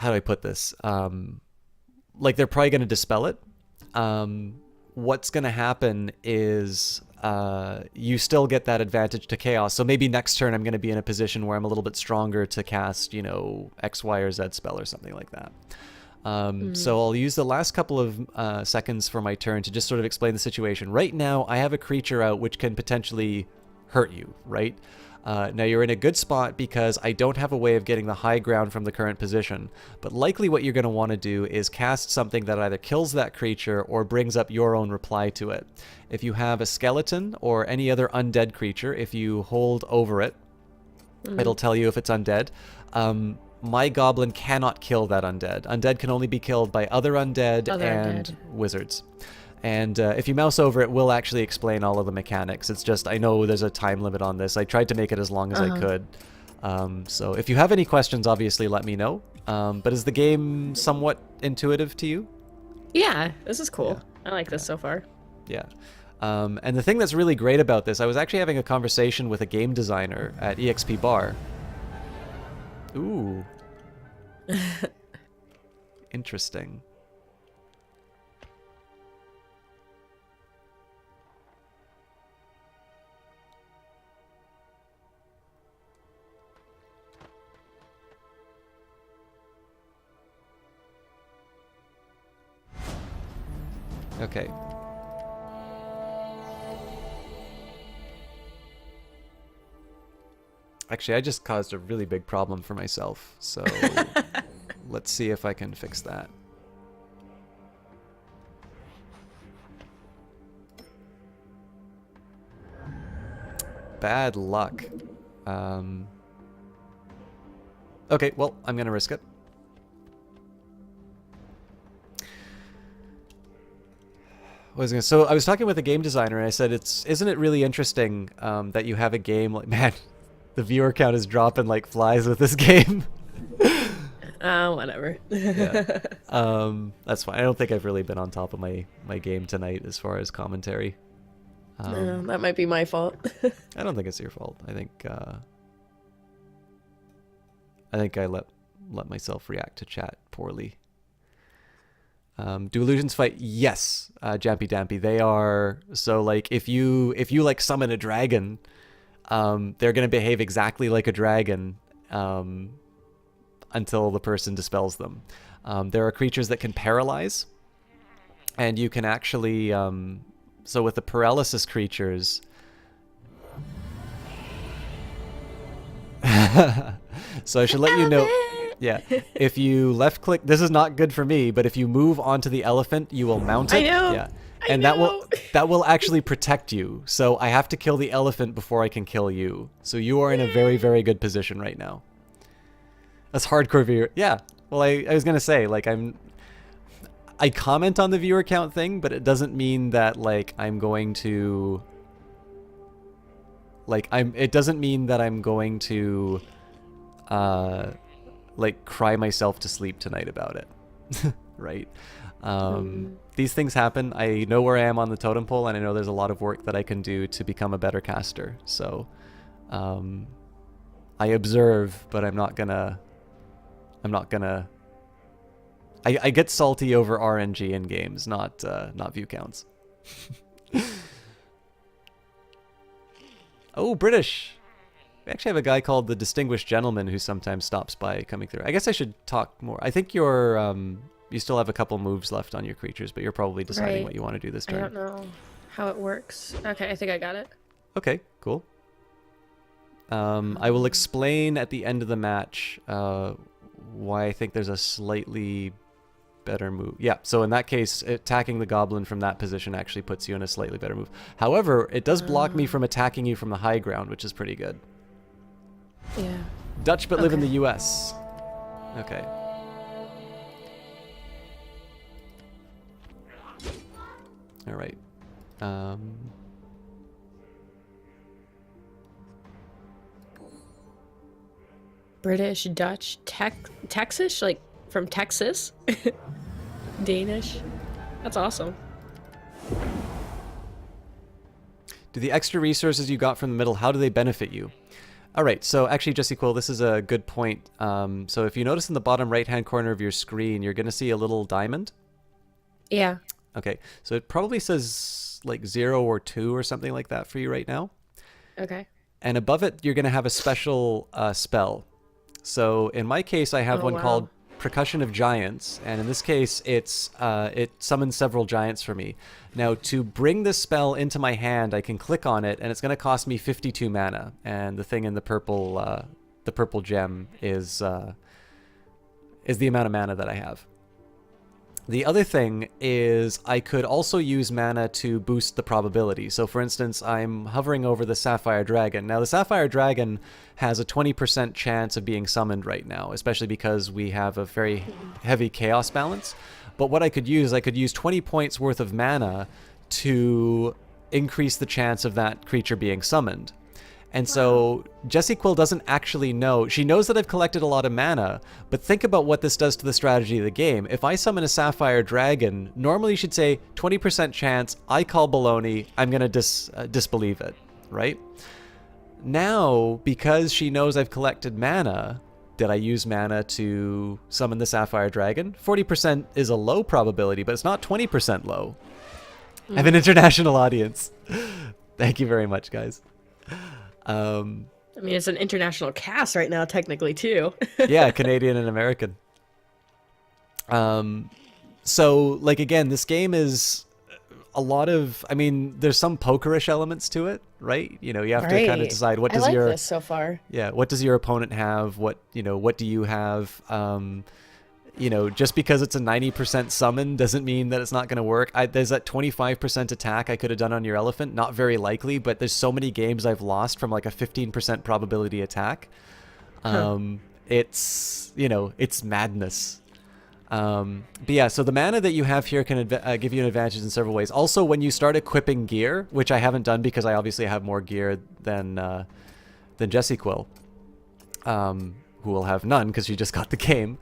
do I put this? Like, they're probably going to dispel it. What's going to happen is you still get that advantage to chaos. So maybe next turn I'm going to be in a position where I'm a little bit stronger to cast, you know, X, Y, or Z spell or something like that. So I'll use the last couple of seconds for my turn to just sort of explain the situation. Right now, I have a creature out which can potentially hurt you, right? Now you're in a good spot because I don't have a way of getting the high ground from the current position, but likely what you're going to want to do is cast something that either kills that creature or brings up your own reply to it. If you have a skeleton or any other undead creature, if you hold over it, it'll tell you if it's undead. My goblin cannot kill that undead. Undead can only be killed by other undead and wizards. And if you mouse over it, we'll actually explain all of the mechanics. It's just, I know there's a time limit on this. I tried to make it as long as I could. So if you have any questions, obviously let me know. But is the game somewhat intuitive to you? Yeah, this is cool. Yeah. I like this so far. Yeah. And the thing that's really great about this, I was actually having a conversation with a game designer at EXP Bar. Ooh. Interesting. Okay. Actually, I just caused a really big problem for myself, so let's see if I can fix that. Bad luck. Okay, well, I'm gonna risk it. So I was talking with a game designer, and I said, isn't it really interesting that you have a game like, man, the viewer count is dropping like flies with this game. Whatever. Yeah. That's fine. I don't think I've really been on top of my game tonight as far as commentary. That might be my fault. I don't think it's your fault. I think I let myself react to chat poorly. Do illusions fight? Yes, Jampy Dampy. They are, so like if you like summon a dragon, they're gonna behave exactly like a dragon until the person dispels them. There are creatures that can paralyze, and you can actually so with the paralysis creatures. So I should let you know. Yeah, if you left click, this is not good for me, but if you move onto the elephant, you will mount it. I know. Yeah, and that will actually protect you. So I have to kill the elephant before I can kill you. So you are in a very, very good position right now. That's hardcore viewer. Yeah. Well, I was gonna say, like, I comment on the viewer count thing, but it doesn't mean that like I'm going to. Like it doesn't mean that I'm going to. Like cry myself to sleep tonight about it. Right? These things happen. I know where I am on the totem pole, and I know there's a lot of work that I can do to become a better caster. So I observe, but I'm not gonna I get salty over RNG in games, not view counts. Oh, British. We actually have a guy called the Distinguished Gentleman who sometimes stops by coming through. I guess I should talk more. I think you're you still have a couple moves left on your creatures, but you're probably deciding what you want to do this turn. I don't know how it works. Okay, I think I got it. Okay, cool. I will explain at the end of the match why I think there's a slightly better move. Yeah, so in that case, attacking the goblin from that position actually puts you in a slightly better move. However, it does block me from attacking you from the high ground, which is pretty good. Yeah. Dutch but live in the US. Okay. All right. British, Dutch, Texas, like from Texas. Danish. That's awesome. Do the extra resources you got from the middle, how do they benefit you? All right, so actually, Jesse Quill, this is a good point. So if you notice in the bottom right-hand corner of your screen, you're going to see a little diamond. Yeah. Okay, so it probably says like 0 or 2 or something like that for you right now. Okay. And above it, you're going to have a special spell. So in my case, I have one called Percussion of Giants, and in this case, it summons several giants for me. Now, to bring this spell into my hand, I can click on it, and it's going to cost me 52 mana. And the thing in the purple gem is the amount of mana that I have. The other thing is I could also use mana to boost the probability. So for instance, I'm hovering over the Sapphire Dragon. Now the Sapphire Dragon has a 20% chance of being summoned right now, especially because we have a very heavy chaos balance. But what I could use 20 points worth of mana to increase the chance of that creature being summoned. And so Jessie Quill doesn't actually know. She knows that I've collected a lot of mana, but think about what this does to the strategy of the game. If I summon a Sapphire Dragon, normally you should say 20% chance, I call baloney, I'm going to disbelieve it, right? Now, because she knows I've collected mana, did I use mana to summon the Sapphire Dragon? 40% is a low probability, but it's not 20% low. I have an international audience. Thank you very much, guys. I mean, it's an international cast right now, technically, too. Yeah, Canadian and American. So, like, again, this game is a lot of, I mean, there's some pokerish elements to it, right? You know, you have to kind of decide what does your... this so far. Yeah, what does your opponent have? What do you have? You know, just because it's a 90% summon doesn't mean that it's not going to work. There's that 25% attack I could have done on your elephant. Not very likely, but there's so many games I've lost from like a 15% probability attack. It's, you know, it's madness. But yeah, so the mana that you have here can give you an advantage in several ways. Also, when you start equipping gear, which I haven't done because I obviously have more gear than Jessie Quill, who will have none because she just got the game.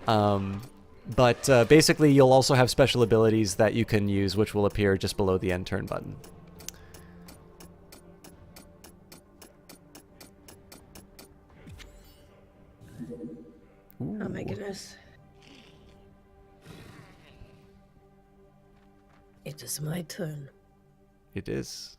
But basically, you'll also have special abilities that you can use, which will appear just below the end turn button. Ooh. Oh my goodness. It is my turn. It is.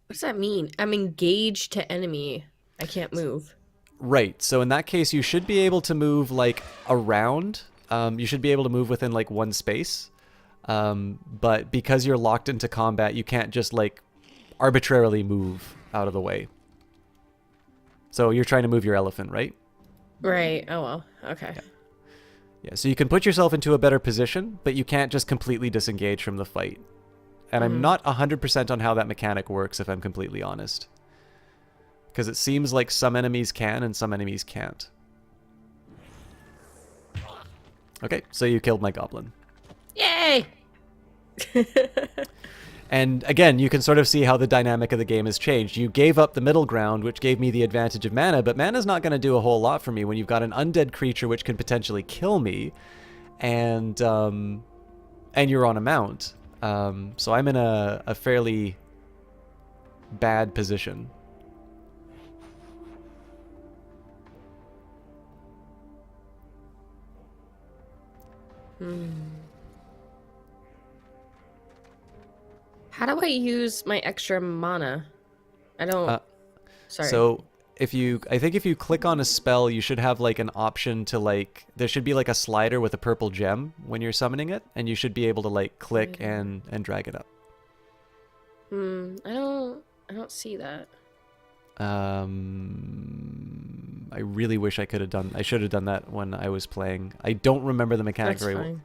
What does that mean? I'm engaged to enemy. I can't move. Right. So in that case, you should be able to move like around. You should be able to move within like one space. But because you're locked into combat, you can't just like arbitrarily move out of the way. So you're trying to move your elephant, right? Right. Oh well. Okay. Yeah, so you can put yourself into a better position, but you can't just completely disengage from the fight. And I'm not 100% on how that mechanic works, if I'm completely honest. Because it seems like some enemies can and some enemies can't. Okay, so you killed my goblin. Yay! And again, you can sort of see how the dynamic of the game has changed. You gave up the middle ground, which gave me the advantage of mana, but mana's not going to do a whole lot for me when you've got an undead creature which can potentially kill me, and you're on a mount. So I'm in a fairly bad position. How do I use my extra mana? I don't... Sorry. So I think if you click on a spell, you should have like an option to like, there should be like a slider with a purple gem when you're summoning it, and you should be able to like click and drag it up. I don't see that. I really wish I should have done that when I was playing. I don't remember the mechanic very well.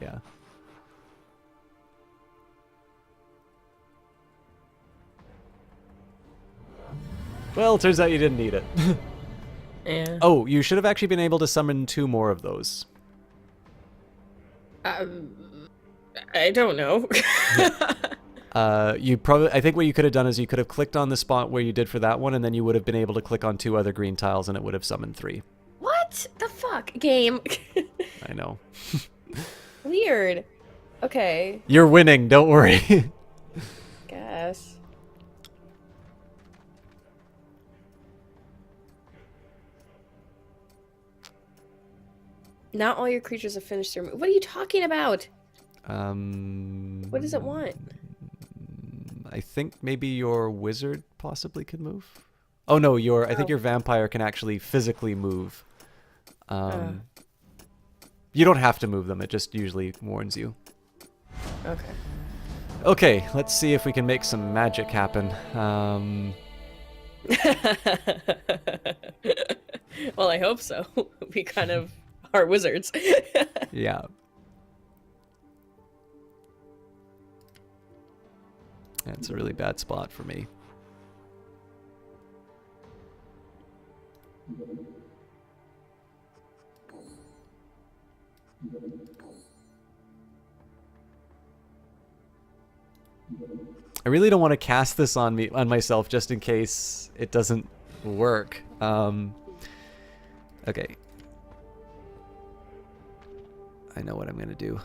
Yeah. Well, it turns out you didn't need it. Yeah. Oh, you should have actually been able to summon 2 more of those. I don't know. I think what you could have done is you could have clicked on the spot where you did for that one, and then you would have been able to click on 2 other green tiles, and it would have summoned 3. What the fuck, game? I know. Weird. Okay. You're winning, don't worry. Guess. Not all your creatures have finished their move. What are you talking about? What does it want? I think maybe your wizard possibly can move. Oh no, I think your vampire can actually physically move. You don't have to move them, it just usually warns you. Okay. Okay, let's see if we can make some magic happen. Well, I hope so. We kind of are wizards. Yeah. That's a really bad spot for me. I really don't want to cast this on myself just in case it doesn't work. Okay. I know what I'm gonna do.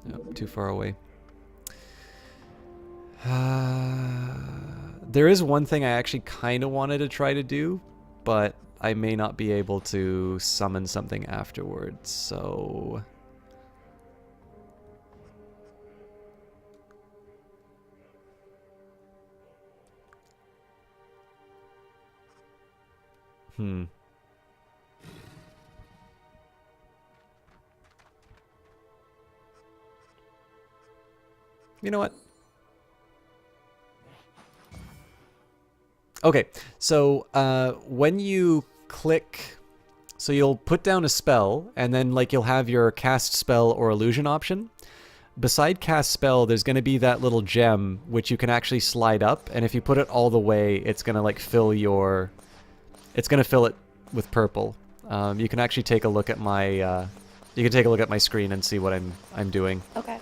Nope, too far away. There is one thing I actually kind of wanted to try to do, but I may not be able to summon something afterwards, so... You know what? Okay, so when you click, so you'll put down a spell, and then like you'll have your cast spell or illusion option. beside cast spell, there's going to be that little gem which you can actually slide up, and if you put it all the way, it's going to like fill your... It's going to fill it with purple. You can actually take a look at my... you can take a look at my screen and see what I'm doing. Okay.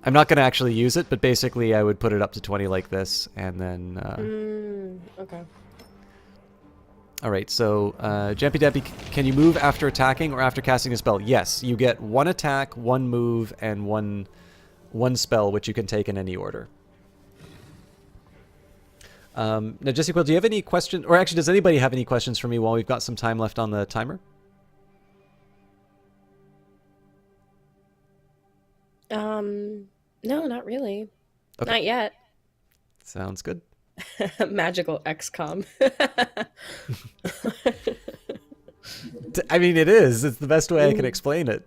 I'm not going to actually use it, but basically I would put it up to 20 like this, and then... Okay. Alright, so, Jampy Dampy, can you move after attacking or after casting a spell? Yes, you get 1 attack, 1 move, and one spell, which you can take in any order. Now, Jesse Quill, do you have any questions? Or actually, does anybody have any questions for me while we've got some time left on the timer? No, not really. Okay. Not yet. Sounds good. Magical XCOM. I mean, it is. It's the best way I can explain it.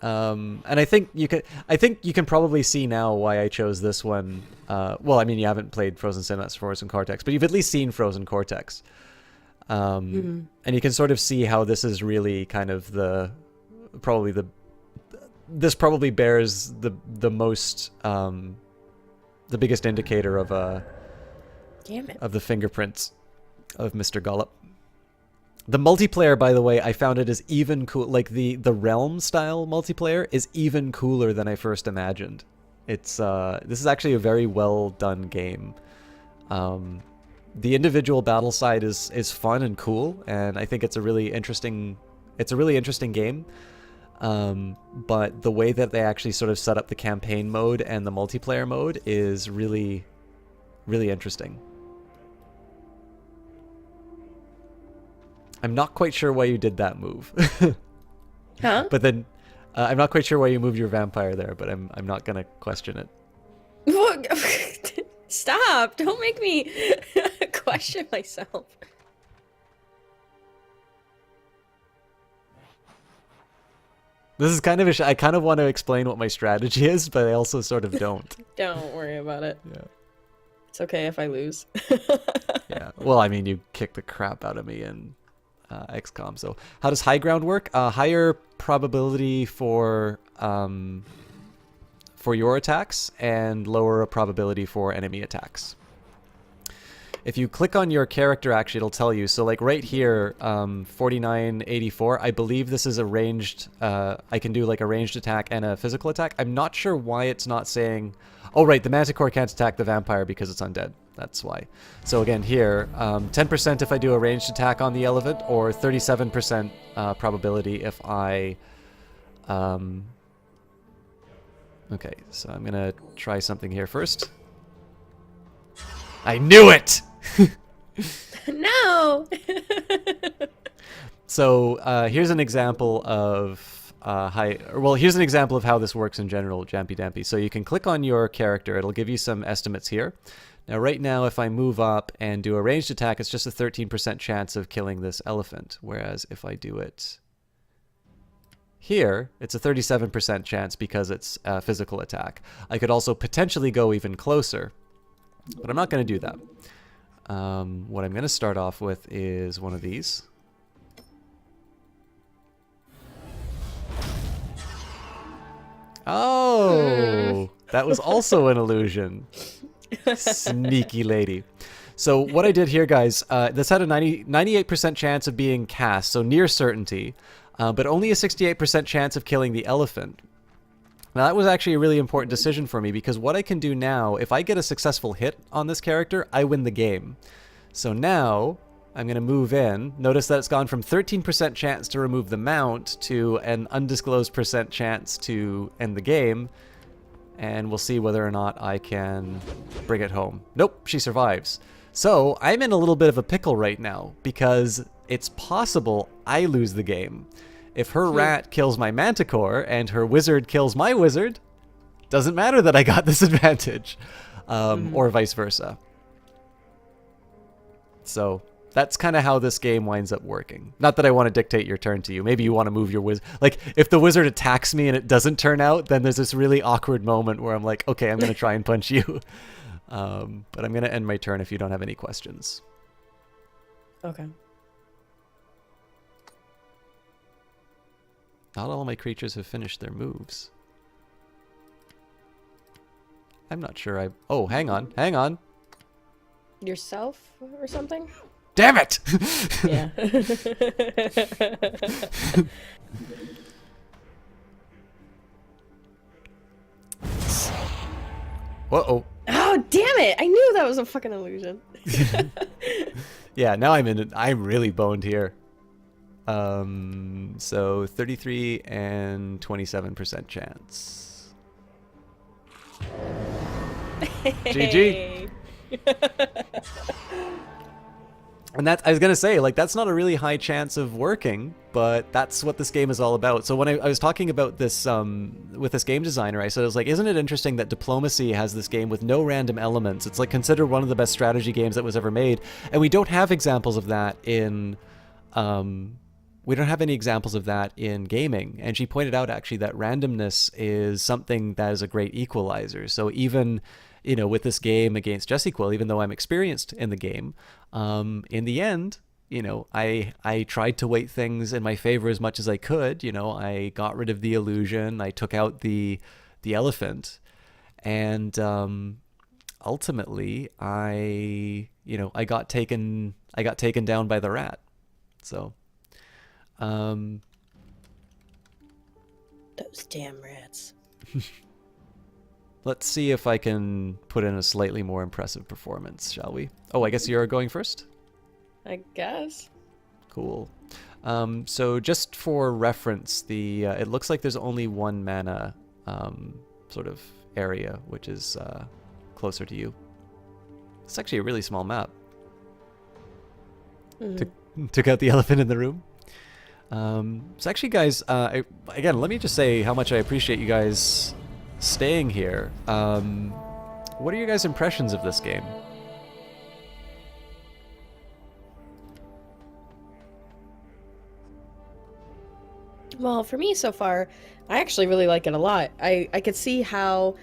And I think you can probably see now why I chose this one. Well, I mean, you haven't played Frozen Synapse, Frozen Cortex, but you've at least seen Frozen Cortex. And you can sort of see how this is really kind of this probably bears the most, the biggest indicator of of the fingerprints of Mr. Gollop. The multiplayer, by the way, I found it is even cool. Like the Realm style multiplayer is even cooler than I first imagined. It's this is actually a very well done game. The individual battle side is fun and cool, and I think it's a really interesting game. But the way that they actually sort of set up the campaign mode and the multiplayer mode is really, really interesting. I'm not quite sure why you did that move. Huh? But then, I'm not quite sure why you moved your vampire there, but I'm not gonna question it. What? Stop! Don't make me question myself. This is kind of I kind of want to explain what my strategy is, but I also sort of don't. Don't worry about it. Yeah. It's okay if I lose. Yeah. Well, I mean, you kicked the crap out of me in XCOM. So, how does high ground work? Higher probability for your attacks and lower probability for enemy attacks. If you click on your character, actually, it'll tell you. So, like right here, 4984, I believe this is a ranged, I can do like a ranged attack and a physical attack. I'm not sure why it's not saying, oh, right, the Manticore can't attack the vampire because it's undead. That's why. So again, here, 10% if I do a ranged attack on the elephant, or 37% probability if I... Okay, so I'm going to try something here first. I knew it! No! So here's an example of here's an example of how this works in general, Jampy Dampy. So you can click on your character. It'll give you some estimates here. Now, right now, if I move up and do a ranged attack, it's just a 13% chance of killing this elephant. Whereas if I do it here, it's a 37% chance because it's a physical attack. I could also potentially go even closer, but I'm not going to do that. What I'm going to start off with is one of these. Oh, that was also an illusion. Sneaky lady. So what I did here, guys, this had a 98% chance of being cast, so near certainty, but only a 68% chance of killing the elephant. Now that was actually a really important decision for me, because what I can do now, if I get a successful hit on this character, I win the game. So now I'm going to move in. Notice that it's gone from 13% chance to remove the mount to an undisclosed percent chance to end the game. And we'll see whether or not I can bring it home. Nope, she survives. So I'm in a little bit of a pickle right now, because it's possible I lose the game. If her rat kills my manticore and her wizard kills my wizard, doesn't matter that I got this advantage, or vice versa. So that's kind of how this game winds up working. Not that I want to dictate your turn to you. Maybe you want to move your wizard. Like, if the wizard attacks me and it doesn't turn out, then there's this really awkward moment where I'm like, okay, I'm going to try and punch you. But I'm going to end my turn if you don't have any questions. Okay. Not all my creatures have finished their moves. I'm not sure I... Oh, hang on. Hang on. Yourself or something? Damn it! Yeah. Uh-oh. Oh, damn it! I knew that was a fucking illusion. Yeah, now I'm really boned here. So 33 and 27% chance. GG. And I was gonna say, like, that's not a really high chance of working, but that's what this game is all about. So when I was talking about this with this game designer, I said, I was like, isn't it interesting that Diplomacy has this game with no random elements? It's like considered one of the best strategy games that was ever made, and we don't have examples of that in we don't have any examples of that in gaming. And she pointed out actually that randomness is something that is a great equalizer. So even, you know, with this game against Jessequel, even though I'm experienced in the game, in the end, you know, I tried to weight things in my favor as much as I could. You know, I got rid of the illusion, I took out the elephant, and ultimately I got taken down by the rat. So those damn rats. Let's see if I can put in a slightly more impressive performance, shall we? Oh, I guess you're going first? I guess. Cool. So just for reference, it looks like there's only one mana sort of area, which is closer to you. It's actually a really small map. Took out the elephant in the room. So actually, guys, again, let me just say how much I appreciate you guys staying here. What are your guys' impressions of this game? Well, for me so far, I actually really like it a lot. I could see how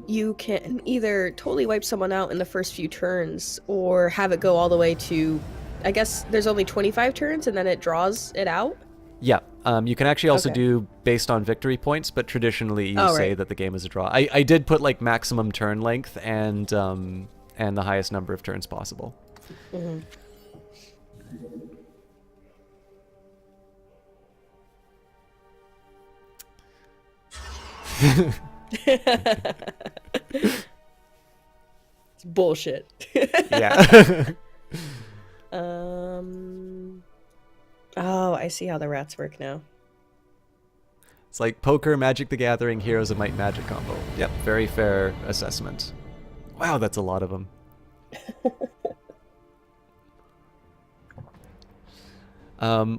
you can either totally wipe someone out in the first few turns or have it go all the way to, I guess there's only 25 turns and then it draws it out? Yeah, you can actually also do based on victory points, but traditionally you say that the game is a draw. I did put like maximum turn length and the highest number of turns possible. Mm-hmm. It's bullshit. Yeah. Oh, I see how the rats work now. It's like poker, Magic the Gathering, Heroes of Might Magic combo. Yep, very fair assessment. Wow, that's a lot of them.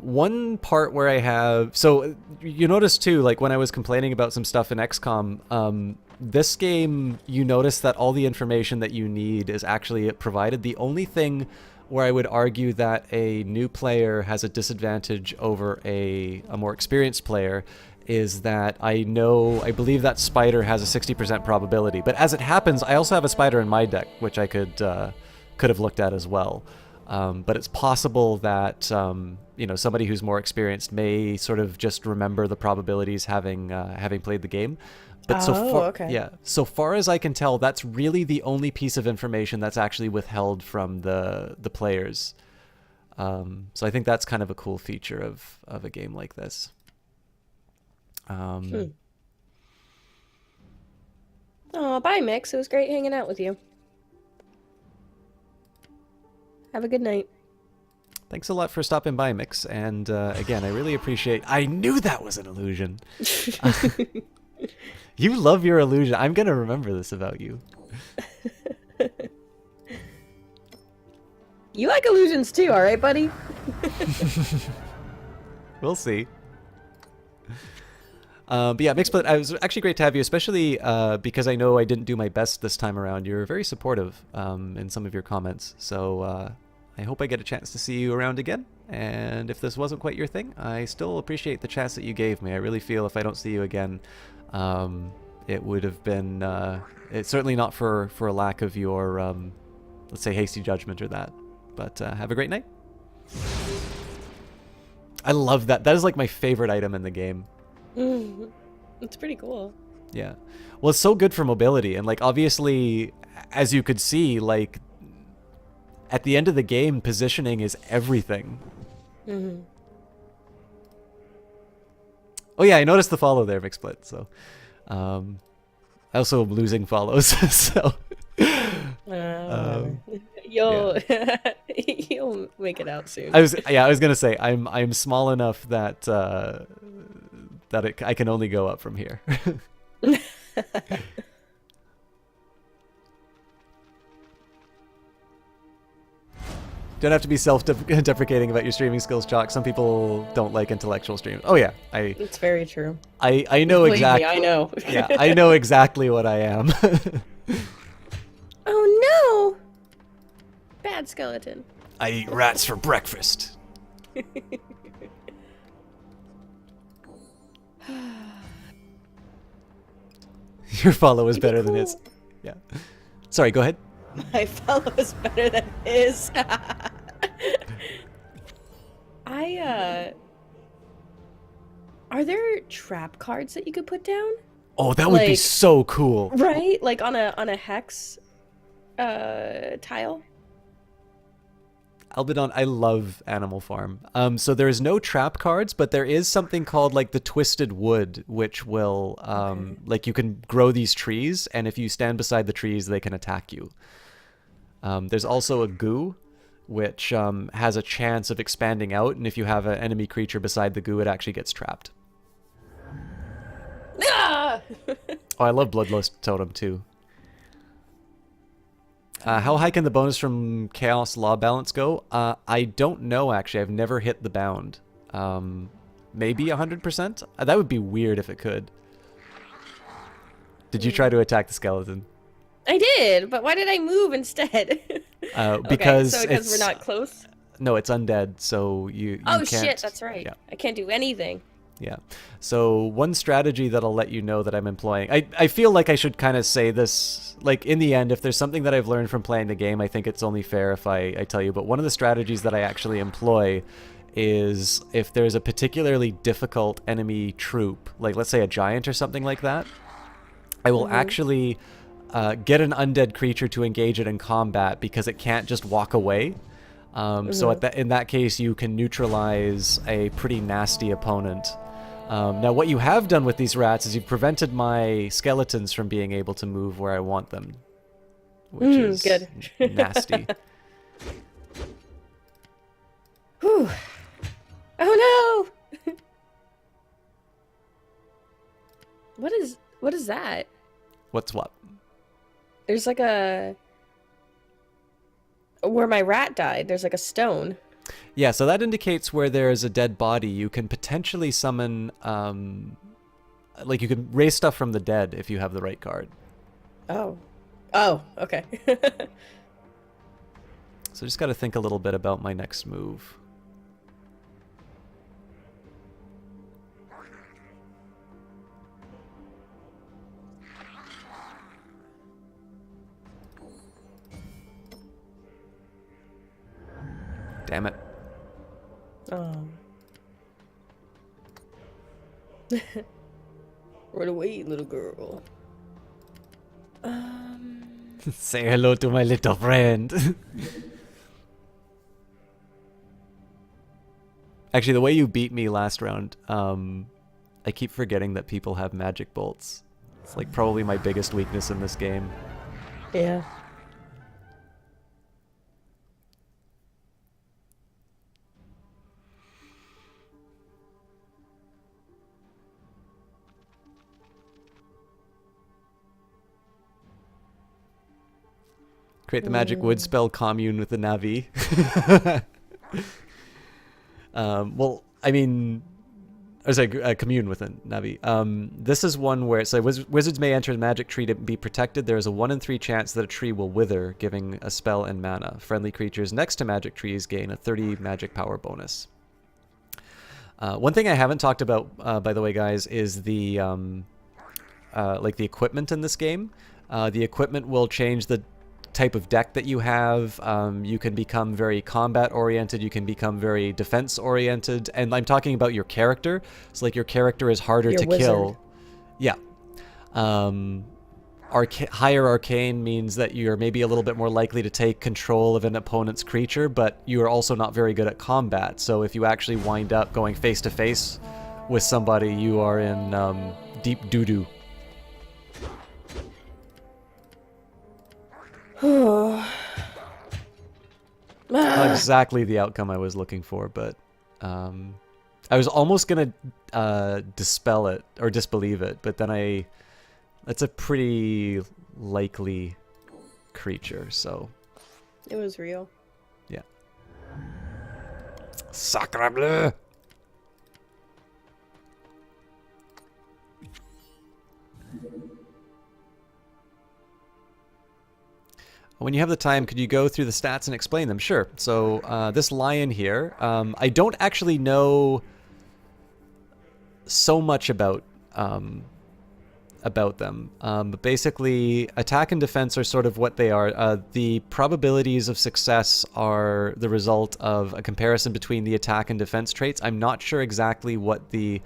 One part where I have... So, you notice too, like when I was complaining about some stuff in XCOM, this game, you notice that all the information that you need is actually provided. The only thing where I would argue that a new player has a disadvantage over a more experienced player is that I believe that spider has a 60% probability. But as it happens, I also have a spider in my deck, which I could have looked at as well. But it's possible that somebody who's more experienced may sort of just remember the probabilities having played the game. But so far as I can tell, that's really the only piece of information that's actually withheld from the players. So I think that's kind of a cool feature of a game like this. Oh, bye, Mix. It was great hanging out with you. Have a good night. Thanks a lot for stopping by, Mix. And again, I really appreciate... I knew that was an illusion. You love your illusion. I'm going to remember this about you. You like illusions too, all right, buddy? We'll see. But yeah, Mixsplit, it was actually great to have you, especially because I know I didn't do my best this time around. You're very supportive in some of your comments. So I hope I get a chance to see you around again. And if this wasn't quite your thing, I still appreciate the chance that you gave me. I really feel if I don't see you again, it would have been... it's certainly not for a lack of your, let's say, hasty judgment or that. But have a great night. I love that. That is like my favorite item in the game. It's pretty cool. Yeah. Well, it's so good for mobility, and like obviously, as you could see, like at the end of the game, positioning is everything. Mm-hmm. Oh yeah, I noticed the follow there, McSplit. So, I also am losing follows. So, you'll you'll make it out soon. I was gonna say I'm small enough that I can only go up from here. Don't have to be self-deprecating about your streaming skills, Chalk. Some people don't like intellectual streaming. Oh yeah, It's very true. I know exactly. I know. Yeah, I know exactly what I am. Oh no! Bad skeleton. I eat rats for breakfast. Your follow is better than his. Yeah. Sorry, go ahead. My fellow is better than his. Are there trap cards that you could put down? Oh, that would be so cool. Right? Like on a hex tile? Albidon, I love Animal Farm. So there's no trap cards, but there is something called like the Twisted Wood, which will like you can grow these trees, and if you stand beside the trees, they can attack you. There's also a goo, which has a chance of expanding out, and if you have an enemy creature beside the goo, it actually gets trapped. Ah! Oh, I love Bloodlust Totem too. How high can the bonus from Chaos Law Balance go? I don't know, actually. I've never hit the bound. Maybe 100%? That would be weird if it could. Did you try to attack the skeleton? I did, but why did I move instead? Because okay, so because we're not close? No, it's undead, so you Oh can't... shit, that's right. Yeah. I can't do anything. Yeah. So one strategy that I'll let you know that I'm employing... I feel like I should kind of say this... Like, in the end, if there's something that I've learned from playing the game, I think it's only fair if I tell you. But one of the strategies that I actually employ is if there's a particularly difficult enemy troop, like let's say a giant or something like that, I will actually get an undead creature to engage it in combat because it can't just walk away. So in that case, you can neutralize a pretty nasty opponent. Now, what you have done with these rats is you've prevented my skeletons from being able to move where I want them, which is good. Nasty. Whew. Oh no! What is that? What's what? There's like a... Where my rat died, there's like a stone. Yeah, so that indicates where there is a dead body. You can potentially summon, like you can raise stuff from the dead if you have the right card. Oh. Oh, okay. So just got to think a little bit about my next move. Damn it. Oh. Run away, little girl. Say hello to my little friend. Actually, the way you beat me last round, I keep forgetting that people have magic bolts. It's like probably my biggest weakness in this game. Yeah. Create the magic wood spell commune with the Navi. Well, I mean... Or sorry, commune with a Navi. This is one where it says, wizards may enter the magic tree to be protected. There is a 1 in 3 chance that a tree will wither, giving a spell and mana. Friendly creatures next to magic trees gain a 30 magic power bonus. One thing I haven't talked about, by the way, guys, is the like the equipment in this game. The equipment will change the type of deck that you have. You can become very combat oriented, you can become very defense oriented, and I'm talking about your character. So like your character is harder to kill. Yeah. Higher arcane means that you're maybe a little bit more likely to take control of an opponent's creature, but you are also not very good at combat. So if you actually wind up going face to face with somebody, you are in deep doo-doo. Not exactly the outcome I was looking for, but I was almost gonna dispel it or disbelieve it, but then that's a pretty likely creature, so it was real. Yeah. Sacre bleu! When you have the time, could you go through the stats and explain them? Sure. So this lion here, I don't actually know so much about them. But basically, attack and defense are sort of what they are. The probabilities of success are the result of a comparison between the attack and defense traits. I'm not sure exactly what the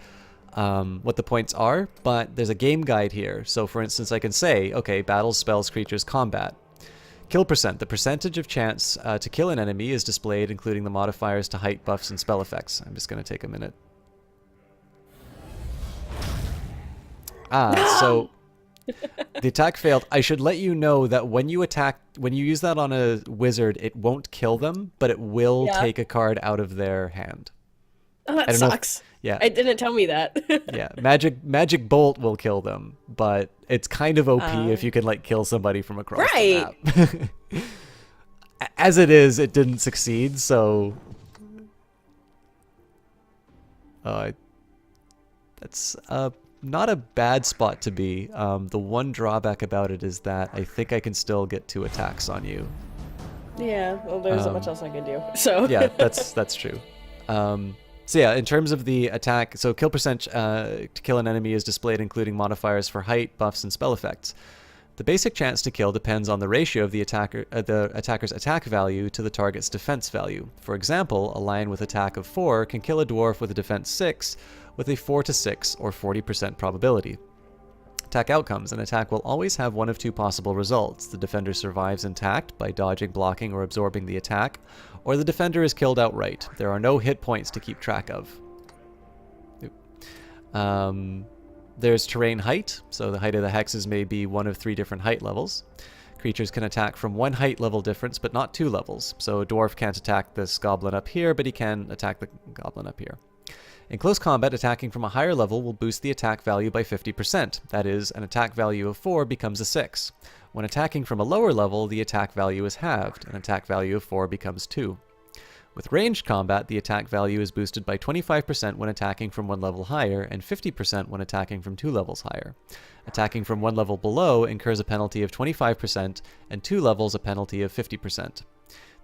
points are, but there's a game guide here. So for instance, I can say, okay, battles, spells, creatures, combat. Kill percent. The percentage of chance to kill an enemy is displayed, including the modifiers to height, buffs, and spell effects. I'm just going to take a minute. So the attack failed. I should let you know that when you use that on a wizard, it won't kill them, but it will take a card out of their hand. Oh, that sucks. Yeah. It didn't tell me that. Yeah. Magic Bolt will kill them, but it's kind of OP if you can like kill somebody from across the map. As it is, it didn't succeed, so that's not a bad spot to be. The one drawback about it is that I think I can still get 2 attacks on you. Yeah, well, there's not much else I can do. So yeah, that's true. So yeah, in terms of the attack, so kill percent to kill an enemy is displayed, including modifiers for height, buffs, and spell effects. The basic chance to kill depends on the ratio of the attacker's attack value to the target's defense value. For example, a lion with attack of 4 can kill a dwarf with a defense 6 with a 4 to 6 or 40% probability. Attack outcomes. An attack will always have one of 2 possible results. The defender survives intact by dodging, blocking, or absorbing the attack, or the defender is killed outright. There are no hit points to keep track of. There's terrain height, so the height of the hexes may be one of 3 different height levels. Creatures can attack from 1 height level difference, but not 2 levels. So a dwarf can't attack this goblin up here, but he can attack the goblin up here. In close combat, attacking from a higher level will boost the attack value by 50%. That is, an attack value of 4 becomes a 6. When attacking from a lower level, the attack value is halved. An attack value of 4 becomes 2. With ranged combat, the attack value is boosted by 25% when attacking from 1 level higher, and 50% when attacking from 2 levels higher. Attacking from 1 level below incurs a penalty of 25%, and 2 levels a penalty of 50%. And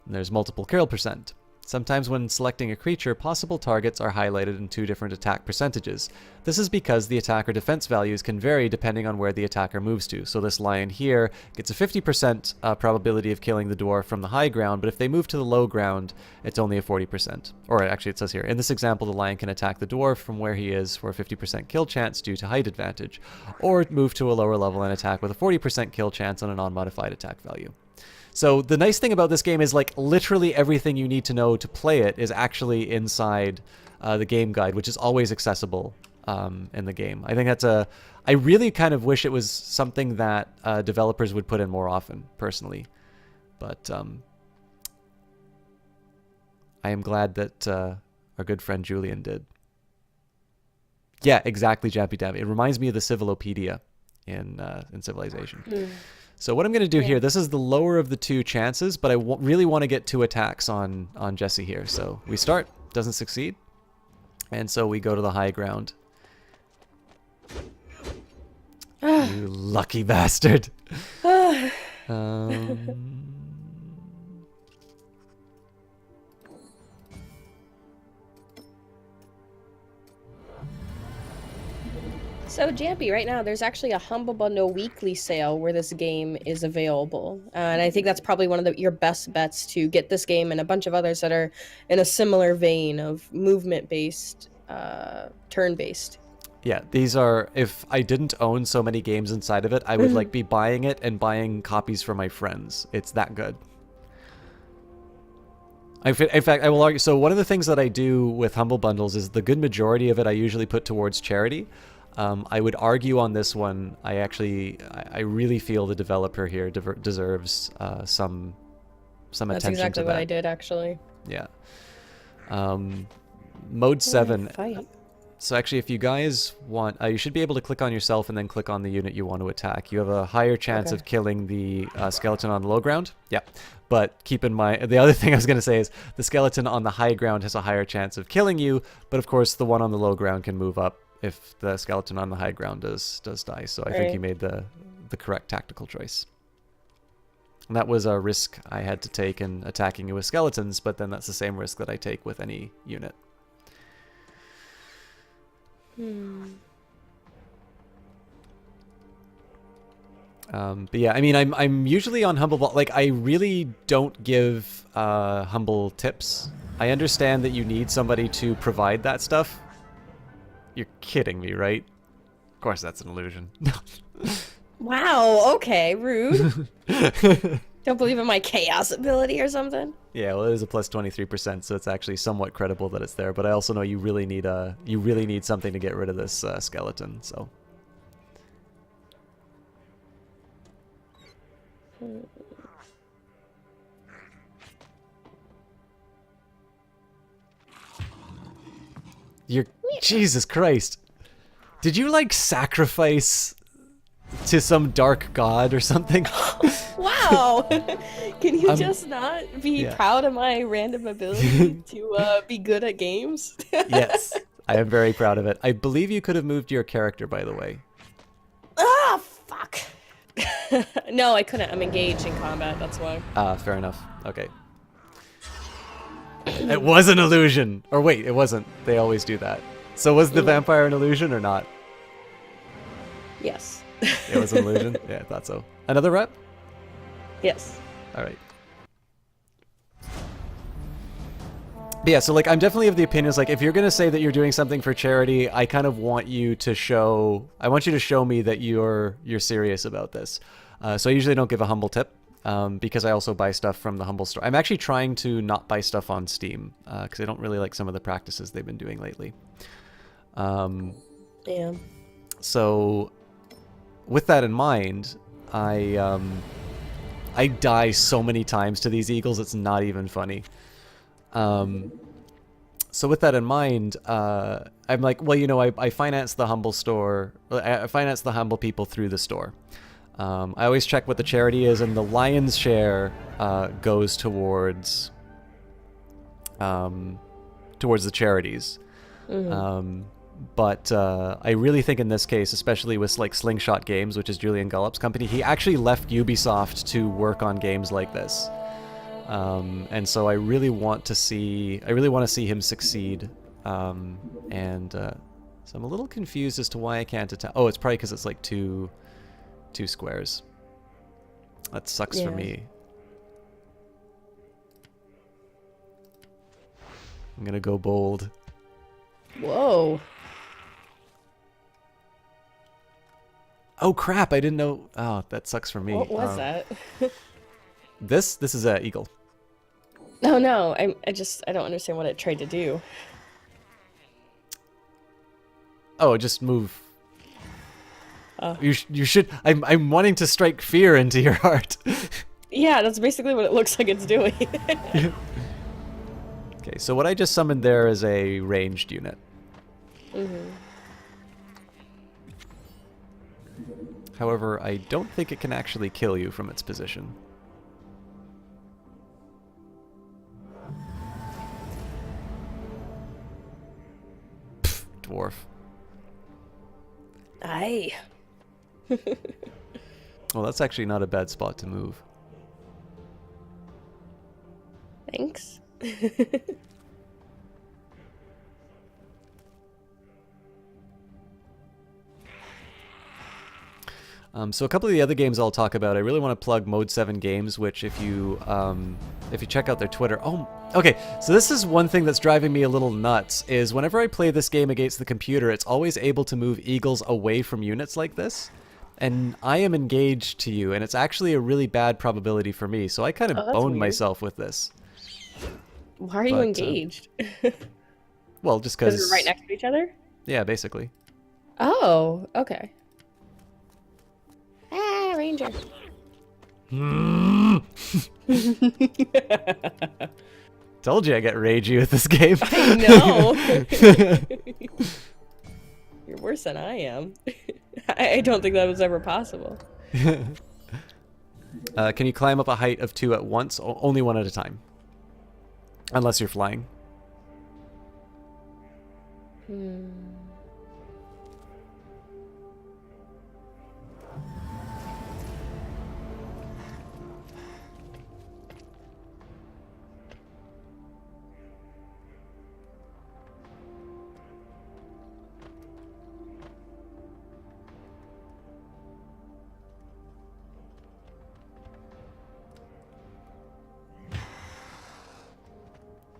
there's multiple kill percent. Sometimes when selecting a creature, possible targets are highlighted in 2 different attack percentages. This is because the attacker defense values can vary depending on where the attacker moves to. So this lion here gets a 50% probability of killing the dwarf from the high ground, but if they move to the low ground, it's only a 40%. Or actually it says here, in this example, the lion can attack the dwarf from where he is for a 50% kill chance due to height advantage, or move to a lower level and attack with a 40% kill chance on a non-modified attack value. So the nice thing about this game is like literally everything you need to know to play it is actually inside the game guide, which is always accessible in the game. I think that's I really kind of wish it was something that developers would put in more often, personally. But I am glad that our good friend Julian did. Yeah, exactly, Jappy Dab. It reminds me of the Civilopedia in Civilization. So what I'm going to do here, this is the lower of the 2 chances, but I really want to get 2 attacks on Jesse here. So we start, doesn't succeed, and so we go to the high ground. You lucky bastard. So, Jampy, right now there's actually a Humble Bundle weekly sale where this game is available, and I think that's probably one of your best bets to get this game and a bunch of others that are in a similar vein of movement-based, turn-based. Yeah, these are, if I didn't own so many games inside of it, I would like be buying it and buying copies for my friends. It's that good. In fact, I will argue, so one of the things that I do with Humble Bundles is the good majority of it I usually put towards charity. I would argue on this one, I really feel the developer here deserves some attention to that. That's exactly what I did, actually. Yeah. Mode 7. So actually, if you guys want, you should be able to click on yourself and then click on the unit you want to attack. You have a higher chance of killing the skeleton on the low ground. Yeah, but keep in mind, the other thing I was going to say is the skeleton on the high ground has a higher chance of killing you, but of course the one on the low ground can move up if the skeleton on the high ground does die. So I think you made the correct tactical choice. And that was a risk I had to take in attacking you with skeletons, but then that's the same risk that I take with any unit. But yeah, I mean, I'm usually on Humble, like, I really don't give Humble tips. I understand that you need somebody to provide that stuff. You're kidding me, right? Of course that's an illusion. Wow, okay, rude. Don't believe in my chaos ability or something? Yeah, well, it is a plus 23%, so it's actually somewhat credible that it's there. But I also know you really need something to get rid of this skeleton. So. Jesus Christ! Did you like sacrifice to some dark god or something? Wow! Can you just not be proud of my random ability to be good at games? Yes, I am very proud of it. I believe you could have moved your character, by the way. Ah, fuck! No, I couldn't. I'm engaged in combat, that's why. Fair enough. Okay. It was an illusion! Or wait, it wasn't. They always do that. So was the vampire an illusion or not? Yes. It was an illusion? Yeah, I thought so. Another rep? Yes. Alright. Yeah, so like I'm definitely of the opinions, like if you're gonna say that you're doing something for charity, I kind of want you to show me that you're serious about this. So I usually don't give a Humble tip, because I also buy stuff from the Humble store. I'm actually trying to not buy stuff on Steam, because I don't really like some of the practices they've been doing lately. Yeah. So with that in mind, I die so many times to these eagles, it's not even funny. So with that in mind, I'm like, well, you know, I finance the Humble store, I finance the Humble people through the store. I always check what the charity is, and the lion's share goes towards the charities. But I really think in this case, especially with like Slingshot Games, which is Julian Gollop's company, he actually left Ubisoft to work on games like this. And so I really want to see him succeed. So I'm a little confused as to why I can't attack. Oh, it's probably because it's like two squares. That sucks for me. I'm gonna go bold. Whoa. Oh crap, I didn't know. Oh, that sucks for me. What was that? This is an eagle. No, I don't understand what it tried to do. Oh, just move. You should. I'm wanting to strike fear into your heart. Yeah, that's basically what it looks like it's doing. Okay, so what I just summoned there is a ranged unit. However, I don't think it can actually kill you from its position. Pfft, dwarf. Aye. Well, that's actually not a bad spot to move. Thanks. So a couple of the other games I'll talk about, I really want to plug Mode 7 Games, which if you check out their Twitter... Oh, okay, so this is one thing that's driving me a little nuts, is whenever I play this game against the computer, it's always able to move eagles away from units like this. And I am engaged to you, and it's actually a really bad probability for me, so I kind of boned myself with this. Why are you engaged? Well, just because... we're right next to each other? Yeah, basically. Oh, okay. Ah, Ranger. Told you I get ragey with this game. I know. You're worse than I am. I don't think that was ever possible. Can you climb up a height of 2 at once? Only 1 at a time. Unless you're flying.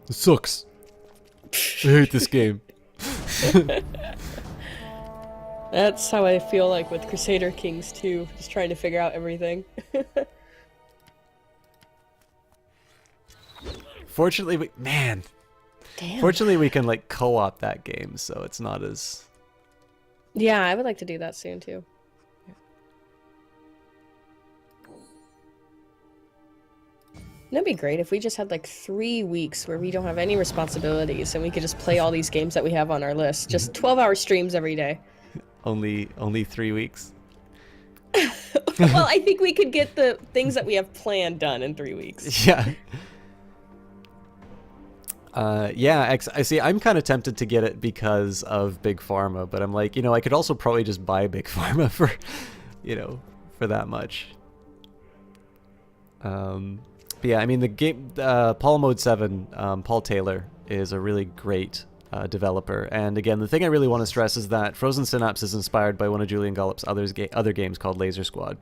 It sucks. I hate this game. That's how I feel like with Crusader Kings 2, just trying to figure out everything. Fortunately, man. Damn. Fortunately, we can like co-op that game, so it's not as... Yeah, I would like to do that soon too. That'd be great if we just had like 3 weeks where we don't have any responsibilities and we could just play all these games that we have on our list. Just 12-hour streams every day. Only 3 weeks. Well, I think we could get the things that we have planned done in 3 weeks. Yeah. Yeah, I see. I'm kind of tempted to get it because of Big Pharma, but I'm like, you know, I could also probably just buy Big Pharma for, you know, for that much. But yeah, I mean, the game, Paul Mode 7, Paul Taylor is a really great developer. And again, the thing I really want to stress is that Frozen Synapse is inspired by one of Julian Gollop's other games called Laser Squad.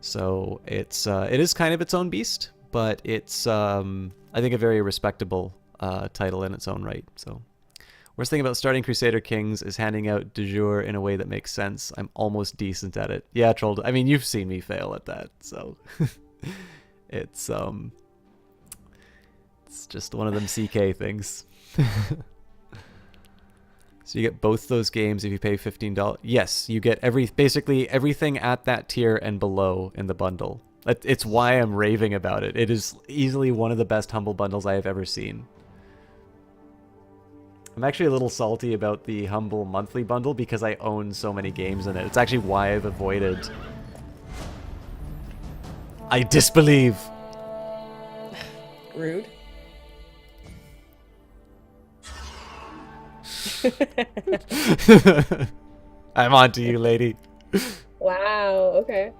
So it is kind of its own beast, but it's, I think, a very respectable title in its own right. So, worst thing about starting Crusader Kings is handing out du jour in a way that makes sense. I'm almost decent at it. Yeah, Troll. I mean, you've seen me fail at that, so... It's just one of them CK things. So you get both those games if you pay $15. Yes, you get basically everything at that tier and below in the bundle. It's why I'm raving about it. It is easily one of the best Humble bundles I have ever seen. I'm actually a little salty about the Humble monthly bundle because I own so many games in it. It's actually why I've avoided... I disbelieve. Rude. I'm on to you, lady. Wow, okay.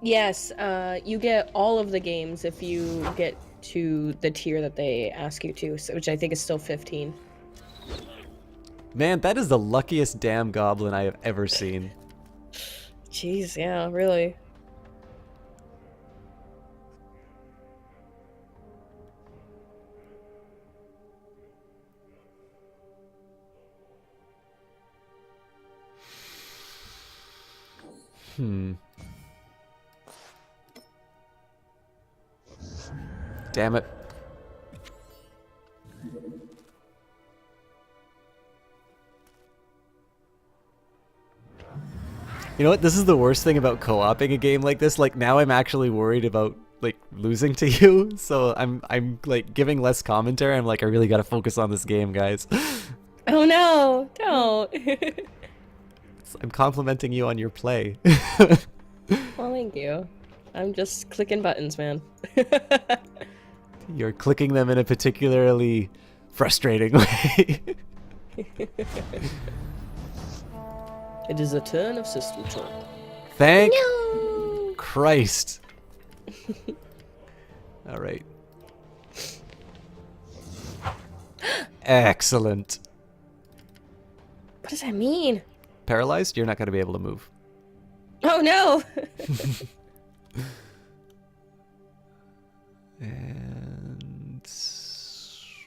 Yes, you get all of the games if you get to the tier that they ask you to, which I think is still 15. Man, that is the luckiest damn goblin I have ever seen. Jeez, yeah, really. Damn it. You know what? This is the worst thing about co-oping a game like this. Like, now I'm actually worried about, like, losing to you. So I'm like, giving less commentary. I'm like, I really gotta focus on this game, guys. Oh no, don't. I'm complimenting you on your play. Well, thank you. I'm just clicking buttons, man. You're clicking them in a particularly frustrating way. It is a turn of system turn. Thank Christ. All right. Excellent. does that mean? Paralyzed, you're not going to be able to move. Oh no! And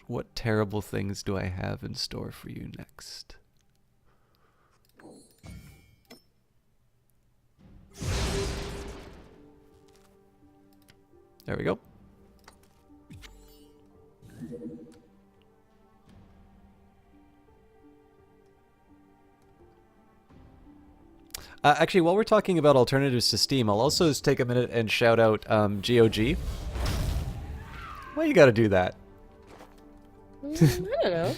what terrible things do I have in store for you next? There we go. Actually, while we're talking about alternatives to Steam, I'll also just take a minute and shout out GOG. Why you gotta do that? I don't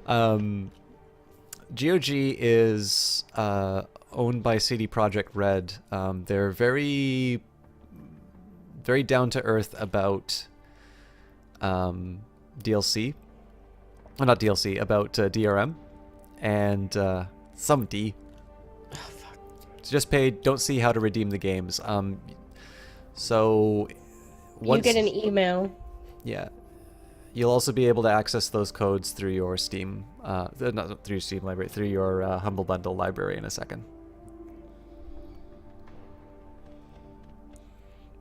know. GOG is owned by CD Projekt Red. They're very down to earth about DLC. Well, not DLC, about DRM and some D. Oh, fuck. Just paid. Don't see how to redeem the games. So once you get an email. Yeah. You'll also be able to access those codes through your Steam, not through Steam library, through your Humble Bundle library in a second.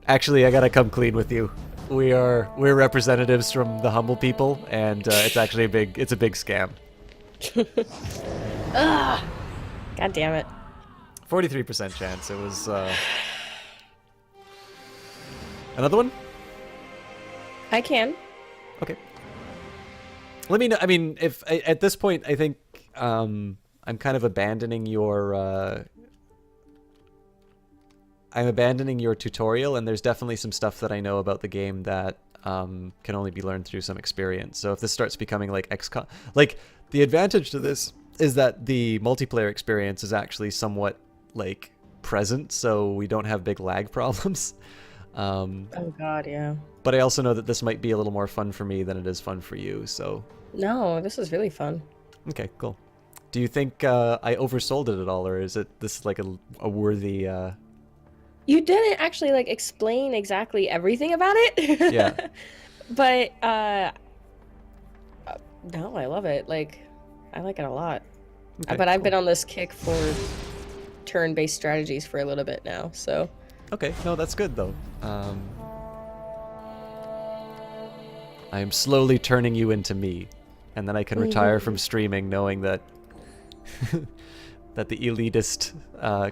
Actually, I gotta come clean with you. We're representatives from the humble people, and it's actually a big scam. Ugh. God damn it. 43% chance. It was another one? I can. Okay. Let me know. I mean, if at this point, I think I'm kind of abandoning your. I'm abandoning your tutorial, and there's definitely some stuff that I know about the game that can only be learned through some experience. So if this starts becoming like XCOM, like the advantage to this is that the multiplayer experience is actually somewhat like present, so we don't have big lag problems. Oh god, yeah. But I also know that this might be a little more fun for me than it is fun for you, so... No, this is really fun. Okay, cool. Do you think I oversold it at all, or is it this like a worthy... You didn't actually like explain exactly everything about it. Yeah. But, no, I love it. Like, I like it a lot. Okay, but I've cool. been on this kick for turn-based strategies for a little bit now, so... Okay, no, that's good, though. I am slowly turning you into me, and then I can retire from streaming knowing that that the elitist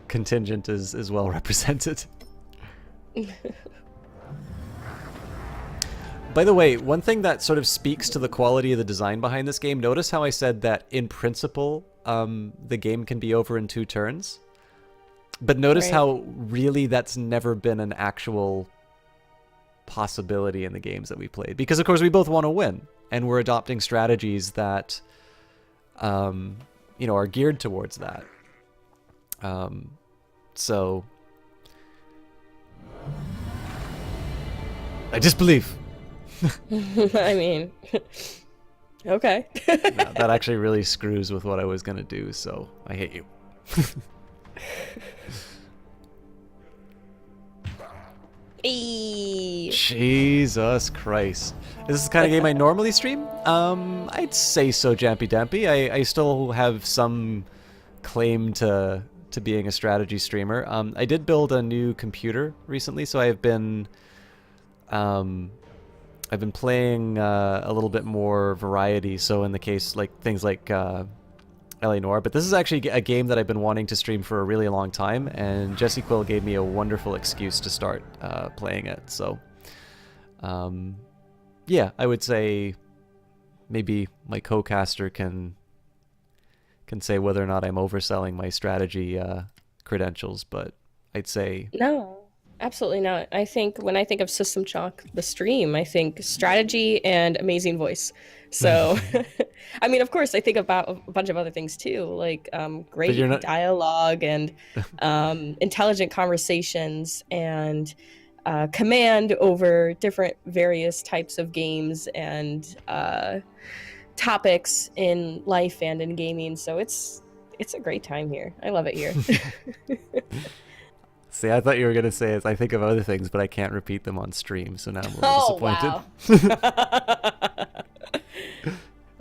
contingent is well represented. By the way, one thing that sort of speaks to the quality of the design behind this game, notice how I said that in principle, the game can be over in 2 turns? But notice how really that's never been an actual possibility in the games that we played. Because, of course, we both want to win. And we're adopting strategies that, you know, are geared towards that. So... I just believe. I mean... Okay. No, that actually really screws with what I was going to do, so I hate you. Jesus Christ. Is this the kind of game I normally stream? I'd say so, Jampy Dampy. I still have some claim to being a strategy streamer. I did build a new computer recently, so I've been playing a little bit more variety. So in the case, like things like L.A. Noire, but this is actually a game that I've been wanting to stream for a really long time, and Jesse Quill gave me a wonderful excuse to start playing it. So, yeah, I would say maybe my co-caster can say whether or not I'm overselling my strategy credentials, but I'd say no. Absolutely not. I think when I think of System Shock, the stream, I think strategy and amazing voice. So, I mean, of course, I think about a bunch of other things too, like great dialogue and intelligent conversations and command over different various types of games and topics in life and in gaming. So it's a great time here. I love it here. See, I thought you were going to say, I think of other things, but I can't repeat them on stream, so now I'm a little disappointed. Wow.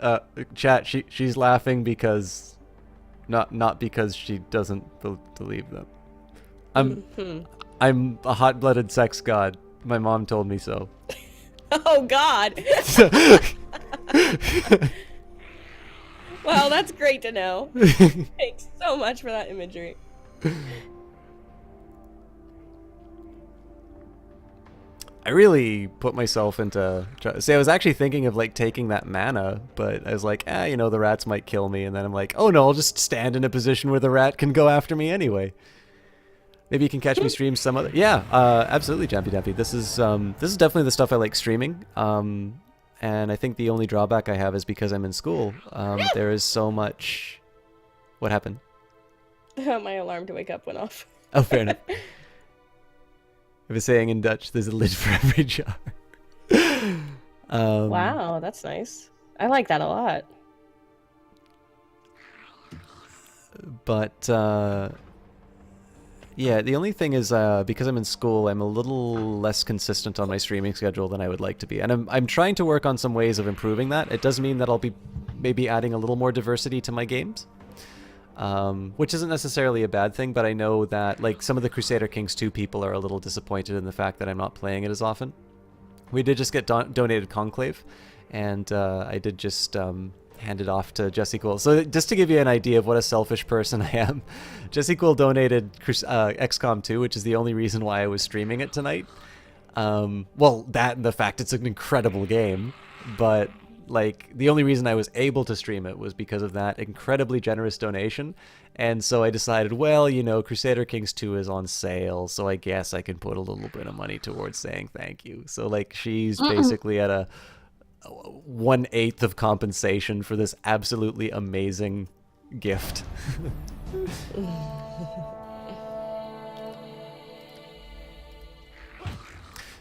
Chat, she's laughing because not because she doesn't believe them. I'm a hot-blooded sex god. My mom told me so. Oh God. Well, that's great to know. Thanks so much for that imagery. I really put myself into... See, I was actually thinking of, like, taking that mana, but I was like, you know, the rats might kill me, and then I'm like, oh no, I'll just stand in a position where the rat can go after me anyway. Maybe you can catch me stream some other... Yeah, absolutely, Jampy Dampy. This is definitely the stuff I like streaming, and I think the only drawback I have is because I'm in school. There is so much... What happened? My alarm to wake up went off. Oh, fair enough. I was saying in Dutch, there's a lid for every jar. Wow, that's nice. I like that a lot. But, yeah, the only thing is, because I'm in school, I'm a little less consistent on my streaming schedule than I would like to be. And I'm trying to work on some ways of improving that. It does mean that I'll be maybe adding a little more diversity to my games. Which isn't necessarily a bad thing, but I know that, like, some of the Crusader Kings 2 people are a little disappointed in the fact that I'm not playing it as often. We did just get donated Conclave, and I did just hand it off to Jesse Cool. So just to give you an idea of what a selfish person I am, Jesse Cool donated XCOM 2, which is the only reason why I was streaming it tonight. Well, that and the fact it's an incredible game, but... like, the only reason I was able to stream it was because of that incredibly generous donation. And so I decided, well, you know, Crusader Kings 2 is on sale, so I guess I can put a little bit of money towards saying thank you. So, like, she's basically at a 1/8 of compensation for this absolutely amazing gift.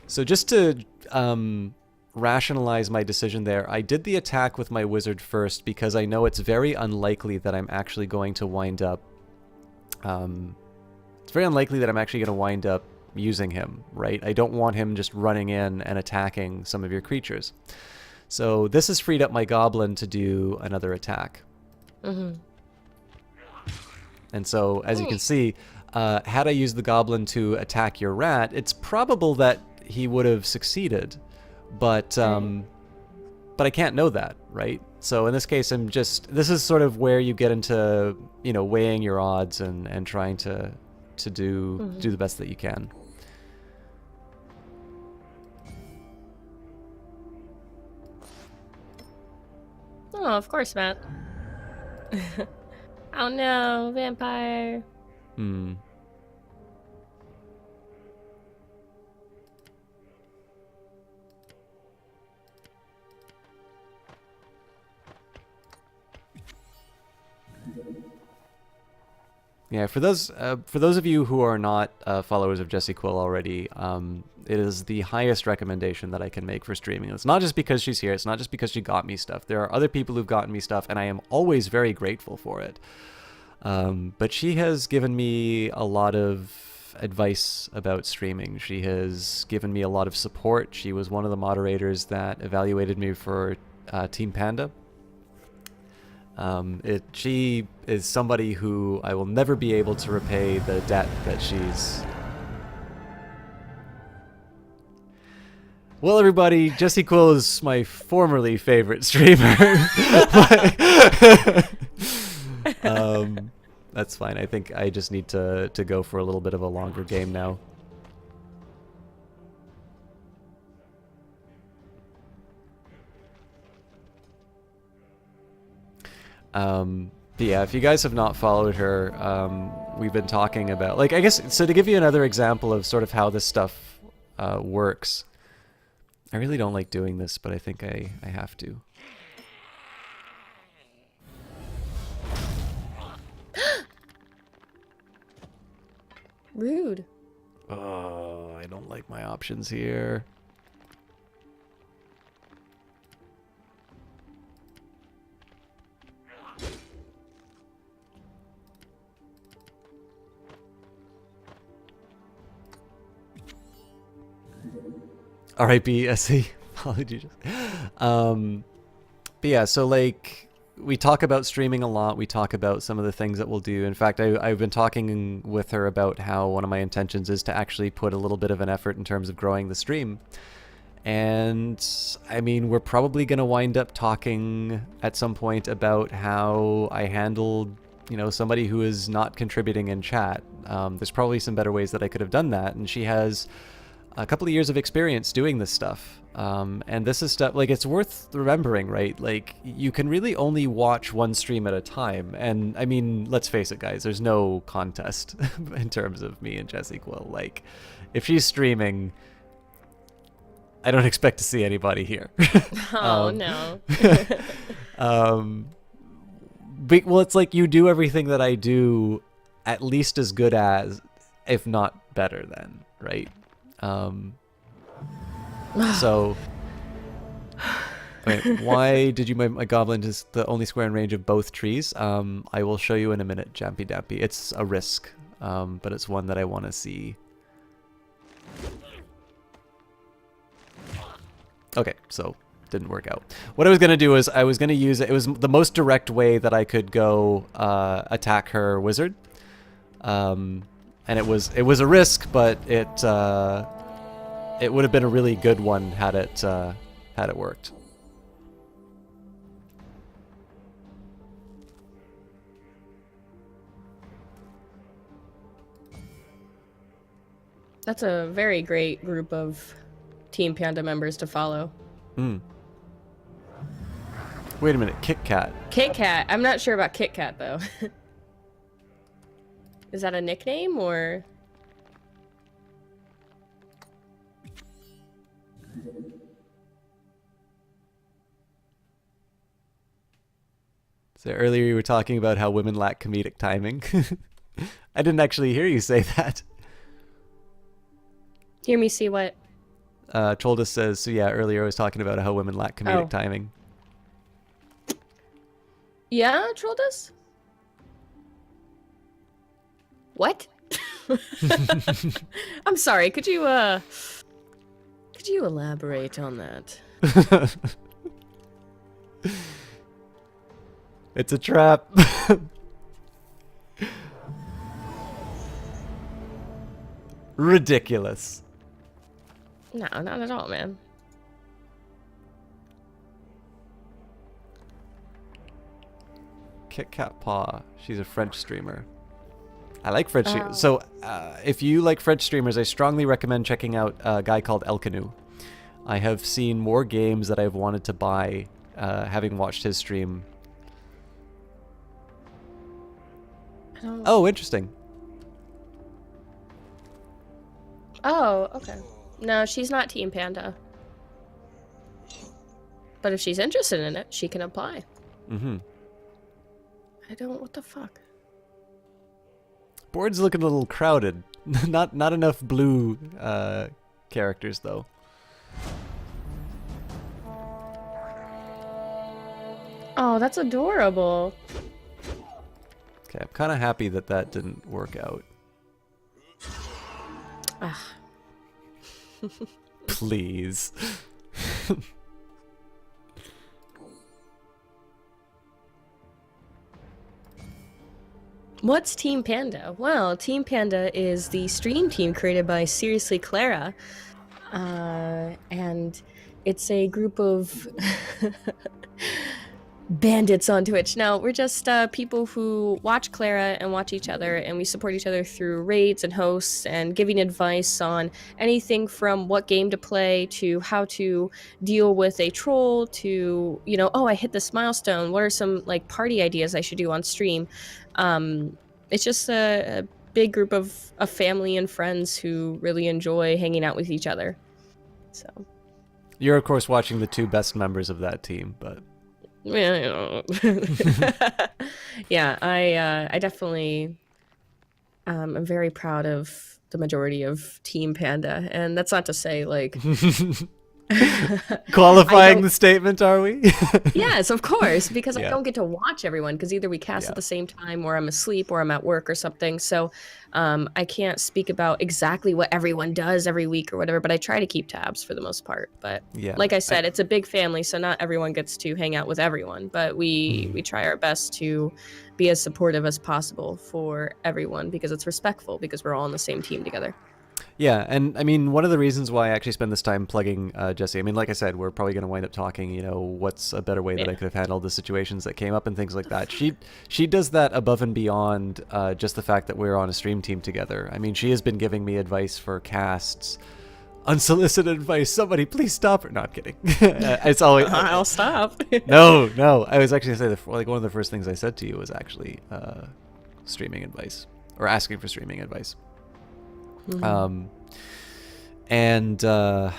So just to... rationalize my decision there, I did the attack with my wizard first because I know it's very unlikely that I'm actually going to wind up using him, right? I don't want him just running in and attacking some of your creatures. So this has freed up my goblin to do another attack. And so, as you can see, had I used the goblin to attack your rat, it's probable that he would have succeeded. But I can't know that, right? So in this case, this is sort of where you get into, you know, weighing your odds and trying to do the best that you can. Oh, of course, Matt. Oh no, vampire. Yeah, for those of you who are not followers of Jessie Quill already, it is the highest recommendation that I can make for streaming. It's not just because she's here. It's not just because she got me stuff. There are other people who've gotten me stuff, and I am always very grateful for it. But she has given me a lot of advice about streaming. She has given me a lot of support. She was one of the moderators that evaluated me for Team Panda. She is somebody who I will never be able to repay the debt that she's... Well, everybody, Jessie Quill is my formerly favorite streamer. That's fine. I think I just need to go for a little bit of a longer game now. But yeah, if you guys have not followed her, we've been talking about, like, I guess, so to give you another example of sort of how this stuff works. I really don't like doing this, but I think I have to. Rude. Oh, I don't like my options here. R.I.P. SE. Apologies. But yeah, so like we talk about streaming a lot. We talk about some of the things that we'll do. In fact, I've been talking with her about how one of my intentions is to actually put a little bit of an effort in terms of growing the stream. And I mean, we're probably going to wind up talking at some point about how I handled, you know, somebody who is not contributing in chat. There's probably some better ways that I could have done that. And she has a couple of years of experience doing this stuff. And this is stuff, like, it's worth remembering, right? Like, you can really only watch one stream at a time. And I mean, let's face it, guys, there's no contest in terms of me and Jessie Quill. Like, if she's streaming, I don't expect to see anybody here. Oh, no. But, well, it's like you do everything that I do at least as good as, if not better than, right? So, wait, why did you make my goblin is the only square in range of both trees? I will show you in a minute, Jampy Dampy. It's a risk, but it's one that I want to see. Okay, so didn't work out. What I was going to do is I was going to use it. It was the most direct way that I could go attack her wizard. And it was a risk, but it would have been a really good one had it worked. That's a very great group of Team Panda members to follow. Wait a minute, Kit Kat. Kit Kat. I'm not sure about Kit Kat though. Is that a nickname or? So earlier you were talking about how women lack comedic timing. I didn't actually hear you say that. Hear me see what? Troldus says, so yeah, earlier I was talking about how women lack comedic timing. Yeah, Troldus? What? I'm sorry, could you elaborate on that? It's a trap. Ridiculous. No, not at all, man. Kit Kat Paw. She's a French streamer. I like French streamers. So if you like French streamers, I strongly recommend checking out a guy called Elcanu. I have seen more games that I've wanted to buy having watched his stream. Oh, interesting. Oh, okay. No, she's not Team Panda. But if she's interested in it, she can apply. Mm-hmm. What the fuck? Board's looking a little crowded. not enough blue characters, though. Oh, that's adorable. Okay, I'm kind of happy that that didn't work out. Ah. Please. What's Team Panda? Well, Team Panda is the stream team created by Seriously Clara. And it's a group of bandits on Twitch. Now, we're just people who watch Clara and watch each other, and we support each other through raids and hosts and giving advice on anything from what game to play to how to deal with a troll to, you know, oh, I hit this milestone. What are some like party ideas I should do on stream? It's just a big group of family and friends who really enjoy hanging out with each other. So you're of course watching the two best members of that team, but yeah, I definitely am very proud of the majority of Team Panda, and that's not to say like Qualifying the statement, are we? Yes, of course, because I Yeah. don't get to watch everyone because either we cast at the same time or I'm asleep or I'm at work or something. So I can't speak about exactly what everyone does every week or whatever, but I try to keep tabs for the most part. But Yeah. like I said, it's a big family, so not everyone gets to hang out with everyone, but we try our best to be as supportive as possible for everyone because it's respectful because we're all on the same team together. Yeah, and I mean, one of the reasons why I actually spend this time plugging Jesse, I mean, like I said, we're probably going to wind up talking, you know, what's a better way that I could have handled the situations that came up and things like that. She does that above and beyond just the fact that we're on a stream team together. I mean, she has been giving me advice for casts, unsolicited advice. Somebody please stop her. No, I'm kidding. It's always... I'll stop. No. I was actually going to say, like, one of the first things I said to you was actually streaming advice, or asking for streaming advice. And I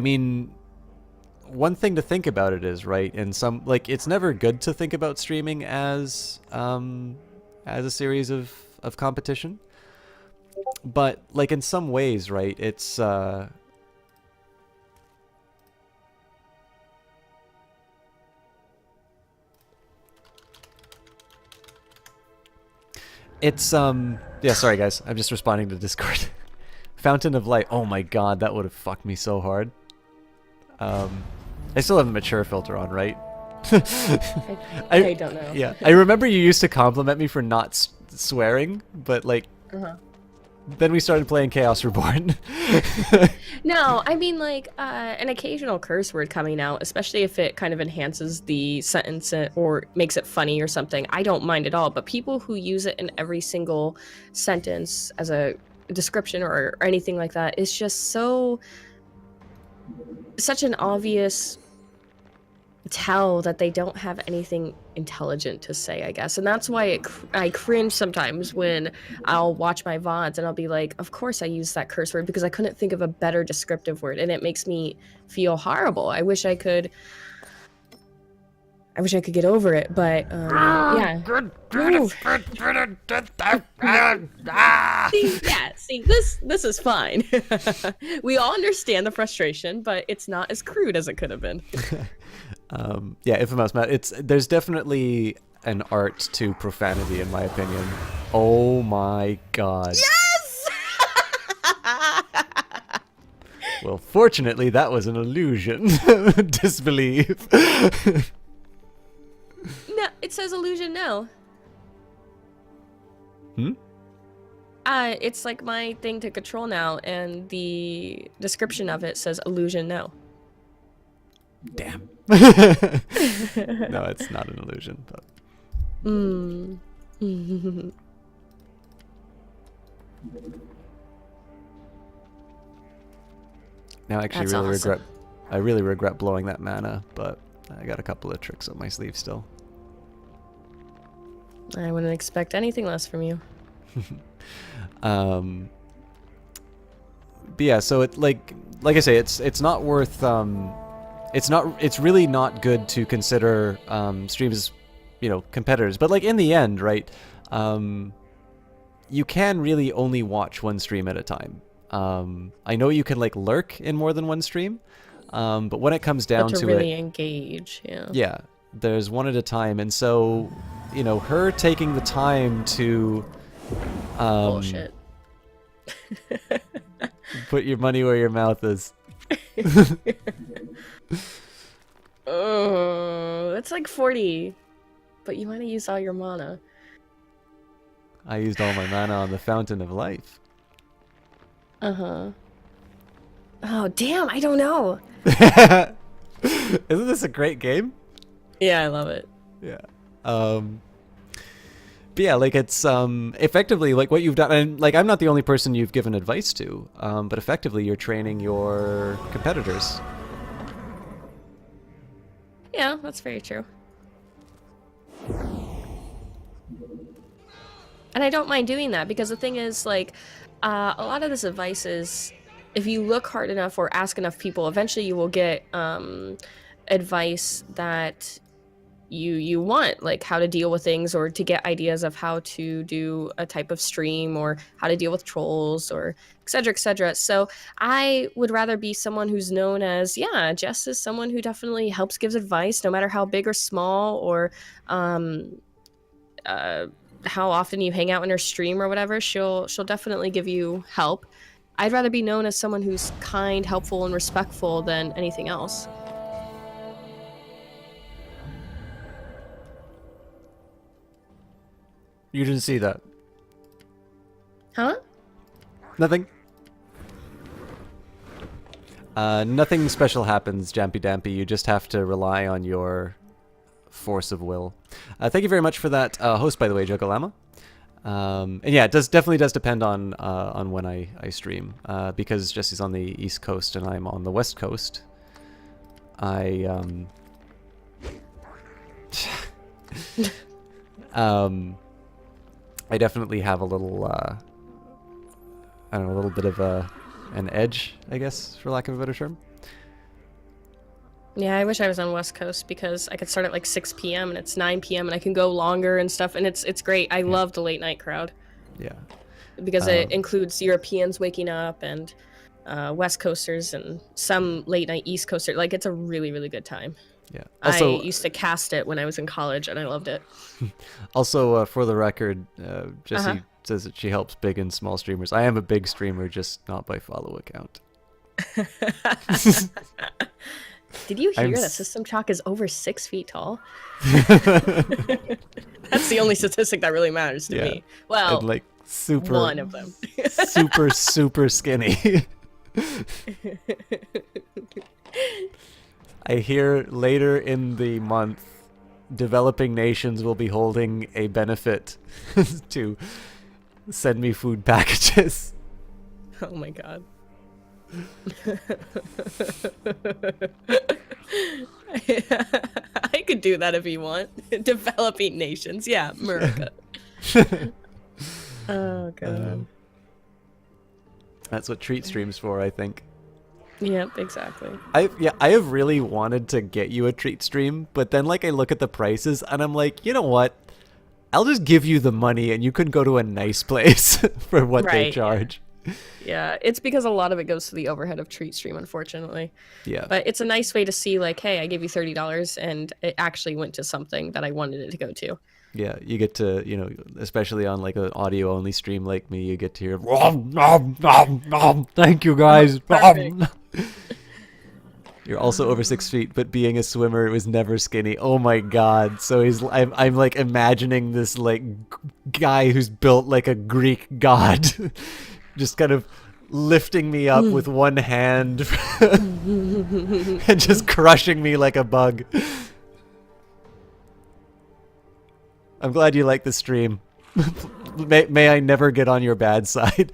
mean, one thing to think about it is, right, in some, like, it's never good to think about streaming as a series of competition, but like in some ways, right, it's yeah, sorry guys, I'm just responding to Discord. Fountain of Light, oh my god, that would have fucked me so hard. I still have the mature filter on, right? I don't know. Yeah, I remember you used to compliment me for not swearing, but like, then we started playing Chaos Reborn. No, I mean, like, an occasional curse word coming out, especially if it kind of enhances the sentence or makes it funny or something, I don't mind at all. But people who use it in every single sentence as a description or anything like that, it's just such an obvious tell that they don't have anything intelligent to say, I guess. And that's why I cringe sometimes when I'll watch my VODs and I'll be like, of course I use that curse word because I couldn't think of a better descriptive word, and it makes me feel horrible. I wish I could get over it, but yeah. See, this is fine. We all understand the frustration, but it's not as crude as it could have been. Yeah, Infamous Matt, there's definitely an art to profanity, in my opinion. Oh my god. Yes! Well, fortunately, that was an illusion. Disbelief. No, it says illusion no. It's like my thing to control now, and the description of it says illusion no. Damn. No, it's not an illusion, but... Now I actually really regret blowing that mana, but I got a couple of tricks up my sleeve still. I wouldn't expect anything less from you. But yeah, so it like I say, it's not worth it's really not good to consider streams, you know, competitors. But like in the end, right, you can really only watch one stream at a time. I know you can like lurk in more than one stream, but when it comes down to really it, engage, yeah, there's one at a time. And so, you know, her taking the time to bullshit. Put your money where your mouth is. Oh, it's like 40, but you want to use all your mana. I used all my mana on the Fountain of Life. Oh, damn, I don't know. Isn't this a great game? Yeah, I love it. Yeah. But yeah, like it's effectively like what you've done, and like I'm not the only person you've given advice to, but effectively you're training your competitors. Yeah, that's very true. And I don't mind doing that because the thing is, like, a lot of this advice is, if you look hard enough or ask enough people, eventually you will get advice that you want, like how to deal with things, or to get ideas of how to do a type of stream, or how to deal with trolls, or etc., etc. So I would rather be someone who's known as, yeah, Jess is someone who definitely helps, gives advice, no matter how big or small, or how often you hang out in her stream or whatever. She'll definitely give you help. I'd rather be known as someone who's kind, helpful, and respectful than anything else. You didn't see that. Huh? Nothing. Nothing special happens, Jampy Dampy. You just have to rely on your force of will. Thank you very much for that host, by the way, Jokolama. And yeah, it definitely does depend on when I stream, because Jesse's on the East Coast and I'm on the West Coast. I definitely have a little, I don't know, a little bit of an edge, I guess, for lack of a better term. Yeah, I wish I was on West Coast, because I could start at like 6 p.m. and it's 9 p.m. and I can go longer and stuff, and it's great. I love the late night crowd. Yeah. Because it includes Europeans waking up and West Coasters and some late night East Coaster. Like, it's a really, really good time. Yeah. Also, I used to cast it when I was in college, and I loved it. Also, for the record, Jessie says that she helps big and small streamers. I am a big streamer, just not by follow account. Did you hear that System Chalk is over 6 feet tall? That's the only statistic that really matters to me. Well, and like super, one of them. super skinny. I hear later in the month, developing nations will be holding a benefit to send me food packages. Oh my god. I could do that if you want. Developing nations, yeah, America. Oh god. That's what treat streams for, I think. Yep, exactly. I have really wanted to get you a treat stream, but then like I look at the prices and I'm like, you know what? I'll just give you the money and you can go to a nice place for what they charge. Yeah, it's because a lot of it goes to the overhead of treat stream, unfortunately. Yeah. But it's a nice way to see, like, hey, I gave you $30 and it actually went to something that I wanted it to go to. Yeah, you get to, you know, especially on like an audio only stream like me, you get to hear, nom, nom, nom, nom. Thank you guys. Nom. You're also over 6 feet, but being a swimmer, it was never skinny. Oh my god! So I'm like imagining this like guy who's built like a Greek god, just kind of lifting me up with one hand and just crushing me like a bug. I'm glad you like the stream. May I never get on your bad side.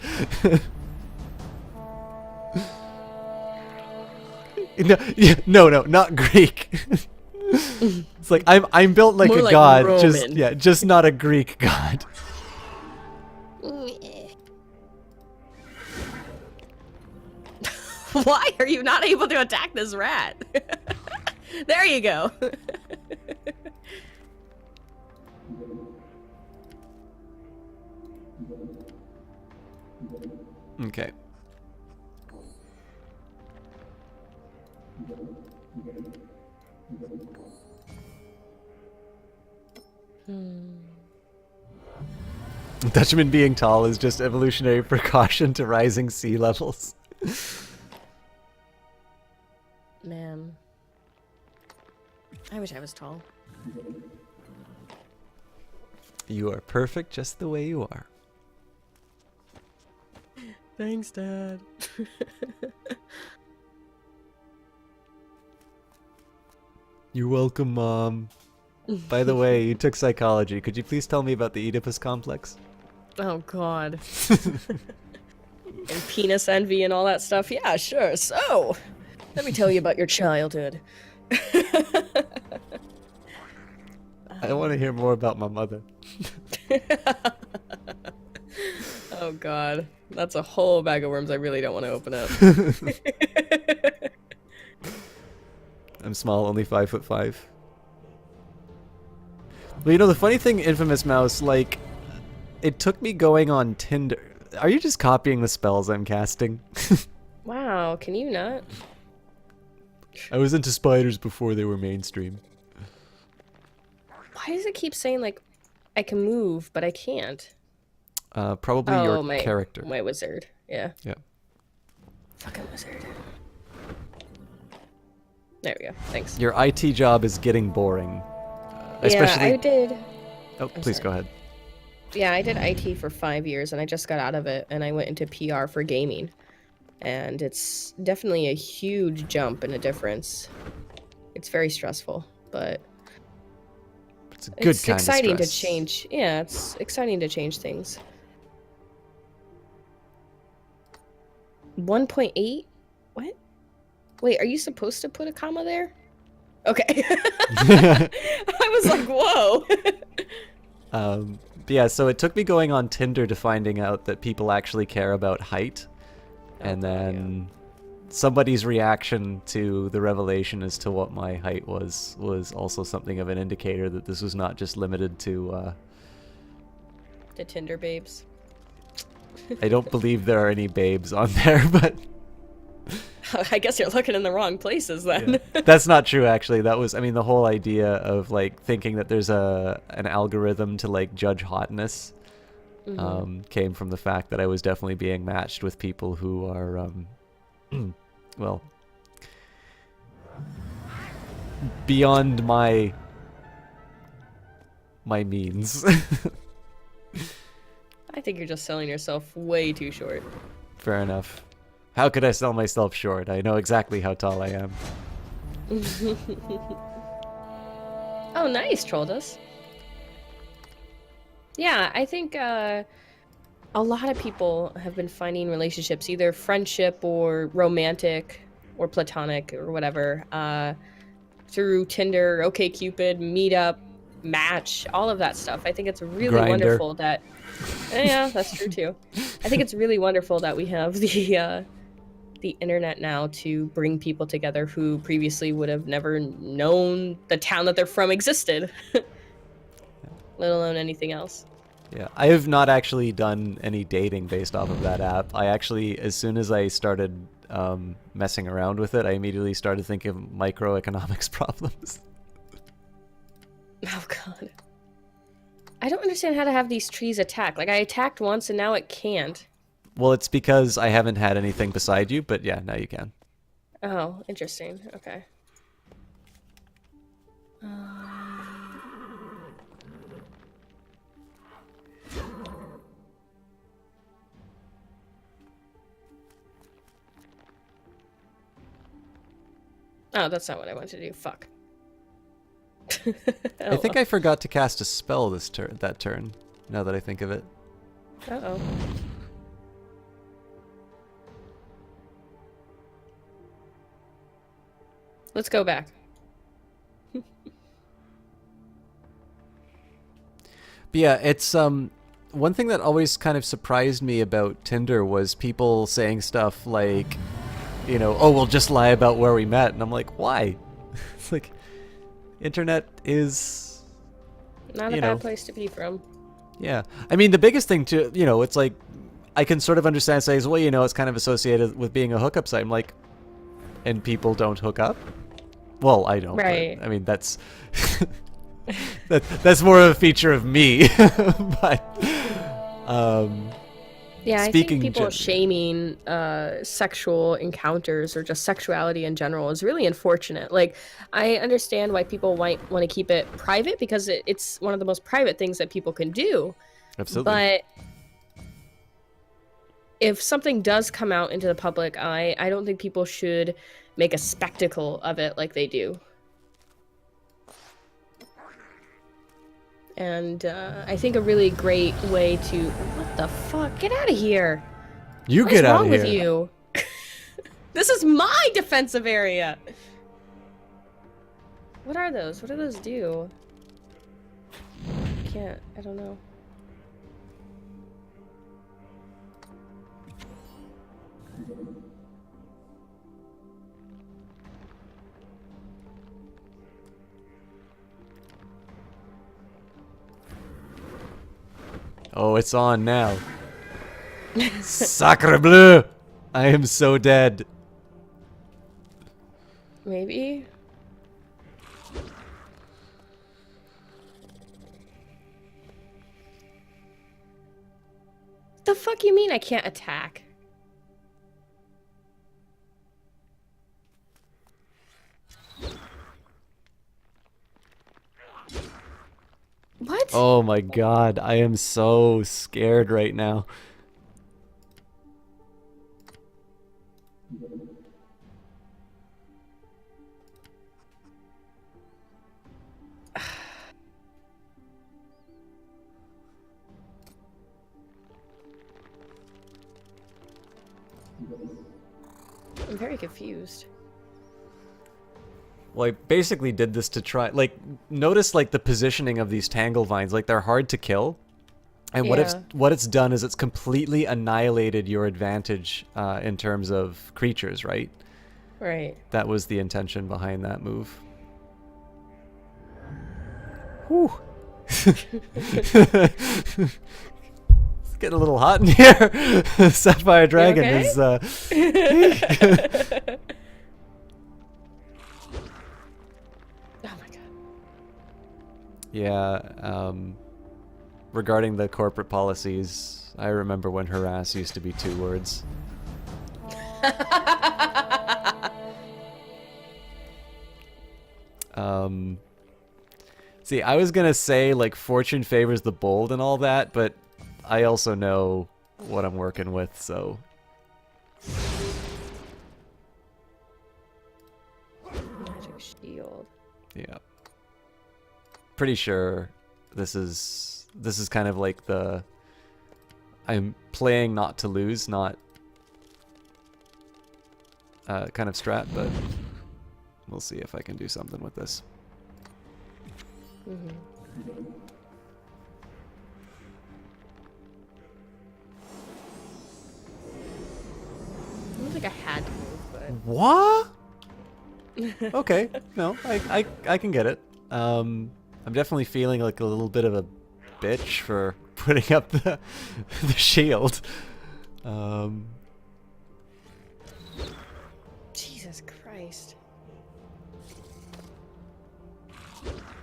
No, not Greek. It's like I'm built like more a like god, Roman. just not a Greek god. Why are you not able to attack this rat? There you go. Okay. Dutchman being tall is just evolutionary precaution to rising sea levels. Man. I wish I was tall. You are perfect just the way you are. Thanks, Dad. You're welcome, Mom. By the way, you took psychology. Could you please tell me about the Oedipus complex? Oh, God. And penis envy and all that stuff? Yeah, sure. So, let me tell you about your childhood. I want to hear more about my mother. Oh, God. That's a whole bag of worms I really don't want to open up. I'm small, only 5'5". Well, you know, the funny thing, Infamous Mouse, like, it took me going on Tinder. Are you just copying the spells I'm casting? Wow, can you not? I was into spiders before they were mainstream. Why does it keep saying, like, I can move, but I can't? Probably your character. My wizard, yeah. Yeah. Fucking wizard. There we go, thanks. Your IT job is getting boring. Yeah, I did. Oh, please go ahead. Yeah, I did IT for 5 years, and I just got out of it, and I went into PR for gaming. And it's definitely a huge jump and a difference. It's very stressful, but it's a good kind exciting of to stress. change. Yeah, it's exciting to change things. 1.8? What? Wait, are you supposed to put a comma there? Okay. I was like, whoa. Yeah, so it took me going on Tinder to finding out that people actually care about height. And then somebody's reaction to the revelation as to what my height was also something of an indicator that this was not just limited to The Tinder babes. I don't believe there are any babes on there, but I guess you're looking in the wrong places then. yeah. That's not true, actually. That was, I mean, the whole idea of like thinking that there's an algorithm to like judge hotness came from the fact that I was definitely being matched with people who are, well, beyond my means. I think you're just selling yourself way too short. Fair enough. How could I sell myself short? I know exactly how tall I am. Oh, nice, Troldus. Yeah, I think a lot of people have been finding relationships, either friendship or romantic or platonic or whatever, through Tinder, OkCupid, Meetup, Match, all of that stuff. I think it's really Grindr. wonderful that... Yeah, that's true too. I think it's really wonderful that we have the internet now to bring people together who previously would have never known the town that they're from existed, let alone anything else. Yeah, I have not actually done any dating based off of that app. I actually, as soon as I started messing around with it, I immediately started thinking of microeconomics problems. Oh god. I don't understand how to have these trees attack. Like, I attacked once and now it can't. Well, it's because I haven't had anything beside you, but yeah, now you can. Oh, interesting. Okay. Oh, that's not what I wanted to do. Fuck. I think I forgot to cast a spell that turn, now that I think of it. Uh-oh. Let's go back. But yeah, it's one thing that always kind of surprised me about Tinder was people saying stuff like, you know, oh, we'll just lie about where we met, and I'm like, why? It's like, internet is not a bad place to be from. Yeah, I mean, the biggest thing to, you know, it's like, I can sort of understand saying, well, you know, it's kind of associated with being a hookup site. I'm like, and people don't hook up? Well, I don't. Right. But, I mean, that's that's more of a feature of me. But yeah, I think people shaming sexual encounters or just sexuality in general is really unfortunate. Like, I understand why people might want to keep it private because it's one of the most private things that people can do. Absolutely. But if something does come out into the public eye, I don't think people should make a spectacle of it like they do. And I think a really great way to... What the fuck? Get out of here! You get out of here! What's wrong with you? This is my defensive area! What are those? What do those do? I don't know. Oh, it's on now. Sacre bleu! I am so dead. Maybe? The fuck you mean I can't attack? What? Oh my god, I am so scared right now. I'm very confused. Well, I basically did this to try, like, notice like the positioning of these tangle vines, like they're hard to kill. And what it's done is it's completely annihilated your advantage in terms of creatures, right? Right. That was the intention behind that move. Whew. It's getting a little hot in here. Sapphire Dragon is oh my god. Yeah, regarding the corporate policies, I remember when harass used to be 2 words. See, I was gonna say, like, fortune favors the bold and all that, but I also know what I'm working with, so... Magic shield. Yeah. Pretty sure this is kind of like the... I'm playing not to lose, not... kind of strat, but... We'll see if I can do something with this. Mm-hmm. I don't think I had to move, but... What? Okay, no, I can get it. I'm definitely feeling like a little bit of a bitch for putting up the shield. Jesus Christ.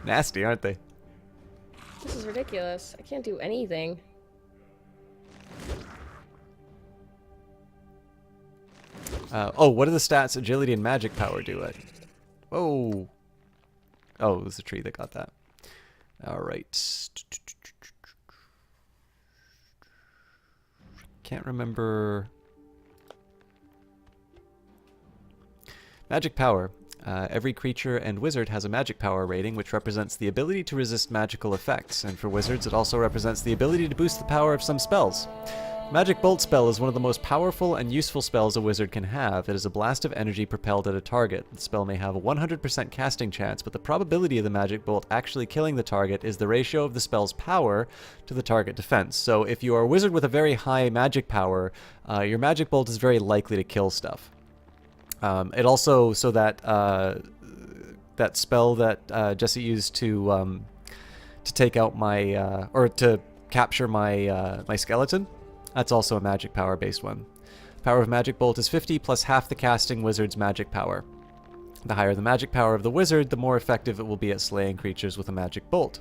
Nasty, aren't they? This is ridiculous. I can't do anything. Oh, what do the stats agility and magic power do it? Whoa. Oh, it was the tree that got that. Alright. Can't remember. Magic power. Every creature and wizard has a magic power rating, which represents the ability to resist magical effects, and for wizards it also represents the ability to boost the power of some spells. Magic Bolt spell is one of the most powerful and useful spells a wizard can have. It is a blast of energy propelled at a target. The spell may have a 100% casting chance, but the probability of the Magic Bolt actually killing the target is the ratio of the spell's power to the target defense. So if you are a wizard with a very high magic power, your Magic Bolt is very likely to kill stuff. It also, so that that spell that Jesse used to take out my, or to capture my my skeleton, that's also a magic power based one. Power of Magic Bolt is 50 plus half the casting wizard's magic power. The higher the magic power of the wizard, the more effective it will be at slaying creatures with a magic bolt.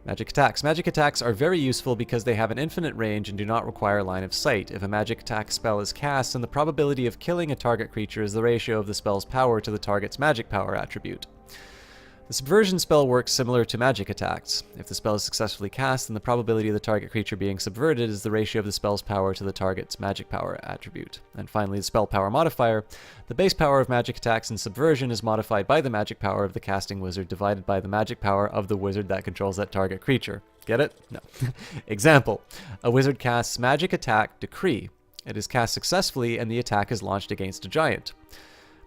Magic attacks. Magic attacks are very useful because they have an infinite range and do not require line of sight. If a magic attack spell is cast, then the probability of killing a target creature is the ratio of the spell's power to the target's magic power attribute. The subversion spell works similar to magic attacks. If the spell is successfully cast, then the probability of the target creature being subverted is the ratio of the spell's power to the target's magic power attribute. And finally, the spell power modifier. The base power of magic attacks and subversion is modified by the magic power of the casting wizard divided by the magic power of the wizard that controls that target creature. Get it? No. Example. A wizard casts Magic Attack Decree. It is cast successfully and the attack is launched against a giant.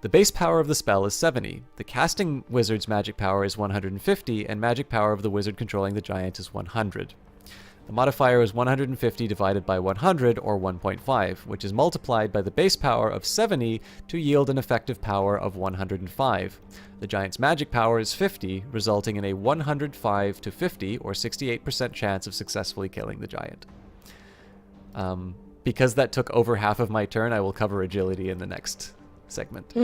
The base power of the spell is 70. The casting wizard's magic power is 150, and magic power of the wizard controlling the giant is 100. The modifier is 150 divided by 100, or 1.5, which is multiplied by the base power of 70 to yield an effective power of 105. The giant's magic power is 50, resulting in a 105 to 50, or 68% chance of successfully killing the giant. Because that took over half of my turn, I will cover agility in the next segment.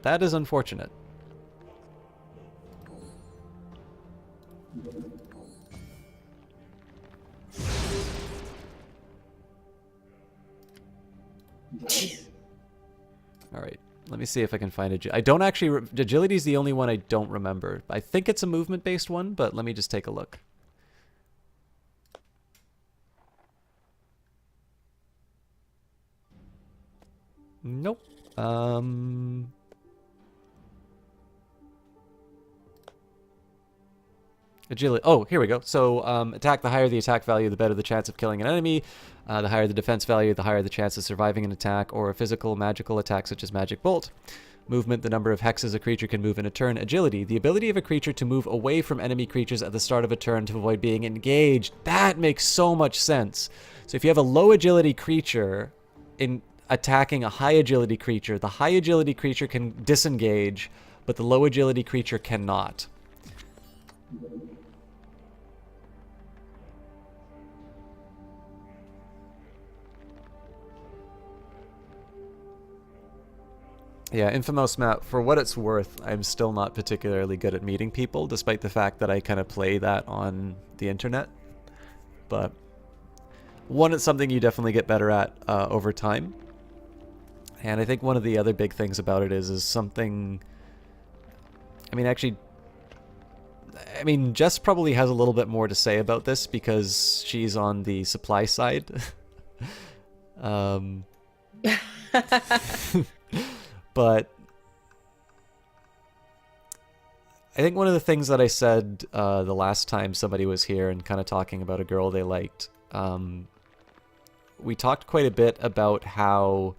That is unfortunate. All right, let me see if I can find agility. I don't actually... agility is the only one I don't remember. I think it's a movement-based one, but let me just take a look. Nope. Agility. Oh, here we go. So, attack, the higher the attack value, the better the chance of killing an enemy. The higher the defense value, the higher the chance of surviving an attack or a physical magical attack such as Magic Bolt. Movement, the number of hexes a creature can move in a turn. Agility, the ability of a creature to move away from enemy creatures at the start of a turn to avoid being engaged. That makes so much sense. So if you have a low agility creature in attacking a high agility creature, the high agility creature can disengage, but the low agility creature cannot. Yeah, Infamous map, for what it's worth, I'm still not particularly good at meeting people, despite the fact that I kind of play that on the internet. But one, it's something you definitely get better at over time. And I think one of the other big things about it is something... I mean, actually... I mean, Jess probably has a little bit more to say about this because she's on the supply side. But I think one of the things that I said the last time somebody was here and kind of talking about a girl they liked, we talked quite a bit about how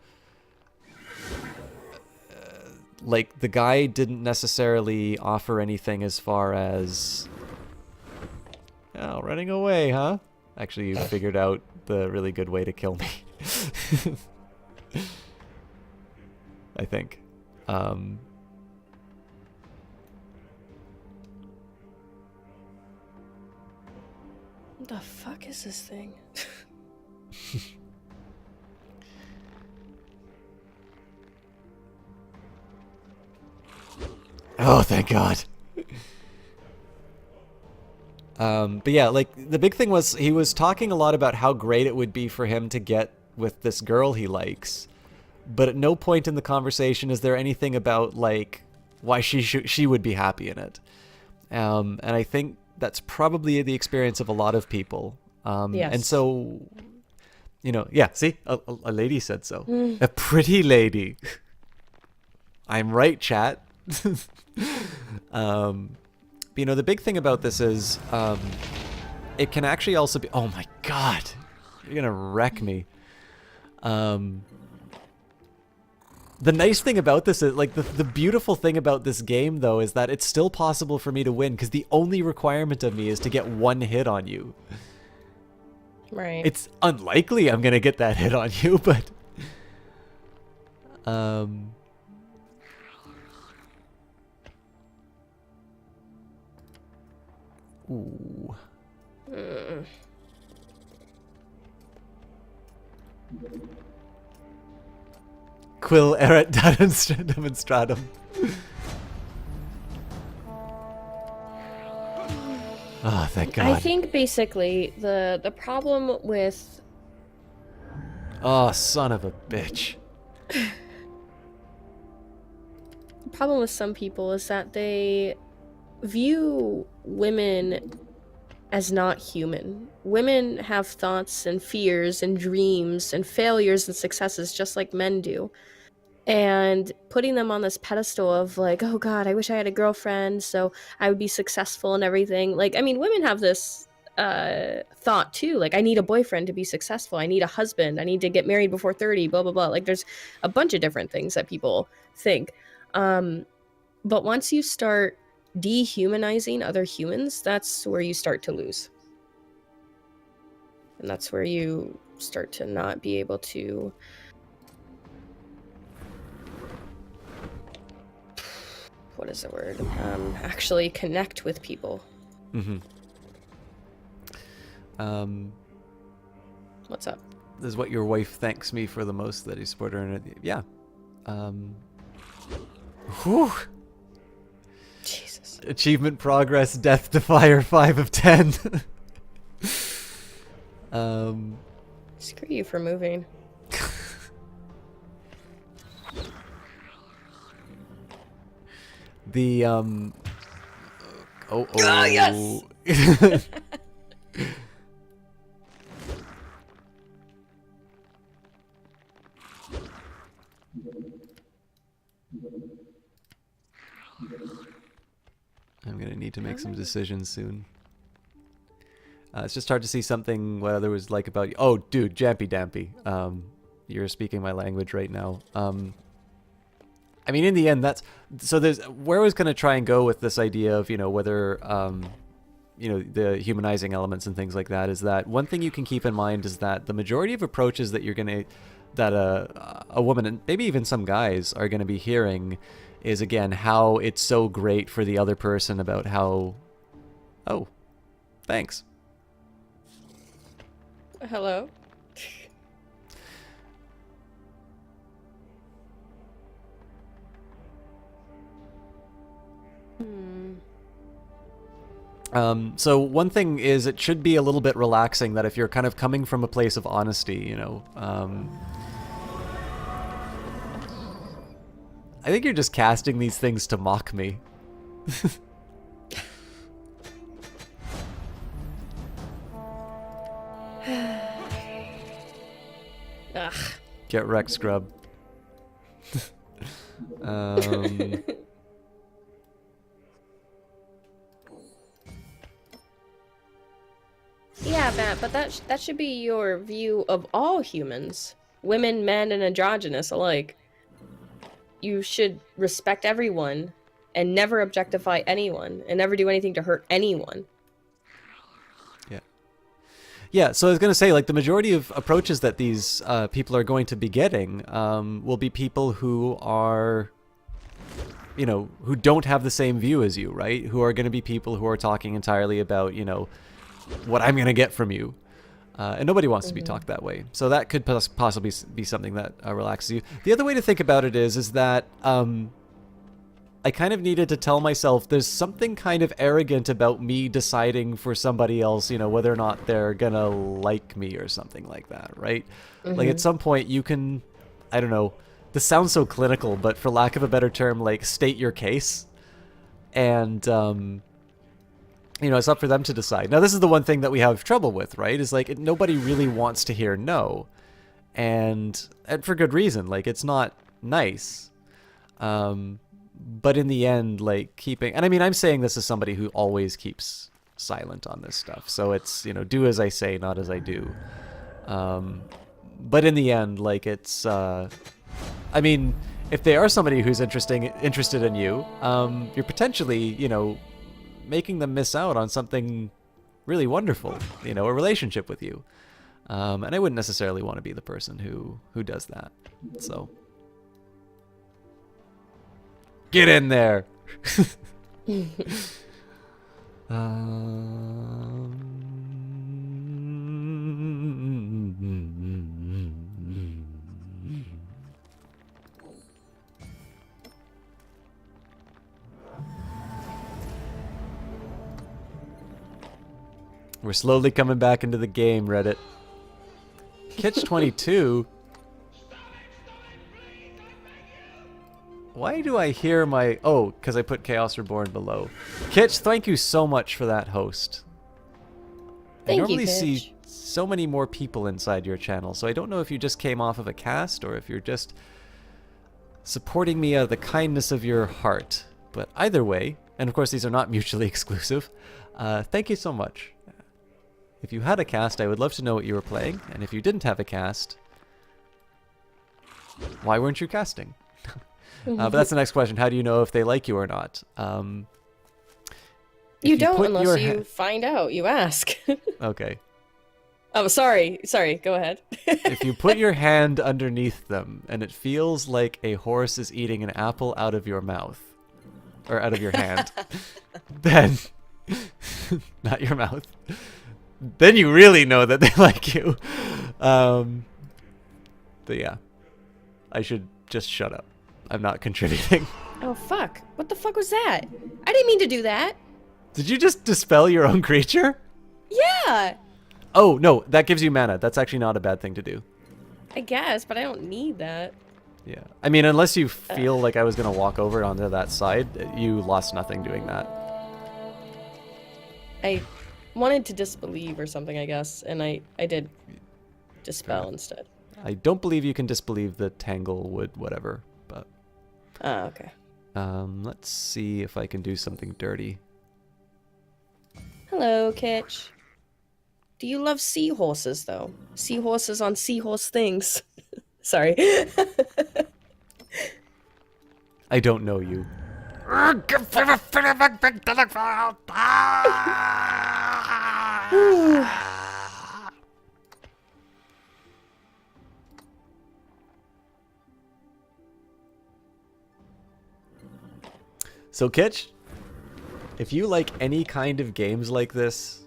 like the guy didn't necessarily offer anything as far as, oh, running away, huh? Actually, you figured out the really good way to kill me. I think. What the fuck is this thing? Oh, thank God. But yeah, like, the big thing was he was talking a lot about how great it would be for him to get with this girl he likes. But at no point in the conversation is there anything about, like, why she would be happy in it. And I think that's probably the experience of a lot of people. Yes. And so, you know, yeah, see? A lady said so. A pretty lady. I'm right, chat. But, you know, the big thing about this is it can actually also be... Oh, my God. You're going to wreck me. The nice thing about this is, like, the beautiful thing about this game, though, is that it's still possible for me to win, because the only requirement of me is to get one hit on you. Right. It's unlikely I'm going to get that hit on you, but... Ooh. Quill erat demonstratum. Ah, oh, thank God. I think basically the problem with... Oh, son of a bitch. The problem with some people is that they view women as not human. Women have thoughts and fears and dreams and failures and successes just like men do. And putting them on this pedestal of like, oh God, I wish I had a girlfriend so I would be successful and everything. Like, I mean, women have this thought too. Like, I need a boyfriend to be successful. I need a husband. I need to get married before 30, blah, blah, blah. Like, there's a bunch of different things that people think. But once you start dehumanizing other humans, that's where you start to lose. And that's where you start to not be able to what is the word? Actually connect with people. What's up? This is what your wife thanks me for the most, that you support her in it. Yeah. Whew. Jesus. Achievement progress, Death Defier 5 of 10. Screw you for moving. The yes. I'm gonna need to make some decisions soon. It's just hard to see something what other was like about you. Oh, dude, Jampy Dampy. You're speaking my language right now. I mean, in the end, that's so. There's where I was gonna try and go with this idea of whether the humanizing elements and things like that is that one thing you can keep in mind is that the majority of approaches that a woman and maybe even some guys are gonna be hearing is again how it's so great for the other person about how. Oh, thanks. Hello. So one thing is it should be a little bit relaxing that if you're kind of coming from a place of honesty, I think you're just casting these things to mock me. Ugh. Get wrecked, scrub. Yeah, Matt, but that should be your view of all humans, women, men, and androgynous alike. You should respect everyone and never objectify anyone and never do anything to hurt anyone. Yeah, so I was going to say, like, the majority of approaches that these people are going to be getting will be people who are, who don't have the same view as you, right? Who are going to be people who are talking entirely about, what I'm going to get from you. And nobody wants to be talked that way. So that could possibly be something that relaxes you. The other way to think about it is that I kind of needed to tell myself there's something kind of arrogant about me deciding for somebody else, whether or not they're gonna like me or something like that, right? Like at some point you can, I don't know, this sounds so clinical, but for lack of a better term, like state your case. And, it's up for them to decide. Now, this is the one thing that we have trouble with, right? Is like nobody really wants to hear no. And for good reason, like it's not nice. But in the end, like keeping, and I mean, I'm saying this as somebody who always keeps silent on this stuff. So it's, do as I say, not as I do. But in the end, like it's, I mean, if they are somebody who's interested in you, you're potentially, making them miss out on something really wonderful, a relationship with you. And I wouldn't necessarily want to be the person who does that. So. Get in there. We're slowly coming back into the game, Reddit. Kitch22. Why do I hear my... Oh, because I put Chaos Reborn below. Kitch, thank you so much for that host. I normally see so many more people inside your channel, so I don't know if you just came off of a cast or if you're just supporting me out of the kindness of your heart. But either way, and of course these are not mutually exclusive, thank you so much. If you had a cast, I would love to know what you were playing, and if you didn't have a cast, why weren't you casting? But that's the next question. How do you know if they like you or not? You don't unless you find out. You ask. Okay. Oh, sorry. Sorry, go ahead. If you put your hand underneath them and it feels like a horse is eating an apple out of your mouth, or out of your hand, then, not your mouth, then you really know that they like you. But yeah, I should just shut up. I'm not contributing. Oh, fuck. What the fuck was that? I didn't mean to do that. Did you just dispel your own creature? Yeah. Oh, no, that gives you mana. That's actually not a bad thing to do. I guess, but I don't need that. Yeah. I mean, unless you feel like I was going to walk over onto that side, you lost nothing doing that. I wanted to disbelieve or something, I guess, and I did dispel instead. I don't believe you can disbelieve the Tanglewood whatever, but... Oh, okay. Let's see if I can do something dirty. Hello, Kitch. Do you love seahorses, though? Seahorses on seahorse things. Sorry. I don't know you. So, Kitch, if you like any kind of games like this,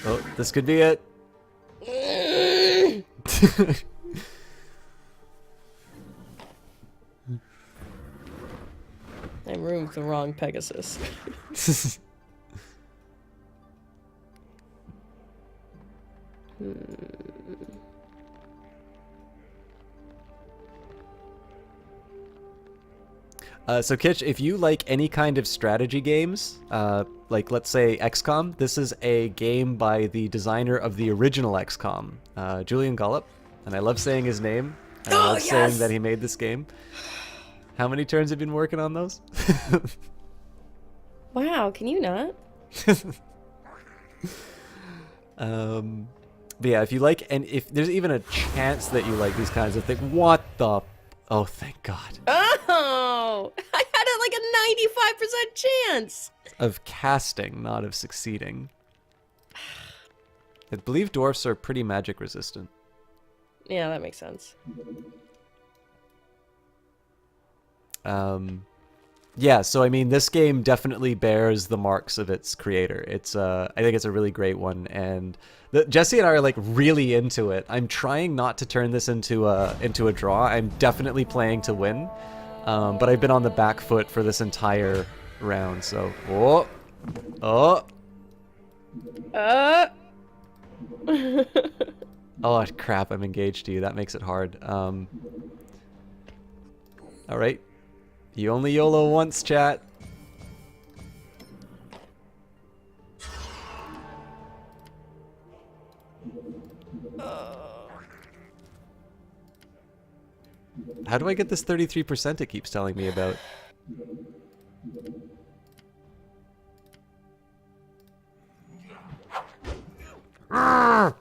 oh, this could be it. I roomed the wrong Pegasus. So Kitch, if you like any kind of strategy games, like let's say XCOM, this is a game by the designer of the original XCOM, Julian Gollop, and I love saying his name. And I love saying that he made this game. How many turns have you been working on those? Wow, can you not? But yeah, if you like, and if there's even a chance that you like these kinds of things, what the? Oh, thank God. Oh, I had like a 95% chance. Of casting, not of succeeding. I believe dwarfs are pretty magic resistant. Yeah, that makes sense. Yeah, so I mean, this game definitely bears the marks of its creator. It's I think it's a really great one, and Jesse and I are like really into it. I'm trying not to turn this into a draw. I'm definitely playing to win, but I've been on the back foot for this entire round. So, oh, crap! I'm engaged to you. That makes it hard. All right. You only YOLO once, chat. How do I get this 33% it keeps telling me about? Oh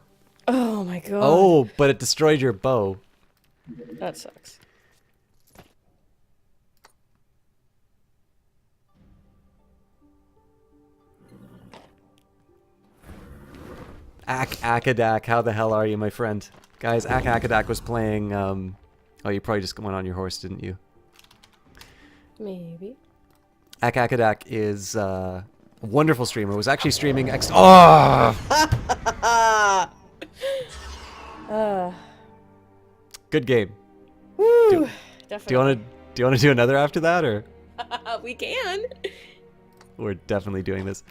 my God. Oh, but it destroyed your bow. That sucks. Akadak, how the hell are you, my friend? Guys, Akadak was playing, oh, you probably just went on your horse, didn't you? Maybe. Akadak is a wonderful streamer. Was actually streaming Good game. Woo! Do you want to do another after that, or? We can. We're definitely doing this.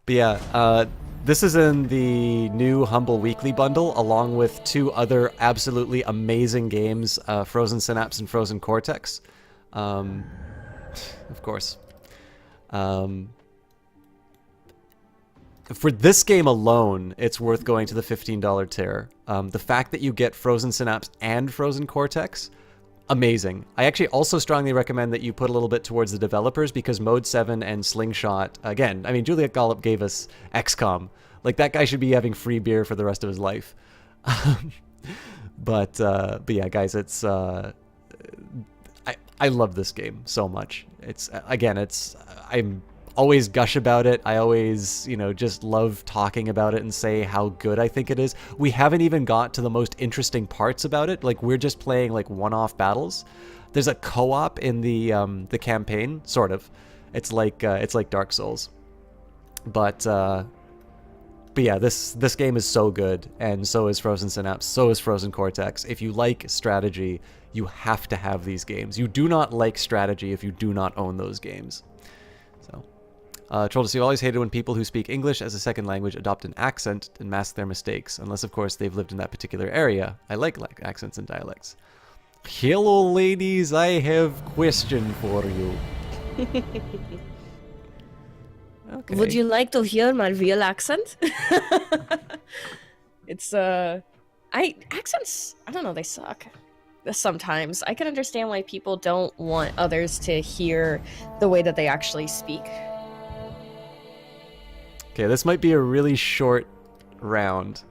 But yeah, this is in the new Humble Weekly bundle, along with two other absolutely amazing games, Frozen Synapse and Frozen Cortex. Of course. For this game alone, it's worth going to the $15 tier. The fact that you get Frozen Synapse and Frozen Cortex, amazing. I actually also strongly recommend that you put a little bit towards the developers, because Mode 7 and Slingshot, again, I mean, Juliet Gollop gave us XCOM. Like, that guy should be having free beer for the rest of his life. But yeah, guys, it's... I love this game so much. It's I'm always gush about it. I always, just love talking about it and say how good I think it is. We haven't even got to the most interesting parts about it. Like, we're just playing like one-off battles. There's a co-op in the campaign, sort of. It's like Dark Souls. But yeah, this game is so good, and so is Frozen Synapse, so is Frozen Cortex. If you like strategy, you have to have these games. You do not like strategy if you do not own those games. So, Troldus, you always hated when people who speak English as a second language adopt an accent and mask their mistakes, unless of course they've lived in that particular area. I like accents and dialects. Hello ladies, I have question for you. Okay. Would you like to hear my real accent? It's accents, I don't know, they suck. Sometimes. I can understand why people don't want others to hear the way that they actually speak. Okay, this might be a really short round.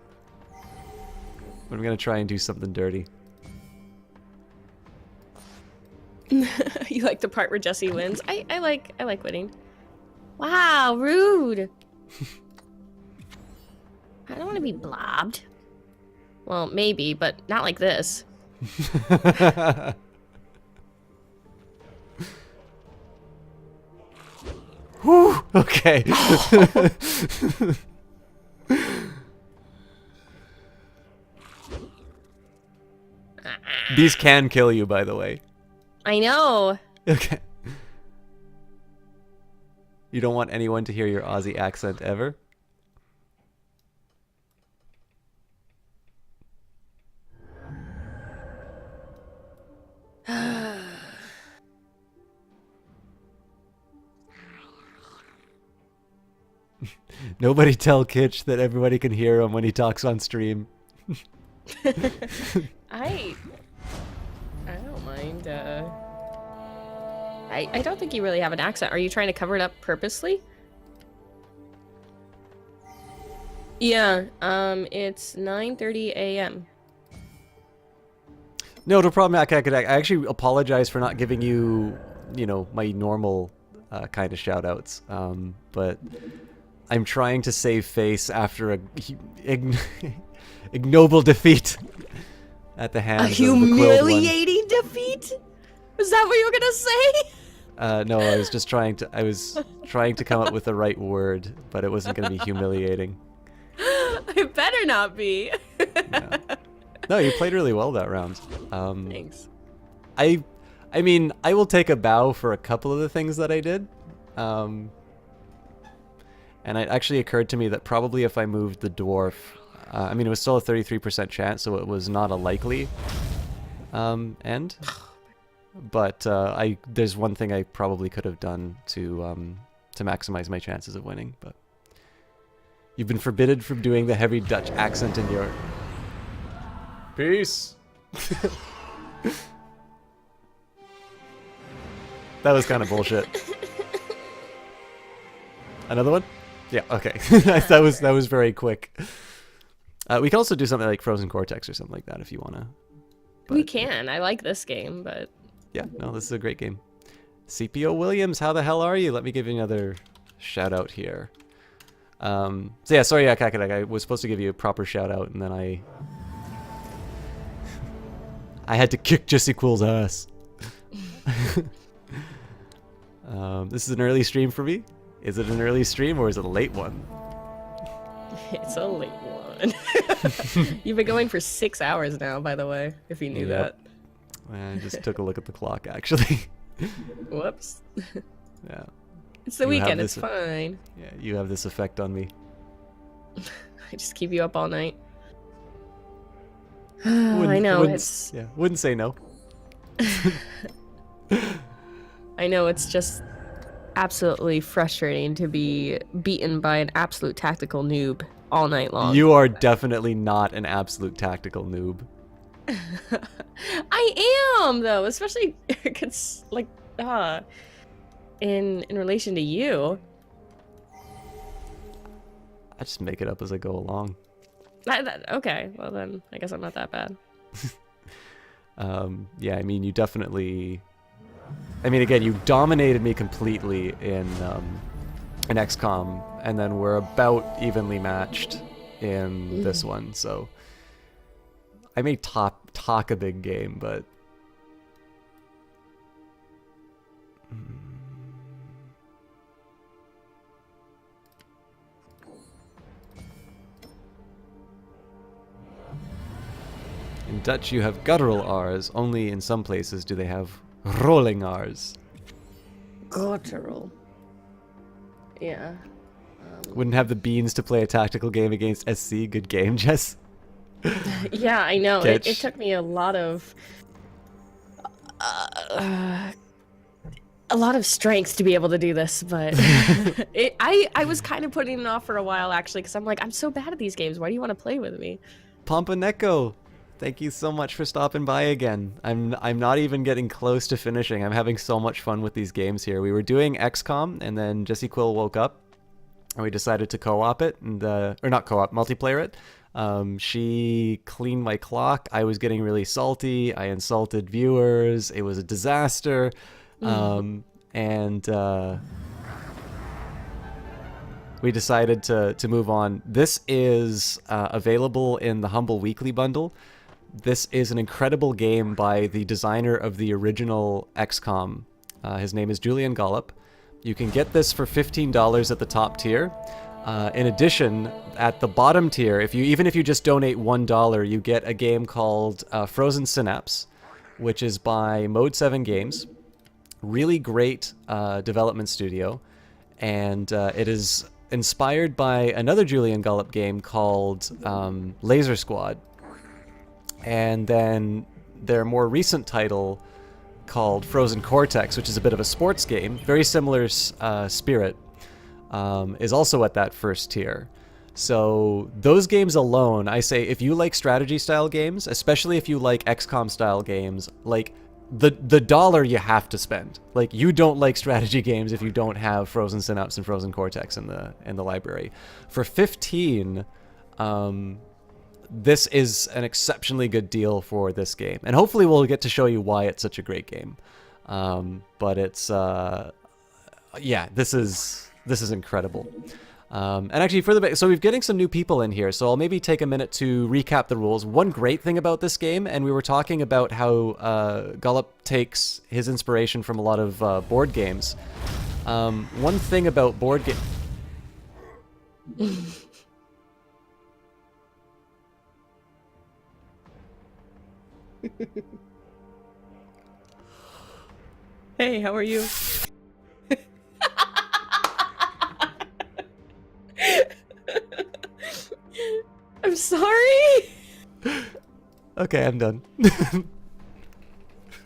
But I'm gonna try and do something dirty. You like the part where Jesse wins? I like winning. Wow, rude. I don't want to be blobbed. Well, maybe, but not like this. Whew, okay. These can kill you, by the way. I know. Okay. You don't want anyone to hear your Aussie accent ever? Nobody tell Kitch that everybody can hear him when he talks on stream. I don't mind. I don't think you really have an accent. Are you trying to cover it up purposely? Yeah, it's 9:30 a.m. No problem. I actually apologize for not giving you, my normal kind of shout-outs. But I'm trying to save face after a ignoble defeat at the hands of the Quilled One. Humiliating defeat? Is that what you were gonna say? No, I was just trying to come up with the right word, but it wasn't gonna be humiliating. It better not be. Yeah. No, you played really well that round. Thanks. I mean, I will take a bow for a couple of the things that I did. And it actually occurred to me that probably if I moved the dwarf, I mean, it was still a 33% chance, so it was not a likely end. But there's one thing I probably could have done to maximize my chances of winning. But you've been forbidden from doing the heavy Dutch accent in your... Peace. That was kind of bullshit. Another one? Yeah, okay. that was very quick. We can also do something like Frozen Cortex or something like that if you want to. We can. I like this game, but... Yeah, no, this is a great game. CPO Williams, how the hell are you? Let me give you another shout out here. So yeah, sorry, I was supposed to give you a proper shout out, and then I had to kick Jesse Quill's ass. This is an early stream for me. Is it an early stream or is it a late one? It's a late one. You've been going for 6 hours now, by the way, if you knew that. I just took a look at the clock, actually. Whoops. Yeah. It's the weekend, it's fine. Yeah, you have this effect on me. I just keep you up all night. I know, it's... Yeah, wouldn't say no. I know, it's just absolutely frustrating to be beaten by an absolute tactical noob all night long. You are definitely not an absolute tactical noob. I am, though, especially like in relation to you. I just make it up as I go along. Okay, well then I guess I'm not that bad. Yeah, I mean, you definitely I mean, again, you dominated me completely in XCOM, and then we're about evenly matched in this one. So I may talk a big game, but in Dutch you have guttural R's. Only in some places do they have rolling R's. Guttural. Yeah. Wouldn't have the beans to play a tactical game against SC. Good game, Jess. Yeah, I know. It Catch. took me a lot of strength to be able to do this, but I was kind of putting it off for a while actually, because I'm like, I'm so bad at these games. Why do you want to play with me? Pompaneko, thank you so much for stopping by again. I'm not even getting close to finishing. I'm having so much fun with these games here. We were doing XCOM, and then Jessie Quill woke up, and we decided to co-op it, and or not co-op, multiplayer it. She cleaned my clock. I was getting really salty. I insulted viewers. It was a disaster. And we decided to move on. This is available in the Humble Weekly Bundle. This is an incredible game by the designer of the original XCOM. His name is Julian Gollop. You can get this for $15 at the top tier. In addition, at the bottom tier, even if you just donate $1, you get a game called Frozen Synapse, which is by Mode 7 Games. Really great development studio, and it is inspired by another Julian Gollop game called Laser Squad, and then their more recent title called Frozen Cortex, which is a bit of a sports game, very similar spirit, is also at that first tier. So those games alone, I say, if you like strategy style games, especially if you like XCOM style games, like the dollar you have to spend. Like, you don't like strategy games if you don't have Frozen Synapse and Frozen Cortex in the library. For 15, this is an exceptionally good deal for this game, and hopefully we'll get to show you why it's such a great game. But it's yeah, this is incredible. And actually, so we're getting some new people in here, so I'll maybe take a minute to recap the rules. One great thing about this game, and we were talking about how Gollop takes his inspiration from a lot of board games. One thing about board game... Hey, how are you? I'm sorry. Okay, I'm done.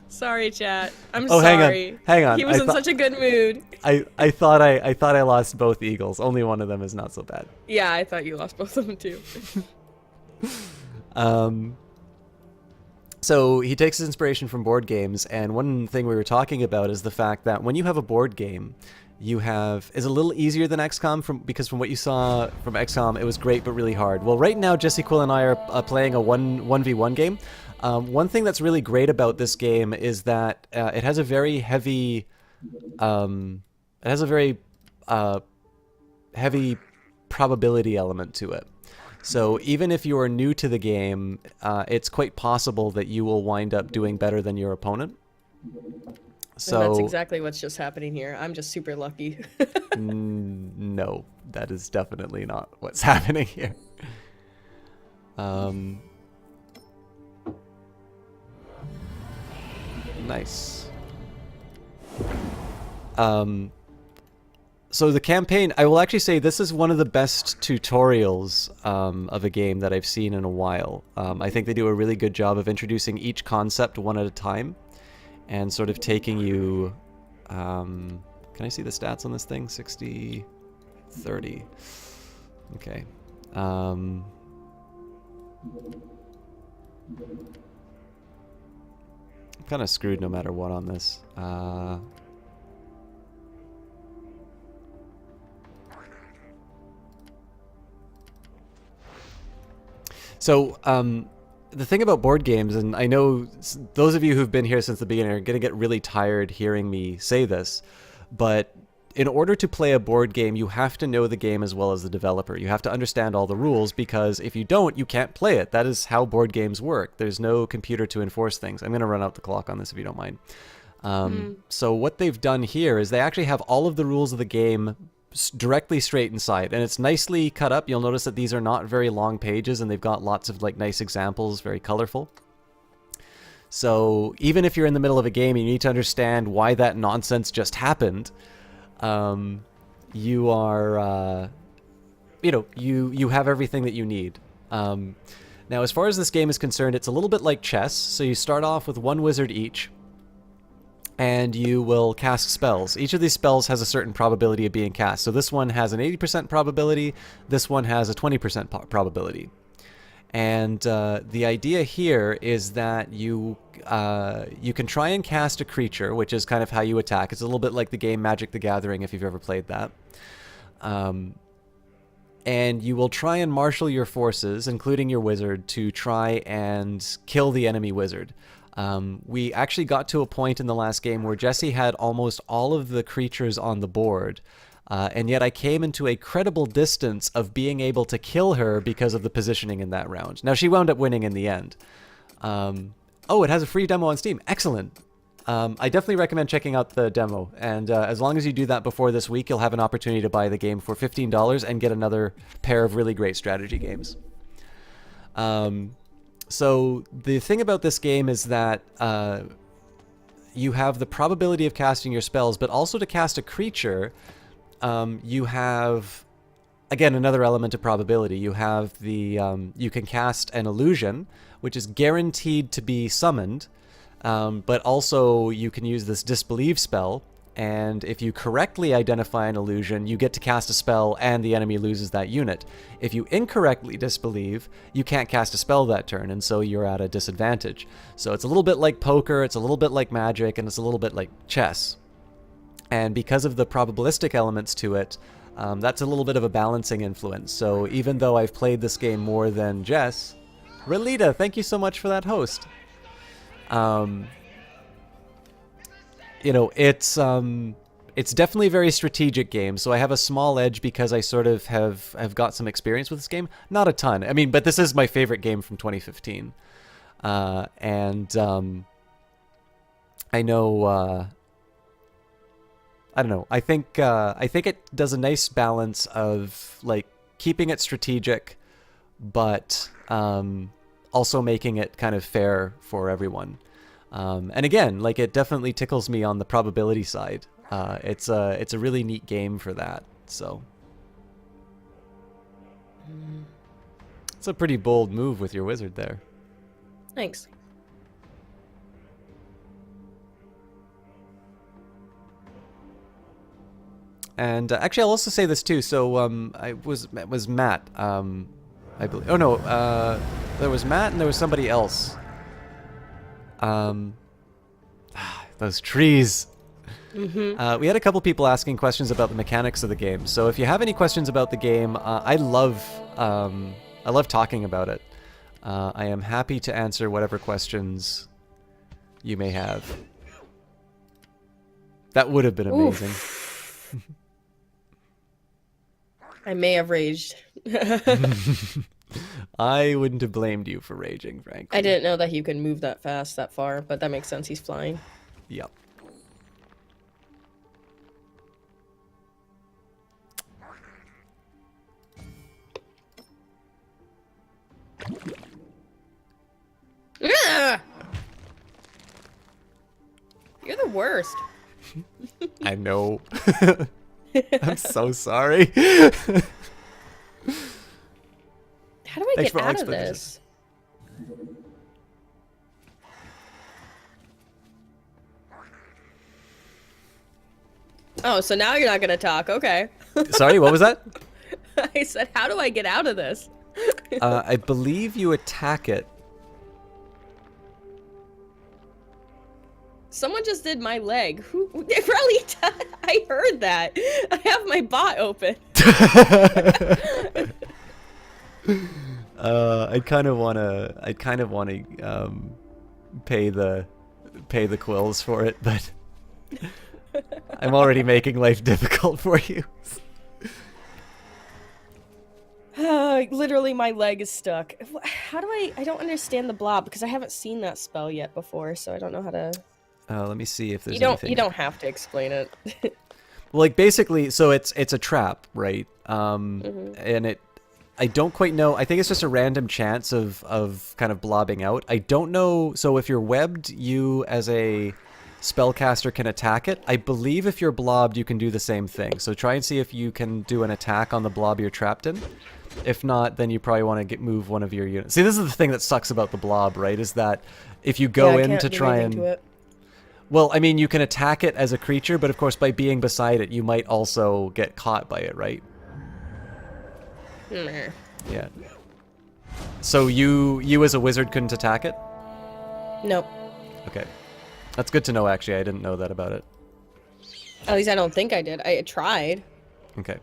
Sorry, chat. I'm Oh, sorry. hang on. He was in such a good mood. I thought I lost both eagles. Only one of them is not so bad. Yeah, I thought you lost both of them too. So he takes his inspiration from board games, and one thing we were talking about is the fact that when you have a board game, is a little easier than XCOM because from what you saw from XCOM, it was great but really hard. Well, right now Jessie Quill and I are playing a 1v1 game. One thing that's really great about this game is that it has a very heavy, heavy probability element to it. So even if you are new to the game, it's quite possible that you will wind up doing better than your opponent. So and that's exactly what's just happening here. I'm just super lucky. No, that is definitely not what's happening here. Nice. So the campaign, I will actually say this is one of the best tutorials of a game that I've seen in a while. I think they do a really good job of introducing each concept one at a time and sort of taking you... can I see the stats on this thing? 60, 30. Okay. I'm kind of screwed no matter what on this. So, the thing about board games, and I know those of you who've been here since the beginning are going to get really tired hearing me say this, but in order to play a board game, you have to know the game as well as the developer. You have to understand all the rules, because if you don't, you can't play it. That is how board games work. There's no computer to enforce things. I'm going to run out the clock on this if you don't mind. So what they've done here is they actually have all of the rules of the game directly straight inside, and it's nicely cut up. You'll notice that these are not very long pages, and they've got lots of like nice examples, very colorful. So even if you're in the middle of a game and you need to understand why that nonsense just happened, you are you have everything that you need. Now as far as this game is concerned, it's a little bit like chess. So you start off with one wizard each, and you will cast spells. Each of these spells has a certain probability of being cast. So this one has an 80% probability, this one has a 20% probability. And the idea here is that you can try and cast a creature, which is kind of how you attack. It's a little bit like the game Magic the Gathering, if you've ever played that. And you will try and marshal your forces, including your wizard, to try and kill the enemy wizard. We actually got to a point in the last game where Jessie had almost all of the creatures on the board, and yet I came into a credible distance of being able to kill her because of the positioning in that round. Now, she wound up winning in the end. Oh, it has a free demo on Steam. Excellent. I definitely recommend checking out the demo, and as long as you do that before this week, you'll have an opportunity to buy the game for $15 and get another pair of really great strategy games. So the thing about this game is that you have the probability of casting your spells, but also to cast a creature, you have, again, another element of probability. You have the, you can cast an illusion, which is guaranteed to be summoned, but also you can use this disbelieve spell, and if you correctly identify an illusion, you get to cast a spell and the enemy loses that unit. If you incorrectly disbelieve, you can't cast a spell that turn, and so you're at a disadvantage. So it's a little bit like poker, it's a little bit like Magic, and it's a little bit like chess. And because of the probabilistic elements to it, that's a little bit of a balancing influence. So even though I've played this game more than Jess, Relita, thank you so much for that host. You know, it's definitely a very strategic game, so I have a small edge because I sort of have got some experience with this game. Not a ton. I mean, but this is my favorite game from 2015. I know, I don't know. I think it does a nice balance of like keeping it strategic, but also making it kind of fair for everyone. And again, like, it definitely tickles me on the probability side. It's a really neat game for that. So it's a pretty bold move with your wizard there. Thanks. And actually, I'll also say this too. So it was Matt. I believe. Oh no, there was Matt and there was somebody else. Those trees. We had a couple people asking questions about the mechanics of the game. So if you have any questions about the game, I love talking about it. I am happy to answer whatever questions you may have. That would have been amazing. I may have raged. I wouldn't have blamed you for raging, frankly. I didn't know that he could move that fast, that far, but that makes sense. He's flying. Yep. Ugh! You're the worst. I know. I'm so sorry. How do I get out of this? Oh, so now you're not gonna talk. Okay. Sorry, what was that? I said, how do I get out of this? I believe you attack it. Someone just did my leg. Who? Really? I heard that. I have my bot open. I kind of wanna pay the quills for it, but I'm already making life difficult for you. Literally, my leg is stuck. How do I don't understand the blob because I haven't seen that spell yet before, so I don't know how to. Let me see if there's You don't have to explain it. Like basically, so it's a trap, right? And I don't quite know. I think it's just a random chance of kind of blobbing out. I don't know. So if you're webbed, you as a spellcaster can attack it. I believe if you're blobbed, you can do the same thing. So try and see if you can do an attack on the blob you're trapped in. If not, then you probably want to move one of your units. See, this is the thing that sucks about the blob, right? Is that if you go in to try and... Well, I mean, you can attack it as a creature, but of course, by being beside it, you might also get caught by it, right? Yeah. So you as a wizard couldn't attack it? Nope. Okay. That's good to know, actually. I didn't know that about it. At least I don't think I did. I tried. Okay.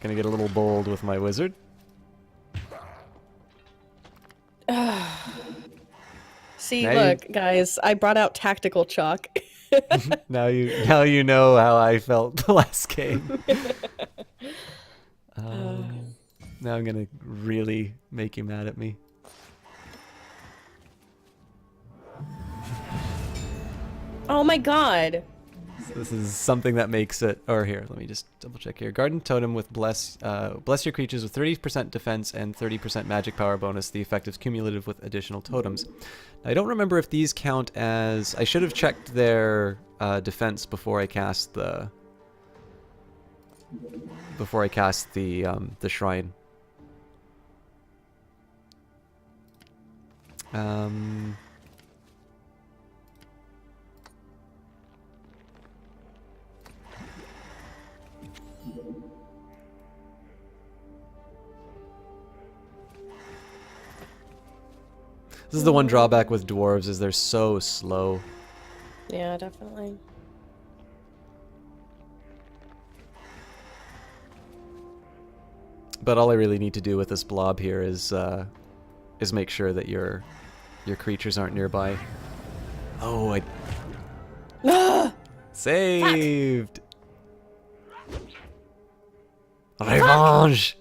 Gonna get a little bold with my wizard. See, Now look, guys, I brought out tactical chalk. Now you know how I felt the last game. Now I'm gonna really make you mad at me. Oh my god. So this is something that makes it. Or here, let me just double check here. Garden Totem with bless your creatures with 30% defense and 30% magic power bonus. The effect is cumulative with additional totems. Now, I don't remember if these count as. I should have checked their defense before I cast the. Before I cast the shrine. This is the one drawback with dwarves, is they're so slow. Yeah, definitely. But all I really need to do with this blob here is make sure that your creatures aren't nearby. Oh, I saved. Revenge.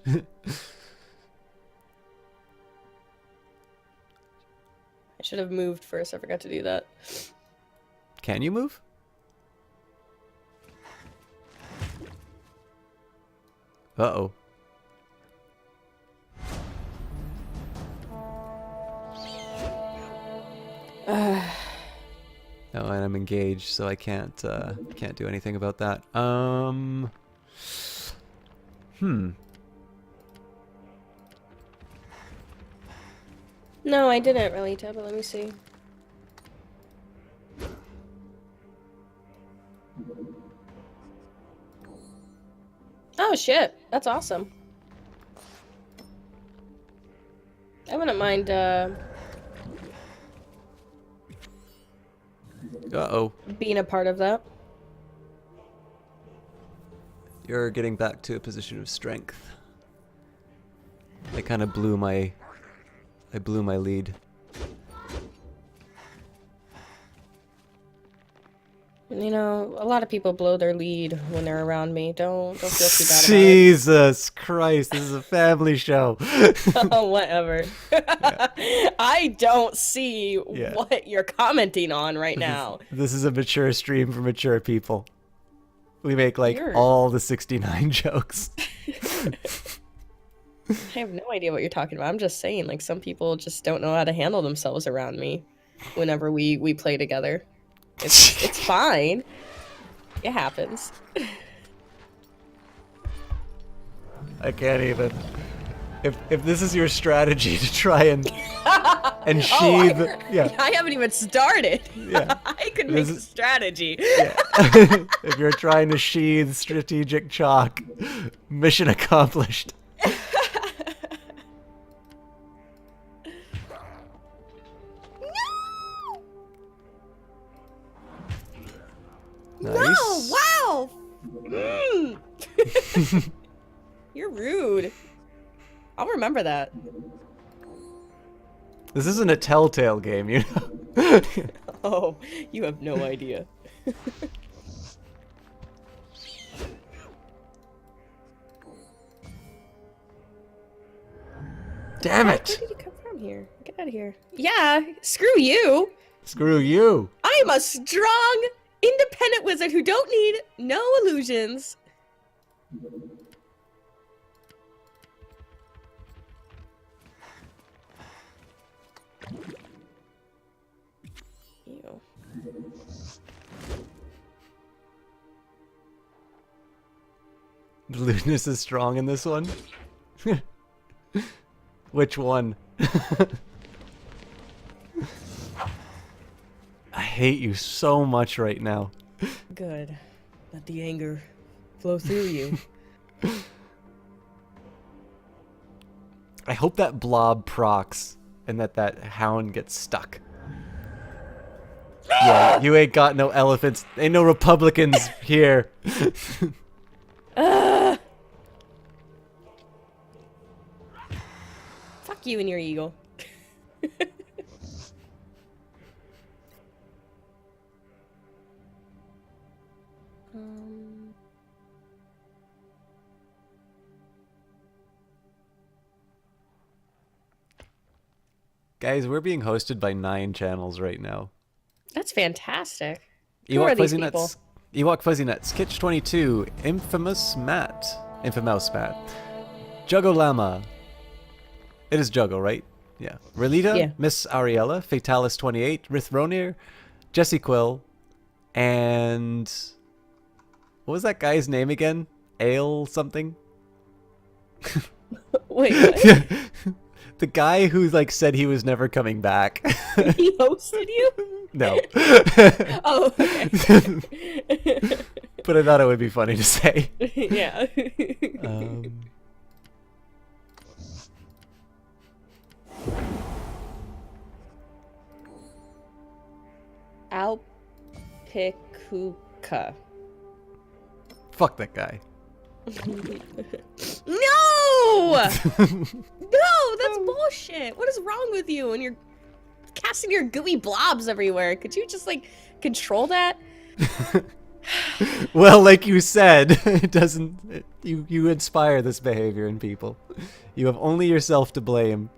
I should have moved first. I forgot to do that. Can you move? Uh-oh. No, and I'm engaged, so I can't do anything about that. No, I didn't really, but let me see. Oh shit, that's awesome. I wouldn't mind, Uh-oh. being a part of that. You're getting back to a position of strength. I kind of blew my lead. You know, a lot of people blow their lead when they're around me. Don't feel too bad about it. Jesus Christ, this is a family show. Oh, whatever. I don't see what you're commenting on right now. This is a mature stream for mature people. We make like all the 69 jokes. I have no idea what you're talking about. I'm just saying, like, some people just don't know how to handle themselves around me whenever we play together. It's fine. It happens. I can't even. If this is your strategy to try and sheathe, I haven't even started. Yeah. I could make a strategy. Yeah. If you're trying to sheathe strategic chalk, mission accomplished. Nice. No! Wow! You're rude. I'll remember that. This isn't a Telltale game, you know? Oh, you have no idea. Damn it! Where did you come from here? Get out of here. Yeah, screw you. Screw you. I am a strong, independent wizard who don't need no illusions. Ew. The lewdness is strong in this one. Which one? I hate you so much right now. Good. Let the anger flow through you. I hope that blob procs and that hound gets stuck. Yeah, you ain't got no elephants. Ain't no Republicans here. Fuck you and your eagle. Guys, we're being hosted by 9 channels right now. That's fantastic. Who are these people? Ewok Fuzzy Nuts, Kitch22, Infamous Matt, Juggo Llama. It is Juggo, right? Yeah. Relita, Yeah. Miss Ariella, Fatalis28, Rithronir, Jesse Quill, and what was that guy's name again? Ale something? Wait, what? The guy who like said he was never coming back. He hosted you? No. Oh, okay. But I thought it would be funny to say. Yeah. Alpikuka. Fuck that guy. No! No, that's bullshit. What is wrong with you? And you're casting your gooey blobs everywhere. Could you just like control that? Well, like you said, it doesn't. You inspire this behavior in people. You have only yourself to blame.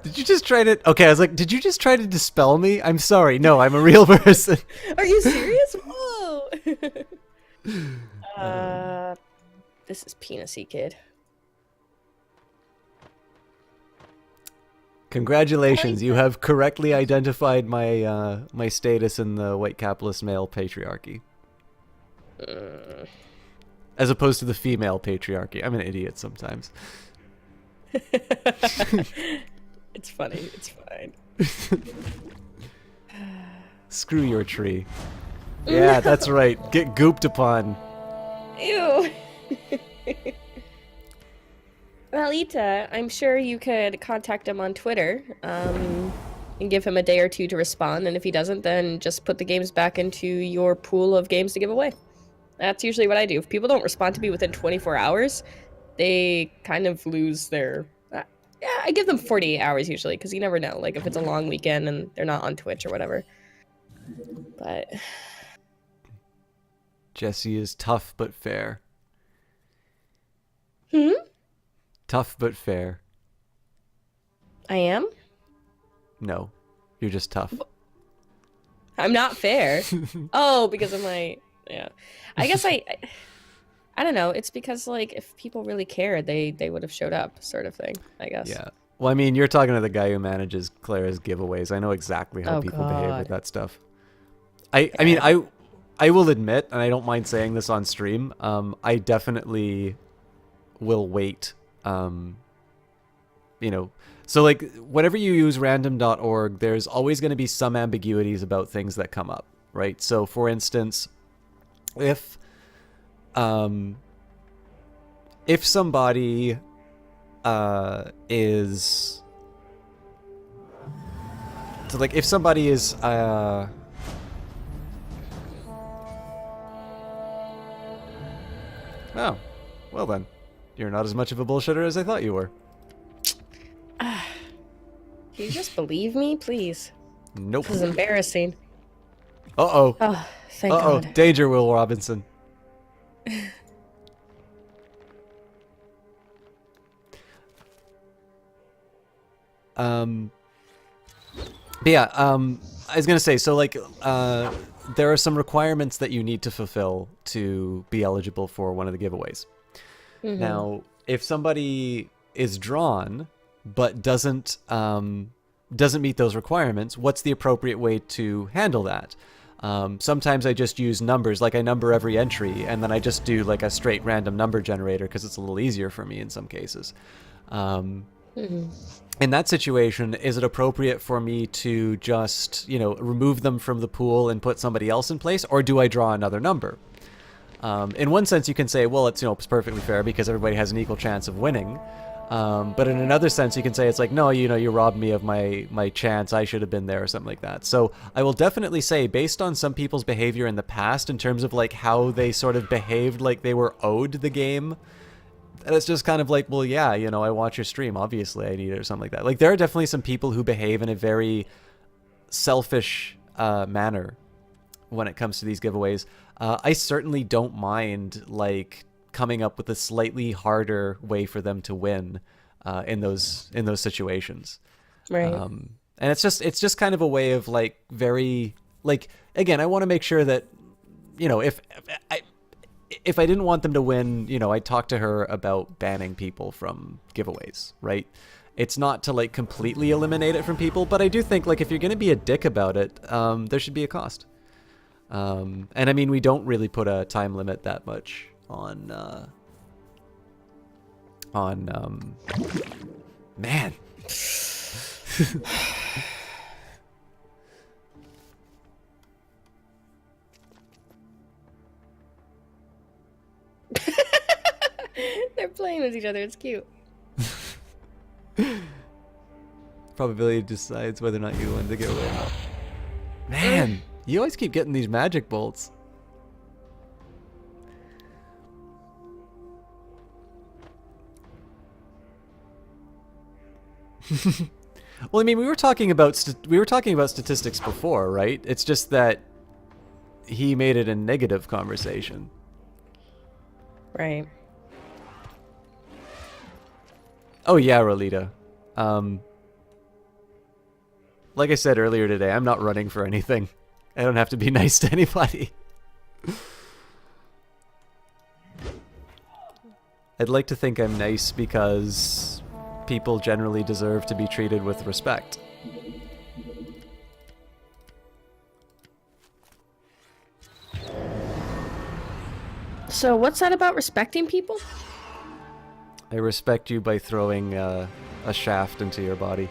Did you just try to... Okay, I was like, did you just try to dispel me? I'm sorry. No, I'm a real person. Are you serious? Whoa. This is Penisy Kid. Congratulations, you have correctly identified my my status in the white capitalist male patriarchy. As opposed to the female patriarchy. I'm an idiot sometimes. It's funny. It's fine. Screw your tree. Yeah, that's right. Get gooped upon. Ew. Well, Ita, I'm sure you could contact him on Twitter and give him a day or two to respond. And if he doesn't, then just put the games back into your pool of games to give away. That's usually what I do. If people don't respond to me within 24 hours, they kind of lose their... yeah, I give them 48 hours usually, because you never know. Like, if it's a long weekend and they're not on Twitch or whatever. But... Jesse is tough but fair. Hmm? Tough but fair. I am? No, you're just tough. I'm not fair. Oh, because of my... Yeah. I guess I don't know. It's because, like, if people really cared, they would have showed up, sort of thing, I guess. Yeah. Well, I mean, you're talking to the guy who manages Clara's giveaways. I know exactly how people behave with that stuff. I mean, I will admit, and I don't mind saying this on stream, I definitely will wait. You know, so like whenever you use random.org, there's always going to be some ambiguities about things that come up, right? So for instance, if if somebody is... So, like, if somebody is... Oh, well then. You're not as much of a bullshitter as I thought you were. Can you just believe me, please? Nope. This is embarrassing. Uh-oh. Oh, thank Uh-oh. God. Danger, Will Robinson. But yeah, I was gonna say, so like, there are some requirements that you need to fulfill to be eligible for one of the giveaways. Mhm. Now, if somebody is drawn but doesn't meet those requirements, what's the appropriate way to handle that? Sometimes I just use numbers, like I number every entry, and then I just do like a straight random number generator because it's a little easier for me in some cases. In that situation, is it appropriate for me to just, you know, remove them from the pool and put somebody else in place, or do I draw another number? In one sense, you can say, well, it's, you know, it's perfectly fair because everybody has an equal chance of winning. But in another sense, you can say it's like, no, you know, you robbed me of my chance. I should have been there or something like that. So I will definitely say, based on some people's behavior in the past, in terms of like how they sort of behaved like they were owed the game, and it's just kind of like, well, yeah, you know, I watch your stream. Obviously, I need it or something like that. Like, there are definitely some people who behave in a very selfish manner when it comes to these giveaways. I certainly don't mind, like, coming up with a slightly harder way for them to win in those situations. Right. And it's just kind of a way of, like, very, like, again, I want to make sure that, you know, if I didn't want them to win, you know, I'd talk to her about banning people from giveaways, right? It's not to, like, completely eliminate it from people, but I do think, like, if you're going to be a dick about it, there should be a cost. And I mean, we don't really put a time limit that much on man. They're playing with each other. It's cute. Probability decides whether or not you win the giveaway. Man, you always keep getting these magic bolts. Well, I mean, we were talking about statistics before, right? It's just that he made it a negative conversation. Right. Oh yeah, Rolita. Like I said earlier today, I'm not running for anything. I don't have to be nice to anybody. I'd like to think I'm nice because people generally deserve to be treated with respect. So what's that about respecting people? I respect you by throwing a shaft into your body.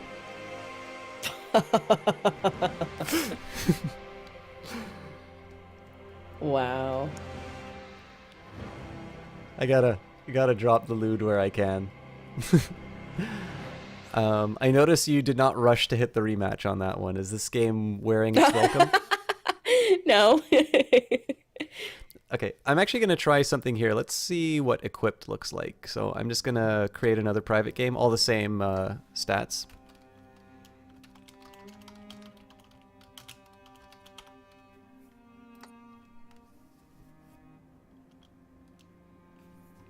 Wow. I gotta drop the lewd where I can. I notice you did not rush to hit the rematch on that one. Is this game wearing its welcome? No. Okay, I'm actually going to try something here. Let's see what equipped looks like. So I'm just going to create another private game, all the same stats.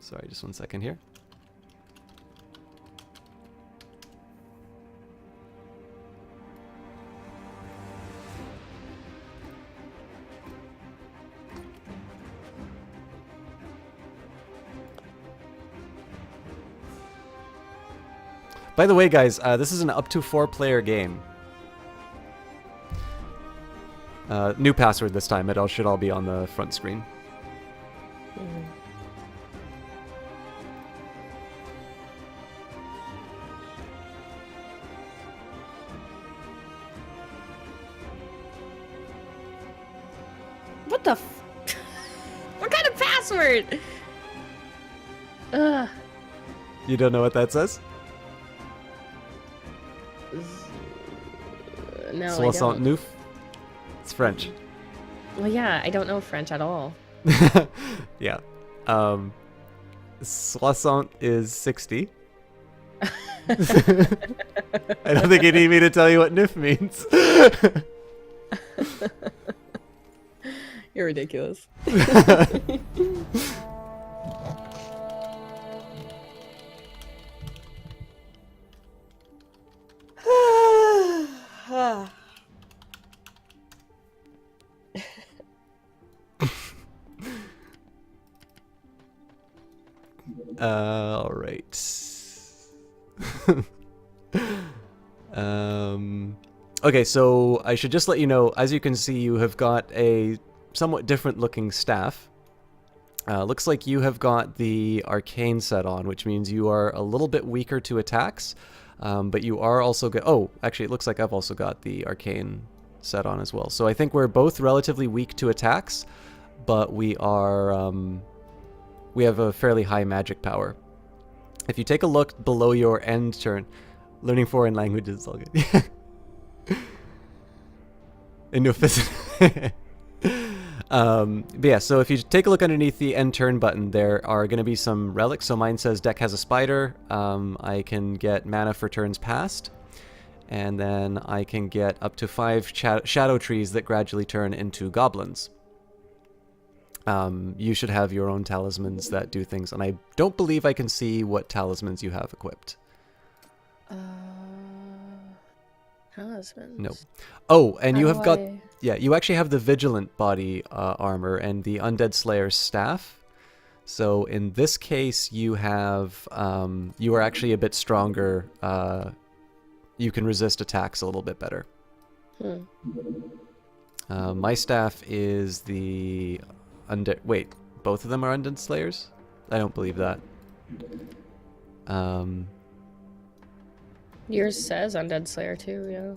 Sorry, just 1 second here. By the way, guys, this is an up to 4-player game. New password this time. It all should all be on the front screen. What the f- What kind of password? Ugh. You don't know what that says? No, I Soissons don't. neuf? It's French. Well, yeah, I don't know French at all. Yeah. Soissons is 60. I don't think you need me to tell you what neuf means. You're ridiculous. All right. Okay, so I should just let you know, as you can see, you have got a somewhat different looking staff. Looks like you have got the arcane set on, which means you are a little bit weaker to attacks, but you are also oh, actually, it looks like I've also got the arcane set on as well. So I think we're both relatively weak to attacks, but we are we have a fairly high magic power. If you take a look below your end turn, learning foreign languages is all good. But yeah, so if you take a look underneath the end turn button, there are going to be some relics. So mine says deck has a spider. I can get mana for turns past, and then I can get up to 5 shadow trees that gradually turn into goblins. You should have your own talismans that do things, and I don't believe I can see what talismans you have equipped. Talismans. No. Oh, and you How have do got... I- Yeah, you actually have the Vigilant body armor and the Undead Slayer's staff. So in this case, you have... you are actually a bit stronger. You can resist attacks a little bit better. My staff is the... Undead... Wait, both of them are Undead Slayers? I don't believe that. Yours says Undead Slayer too, yeah.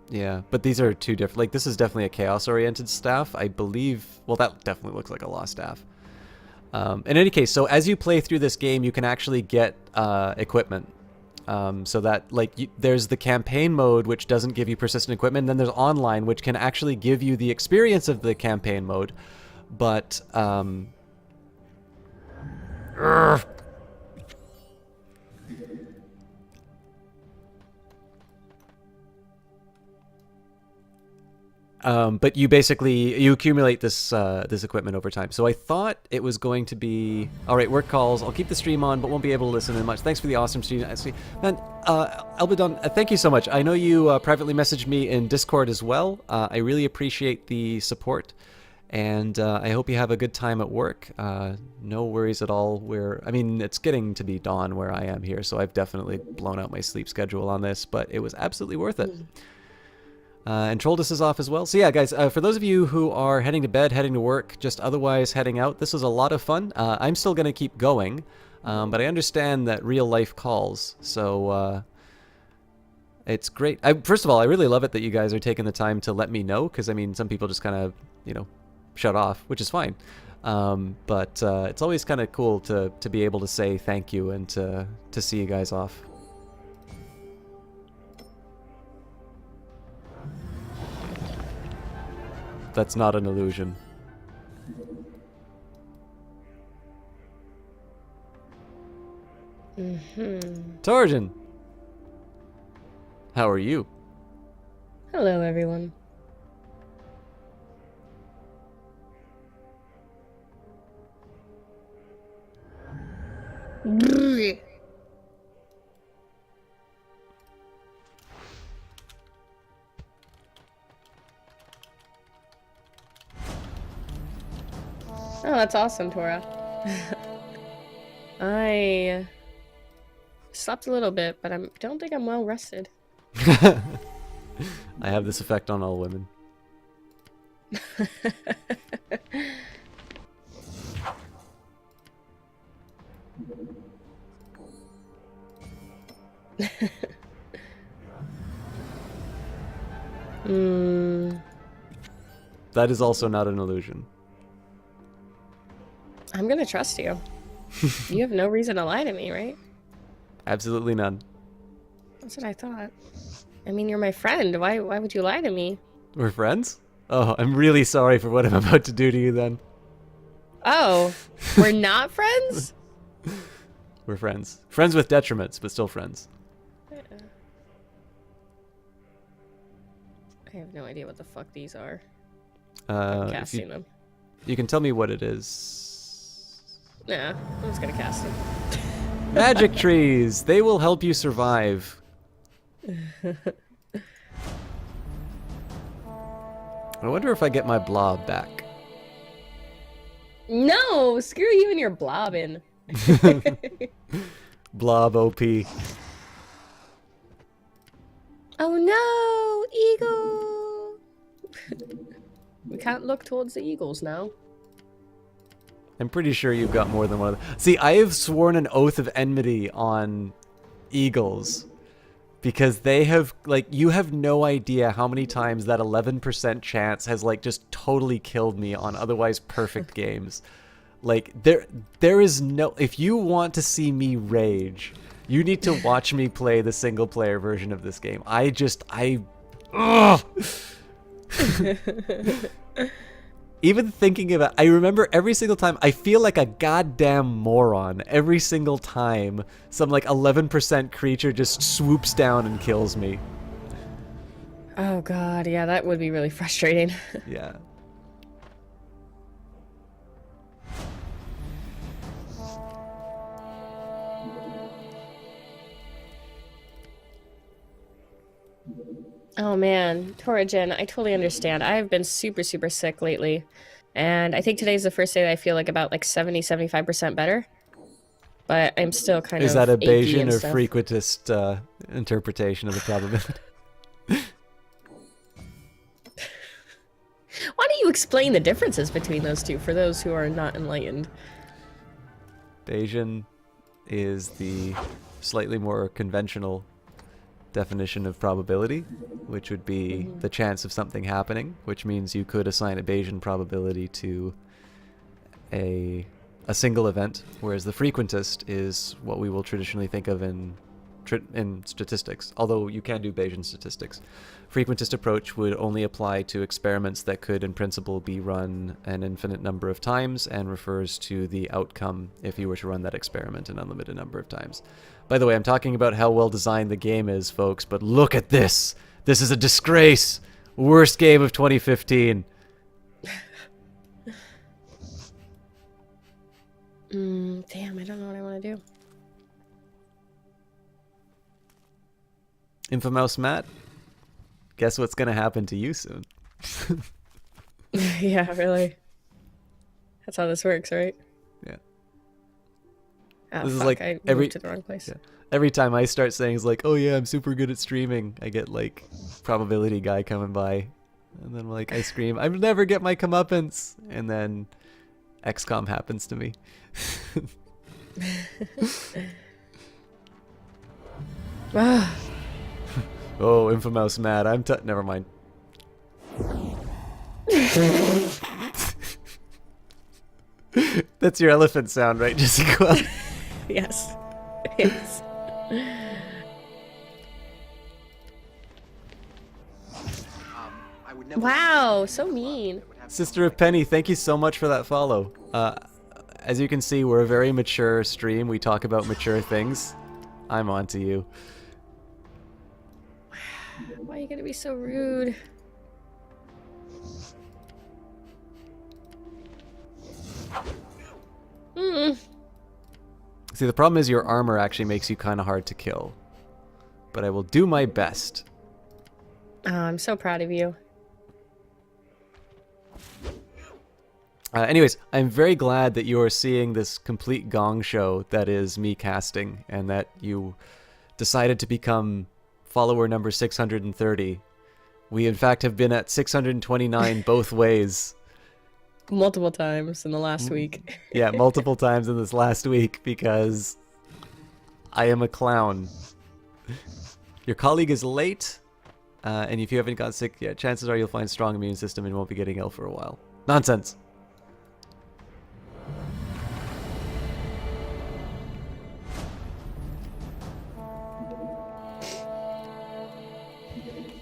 Yeah, but these are two different... Like, this is definitely a Chaos-oriented staff. I believe... Well, that definitely looks like a Lost staff. In any case, so as you play through this game, you can actually get equipment. So that, like, there's the campaign mode, which doesn't give you persistent equipment. And then there's online, which can actually give you the experience of the campaign mode. But... but you basically, you accumulate this this equipment over time. So I thought it was going to be... Alright, work calls. I'll keep the stream on, but won't be able to listen in much. Thanks for the awesome stream. Man, Albadon, thank you so much. I know you privately messaged me in Discord as well. I really appreciate the support. And I hope you have a good time at work. No worries at all. I mean, it's getting to be dawn where I am here, so I've definitely blown out my sleep schedule on this, but it was absolutely worth it. And Troldus is off as well. So yeah, guys, for those of you who are heading to bed, heading to work, just otherwise heading out, this was a lot of fun. I'm still going to keep going, but I understand that real life calls, so it's great. First of all, I really love it that you guys are taking the time to let me know, because, I mean, some people just kind of, you know, shut off, which is fine. But it's always kind of cool to be able to say thank you and to see you guys off. That's not an illusion. Torjin! How are you? Hello, everyone. Oh, that's awesome, Tora. I slept a little bit, but I don't think I'm well rested. I have this effect on all women. That is also not an illusion. I'm gonna trust you. You have no reason to lie to me, right? Absolutely none. That's what I thought. I mean, you're my friend. Why would you lie to me? We're friends? Oh, I'm really sorry for what I'm about to do to you then. Oh, we're not friends? We're friends. Friends with detriments, but still friends. I have no idea what the fuck these are. I'm casting them. You can tell me what it is. Nah, I'm just gonna cast them. Magic trees! They will help you survive. I wonder if I get my blob back. No! Screw you and your blobbing. Blob OP. Oh no! Eagle! We can't look towards the eagles now. I'm pretty sure you've got more than one of them. See, I have sworn an oath of enmity on eagles. Because they have, like, you have no idea how many times that 11% chance has, like, just totally killed me on otherwise perfect games. Like, there is no... If you want to see me rage, you need to watch me play the single-player version of this game. Ugh! Even thinking about, I remember every single time, I feel like a goddamn moron every single time some like 11% creature just swoops down and kills me. Oh god, yeah, that would be really frustrating. Yeah. Oh man, Torrigen, I totally understand. I've been super sick lately. And I think today's the first day that I feel like about like 70-75% better. But I'm still kind of Is that a achy Bayesian and or stuff. frequentist interpretation of the probability? Why don't you explain the differences between those two for those who are not enlightened? Bayesian is the slightly more conventional definition of probability, which would be the chance of something happening, which means you could assign a Bayesian probability to a single event, whereas the frequentist is what we will traditionally think of in statistics, although you can do Bayesian statistics. Frequentist approach would only apply to experiments that could in principle be run an infinite number of times and refers to the outcome if you were to run that experiment an unlimited number of times. By the way, I'm talking about how well designed the game is, folks, but look at this! This is a disgrace! Worst game of 2015. Damn, I don't know what I want to do. Infomouse Matt, guess what's gonna happen to you soon? Yeah, really. That's how this works, right? Yeah. Oh, This is fuck, like I every moved to the wrong place. Yeah. Every time I start saying it's like, oh yeah, I'm super good at streaming, I get like probability guy coming by, and then like I scream, I never get my comeuppance, and then XCOM happens to me. Oh, Infomouse Mad, never mind. That's your elephant sound, right, Jessica? Yes. Yes. Wow, so mean. Sister of Penny, thank you so much for that follow. As you can see, we're a very mature stream. We talk about mature things. I'm on to you. Why are you gonna be so rude? See, the problem is your armor actually makes you kind of hard to kill. But I will do my best. Oh, I'm so proud of you. Anyways, I'm very glad that you are seeing this complete gong show that is me casting, and that you decided to become follower number 630. We, in fact, have been at 629 both ways. Multiple times in the last week. Yeah, multiple times in this last week, because I am a clown. Your colleague is late, and if you haven't got sick yet, chances are you'll find a strong immune system and won't be getting ill for a while. Nonsense.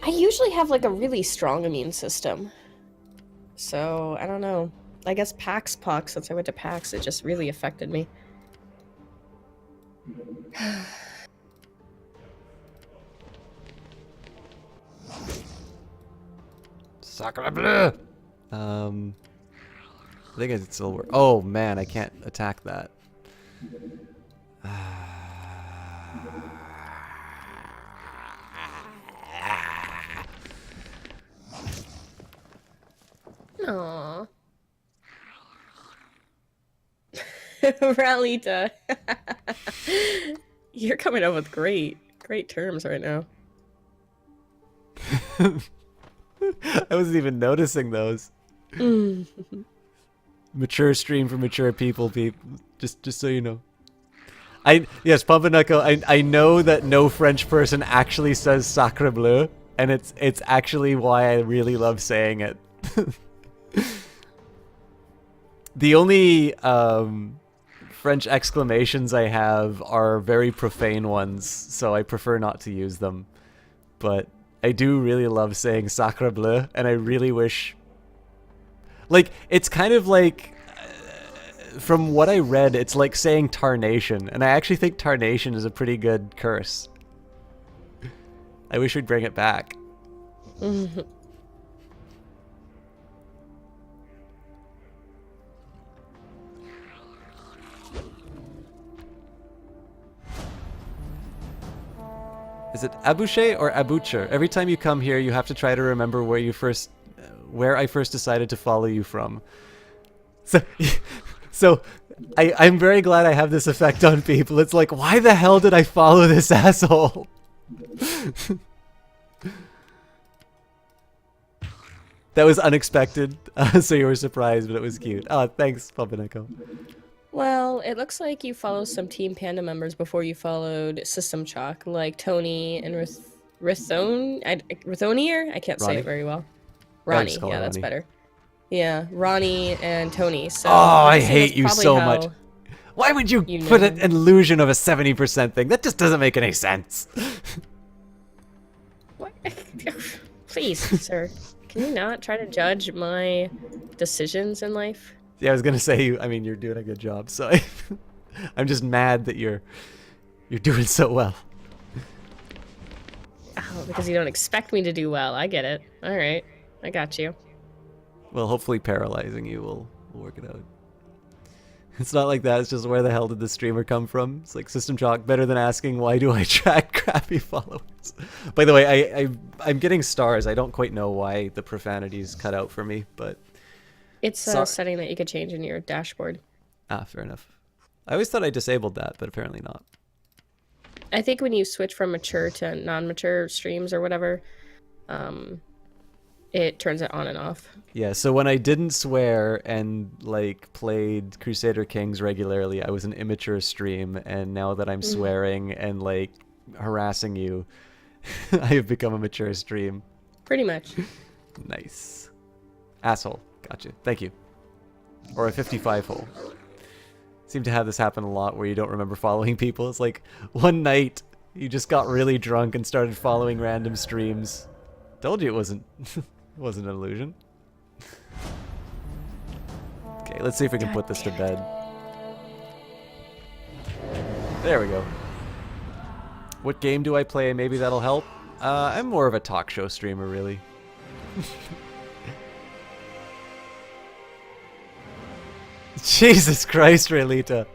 I usually have like a really strong immune system. So, I don't know. I guess PAX Pox, since I went to PAX, it just really affected me. Sacre bleu! I think it still works. Oh man, I can't attack that. Aww. Ralita. You're coming up with great terms right now. I wasn't even noticing those. Mature stream for mature people, just so you know. Yes, Pumpanako, I know that no French person actually says sacre bleu, and it's actually why I really love saying it. The only French exclamations I have are very profane ones, so I prefer not to use them. But I do really love saying sacre bleu, and I really wish... Like, it's kind of like... from what I read, it's like saying tarnation, and I actually think tarnation is a pretty good curse. I wish we'd bring it back. Is it Abouche or Aboucher? Every time you come here, you have to try to remember where I first decided to follow you from. So I'm very glad I have this effect on people. It's like, why the hell did I follow this asshole? That was unexpected, so you were surprised, but it was cute. Oh, thanks, Pumpaneko. Well, it looks like you followed some Team Panda members before you followed System Chalk, like Tony and Rithonier? I can't say it very well. Ronnie, yeah, that's better. Yeah, Ronnie and Tony. So I hate you so much. Why would you put an illusion of a 70% thing? That just doesn't make any sense. What? Please, sir. Can you not try to judge my decisions in life? Yeah, I was gonna say, you're doing a good job, so I'm just mad that you're doing so well. Oh, because you don't expect me to do well. I get it. All right, I got you. Well, hopefully paralyzing you will work it out. It's not like that, it's just where the hell did the streamer come from? It's like System Chalk, better than asking why do I track crappy followers. By the way, I'm getting stars. I don't quite know why the profanity's cut out for me, but... It's a setting that you could change in your dashboard. Ah, fair enough. I always thought I disabled that, but apparently not. I think when you switch from mature to non-mature streams or whatever, it turns it on and off. Yeah, so when I didn't swear and played Crusader Kings regularly, I was an immature stream, and now that I'm swearing and harassing you, I have become a mature stream. Pretty much. Nice. Asshole. Gotcha. Thank you. Or a 55 hole. Seem to have this happen a lot where you don't remember following people. It's like one night you just got really drunk and started following random streams. Told you it wasn't an illusion. Okay, let's see if we can put this to bed. There we go. What game do I play? Maybe that'll help. I'm more of a talk show streamer, really. Jesus Christ, Raylita.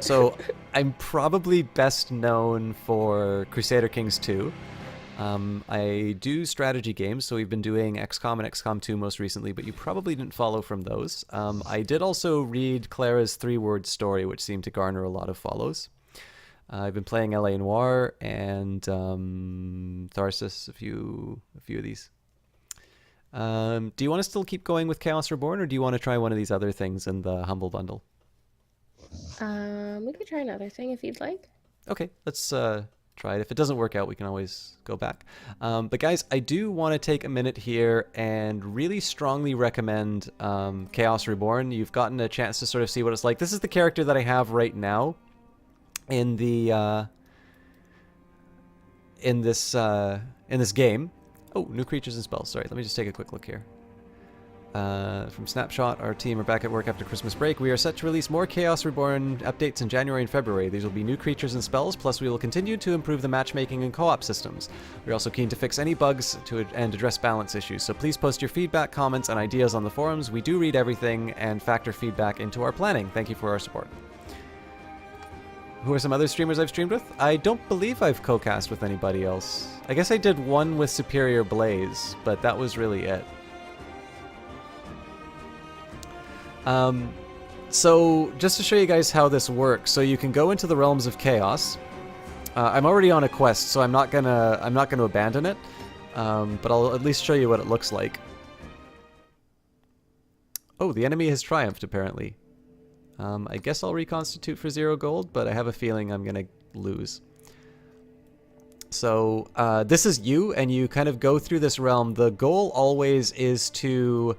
So I'm probably best known for Crusader Kings 2. I do strategy games, so we've been doing XCOM and XCOM 2 most recently, but you probably didn't follow from those. I did also read Clara's 3-word story, which seemed to garner a lot of follows. I've been playing LA Noire and Tharsis, a few of these. Do you want to still keep going with Chaos Reborn, or do you want to try one of these other things in the Humble Bundle? We could try another thing if you'd like. Okay, let's try it. If it doesn't work out, we can always go back. But guys, I do want to take a minute here and really strongly recommend Chaos Reborn. You've gotten a chance to sort of see what it's like. This is the character that I have right now in the in this game. Oh, new creatures and spells. Sorry, let me just take a quick look here. From Snapshot, our team are back at work after Christmas break. We are set to release more Chaos Reborn updates in January and February. These will be new creatures and spells, plus we will continue to improve the matchmaking and co-op systems. We're also keen to fix any bugs and address balance issues, so please post your feedback, comments, and ideas on the forums. We do read everything and factor feedback into our planning. Thank you for our support. Who are some other streamers I've streamed with? I don't believe I've co-cast with anybody else. I guess I did one with Superior Blaze, but that was really it. So just to show you guys how this works, so you can go into the Realms of Chaos. I'm already on a quest, so I'm not gonna abandon it, but I'll at least show you what it looks like. Oh, the enemy has triumphed apparently. I guess I'll reconstitute for 0 gold, but I have a feeling I'm gonna lose. So this is you, and you kind of go through this realm. The goal always is to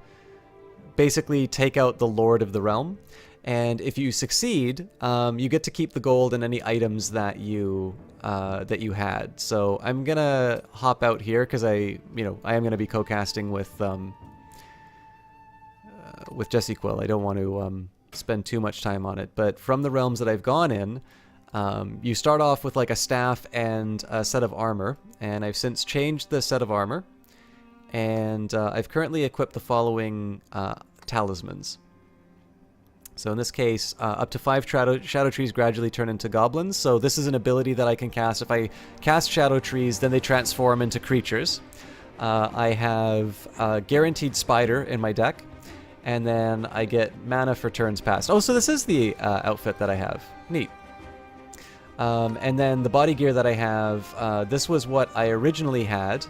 basically take out the Lord of the Realm, and if you succeed, you get to keep the gold and any items that you had. So I'm gonna hop out here because I am gonna be co-casting with Jesse Quill. I don't want to spend too much time on it, but from the realms that I've gone in, you start off with like a staff and a set of armor, and I've since changed the set of armor. And I've currently equipped the following talismans. So in this case, up to 5 shadow trees gradually turn into goblins. So this is an ability that I can cast. If I cast shadow trees, then they transform into creatures. I have Guaranteed Spider in my deck. And then I get mana for turns past. Oh, so this is the outfit that I have. Neat. And then the body gear that I have, this was what I originally had.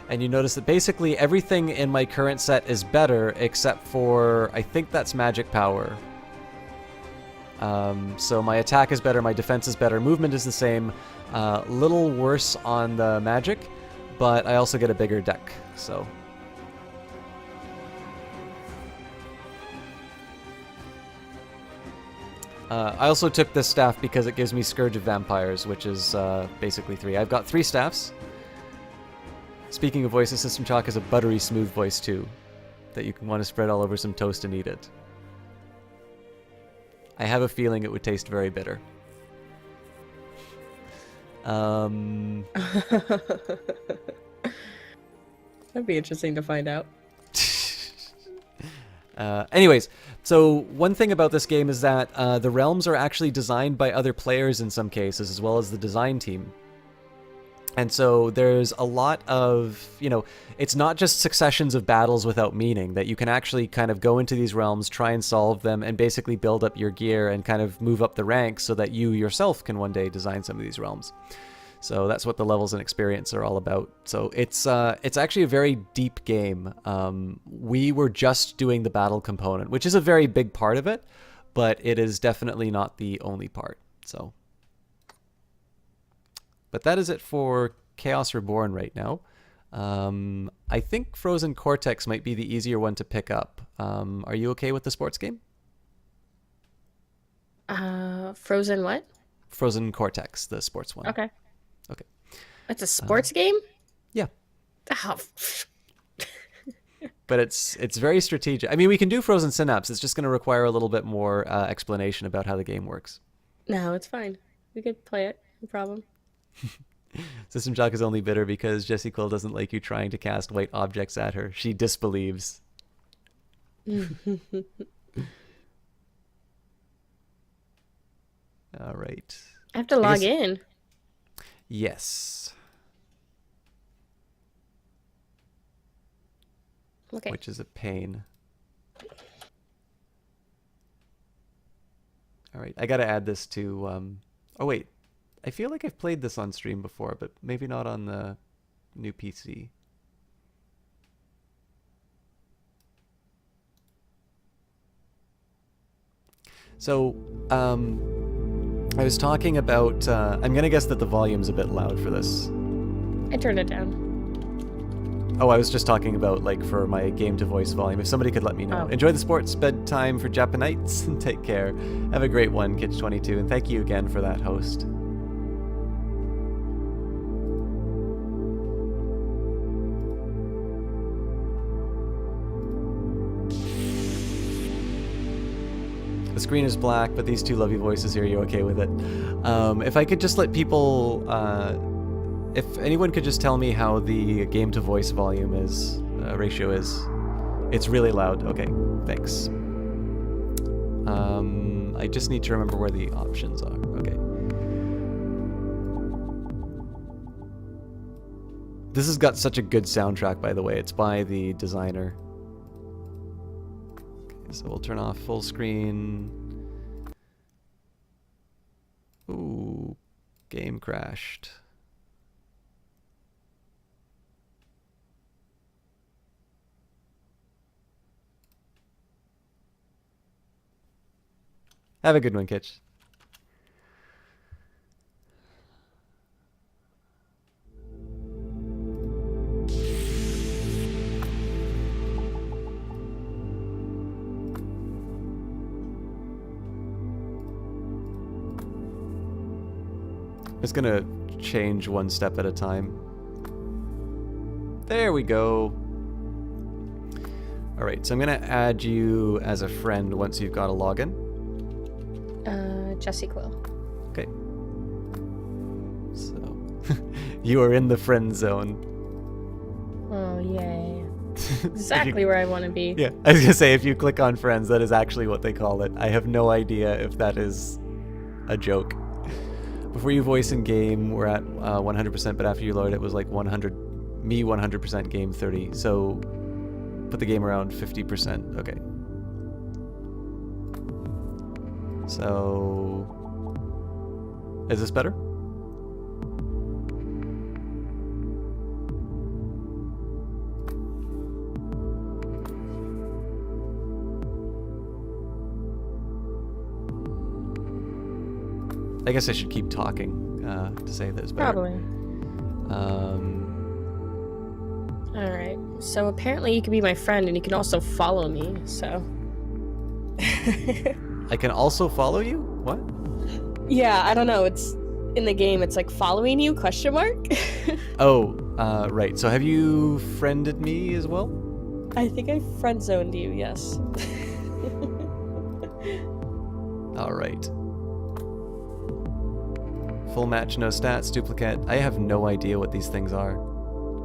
And you notice that basically everything in my current set is better except for, I think that's magic power. So my attack is better, my defense is better, movement is the same, little worse on the magic, but I also get a bigger deck, so. I also took this staff because it gives me Scourge of Vampires, which is basically 3. I've got 3 staffs. Speaking of voices, System Chalk has a buttery smooth voice too, that you can want to spread all over some toast and eat it. I have a feeling it would taste very bitter. That'd be interesting to find out. Anyways, so one thing about this game is that the realms are actually designed by other players in some cases, as well as the design team. And so there's a lot of, it's not just successions of battles without meaning, that you can actually kind of go into these realms, try and solve them, and basically build up your gear and kind of move up the ranks so that you yourself can one day design some of these realms. So that's what the levels and experience are all about. So it's actually a very deep game. We were just doing the battle component, which is a very big part of it, but it is definitely not the only part. So. But that is it for Chaos Reborn right now. I think Frozen Cortex might be the easier one to pick up. Are you okay with the sports game? Frozen what? Frozen Cortex, the sports one. Okay. Okay. It's a sports game? Yeah. Oh. But it's very strategic. I mean, we can do Frozen Synapse. It's just going to require a little bit more explanation about how the game works. No, it's fine. We could play it. No problem. System Shock is only bitter because Jessie Quill doesn't like you trying to cast white objects at her. She disbelieves. All right. I have to log in. Yes. Okay. Which is a pain. All right. I got to add this to... Oh, wait. I feel like I've played this on stream before, but maybe not on the new PC. So, I was talking about... I'm going to guess that the volume's a bit loud for this. I turned it down. Oh, I was just talking about, like, for my game-to-voice volume. If somebody could let me know. Oh. Enjoy the sports bedtime for Japanites, and take care. Have a great one, Kitch22, and thank you again for that host. the screen is black, but these two lovely voices here, are you okay with it? If I could just let people, if anyone could just tell me how the game to voice volume is, ratio is. It's really loud. Okay, thanks. I just need to remember where the options are. Okay. This has got such a good soundtrack, by the way. It's by the designer. Okay, so we'll turn off full screen. Ooh, game crashed. Have a good one, Kitch. It's gonna change one step at a time. There we go. Alright, so I'm gonna add you as a friend once you've got a login. Jesse Quill. Okay. So, you are in the friend zone. Oh, yay. Exactly where I want to be. Yeah, I was gonna say, if you click on friends, that is actually what they call it. I have no idea if that is a joke. Before you voice in game, we're at 100%, but after you load it was like 100%, game 30. So, put the game around 50%. Okay. So, is this better? I guess I should keep talking to say that it's better. Probably. Alright, so apparently you can be my friend and you can also follow me, so... I can also follow you? What? Yeah, I don't know, it's... In the game, it's like, following you, question mark? Oh, right. So have you friended me as well? I think I friend-zoned you, yes. Alright. Full match, no stats, duplicate. I have no idea what these things are.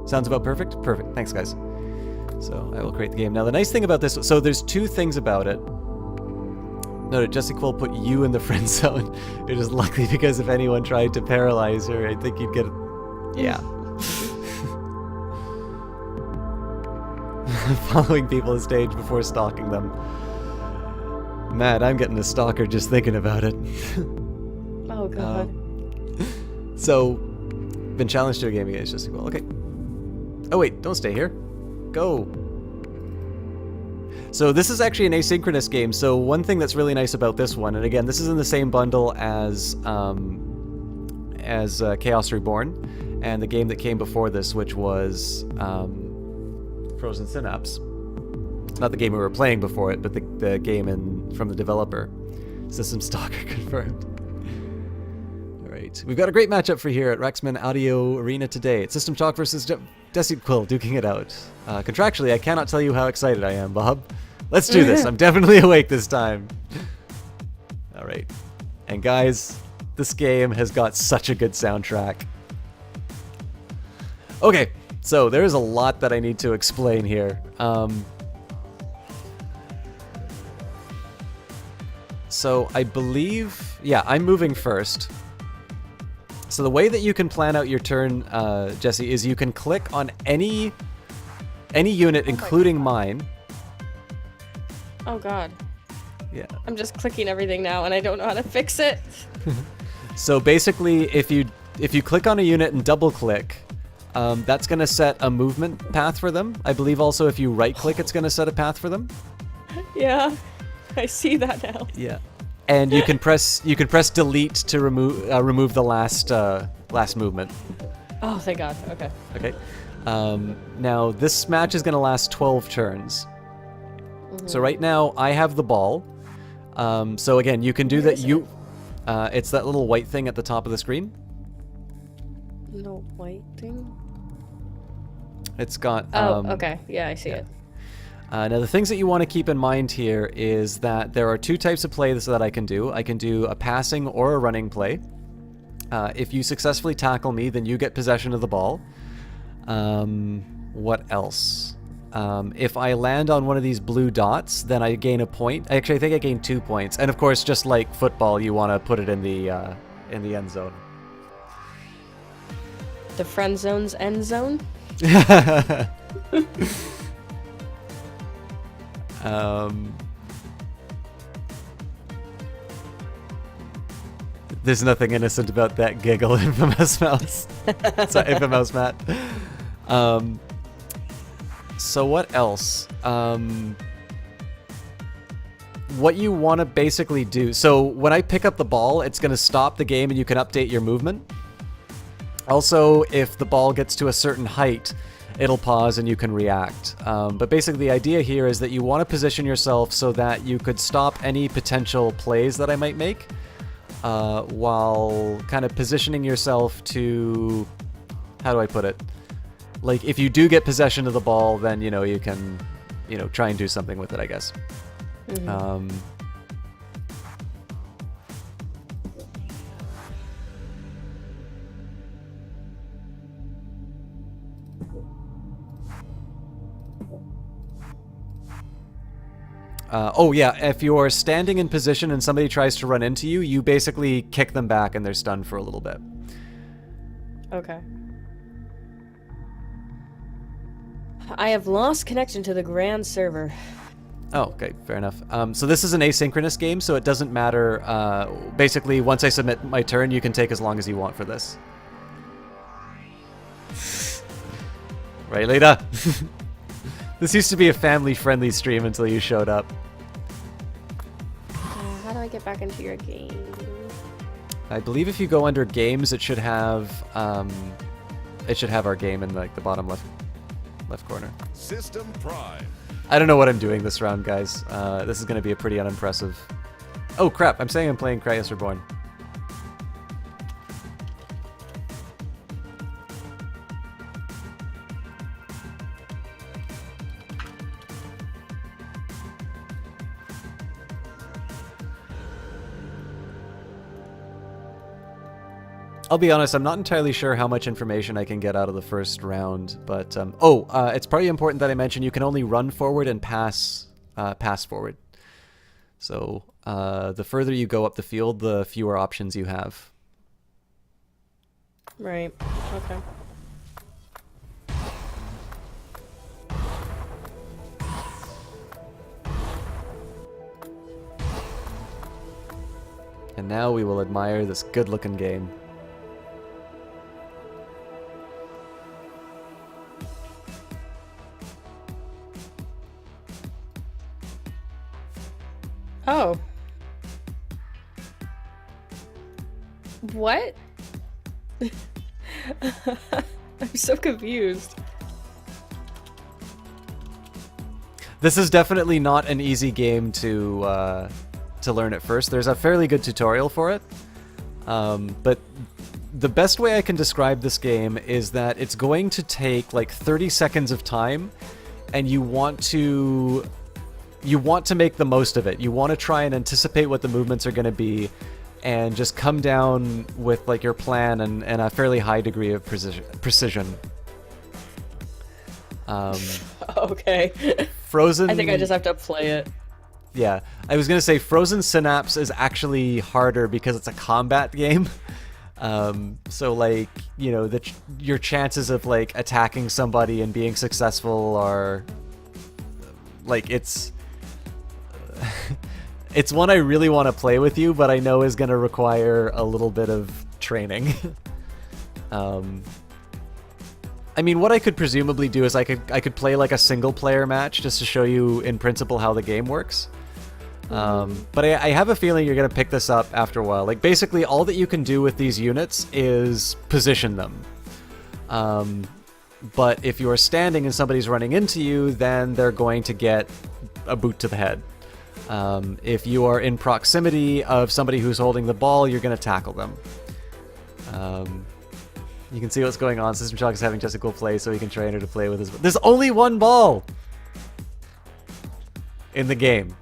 Sounds about perfect? Perfect. Thanks, guys. So I will create the game. Now, the nice thing about this... So there's two things about it. Noted, Jesse Quill put you in the friend zone. It is luckily because if anyone tried to paralyze her, I think you'd get... Yeah. Following people on stage before stalking them. Mad, I'm getting a stalker just thinking about it. Oh, God. So, been challenged to a game against Jesse Quill. Okay. Oh wait, don't stay here. Go. So this is actually an asynchronous game. So one thing that's really nice about this one, and again, this is in the same bundle as Chaos Reborn, and the game that came before this, which was Frozen Synapse. Not the game we were playing before it, but the game from the developer. System Stalker confirmed. We've got a great matchup for here at Rexman Audio Arena today. It's System Shock versus Jesse Quill duking it out. Contractually, I cannot tell you how excited I am, Bob. Let's do this. I'm definitely awake this time. Alright. And guys, this game has got such a good soundtrack. Okay, so there is a lot that I need to explain here. So I believe... Yeah, I'm moving first. So the way that you can plan out your turn, Jesse, is you can click on any unit, including mine. Oh, God. Yeah. I'm just clicking everything now, and I don't know how to fix it. So basically, if you click on a unit and double-click, that's going to set a movement path for them. I believe also if you right-click, it's going to set a path for them. Yeah, I see that now. Yeah. And you can press delete to remove the last movement. Oh, thank God. Okay. Okay. Now this match is going to last 12 turns. Mm-hmm. So right now I have the ball. So again, you can do that. It's that little white thing at the top of the screen. Little white thing. It's got. Oh, okay. Yeah, I see it. Now, the things that you want to keep in mind here is that there are two types of plays that I can do. I can do a passing or a running play. If you successfully tackle me, then you get possession of the ball. What else? If I land on one of these blue dots, then I gain a point. Actually, I think I gain 2 points. And of course, just like football, you want to put it in the end zone. The friend zone's end zone? There's nothing innocent about that giggle, Infamous Mouse. Sorry, Infamous Matt. So what else? What you want to basically do... So when I pick up the ball, it's going to stop the game and you can update your movement. Also, if the ball gets to a certain height, it'll pause and you can react. But basically the idea here is that you want to position yourself so that you could stop any potential plays that I might make, while kind of positioning yourself to... How do I put it? Like, if you do get possession of the ball, then, you know, you can, you know, try and do something with it, I guess. Mm-hmm. Oh yeah, if you're standing in position and somebody tries to run into you, you basically kick them back and they're stunned for a little bit. Okay. I have lost connection to the grand server. Oh, okay, fair enough. So this is an asynchronous game, so it doesn't matter. Basically, once I submit my turn, you can take as long as you want for this. Right, Leda? This used to be a family-friendly stream until you showed up. How do I get back into your game? I believe if you go under games, it should have our game in like the bottom left corner. System Prime. I don't know what I'm doing this round, guys. This is going to be a pretty unimpressive... Oh crap! I'm saying I'm playing Cryus Reborn. I'll be honest, I'm not entirely sure how much information I can get out of the first round, but it's probably important that I mention you can only run forward and pass forward. So the further you go up the field, the fewer options you have. Right. Okay. And now we will admire this good-looking game. Oh. What? I'm so confused. This is definitely not an easy game to learn at first. There's a fairly good tutorial for it. But the best way I can describe this game is that it's going to take like 30 seconds of time, and you want to make the most of it. You want to try and anticipate what the movements are going to be and just come down with like your plan and a fairly high degree of precision. Okay. Frozen... I think I just have to play it. Yeah. I was going to say Frozen Synapse is actually harder because it's a combat game. So like, you know, your chances of like attacking somebody and being successful are like, it's one I really want to play with you, but I know is going to require a little bit of training. I mean, what I could presumably do is I could play like a single player match just to show you in principle how the game works. But I have a feeling you're going to pick this up after a while. Like basically all that you can do with these units is position them. But if you're standing and somebody's running into you, then they're going to get a boot to the head. If you are in proximity of somebody who's holding the ball, you're going to tackle them. You can see what's going on. System Shock is having Jessica play so he can train her to play with his... There's only one ball! in the game.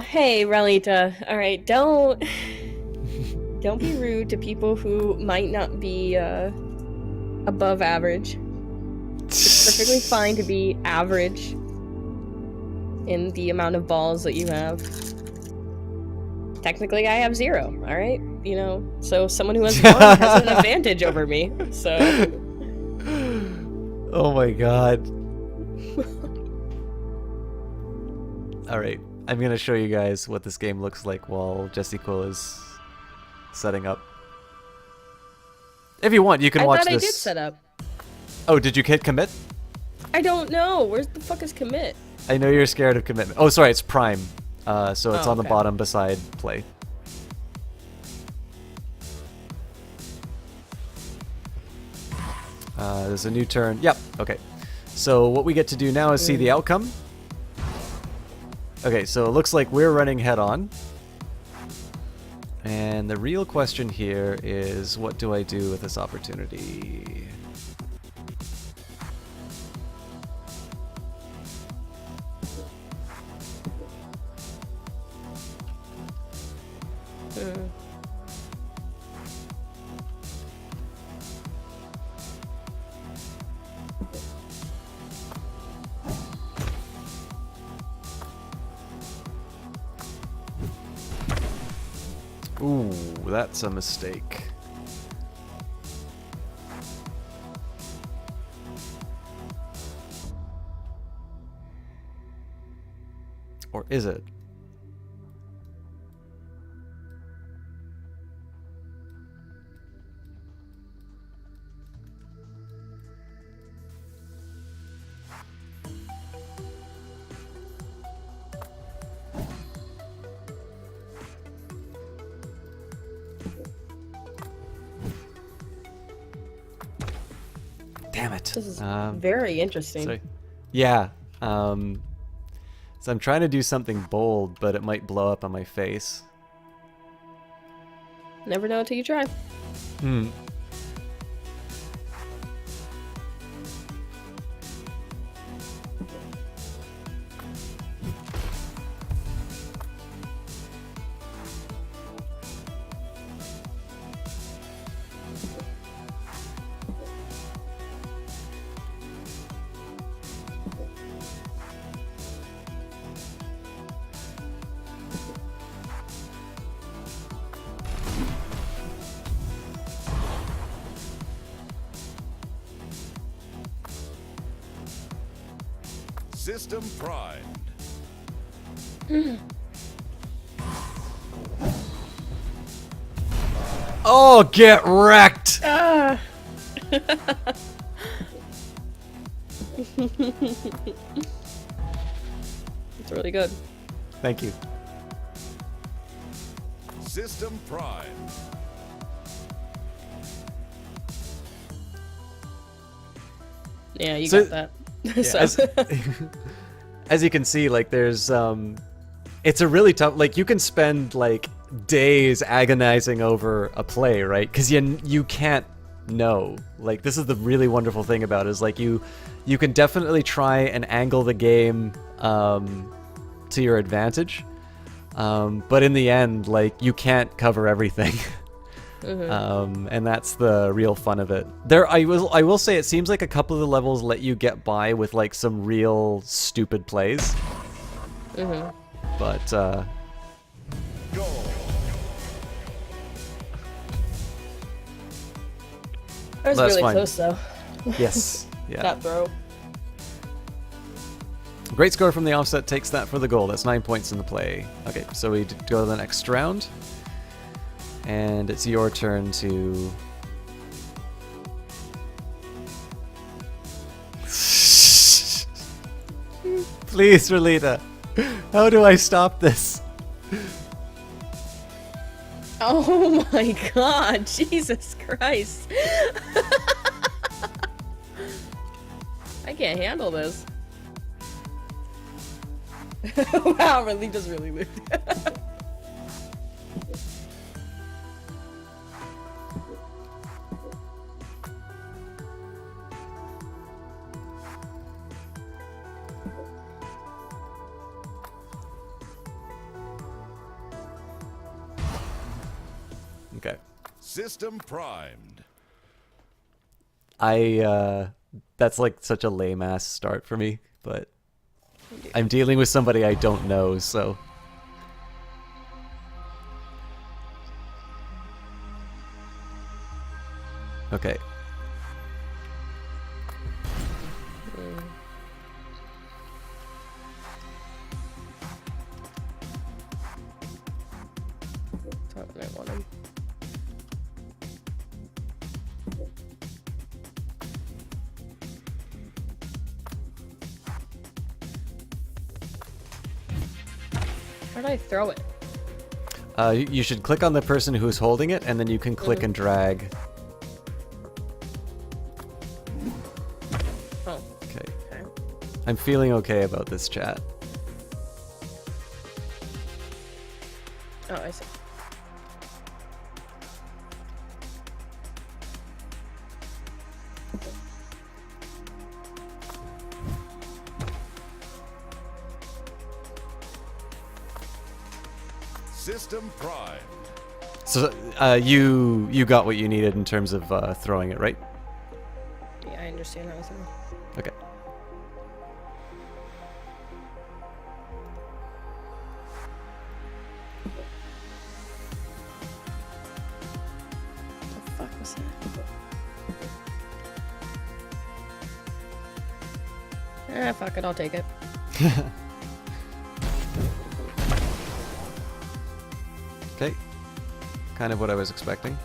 Hey, Ralita. All right, don't be rude to people who might not be above average. It's perfectly fine to be average in the amount of balls that you have. Technically, I have 0. All right, you know, so someone who has 1 has an advantage over me. So. Oh my god. Alright, I'm gonna show you guys what this game looks like while Jesse Quill is setting up. If you want, you can watch this. I did set up. Oh, did you hit commit? I don't know. Where's the fuck is commit? I know you're scared of commitment. Oh, sorry, it's Prime. So it's on the okay. bottom beside play. There's a new turn. Yep, okay. So what we get to do now is see the outcome. Okay, so it looks like we're running head on. And the real question here is, what do I do with this opportunity? Ooh, that's a mistake. Or is it? Damn it. This is very interesting. Sorry. Yeah. So I'm trying to do something bold, but it might blow up on my face. Never know until you try. Hmm. System primed. Oh, get wrecked! Ah. It's really good. Thank you. System primed. Yeah, you So- got that. Yeah, So- as you can see, like there's it's a really tough, like you can spend like days agonizing over a play, right? Because you can't know. Like this is the really wonderful thing about it, is like you can definitely try and angle the game to your advantage, but in the end, like you can't cover everything. And that's the real fun of it. I will say, it seems like a couple of the levels let you get by with like some real stupid plays. But That was That's really fine. close though. yes, yeah. That throw. Great score from the offset takes that for the goal. That's 9 points in the play. Okay, so we go to the next round. And it's your turn to Please, Relita. How do I stop this? Oh my god, Jesus Christ. I can't handle this. Wow, Relita's really weird. Okay. System primed. That's like such a lame ass start for me, but I'm dealing with somebody I don't know, so. Okay. How do I throw it? You should click on the person who's holding it, and then you can click and drag. Oh. Okay. I'm feeling okay about this chat. Oh, I see. System primed. So you got what you needed in terms of throwing it, right? Yeah, I understand how to throw. Okay. What the fuck was that? Fuck it, I'll take it. Okay. Kind of what I was expecting.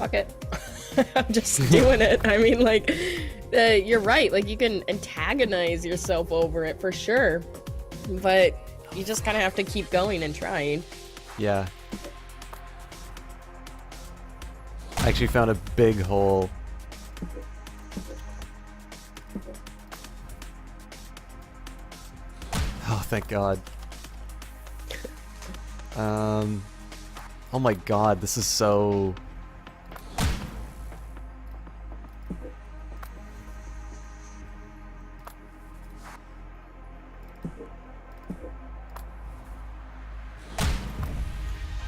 Fuck it. I'm just doing it. I mean, like, you're right. Like, you can antagonize yourself over it for sure. But you just kind of have to keep going and trying. Yeah. I actually found a big hole. Oh, thank God. Oh my God, this is so...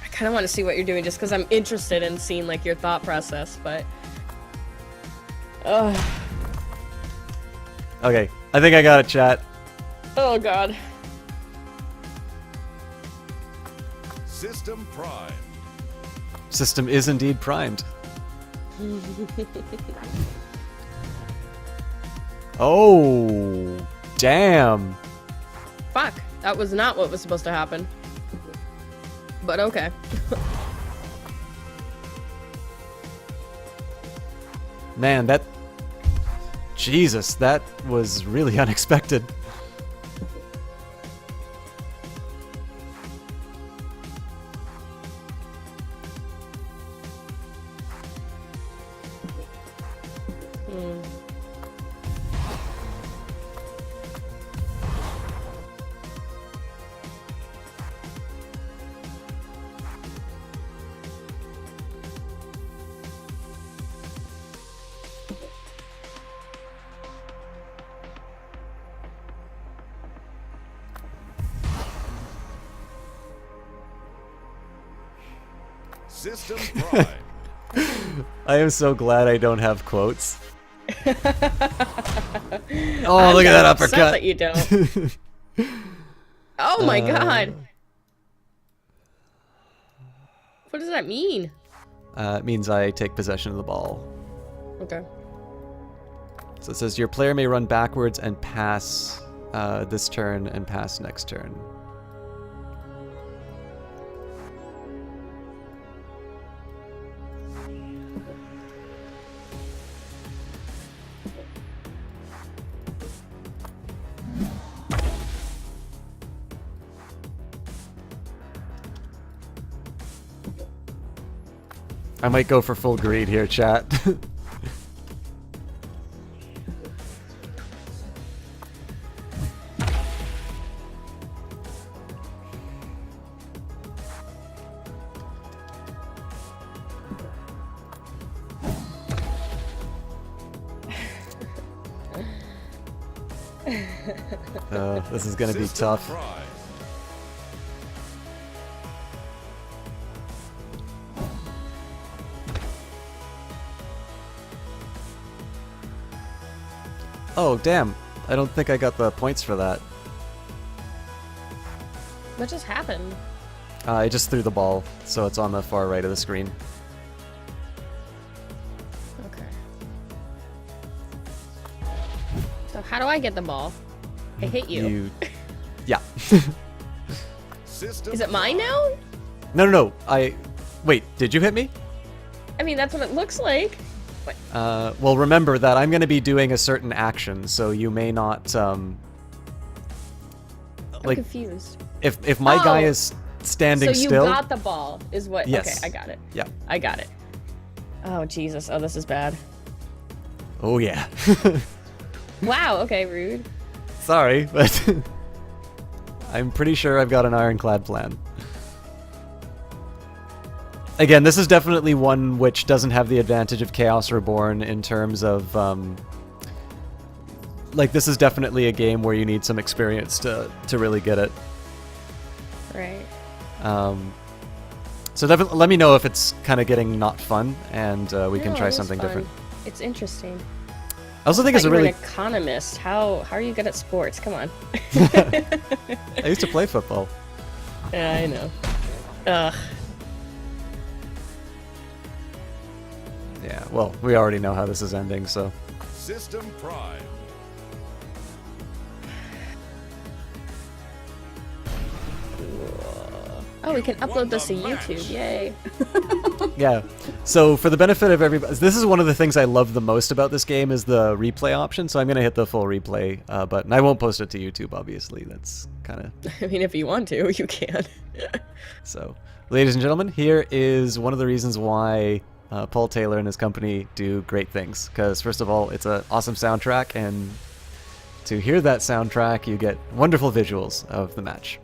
I kind of want to see what you're doing just because I'm interested in seeing, like, your thought process, but... Okay, I think I got it, chat. Oh, God. System primed. System is indeed primed. Oh, damn. Fuck, that was not what was supposed to happen. But okay. Man, that... Jesus, that was really unexpected. System primed. I am so glad I don't have quotes. Oh, look I'm at that upset uppercut. that you don't. Oh my god. What does that mean? It means I take possession of the ball. Okay. So it says your player may run backwards and pass this turn and pass next turn. I might go for full greed here, chat. This is gonna be tough. Oh, damn. I don't think I got the points for that. What just happened? I just threw the ball, so it's on the far right of the screen. Okay. So how do I get the ball? I hit you. Yeah. Is it mine now? No. Wait, did you hit me? I mean, that's what it looks like. What? Well, remember that I'm going to be doing a certain action, so you may not, I'm confused. If my guy is standing still... So you got the ball, is what... Yes. Okay, I got it. Yeah. I got it. Oh, Jesus. Oh, this is bad. Oh, yeah. Wow, okay, rude. Sorry, but... I'm pretty sure I've got an ironclad plan. Again, this is definitely one which doesn't have the advantage of Chaos Reborn in terms of, like, this is definitely a game where you need some experience to really get it. Right. So definitely let me know if it's kind of getting not fun, and we can No, try it is something fun. different. It's interesting. I also think it's a you were really... an economist. How are you good at sports? Come on. I used to play football. Yeah, I know. Ugh. Yeah, well, we already know how this is ending, so... System Prime. Oh, we can upload this to YouTube. Yay. Yeah. So for the benefit of everybody, this is one of the things I love the most about this game is the replay option. So I'm going to hit the full replay button. I won't post it to YouTube, obviously. That's kind of... I mean, if you want to, you can. So, ladies and gentlemen, here is one of the reasons why Paul Taylor and his company do great things. Because first of all, it's an awesome soundtrack, and to hear that soundtrack, you get wonderful visuals of the match.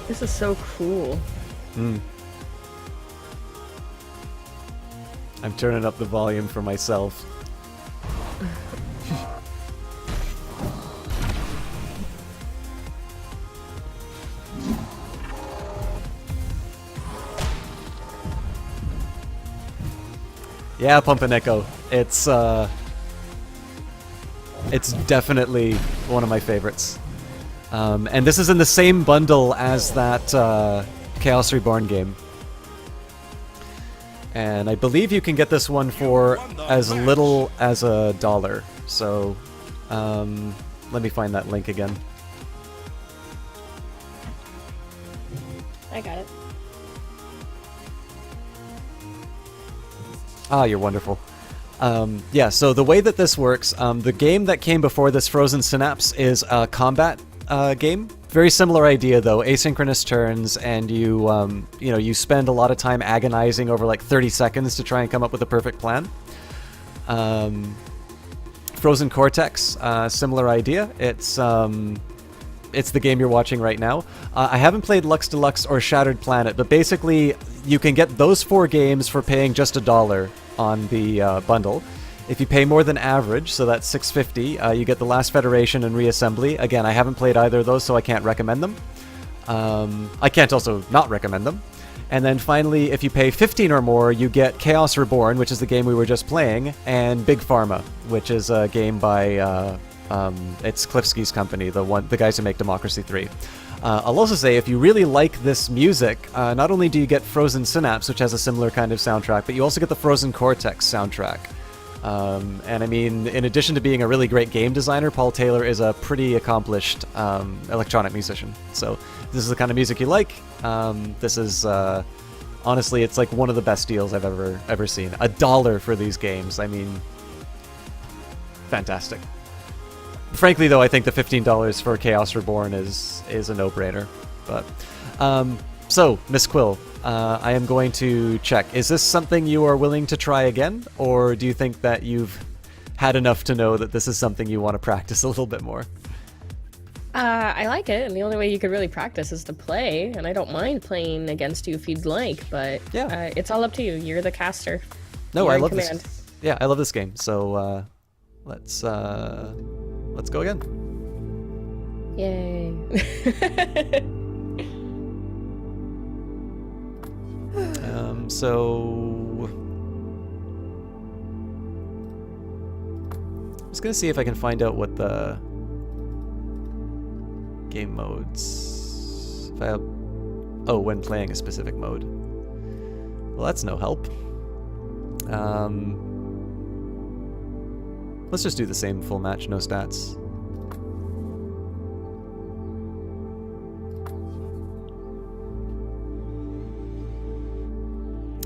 This is so cool. I'm turning up the volume for myself. Yeah, Pump-and-Echo. It's definitely one of my favorites. And this is in the same bundle as that Chaos Reborn game. And I believe you can get this one for as little as $1. So, let me find that link again. I got it. Ah, you're wonderful. Yeah, so the way that this works, the game that came before this, Frozen Synapse, is a combat game. Very similar idea, though. Asynchronous turns, and you, you spend a lot of time agonizing over like 30 seconds to try and come up with a perfect plan. Frozen Cortex, similar idea. It's the game you're watching right now. I haven't played Lux Deluxe or Shattered Planet, but basically you can get those 4 games for paying just $1 on the bundle. If you pay more than average, so that's $6.50, you get The Last Federation and Reassembly. Again, I haven't played either of those, so I can't recommend them. I can't also not recommend them. And then finally, if you pay 15 or more, you get Chaos Reborn, which is the game we were just playing, and Big Pharma, which is a game by it's Klifsky's company, the guys who make Democracy 3. I'll also say, if you really like this music, not only do you get Frozen Synapse, which has a similar kind of soundtrack, but you also get the Frozen Cortex soundtrack. And I mean, in addition to being a really great game designer, Paul Taylor is a pretty accomplished electronic musician. So if this is the kind of music you like, this is honestly, it's like one of the best deals I've ever seen. $1 for these games. I mean, fantastic. Frankly, though, I think the $15 for Chaos Reborn is a no-brainer. But so, Miss Quill, I am going to check. Is this something you are willing to try again, or do you think that you've had enough to know that this is something you want to practice a little bit more? I like it, and the only way you could really practice is to play, and I don't mind playing against you if you'd like, but yeah, it's all up to you. You're the caster. No, You're I in love command. this. Yeah, I love this game. So let's go again. Yay. So I'm just gonna see if I can find out what the game modes. If I have, when playing a specific mode. Well, that's no help. Let's just do the same full match, no stats.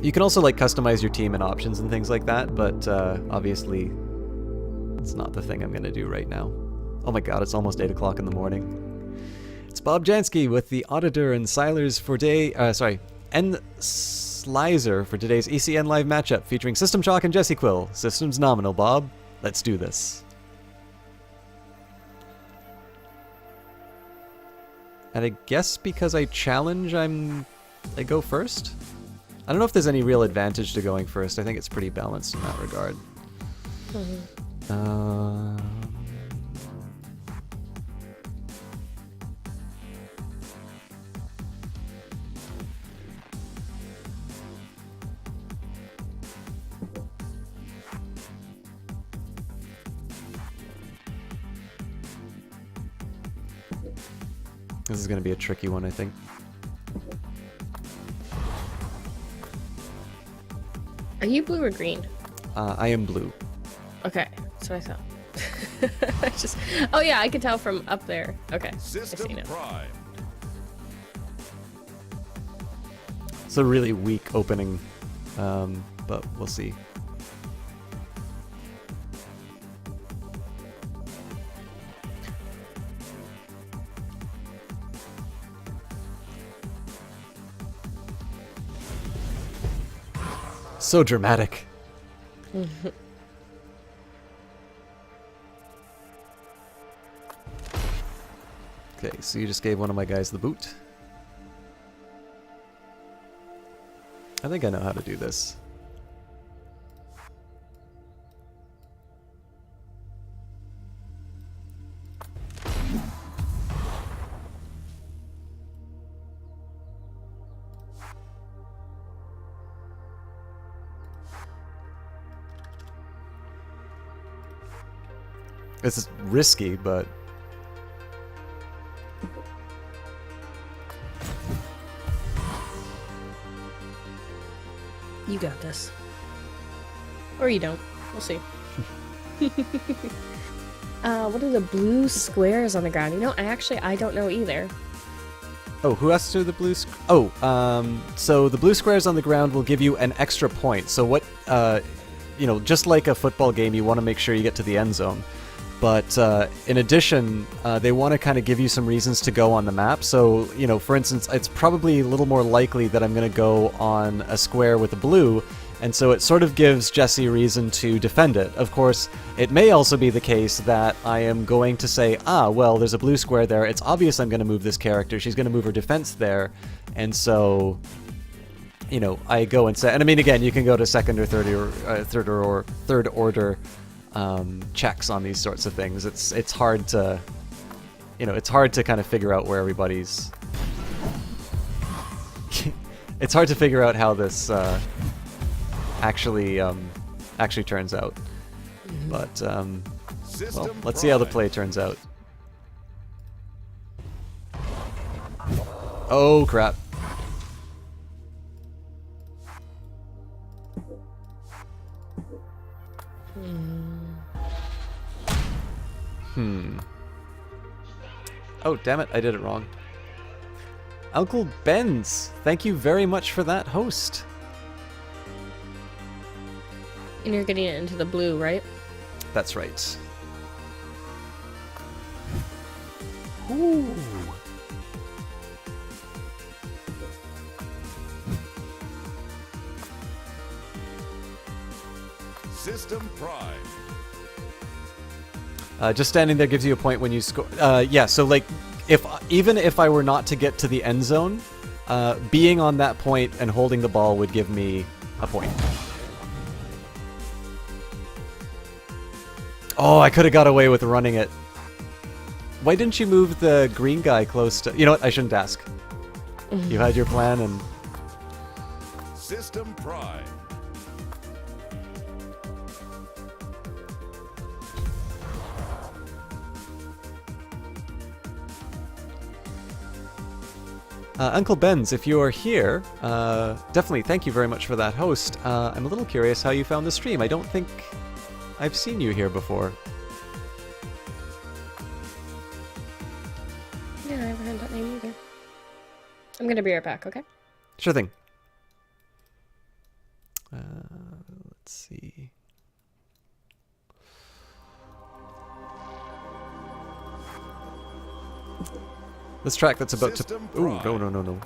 You can also like customize your team and options and things like that, but obviously it's not the thing I'm gonna do right now. Oh my god, it's almost 8 o'clock in the morning. It's Bob Jansky with the Auditor and Silers for and Slizer for today's ECN Live matchup featuring System Shock and Jesse Quill. System's nominal, Bob. Let's do this. And I guess because I challenge, I go first? I don't know if there's any real advantage to going first. I think it's pretty balanced in that regard. This is going to be a tricky one, I think. Are you blue or green? I am blue. Okay, that's what I thought. Oh yeah, I could tell from up there. Okay, System Prime. It's a really weak opening, but we'll see. So dramatic. Okay, so you just gave one of my guys the boot. I think I know how to do this. This is risky, but... You got this. Or you don't. We'll see. What are the blue squares on the ground? You know, I don't know either. Oh, who has to do the blue so the blue squares on the ground will give you an extra point. So what, you know, just like a football game, you want to make sure you get to the end zone. But in addition, they want to kind of give you some reasons to go on the map. So, you know, for instance, it's probably a little more likely that I'm going to go on a square with a blue, and so it sort of gives Jesse a reason to defend it. Of course, it may also be the case that I am going to say, well, there's a blue square there. It's obvious I'm going to move this character. She's going to move her defense there. And so you know, I go and set, and I mean, again, you can go to second or third order checks on these sorts of things. It's hard to, you know, it's hard to kind of figure out where everybody's. It's hard to figure out how this actually turns out. But well, let's see how the play turns out. Oh crap. Oh, damn it, I did it wrong. Uncle Benz, thank you very much for that host. And you're getting it into the blue, right? That's right. Ooh. System Prime. Just standing there gives you a point when you score. Yeah, so like, even if I were not to get to the end zone, being on that point and holding the ball would give me a point. Oh, I could have got away with running it. Why didn't you move the green guy close to... You know what? I shouldn't ask. You had your plan and... System Prime. Uncle Benz, if you are here, definitely thank you very much for that host. I'm a little curious how you found the stream. I don't think I've seen you here before. Yeah, I haven't heard that name either. I'm gonna be right back, okay? Sure thing. Let's see. This track that's about to... Ooh, no.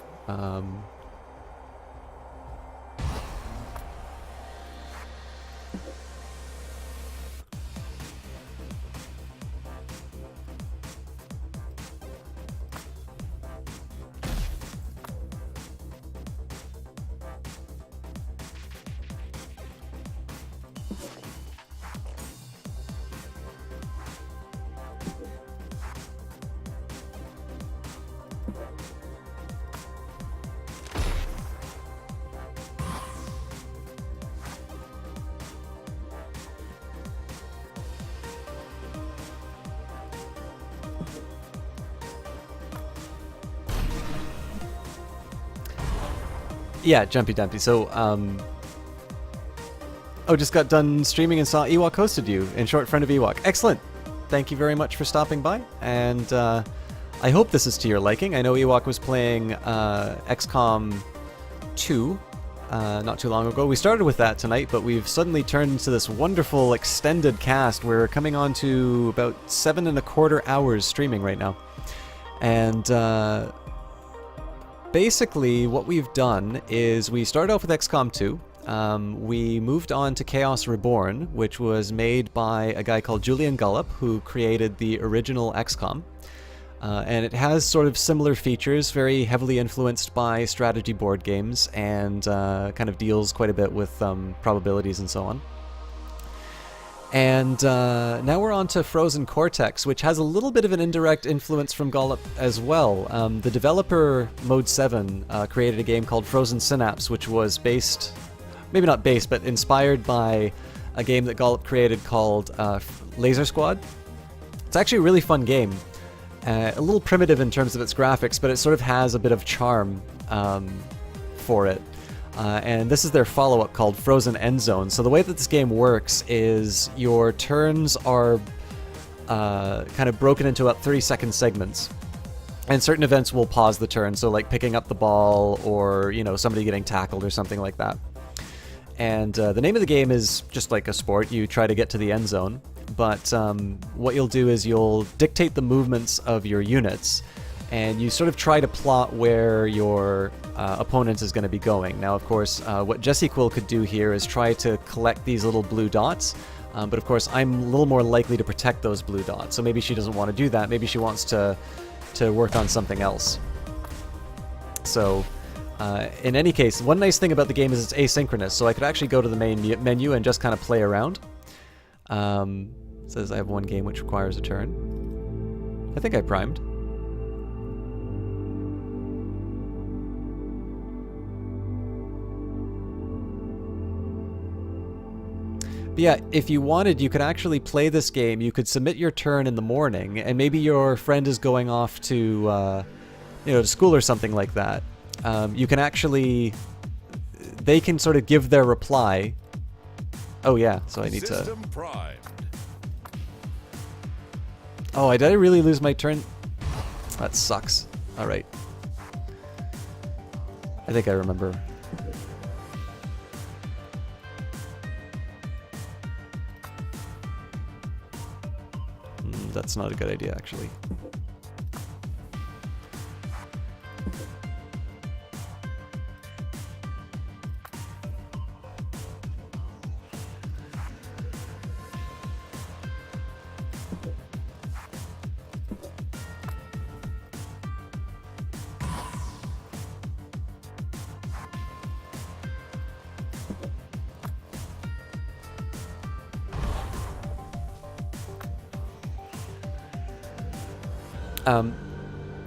Yeah, Jumpy Dumpy. So, oh, just got done streaming and saw Ewok hosted you, in short, friend of Ewok. Excellent! Thank you very much for stopping by, and I hope this is to your liking. I know Ewok was playing XCOM 2 not too long ago. We started with that tonight, but we've suddenly turned into this wonderful extended cast. We're coming on to about 7.25 hours streaming right now. And basically, what we've done is we started off with XCOM 2. We moved on to Chaos Reborn, which was made by a guy called Julian Gullop, who created the original XCOM. And it has sort of similar features, very heavily influenced by strategy board games, and kind of deals quite a bit with probabilities and so on. And now we're on to Frozen Cortex, which has a little bit of an indirect influence from Gullop as well. The developer, Mode 7, created a game called Frozen Synapse, which was based, maybe not based, but inspired by a game that Gullop created called Laser Squad. It's actually a really fun game. A little primitive in terms of its graphics, but it sort of has a bit of charm for it. And this is their follow-up called Frozen End Zone. So the way that this game works is your turns are kind of broken into about 30-second segments. And certain events will pause the turn, so like picking up the ball or, you know, somebody getting tackled or something like that. And the name of the game is just like a sport. You try to get to the end zone. But what you'll do is you'll dictate the movements of your units, and you sort of try to plot where your opponent is going to be going. Now, of course, what Jessie Quill could do here is try to collect these little blue dots, but of course I'm a little more likely to protect those blue dots, so maybe she doesn't want to do that. Maybe she wants to work on something else. So In any case, one nice thing about the game is it's asynchronous, so I could actually go to the main menu and just kind of play around. Says I have one game which requires a turn. I think I primed. But yeah, if you wanted, you could actually play this game. You could submit your turn in the morning, and maybe your friend is going off to, to school or something like that. You can actually, they can sort of give their reply. Oh yeah, so I need System primed. Oh, did I really lose my turn? That sucks. All right. I think I remember. That's not a good idea, actually.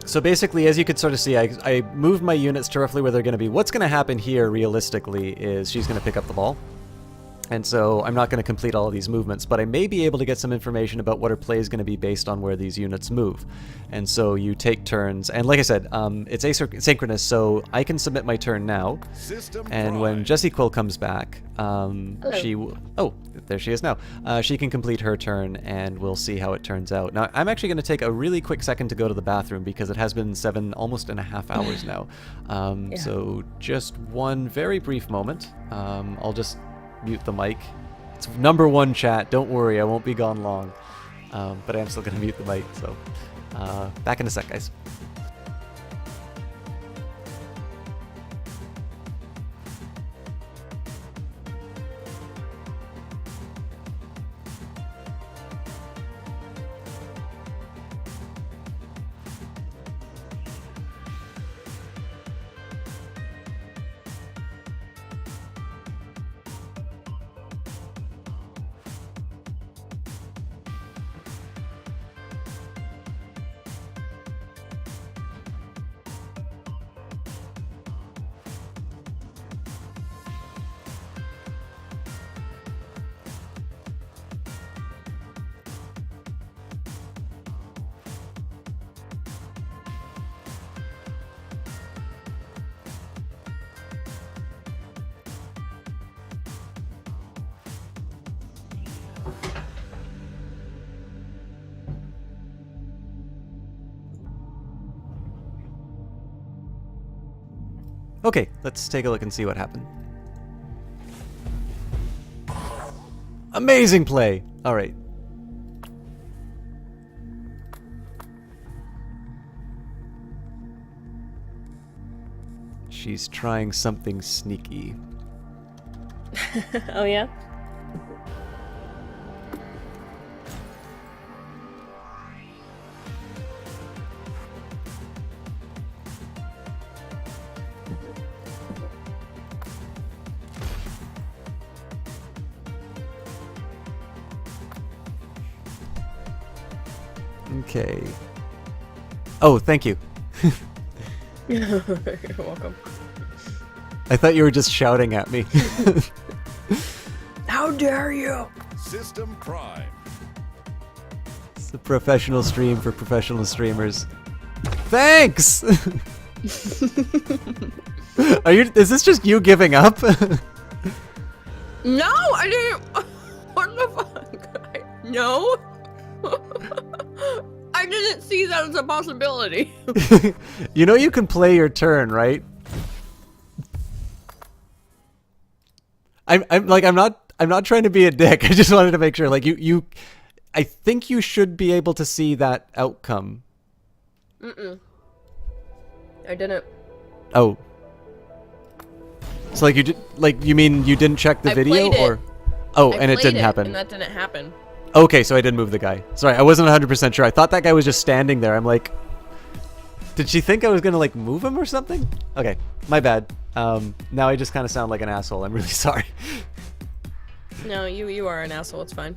So basically, as you could sort of see, I moved my units to roughly where they're going to be. What's going to happen here, realistically, is she's going to pick up the ball. And so I'm not going to complete all of these movements, but I may be able to get some information about what her play is going to be based on where these units move. And so you take turns, and like I said, it's asynchronous, so I can submit my turn now. And when Jessie Quill comes back, she oh, there she is now. She can complete her turn, and we'll see how it turns out. Now, I'm actually going to take a really quick second to go to the bathroom because it has been almost 7.5 hours now. So just one very brief moment. I'll just mute the mic. It's #1 chat. Don't worry, I won't be gone long. But I am still going to mute the mic. So back in a sec, guys. Okay, let's take a look and see what happened. Amazing play! Alright. She's trying something sneaky. Oh yeah? Okay. Oh, thank you. You're welcome. I thought you were just shouting at me. How dare you! System prime. It's a professional stream for professional streamers. Thanks! Is this just you giving up? No, I didn't. What the fuck? No. I didn't see that as a possibility. You know you can play your turn, right? I'm not trying to be a dick. I just wanted to make sure. Like I think you should be able to see that outcome. I didn't. Oh. So you mean you didn't check the video or? Oh, and it didn't happen. And that didn't happen. Okay, so I didn't move the guy. Sorry, I wasn't 100% sure. I thought that guy was just standing there. I'm like, Did she think I was gonna like move him or something? Okay, my bad. Now I just kind of sound like an asshole. I'm really sorry. No, you are an asshole. It's fine.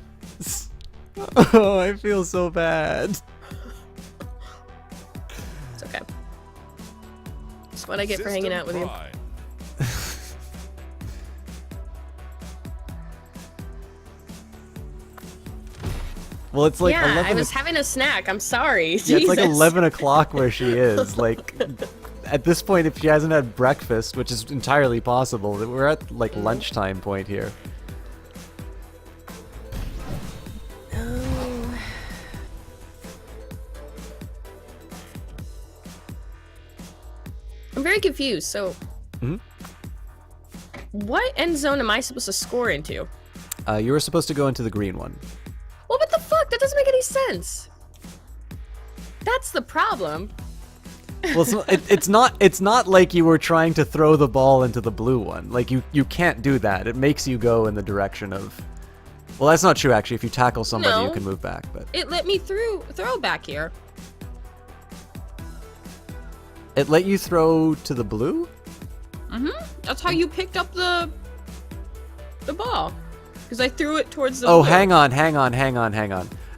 Oh, I feel so bad. It's okay. That's what I get for hanging out with you. Well, it's like yeah, 11 I was having a snack. I'm sorry. Yeah, it's like 11 o'clock where she is. Like, at this point, if she hasn't had breakfast, which is entirely possible, we're at like lunchtime point here. Oh. I'm very confused. So, what end zone am I supposed to score into? You were supposed to go into the green one. Well, what the fuck? That doesn't make any sense. That's the problem. Well, it's not like you were trying to throw the ball into the blue one. Like you can't do that. It makes you go in the direction of. Well, that's not true actually. If you tackle somebody, you can move back. But it let me throw back here. It let you throw to the blue? That's how you picked up the ball. Because I threw it towards the Oh, blue. hang on.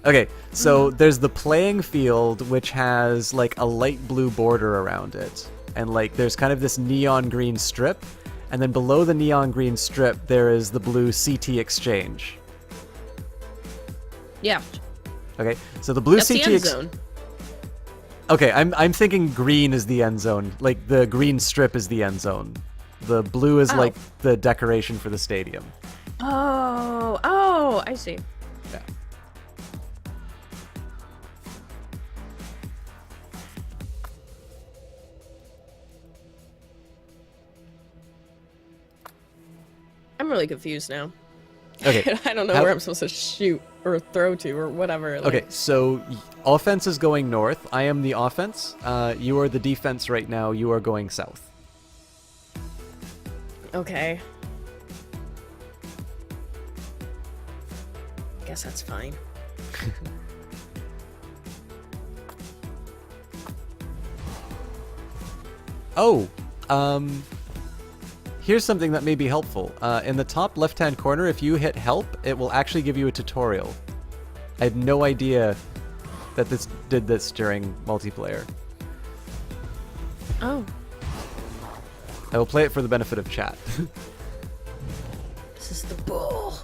Okay, so there's the playing field, which has like a light blue border around it. And like there's kind of this neon green strip. And then below the neon green strip, there is the blue CT exchange. Yeah. Okay, so the blue That's CT the end zone. Okay, I'm thinking green is the end zone. Like the green strip is the end zone. The blue is like the decoration for the stadium. Oh, I see. Yeah. I'm really confused now. Okay. I don't know where I'm supposed to shoot or throw to or whatever. Like. Okay, so offense is going north. I am the offense. You are the defense right now. You are going south. Okay. Guess that's fine. Oh, here's something that may be helpful. In the top left-hand corner, if you hit help, it will actually give you a tutorial. I had no idea that this did this during multiplayer. Oh. I will play it for the benefit of chat. This is the bull.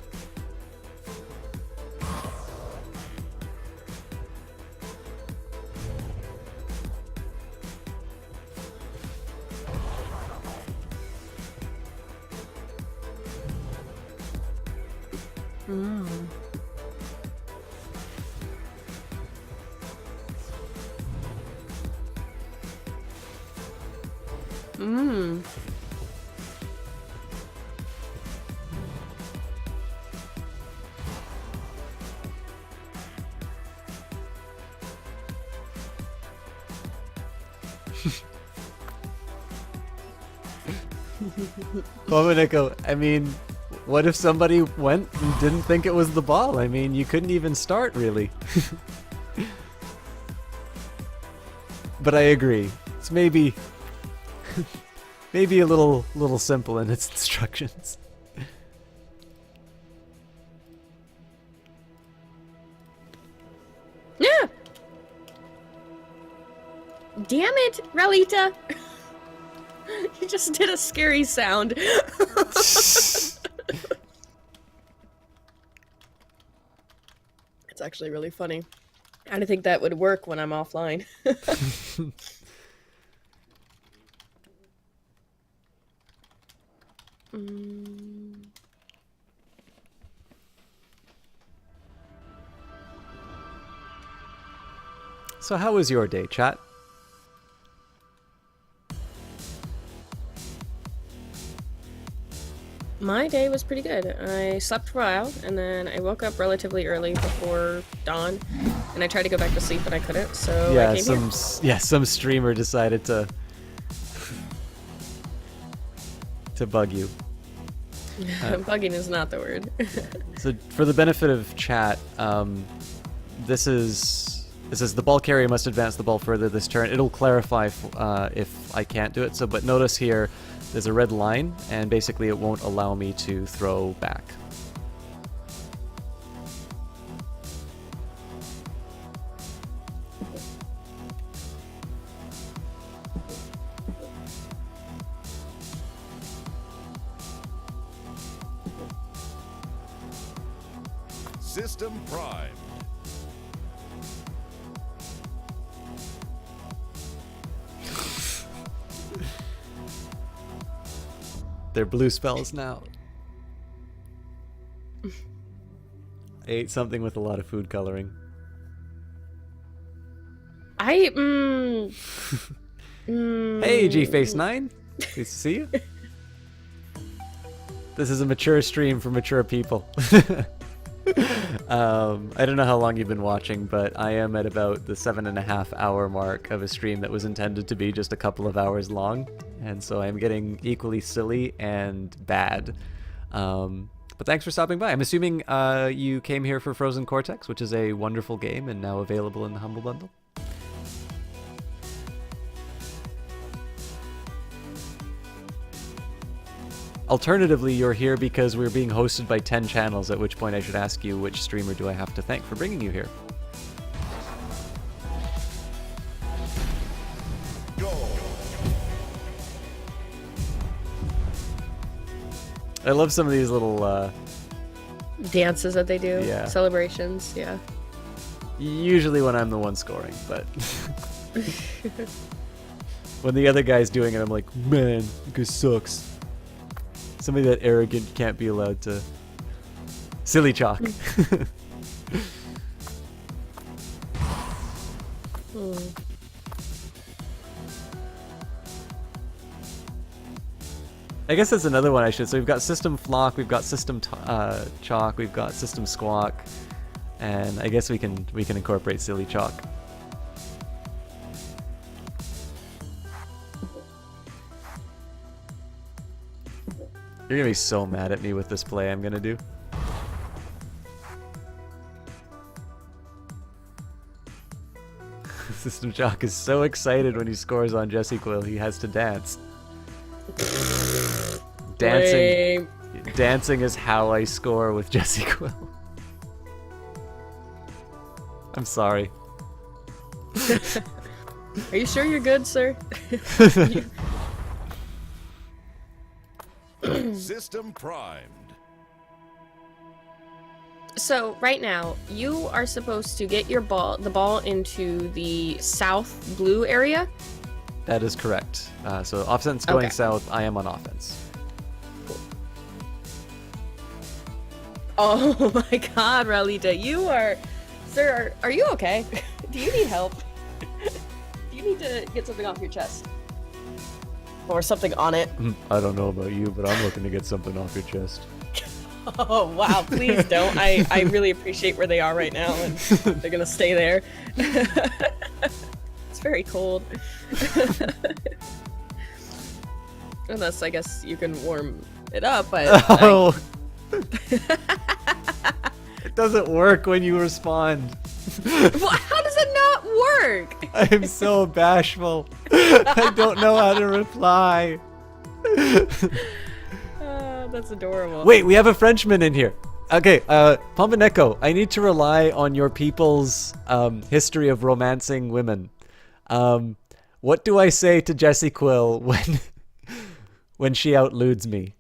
Momonico, I mean, what if somebody went and didn't think it was the ball? I mean, you couldn't even start, really. But I agree. It's maybe a little simple in its instructions. Yeah. Damn it, Relita. You just did a scary sound. It's actually really funny. I didn't think that would work when I'm offline. So how was your day, chat? My day was pretty good. I slept for a while, and then I woke up relatively early before dawn, and I tried to go back to sleep, but I couldn't, so I came here. Some streamer decided to bug you. Bugging is not the word. So for the benefit of chat, this is It says the ball carrier must advance the ball further this turn. It'll clarify if I can't do it. So, but notice here, there's a red line, and basically it won't allow me to throw back. System Prime. They're blue spells now. I ate something with a lot of food coloring. Hey, G-Face9. Nice to see you. This is a mature stream for mature people. I don't know how long you've been watching, but I am at about the 7.5 hour mark of a stream that was intended to be just a couple of hours long, and so I'm getting equally silly and bad. But thanks for stopping by. I'm assuming you came here for Frozen Cortex, which is a wonderful game and now available in the Humble Bundle. Alternatively, you're here because we're being hosted by 10 channels, at which point I should ask you which streamer do I have to thank for bringing you here. I love some of these little dances that they do. Yeah. Celebrations, yeah. Usually when I'm the one scoring, but when the other guy's doing it, I'm like, man, you guy sucks. Somebody that arrogant can't be allowed to. Silly chalk. I guess that's another one I should. So we've got System Flock, we've got System Chalk, we've got System Squawk, and I guess we can incorporate Silly Chalk. You're gonna be so mad at me with this play I'm gonna do. System Chalk is so excited when he scores on Jesse Quill, he has to dance. Dancing is how I score with Jesse Quill. I'm sorry. Are you sure you're good, sir? System primed. So right now, you are supposed to get the ball into the south blue area. That is correct. So offense going south, I am on offense. Oh my god, Ralita, you are... Sir, are you okay? Do you need help? Do you need to get something off your chest? Or something on it? I don't know about you, but I'm looking to get something off your chest. Oh, wow, please don't. I really appreciate where they are right now, and they're gonna stay there. It's very cold. Unless, I guess, you can warm it up, but... Oh! It doesn't work when you respond. Well, how does it not work? I'm so bashful. I don't know how to reply. That's adorable. Wait, we have a Frenchman in here. Okay, Pombaneko, I need to rely on your people's history of romancing women. What do I say to Jessie Quill when she outludes me?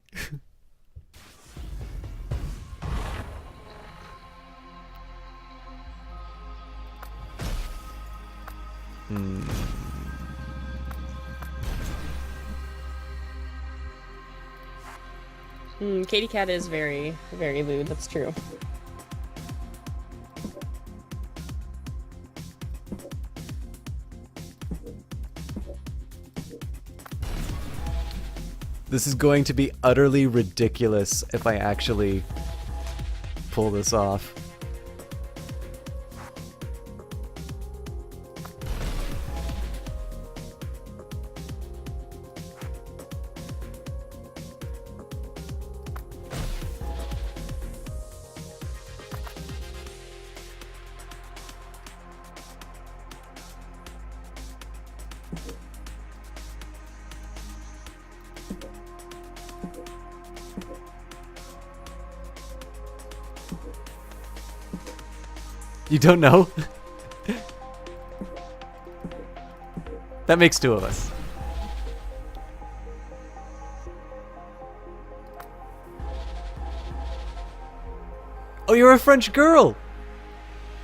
Katie Cat is very, very lewd, that's true. This is going to be utterly ridiculous if I actually pull this off. You don't know? That makes 2 of us. Oh, you're a French girl!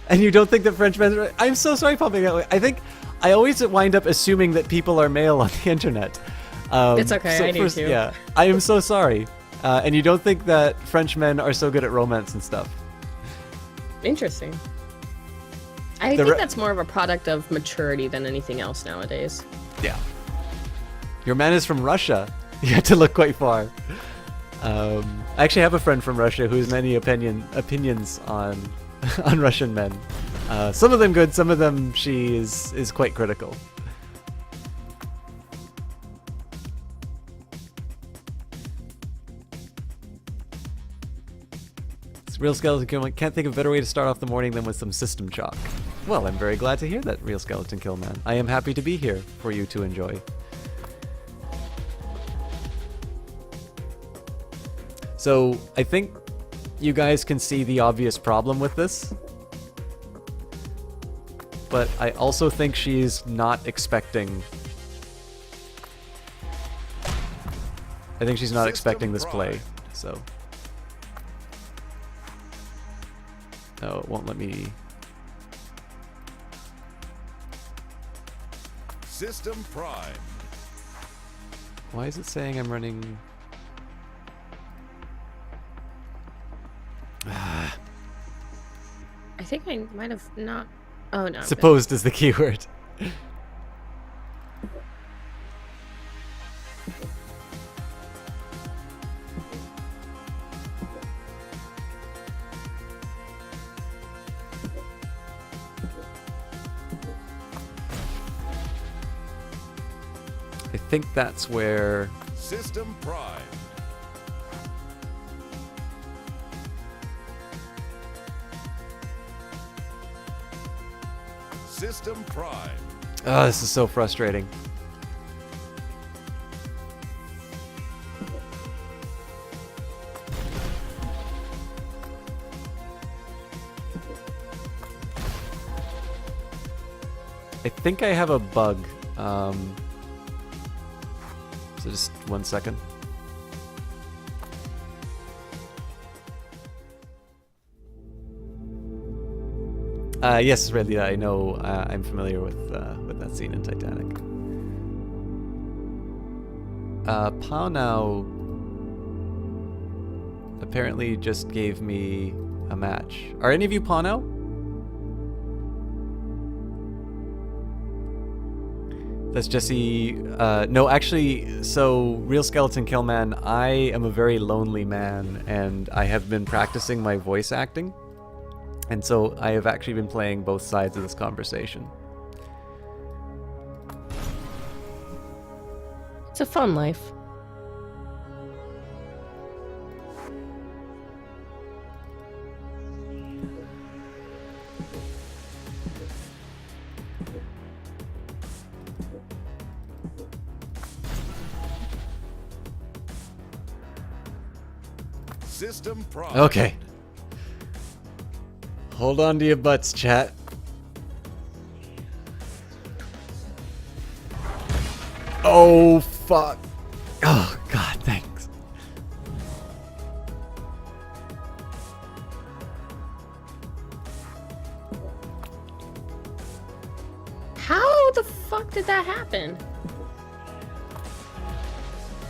And you don't think that French men are... I'm so sorry, Popping Out. I think I always wind up assuming that people are male on the internet. It's okay, I do too. Yeah, I am so sorry. And you don't think that French men are so good at romance and stuff. Interesting. I think that's more of a product of maturity than anything else nowadays. Yeah. Your man is from Russia. You had to look quite far. I actually have a friend from Russia who has many opinions on on Russian men. Some of them good, some of them she is quite critical. Real Skeleton Kill Man, can't think of a better way to start off the morning than with some system chalk. Well, I'm very glad to hear that, Real Skeleton Kill Man. I am happy to be here for you to enjoy. So, I think you guys can see the obvious problem with this. But I also think she's not expecting... I think she's not expecting this play, so... No, it won't let me... System Prime. Why is it saying I'm running... I think I might have not... Oh, no. Supposed is the keyword. I think that's where... System Prime. System Prime. Oh, this is so frustrating. I think I have a bug. So just 1 second. Yes, Redley, I know. I'm familiar with that scene in Titanic. Pow Now apparently just gave me a match. Are any of you Pow Now? That's Jesse. No, actually, so Real Skeleton Kill Man, I am a very lonely man, and I have been practicing my voice acting. And so I have actually been playing both sides of this conversation. It's a fun life. System Prime. Okay. Hold on to your butts, chat. Oh, fuck. Oh, God, thanks. How the fuck did that happen?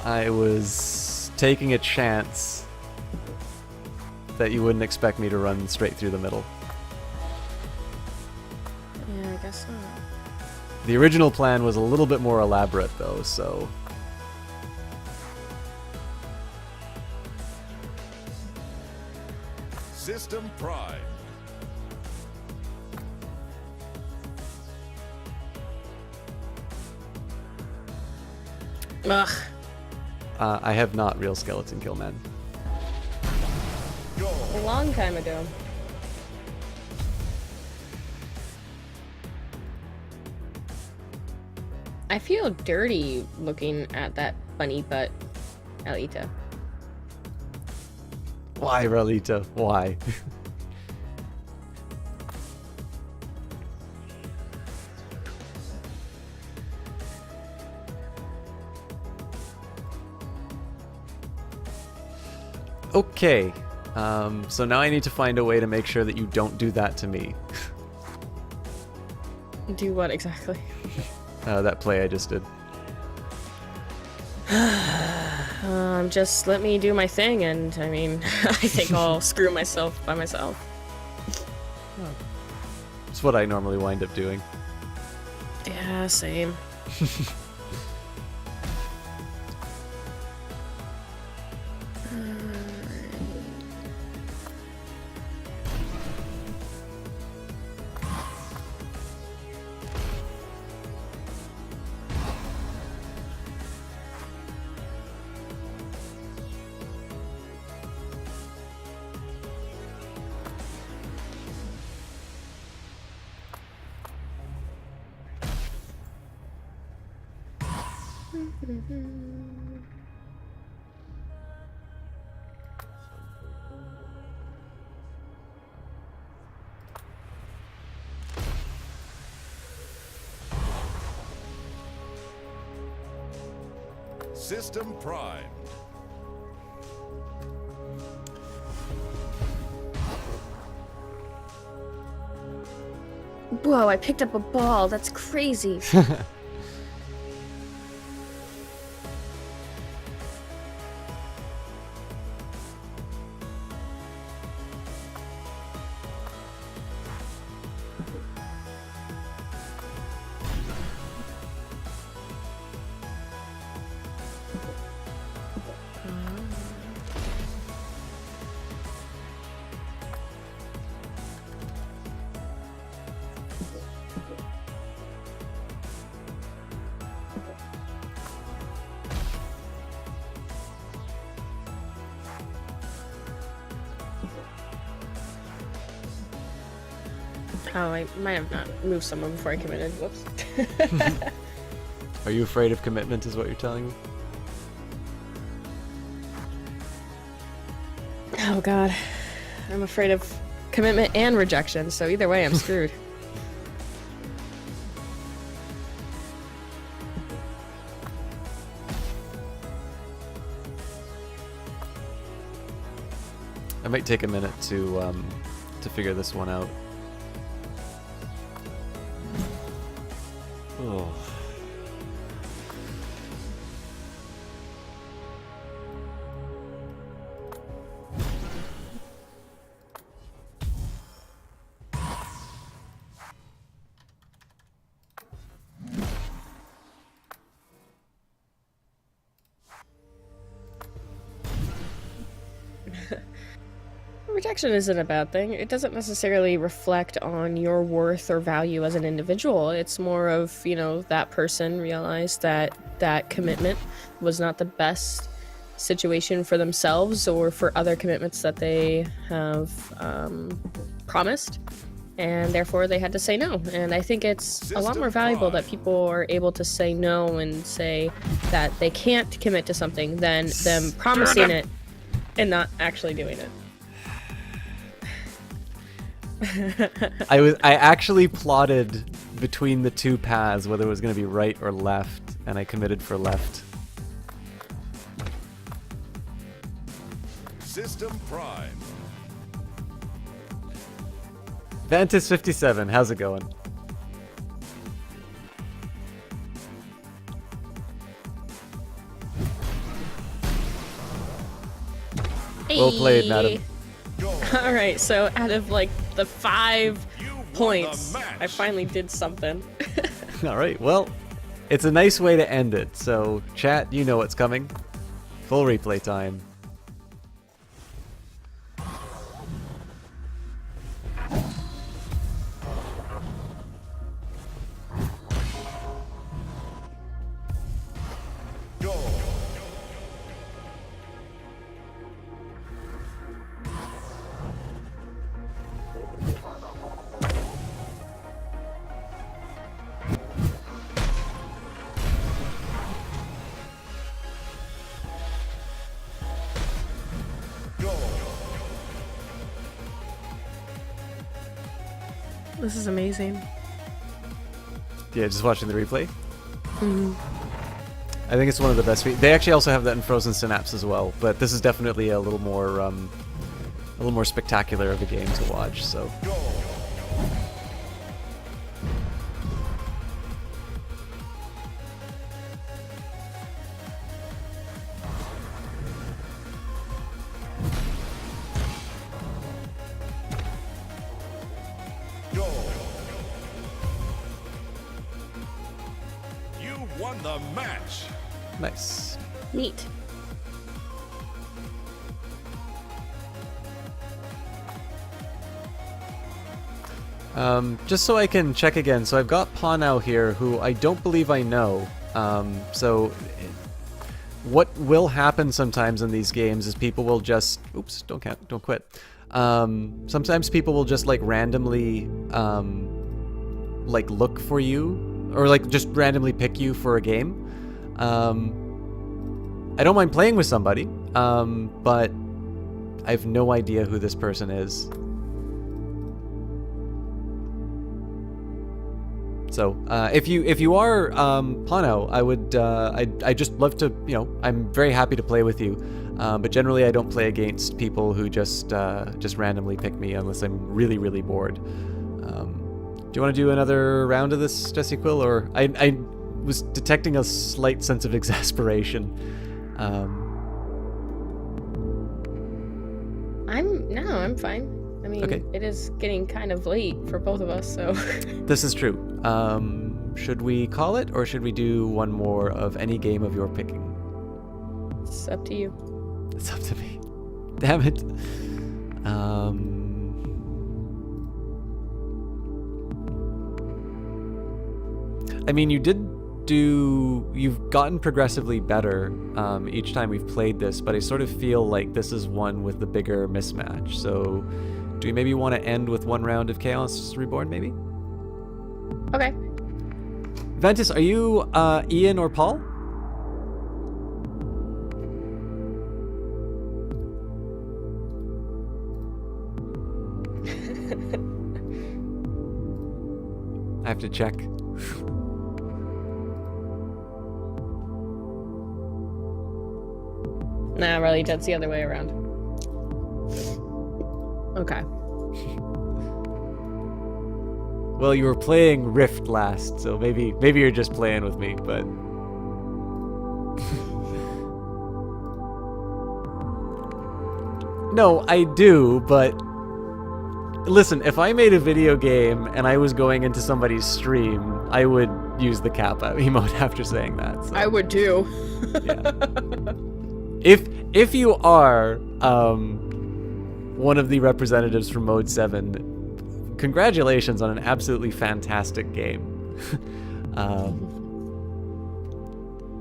I was taking a chance that you wouldn't expect me to run straight through the middle. Yeah, I guess not. The original plan was a little bit more elaborate, though, so... System Prime. Ugh. I have not Real Skeleton Kill Man. A long time ago. I feel dirty looking at that bunny butt, Alita. Why, Relita? Why? Okay. So now I need to find a way to make sure that you don't do that to me. Do what exactly? That play I just did. Just let me do my thing, and I mean, I think I'll screw myself by myself. It's what I normally wind up doing. Yeah, same. System primed. Whoa, I picked up a ball. That's crazy. Oh, I might have not moved someone before I committed. Whoops. Are you afraid of commitment is what you're telling me? Oh god. I'm afraid of commitment and rejection, so either way I'm screwed. I might take a minute to figure this one out. Oh. Rejection isn't a bad thing. It doesn't necessarily reflect on your worth or value as an individual. It's more of, you know, that person realized that that commitment was not the best situation for themselves or for other commitments that they have promised, and therefore they had to say no. And I think it's a lot more valuable that people are able to say no and say that they can't commit to something than them promising it and not actually doing it. I actually plotted between the two paths whether it was going to be right or left, and I committed for left. System prime. Vantis57, how's it going? Well played, madam. Alright, so out of like the 5 points, I finally did something. Alright, well, it's a nice way to end it. So, chat, you know what's coming. Full replay time. This is amazing. Yeah, just watching the replay. Mm-hmm. I think it's one of the best. They actually also have that in Frozen Synapse as well, but this is definitely a little more spectacular of a game to watch. So. Won the match. Nice. Neat. Just so I can check again, so I've got Panau here, who I don't believe I know. So what will happen sometimes in these games is people will just, oops, don't quit. Sometimes people will just like randomly like look for you, or like just randomly pick you for a game. I don't mind playing with somebody, but I have no idea who this person is. So if you are Pano, I would I just love to, you know, I'm very happy to play with you, but generally I don't play against people who just randomly pick me unless I'm really bored. Do you want to do another round of this, Jesse Quill, or I was detecting a slight sense of exasperation. I'm fine. I mean, okay. It is getting kind of late for both of us, so. This is true. Should we call it, or should we do one more of any game of your picking? It's up to you. It's up to me. Damn it. I mean, you've gotten progressively better each time we've played this, but I sort of feel like this is one with the bigger mismatch. So do we maybe want to end with one round of Chaos Reborn, maybe? Okay. Ventus, are you Ian or Paul? I have to check. Nah, really, that's the other way around. Okay. Well, you were playing Rift last, so maybe you're just playing with me, but... No, I do, but... Listen, if I made a video game and I was going into somebody's stream, I would use the Kappa emote after saying that. So. I would too. Yeah. If you are one of the representatives from Mode 7, congratulations on an absolutely fantastic game.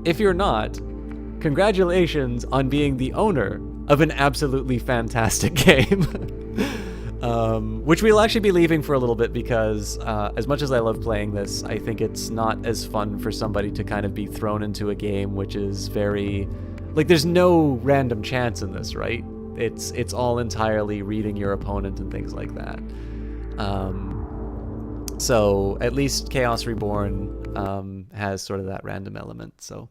If you're not, congratulations on being the owner of an absolutely fantastic game. Which we'll actually be leaving for a little bit because as much as I love playing this, I think it's not as fun for somebody to kind of be thrown into a game which is very... Like, there's no random chance in this, right? It's all entirely reading your opponent and things like that. So at least Chaos Reborn has sort of that random element, so...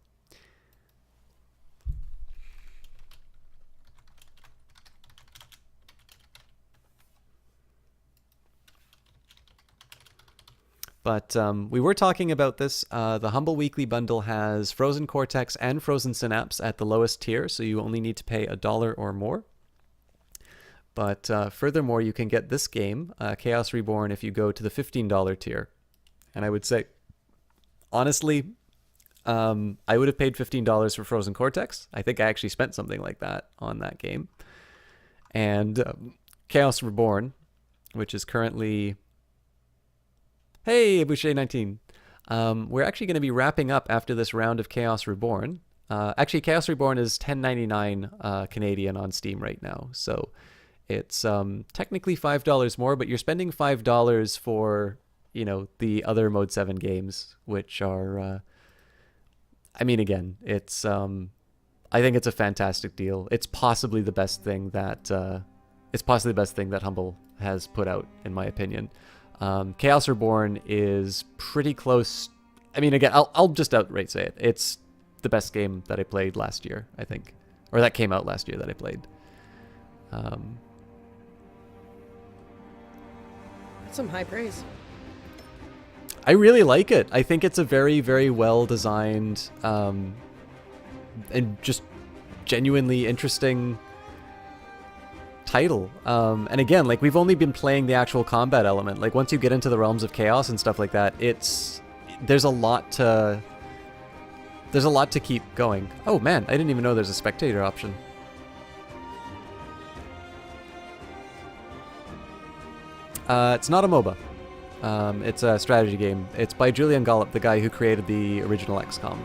But we were talking about this. The Humble Weekly Bundle has Frozen Cortex and Frozen Synapse at the lowest tier, so you only need to pay $1 or more. But furthermore, you can get this game, Chaos Reborn, if you go to the $15 tier. And I would say, honestly, I would have paid $15 for Frozen Cortex. I think I actually spent something like that on that game. And Chaos Reborn, which is currently... Hey, Boucher19. We're actually going to be wrapping up after this round of Chaos Reborn. Actually, Chaos Reborn is $10.99 Canadian on Steam right now. So it's technically $5 more, but you're spending $5 for, you know, the other Mode 7 games, which are... I mean, again, it's... I think it's a fantastic deal. It's possibly the best thing that... Humble has put out, in my opinion. Chaos Reborn is pretty close. I mean, again, I'll just outright say it. the best game that I played last year, I think. Or that came out last year that I played. That's some high praise. I really like it. I think it's a very, very well designed and just genuinely interesting title. And again, like, we've only been playing the actual combat element. Like, once you get into the realms of chaos and stuff like that, there's a lot to keep going. Oh man, I didn't even know there's a spectator option. It's not a MOBA. It's a strategy game. It's by Julian Gollop, the guy who created the original XCOM.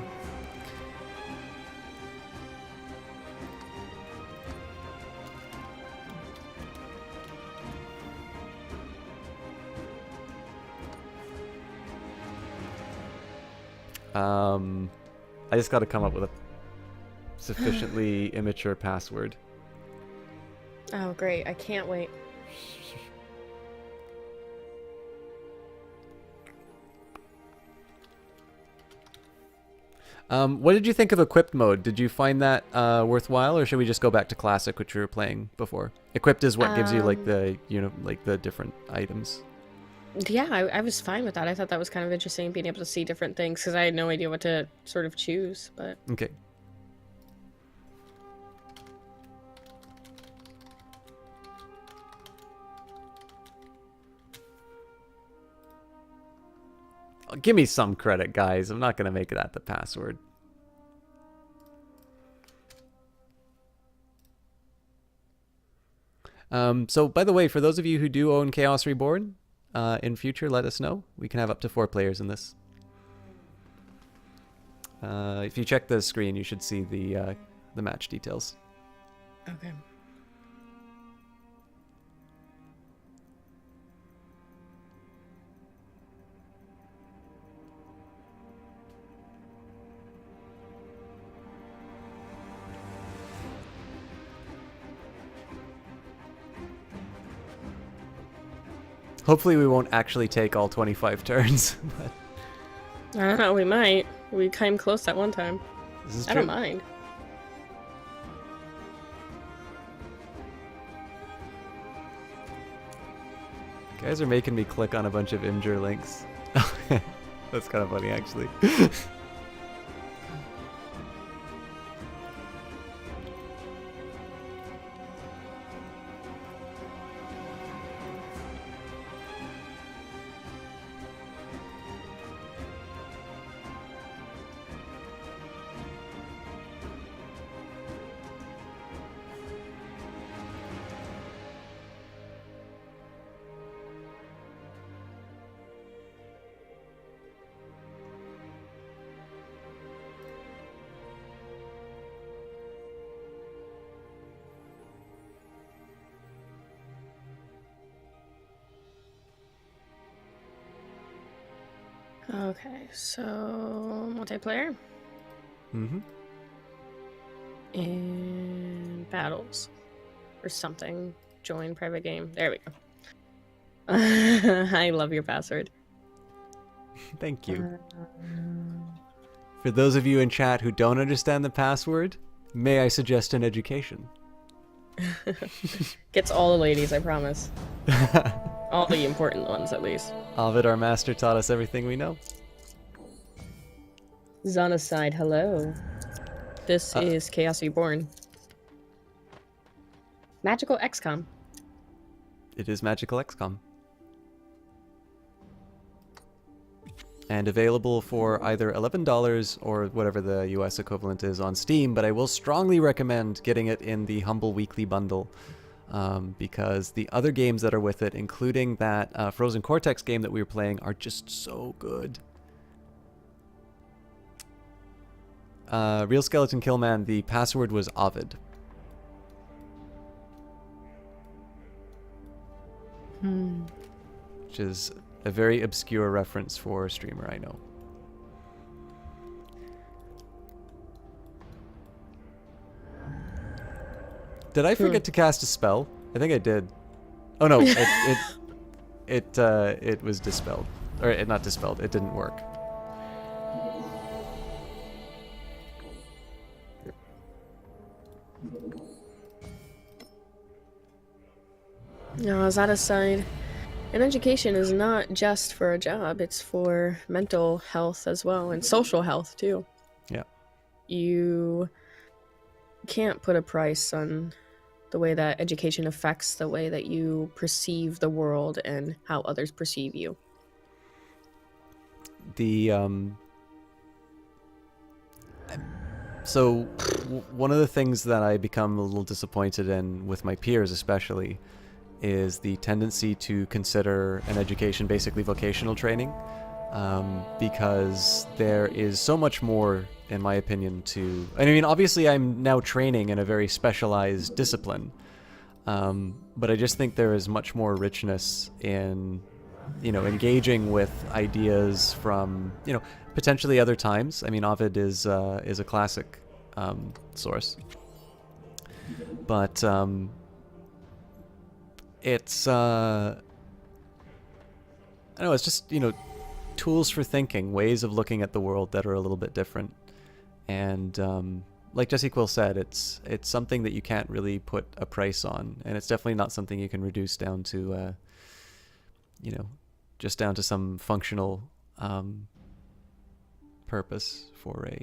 I just got to come up with a sufficiently immature password. Oh, great. I can't wait. What did you think of equipped mode? Did you find that worthwhile, or should we just go back to classic, which we were playing before? Equipped is what gives you like the like the different items. Yeah, I was fine with that. I thought that was kind of interesting, being able to see different things, because I had no idea what to sort of choose. But okay. Give me some credit, guys. I'm not going to make that the password. So, by the way, for those of you who do own Chaos Reborn, in future, let us know. We can have up to 4 players in this. If you check the screen, you should see the match details. Okay. Hopefully we won't actually take all 25 turns. I don't know, we might. We came close that one time. This is I true. don't mind. Guys are making me click on a bunch of Imgur links. That's kind of funny, actually. Okay, so multiplayer. Mm-hmm. And battles. Or something. Join private game. There we go. I love your password. Thank you. For those of you in chat who don't understand the password, may I suggest an education? Gets all the ladies, I promise. All the important ones, at least. Ovid, our master, taught us everything we know. Zonacide, hello. This is Chaos Reborn. Magical XCOM. It is Magical XCOM. And available for either $11 or whatever the US equivalent is on Steam, but I will strongly recommend getting it in the Humble Weekly Bundle. Because the other games that are with it, including that Frozen Cortex game that we were playing, are just so good. Real Skeleton Killman, the password was Ovid. Which is a very obscure reference for a streamer, I know. Did I forget to cast a spell? I think I did. Oh no, it was dispelled. Or not dispelled, it didn't work. No, as that aside, an education is not just for a job, it's for mental health as well, and social health too. Yeah. You can't put a price on the way that education affects the way that you perceive the world and how others perceive you. So one of the things that I become a little disappointed in with my peers especially is the tendency to consider an education basically vocational training, because there is so much more, in my opinion, to... I mean, obviously I'm now training in a very specialized discipline, but I just think there is much more richness in, you know, engaging with ideas from, you know, potentially other times. I mean, Ovid is a classic source, but it's I don't know, it's just, you know, tools for thinking, ways of looking at the world that are a little bit different. And like Jesse Quill said, it's something that you can't really put a price on, and it's definitely not something you can reduce down to you know, just down to some functional purpose for a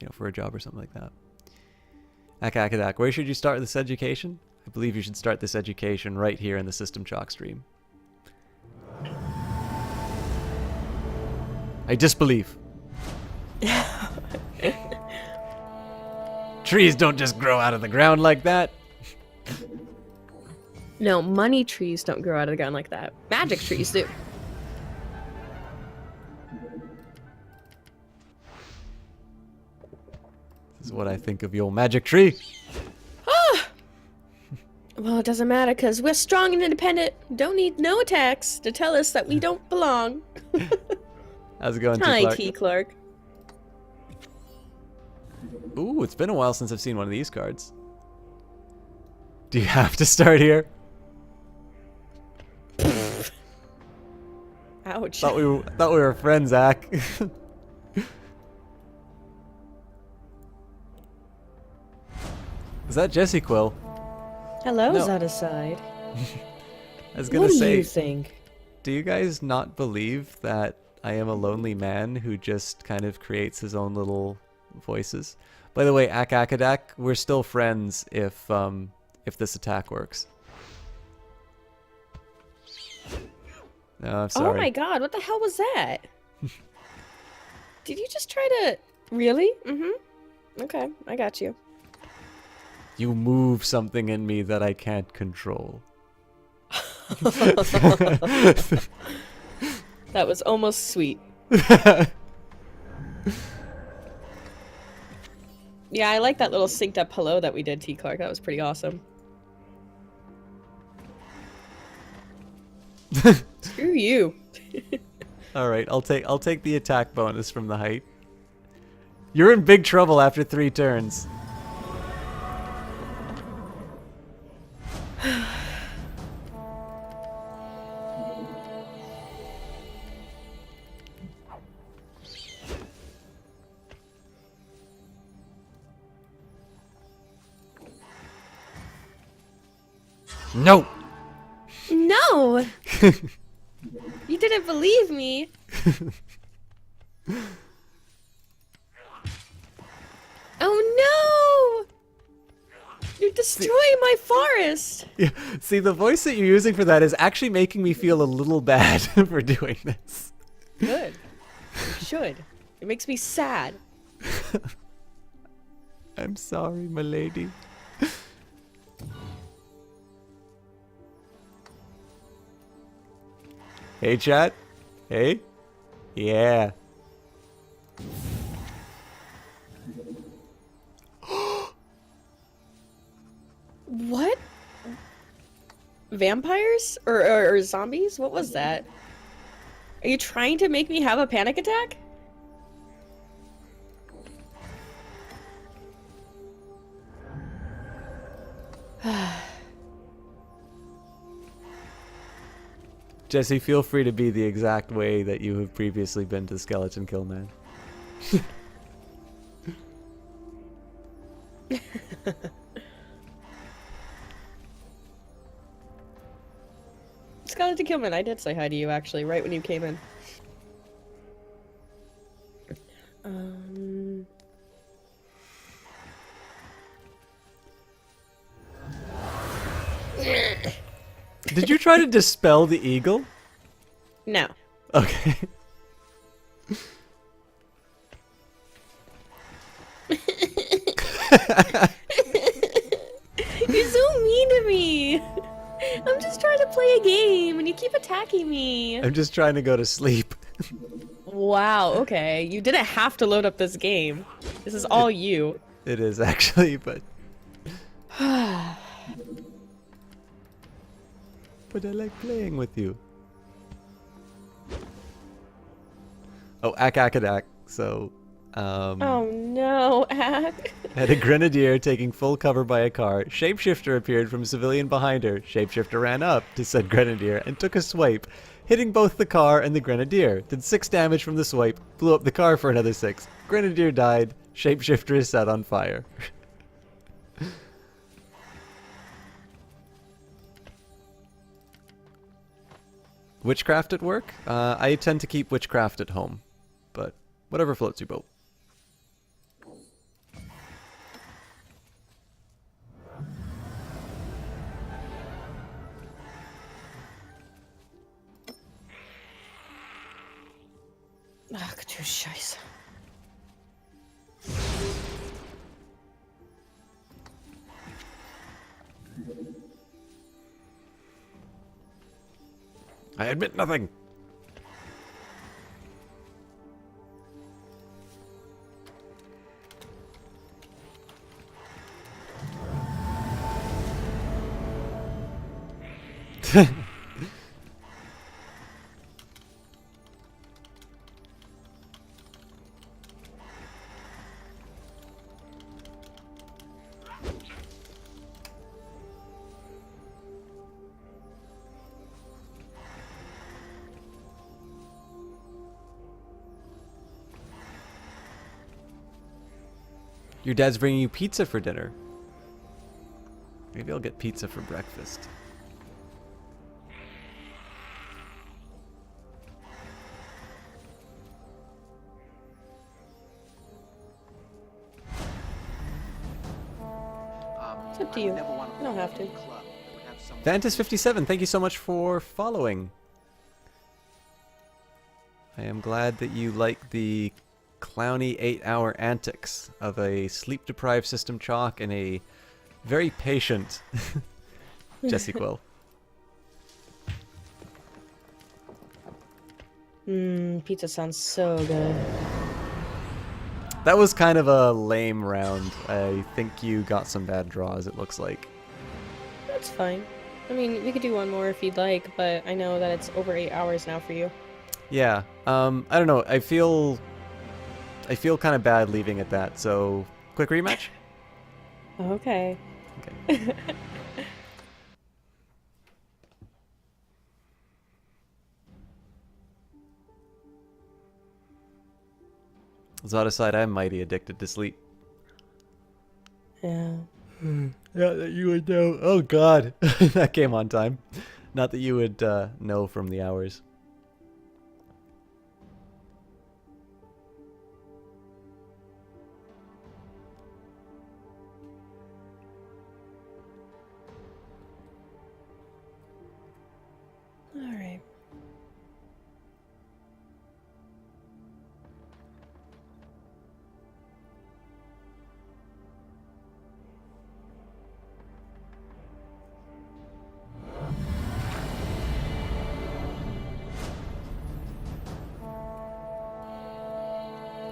you know, for a job or something like that. Akakadak, where should you start this education? I believe you should start this education right here in the System Chalk stream. I disbelieve. Trees don't just grow out of the ground like that. No, money trees don't grow out of the ground like that. Magic trees do. This is what I think of your magic tree. Well, it doesn't matter because we're strong and independent. Don't need no attacks to tell us that we don't belong. How's it going, T. Hi, Clark? T. Clark. Ooh, it's been a while since I've seen one of these cards. Do you have to start here? Ouch. Thought we were friends, Zach. Is that Jesse Quill? Hello, No. Zadaside. I was gonna What do say, you think? do you guys not believe that I am a lonely man who just kind of creates his own little voices? By the way, Akakadak, we're still friends if this attack works. No, I'm sorry. Oh my god, what the hell was that? Did you just try to... Really? Mm-hmm. Okay, I got you. You move something in me that I can't control. That was almost sweet. Yeah, I like that little synced up hello that we did, T. Clark. That was pretty awesome. Screw you. All right, I'll take the attack bonus from the height. You're in big trouble after 3 turns. No. No! You didn't believe me. Oh no! You're destroying my forest! Yeah. See, the voice that you're using for that is actually making me feel a little bad for doing this. Good. You should. It makes me sad. I'm sorry, my lady. Hey, chat. Hey. Yeah. What? Vampires? Or zombies? What was that? Are you trying to make me have a panic attack? Jesse, feel free to be the exact way that you have previously been to Skeleton Kill Man. Scarlet Kilman, I did say hi to you actually, right when you came in. Did you try to dispel the eagle? No. Okay. You're so mean to me. I'm just trying to play a game and you keep attacking me. I'm just trying to go to sleep. Wow, okay. You didn't have to load up this game. This is all you. It is actually, but... But I like playing with you. Oh, Akadak. So, Oh no, Ak. had a grenadier taking full cover by a car. Shapeshifter appeared from a civilian behind her. Shapeshifter ran up to said grenadier and took a swipe, hitting both the car and the grenadier. Did 6 damage from the swipe, blew up the car for another 6. Grenadier died. Shapeshifter is set on fire. Witchcraft at work? I tend to keep witchcraft at home, but whatever floats your boat. Ach du Scheiße. I admit nothing. Your dad's bringing you pizza for dinner. Maybe I'll get pizza for breakfast. It's up to you. You don't have to. Vantis57, thank you so much for following. I am glad that you like the clowny 8-hour antics of a sleep-deprived System Chalk and a very patient Jessie Quill. Pizza sounds so good. That was kind of a lame round. I think you got some bad draws, it looks like. That's fine. I mean, we could do one more if you'd like, but I know that it's over 8 hours now for you. Yeah, I don't know. I feel kind of bad leaving at that, so quick rematch? Okay. Okay. Zoticide, I'm mighty addicted to sleep. Yeah. Yeah, that you would know. Oh god, that came on time. Not that you would know from the hours. All right.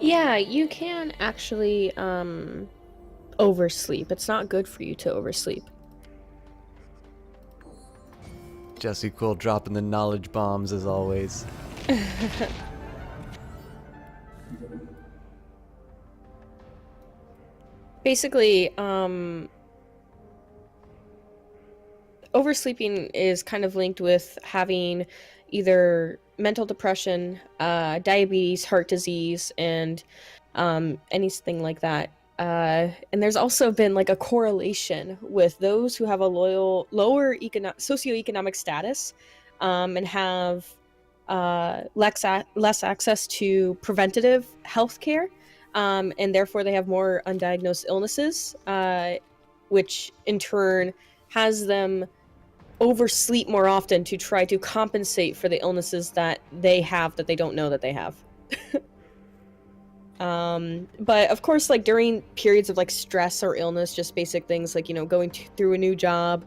Yeah, you can actually oversleep. It's not good for you to oversleep. Jessie Quill dropping the knowledge bombs as always. Basically, oversleeping is kind of linked with having either mental depression, diabetes, heart disease, and anything like that. And there's also been like a correlation with those who have a lower socioeconomic status and have less access to preventative health care, and therefore they have more undiagnosed illnesses, which in turn has them oversleep more often to try to compensate for the illnesses that they have that they don't know that they have. But of course, like during periods of like stress or illness, just basic things like, you know, going through a new job,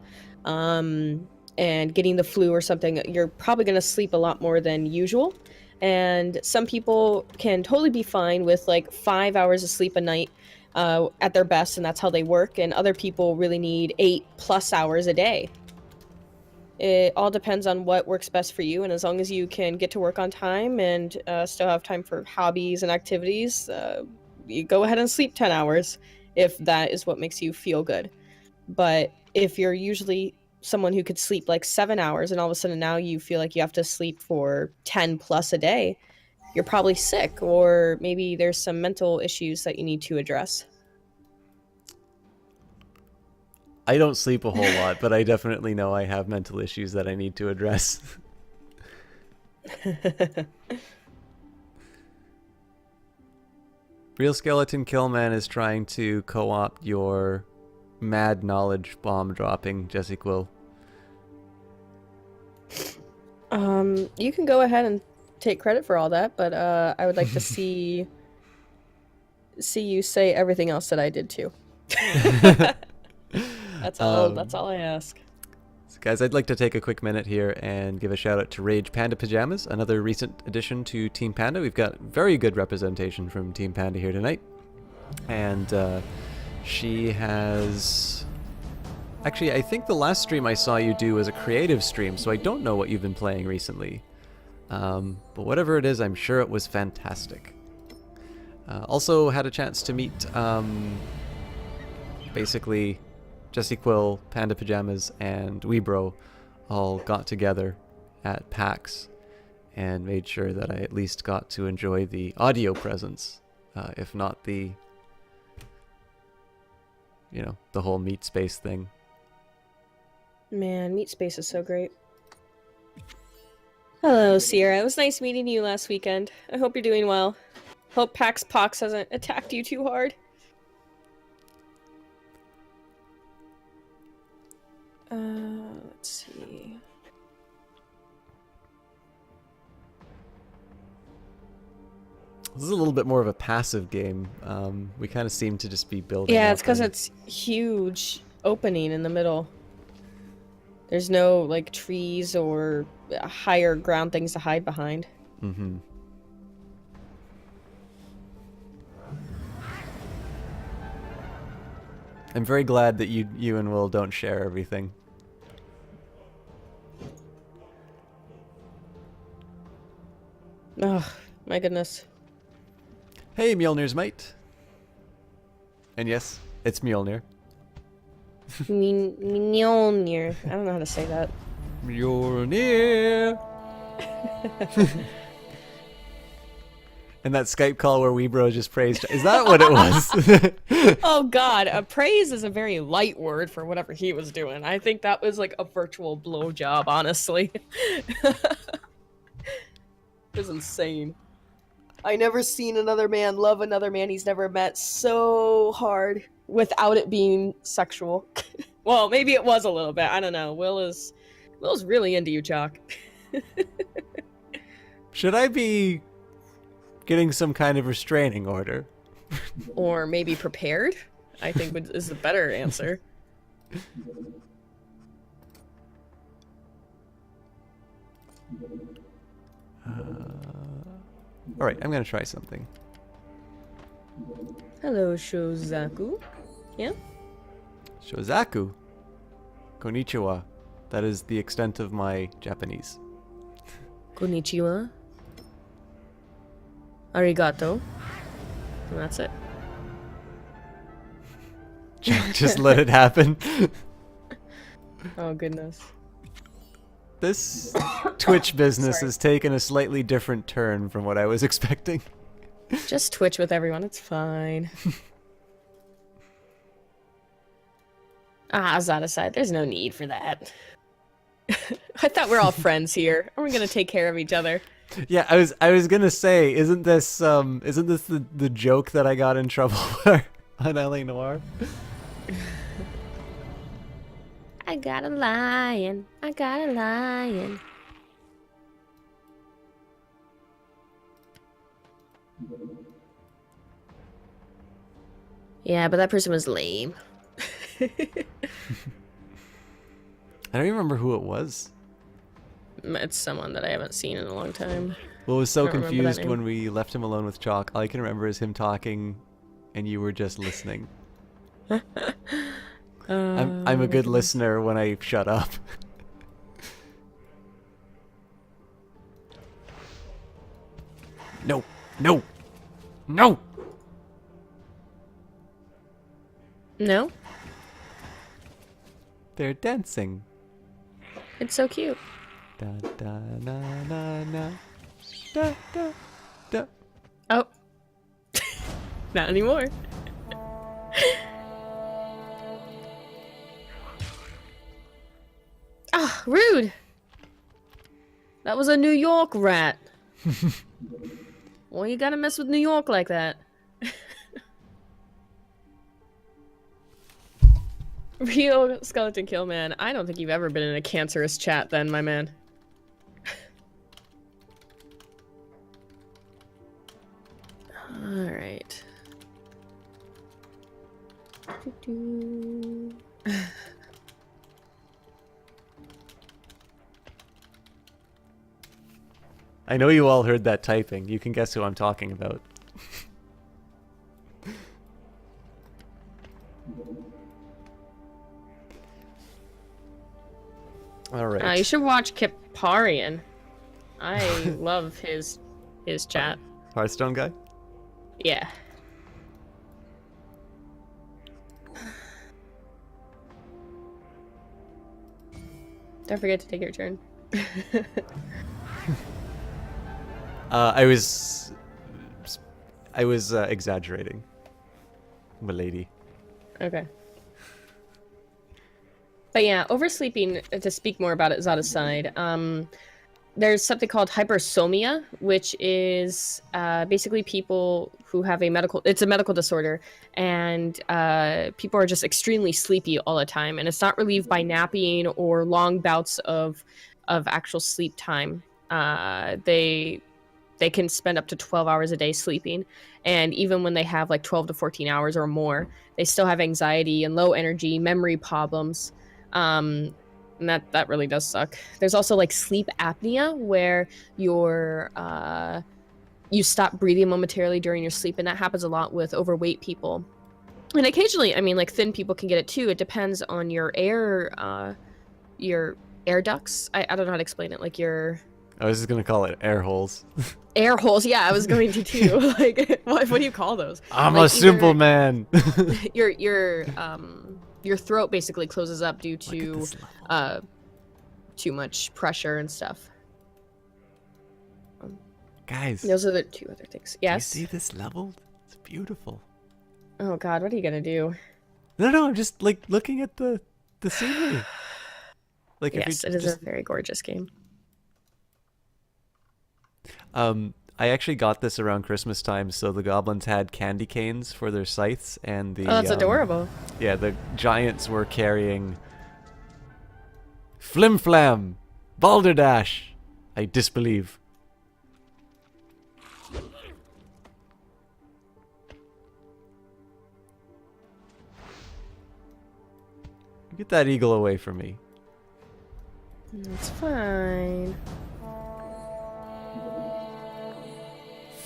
and getting the flu or something, you're probably going to sleep a lot more than usual. And some people can totally be fine with like 5 hours of sleep a night at their best, and that's how they work. And other people really need 8+ hours a day. It all depends on what works best for you, and as long as you can get to work on time and still have time for hobbies and activities, you go ahead and sleep 10 hours if that is what makes you feel good. But if you're usually someone who could sleep like 7 hours and all of a sudden now you feel like you have to sleep for 10+ a day, you're probably sick, or maybe there's some mental issues that you need to address. I don't sleep a whole lot, but I definitely know I have mental issues that I need to address. Real Skeleton Killman is trying to co-opt your mad knowledge bomb dropping, Jesse Quill. You can go ahead and take credit for all that, but I would like to see you say everything else that I did too. That's all I ask. So guys, I'd like to take a quick minute here and give a shout out to Rage Panda Pajamas, another recent addition to Team Panda. We've got very good representation from Team Panda here tonight. And she has... Actually, I think the last stream I saw you do was a creative stream, so I don't know what you've been playing recently. But whatever it is, I'm sure it was fantastic. Also had a chance to meet basically Jesse Quill, Panda Pajamas, and Weebro all got together at PAX and made sure that I at least got to enjoy the audio presence, if not the, you know, the whole Meat Space thing. Man, Meat Space is so great. Hello, Sierra. It was nice meeting you last weekend. I hope you're doing well. Hope PAX Pox hasn't attacked you too hard. Let's see. This is a little bit more of a passive game. We kind of seem to just be building. Yeah, it's because it's huge opening in the middle. There's no like trees or higher ground things to hide behind. Mm-hmm. I'm very glad that you and Will don't share everything. Oh, my goodness. Hey, Mjolnir's mate. And yes, it's Mjolnir. Mjolnir. I don't know how to say that. Mjolnir. And that Skype call where Weebro just praised. Is that what it was? Oh God, praise is a very light word for whatever he was doing. I think that was like a virtual blowjob, honestly. It was insane. I never seen another man love another man he's never met so hard without it being sexual. Well, maybe it was a little bit. I don't know. Will's really into you, Chalk. Should I be getting some kind of restraining order? Or maybe prepared, I think is the better answer. Alright, I'm gonna try something. Hello, Shozaku. Yeah? Shozaku? Konnichiwa. That is the extent of my Japanese. Konnichiwa. Arigato. And that's it. Just let it happen. Oh, goodness. This Twitch business has taken a slightly different turn from what I was expecting. Just Twitch with everyone, it's fine. Ah, Zadaside, there's no need for that. I thought we're all friends here. We're gonna take care of each other. Yeah, I was gonna say, isn't this the joke that I got in trouble for on LA Noire? I got a lion. I got a lion. Yeah, but that person was lame. I don't even remember who it was. It's someone that I haven't seen in a long time. Well, I was so I don't remember that confused name. when we left him alone with Chalk. All I can remember is him talking, and you were just listening. I'm a good listener when I shut up. No, no, no! No? They're dancing. It's so cute. Da da na na na. Da da da. Oh. Not anymore. Ah, rude. That was a New York rat. Well, you gotta mess with New York like that. Real skeleton kill, man. I don't think you've ever been in a cancerous chat then, my man. Alright. I know you all heard that typing. You can guess who I'm talking about. All right. You should watch Kiparian. I love his chat. Hearthstone guy? Yeah. Don't forget to take your turn. I was exaggerating, milady. Okay. But yeah, oversleeping, to speak more about it, Zadaside, there's something called hypersomnia, which is basically people who have it's a medical disorder, and people are just extremely sleepy all the time, and it's not relieved by napping or long bouts of actual sleep time. They can spend up to 12 hours a day sleeping, and even when they have like 12 to 14 hours or more, they still have anxiety and low energy, memory problems. And that really does suck. There's also like sleep apnea, where you stop breathing momentarily during your sleep, and that happens a lot with overweight people. And occasionally, I mean, like thin people can get it too. It depends on your air ducts. I don't know how to explain it. Like your I was just gonna call it air holes. air holes. Yeah, I was going to too. Like, what do you call those? I'm like a simple man. Your throat basically closes up due to too much pressure and stuff. Guys, those are the two other things. Yes. Do you see this level? It's beautiful. Oh God, what are you gonna do? No, I'm just like looking at the scenery. Like, yes, it is a very gorgeous game. I actually got this around Christmas time, so the goblins had candy canes for their scythes, and the oh, that's adorable. Yeah, the giants were carrying Flim Flam, Balderdash. I disbelieve. Get that eagle away from me. It's fine.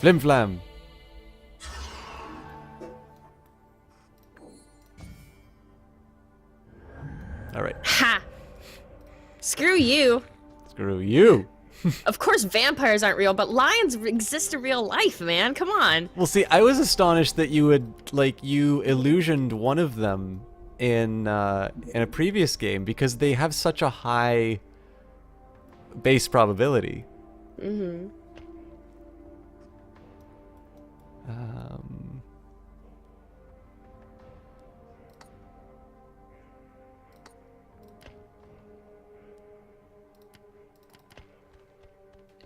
Flim Flam. All right. Ha! Screw you. Screw you. Of course vampires aren't real, but lions exist in real life, man. Come on. Well, see, I was astonished that you illusioned one of them in a previous game, because they have such a high base probability. Mm-hmm.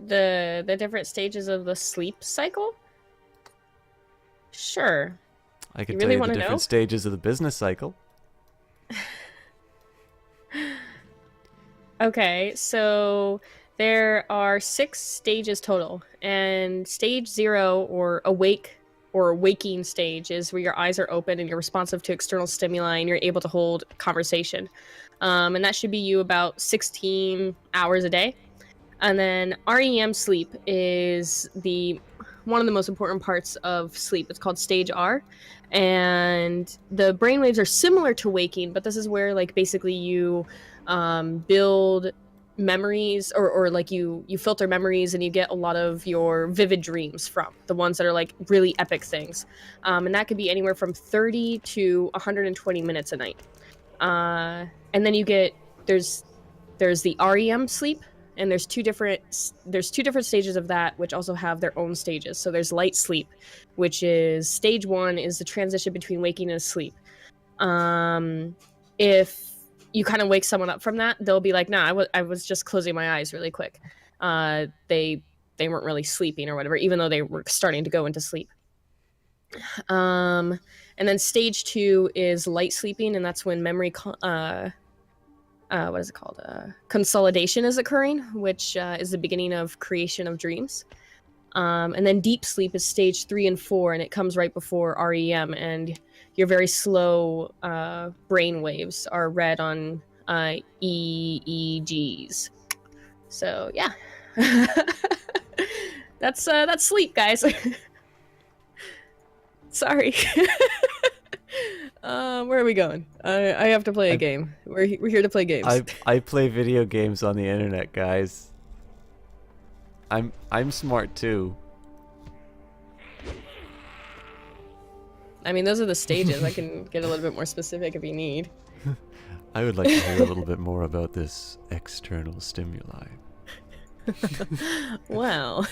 the different stages of the sleep cycle? Sure. I could You tell really you the wanna different know? stages of the business cycle. Okay, so there are 6 stages total, and stage 0, or awake or waking stage, is where your eyes are open and you're responsive to external stimuli and you're able to hold conversation. And that should be you about 16 hours a day. And then REM sleep is one of the most important parts of sleep. It's called stage R, and the brainwaves are similar to waking, but this is where like basically you build memories, or like you filter memories and you get a lot of your vivid dreams from the ones that are like really epic things, and that could be anywhere from 30 to 120 minutes a night. And then you get there's the REM sleep, and there's two different stages of that, which also have their own stages. So there's light sleep, which is stage 1, is the transition between waking and sleep. If you kind of wake someone up from that, they'll be like, nah, I was just closing my eyes really quick. They weren't really sleeping or whatever, even though they were starting to go into sleep. And then stage 2 is light sleeping, and that's when memory what is it called? Consolidation is occurring, which is the beginning of creation of dreams. And then deep sleep is stage 3 and 4, and it comes right before REM, and your very slow brain waves are read on EEGs. So yeah, that's sleep, guys. Sorry. Where are we going? I have to play a game. We're here to play games. I play video games on the internet, guys. I'm smart too. I mean, those are the stages. I can get a little bit more specific if you need. I would like to hear a little bit more about this external stimuli. Well.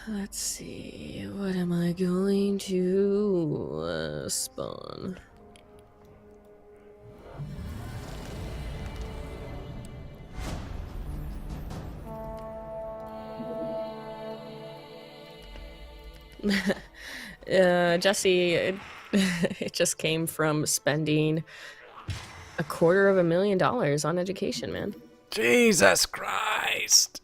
Let's see. What am I going to spawn? Jesse, it just came from spending $250,000 on education, man. Jesus Christ!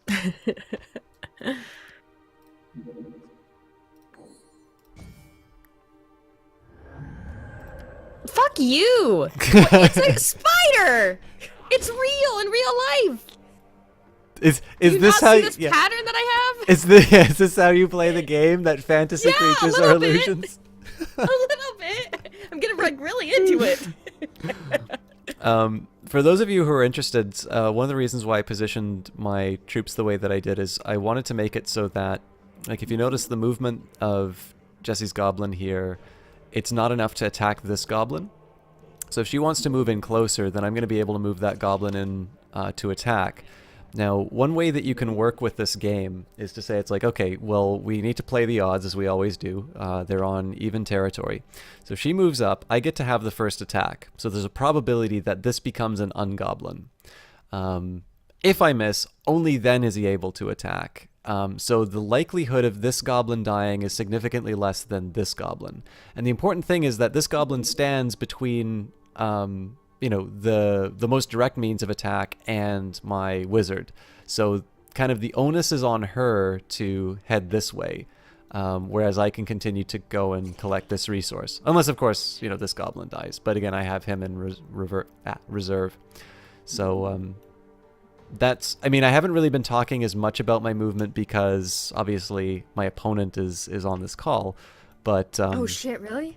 Fuck you! It's a spider! It's real in real life! Is you this not how see this pattern that I have? Is this how you play the game? That fantasy creatures are illusions? A little bit. I'm getting like really into it. For those of you who are interested, one of the reasons why I positioned my troops the way that I did is I wanted to make it so that, like, if you notice the movement of Jesse's goblin here, it's not enough to attack this goblin. So if she wants to move in closer, then I'm going to be able to move that goblin in to attack. Now, one way that you can work with this game is to say it's like, okay, well, we need to play the odds as we always do. They're on even territory. So if she moves up, I get to have the first attack. So there's a probability that this becomes an ungoblin. If I miss, only then is he able to attack. So the likelihood of this goblin dying is significantly less than this goblin. And the important thing is that this goblin stands between you know, the most direct means of attack and my wizard. So kind of the onus is on her to head this way, whereas I can continue to go and collect this resource. Unless, of course, you know, this goblin dies. But again, I have him in reserve. So that's, I mean, I haven't really been talking as much about my movement because obviously my opponent is on this call. But oh shit, really?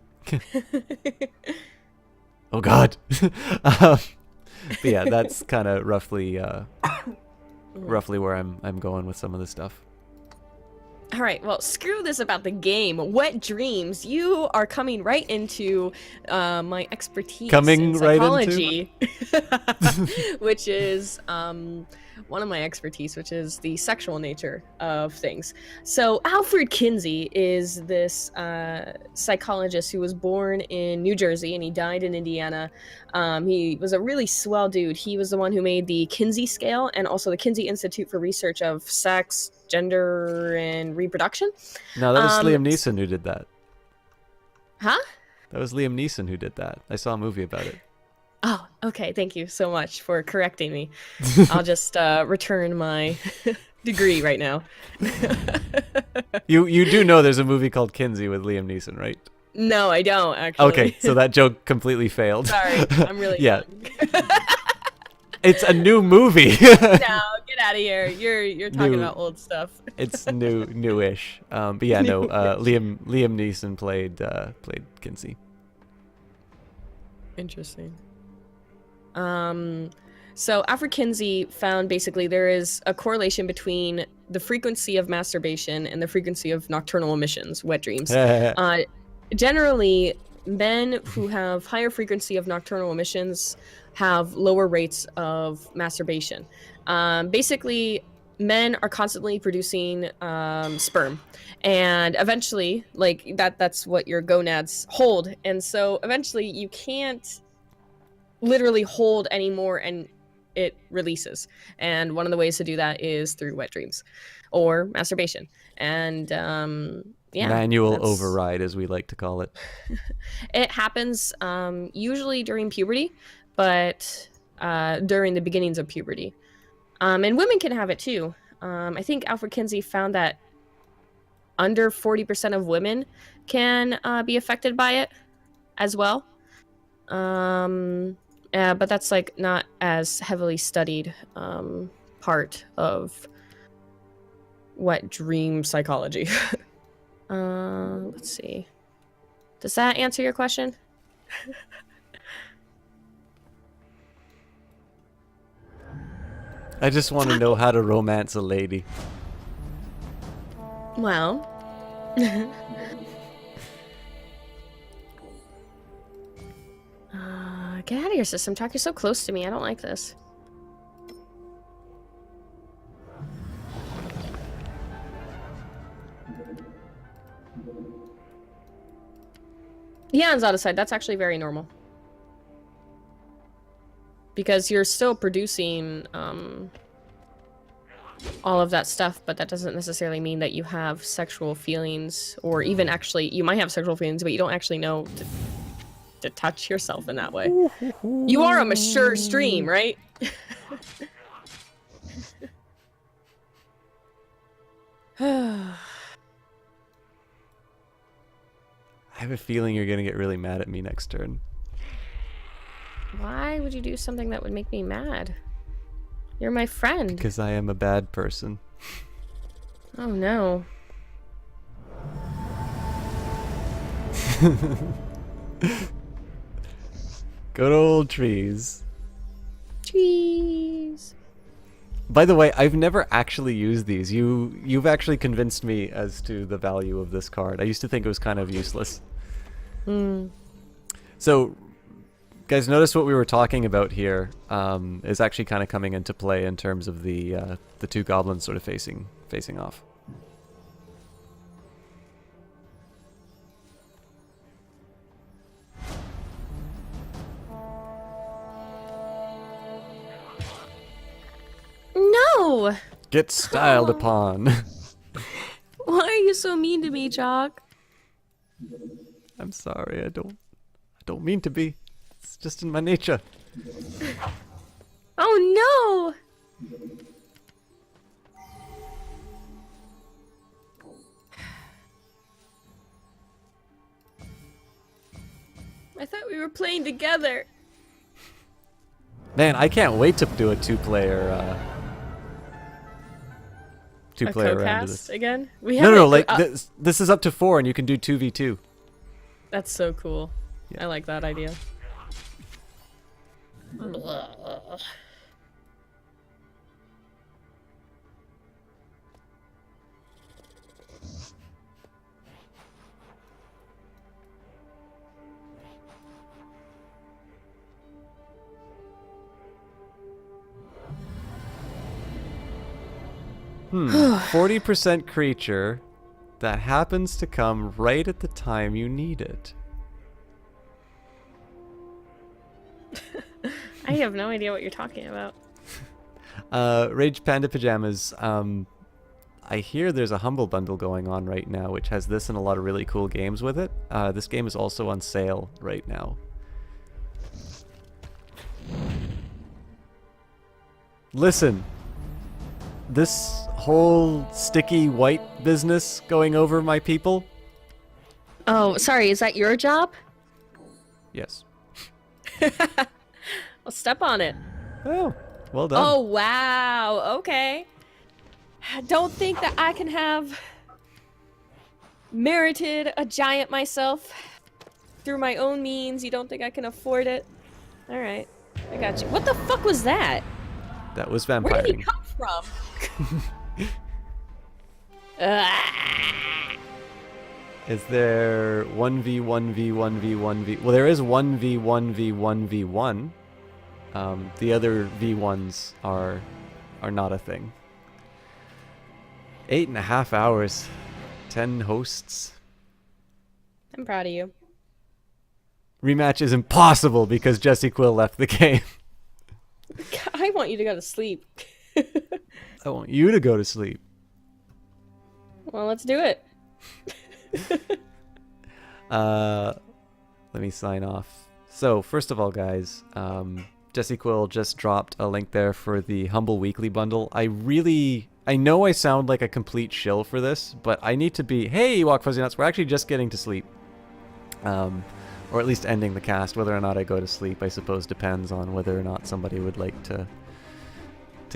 Oh God. But yeah, that's kind of roughly where I'm going with some of this stuff. All right, well, screw this about the game. Wet dreams. You are coming right into my expertise in psychology, which is one of my expertise, which is the sexual nature of things. So Alfred Kinsey is this psychologist who was born in New Jersey and he died in Indiana. He was a really swell dude. He was the one who made the Kinsey scale and also the Kinsey Institute for Research of Sex, Gender, and Reproduction. No, that was Liam Neeson who did that. Huh? That was Liam Neeson who did that. I saw a movie about it. Oh, okay. Thank you so much for correcting me. I'll just return my degree right now. You do know there's a movie called Kinsey with Liam Neeson, right? No, I don't, actually. Okay, so that joke completely failed. Sorry, I'm really young. It's a new movie. No, get out of here. You're talking about old stuff. It's newish. But yeah, no. Liam Neeson played Kinsey. Interesting. So Alfred Kinsey found basically there is a correlation between the frequency of masturbation and the frequency of nocturnal emissions, wet dreams. Generally, men who have higher frequency of nocturnal emissions have lower rates of masturbation. Basically, men are constantly producing sperm, and eventually, like that's what your gonads hold, and so eventually you can't literally hold anymore, and it releases. And one of the ways to do that is through wet dreams or masturbation. And manual override, as we like to call it. It happens usually during puberty, but during the beginnings of puberty. And women can have it too. I think Alfred Kinsey found that under 40% of women can be affected by it as well. But that's like not as heavily studied part of wet dream psychology. Let's see. Does that answer your question? I just want to know how to romance a lady. Well. Get out of here, system talk. You're so close to me. I don't like this. Yeah, on Zodicide, that's actually very normal. Because you're still producing all of that stuff, but that doesn't necessarily mean that you have sexual feelings, or even actually, you might have sexual feelings, but you don't actually know to touch yourself in that way. You are a mature stream, right? I have a feeling you're gonna get really mad at me next turn. Why would you do something that would make me mad? You're my friend. Because I am a bad person. Oh no. Good old trees. Trees. By the way, I've never actually used these. You've actually convinced me as to the value of this card. I used to think it was kind of useless. So, guys, notice what we were talking about here is actually kind of coming into play in terms of the two goblins sort of facing off. No! Get styled upon. Why are you so mean to me, Chalk? I'm sorry, I don't mean to be. It's just in my nature. Oh no! I thought we were playing together. Man, I can't wait to do a two-player round of this again? No, like this is up to 4 and you can do 2v2. That's so cool. Yeah. I like that idea. 40% creature that happens to come right at the time you need it. I have no idea what you're talking about. Rage Panda Pajamas, I hear there's a Humble Bundle going on right now, which has this and a lot of really cool games with it. This game is also on sale right now. Listen, this whole sticky white business going over my people? Oh, sorry, is that your job? Yes. Well, step on it. Oh, well done. Oh, wow. Okay. Don't think that I can have merited a giant myself through my own means. You don't think I can afford it? All right. I got you. What the fuck was that? That was vampiring. Where did he come from? Is there 1v1v1v1v? Well, there is 1v1v1v1. The other v1s are not a thing. 8.5 hours, 10 hosts. I'm proud of you. Rematch is impossible because Jesse Quill left the game. I want you to go to sleep. I want you to go to sleep. Well, let's do it. Let me sign off. So, first of all, guys, Jesse Quill just dropped a link there for the Humble Weekly Bundle. I know I sound like a complete shill for this, but I need to be, hey, Ewok Fuzzy Nuts, we're actually just getting to sleep. Or at least ending the cast. Whether or not I go to sleep, I suppose, depends on whether or not somebody would like to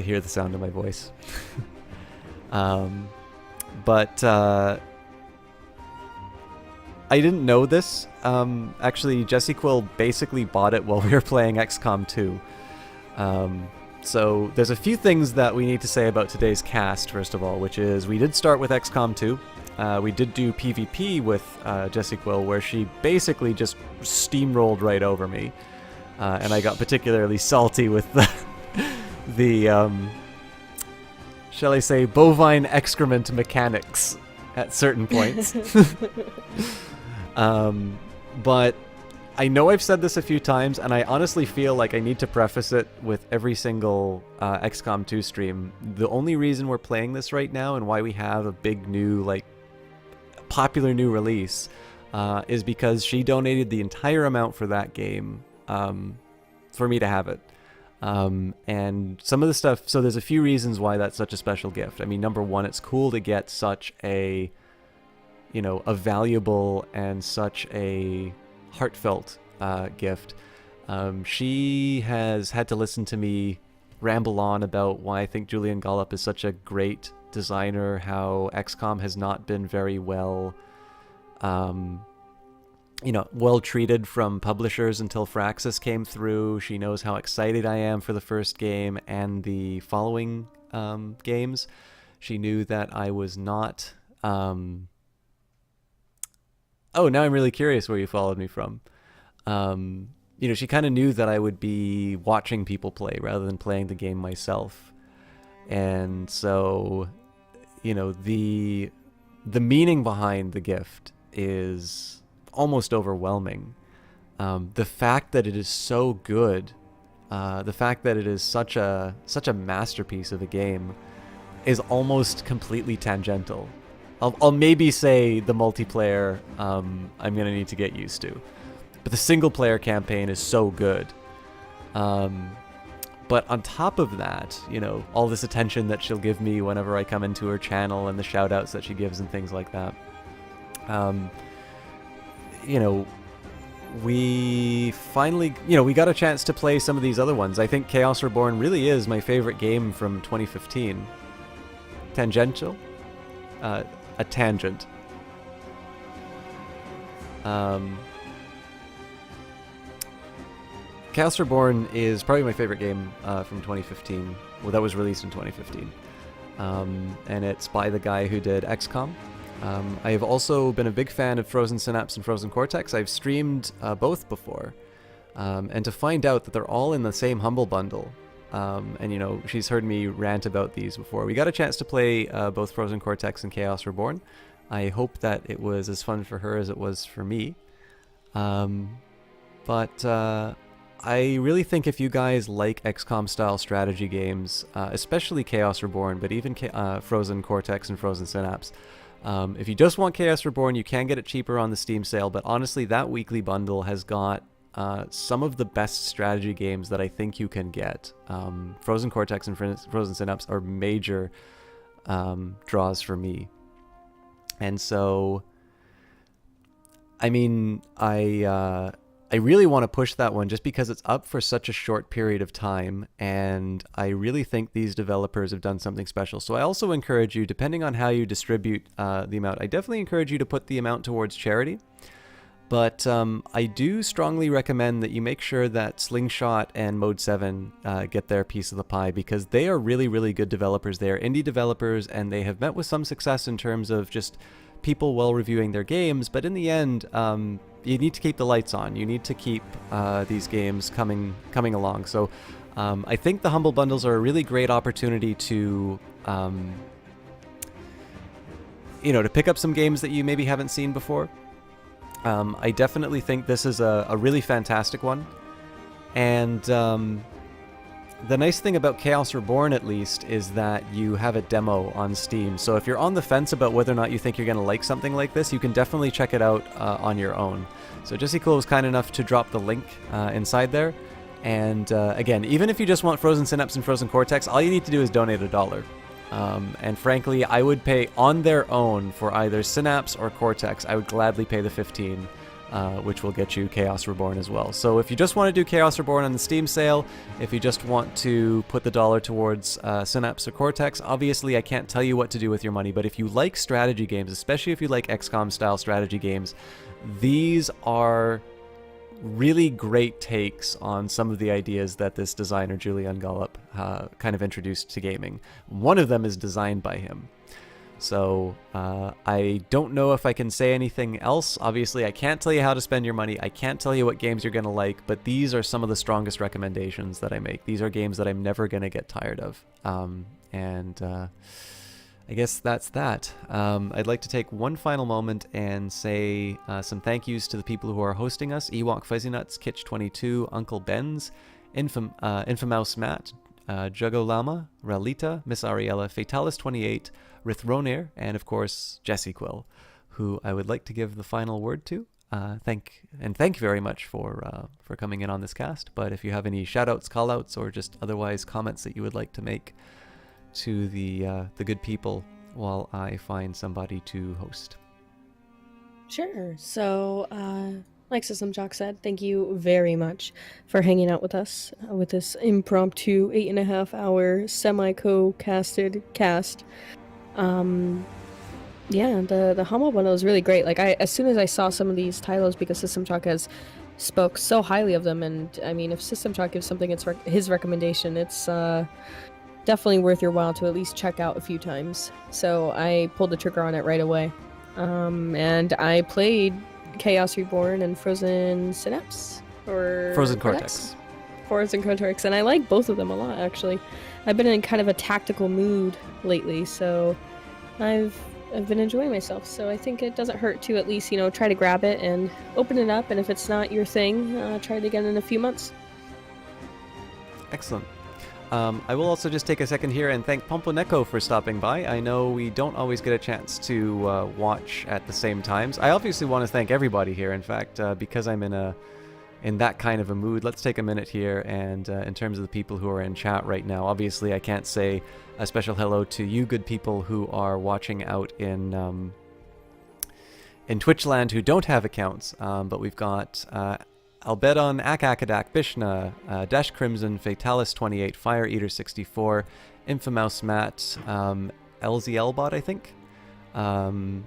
hear the sound of my voice. But I didn't know this. Actually, Jesse Quill basically bought it while we were playing XCOM 2. So there's a few things that we need to say about today's cast, first of all, which is we did start with XCOM 2. We did do PvP with Jesse Quill, where she basically just steamrolled right over me. And I got particularly salty with the shall I say, bovine excrement mechanics at certain points. But I know I've said this a few times, and I honestly feel like I need to preface it with every single XCOM 2 stream. The only reason we're playing this right now and why we have a big new, popular new release is because she donated the entire amount for that game for me to have it. And some of the stuff, so there's a few reasons why that's such a special gift. I mean, number one, it's cool to get such a valuable and such a heartfelt gift. She has had to listen to me ramble on about why I think Julian Gollop is such a great designer, how XCOM has not been very well treated from publishers until Firaxis came through. She knows how excited I am for the first game and the following games. She knew that I was not... Oh, now I'm really curious where you followed me from. She kind of knew that I would be watching people play rather than playing the game myself. And so, the meaning behind the gift is almost overwhelming. The fact that it is so good, the fact that it is such a masterpiece of a game is almost completely tangential. I'll maybe say the multiplayer I'm going to need to get used to. But the single player campaign is so good. But on top of that, all this attention that she'll give me whenever I come into her channel and the shout outs that she gives and things like that. We finally, we got a chance to play some of these other ones. I think Chaos Reborn really is my favorite game from 2015. Tangential? A tangent. Chaos Reborn is probably my favorite game from 2015. Well, that was released in 2015. And it's by the guy who did XCOM. I have also been a big fan of Frozen Synapse and Frozen Cortex. I've streamed both before. And to find out that they're all in the same Humble Bundle and you know, she's heard me rant about these before. We got a chance to play both Frozen Cortex and Chaos Reborn. I hope that it was as fun for her as it was for me. But I really think if you guys like XCOM style strategy games, especially Chaos Reborn, but even Frozen Cortex and Frozen Synapse, if you just want Chaos Reborn, you can get it cheaper on the Steam sale, but honestly that weekly bundle has got some of the best strategy games that I think you can get. Frozen Cortex and Frozen Synapse are major draws for me. And so, I mean, I really want to push that one just because it's up for such a short period of time, and I really think these developers have done something special. So I also encourage you, depending on how you distribute the amount, I definitely encourage you to put the amount towards charity. But I do strongly recommend that you make sure that Slingshot and Mode 7 get their piece of the pie, because they are really, really good developers. They are indie developers, and they have met with some success in terms of just people well reviewing their games. But in the end, you need to keep the lights on. You need to keep these games coming along. So I think the Humble Bundles are a really great opportunity to to pick up some games that you maybe haven't seen before. I definitely think this is a really fantastic one. And the nice thing about Chaos Reborn, at least, is that you have a demo on Steam. So if you're on the fence about whether or not you think you're going to like something like this, you can definitely check it out on your own. So Jesse Quill was kind enough to drop the link inside there. And again, even if you just want Frozen Synapse and Frozen Cortex, all you need to do is donate $1. And frankly, I would pay on their own for either Synapse or Cortex. I would gladly pay the $15, which will get you Chaos Reborn as well. So if you just want to do Chaos Reborn on the Steam sale, if you just want to put the $1 towards Synapse or Cortex, obviously I can't tell you what to do with your money, but if you like strategy games, especially if you like XCOM style strategy games, these are really great takes on some of the ideas that this designer, Julian Gollop, kind of introduced to gaming. One of them is designed by him. So I don't know if I can say anything else. Obviously, I can't tell you how to spend your money. I can't tell you what games you're going to like, but these are some of the strongest recommendations that I make. These are games that I'm never going to get tired of. I guess that's that. I'd like to take one final moment and say some thank yous to the people who are hosting us: Ewok Fuzzy Nuts, Kitch22, Uncle Benz, Infomouse Matt, Jugo Lama, Ralita, Miss Ariella, Fatalis28, Rithronir, and of course Jesse Quill, who I would like to give the final word to. Thank you very much for coming in on this cast. But if you have any shoutouts, callouts, or just otherwise comments that you would like to make to the good people while I find somebody to host. Sure. So, like System Jock said, thank you very much for hanging out with us with this impromptu 8.5 hour semi-co-casted cast. Yeah, the Humble Bundle is really great. Like, as soon as I saw some of these titles, because System Shock has spoke so highly of them, and I mean, if System Shock gives something his recommendation, it's definitely worth your while to at least check out a few times. So I pulled the trigger on it right away. And I played Chaos Reborn and Frozen Synapse, or Frozen Cortex. Frozen Cortex, and I like both of them a lot, actually. I've been in kind of a tactical mood lately, so I've been enjoying myself. So I think it doesn't hurt to at least, try to grab it and open it up, and if it's not your thing, try it again in a few months. Excellent. I will also just take a second here and thank Pomponeko for stopping by. I know we don't always get a chance to watch at the same times. I obviously want to thank everybody here. In fact, because I'm in that kind of a mood, let's take a minute here. And in terms of the people who are in chat right now, obviously I can't say a special hello to you good people who are watching out in Twitchland who don't have accounts. But we've got Albedon, Akakadak, Bishna, Dash Crimson, Fatalis28, Fire Eater 64, Infomouse Matt, LZ Elbot, I think, Jampy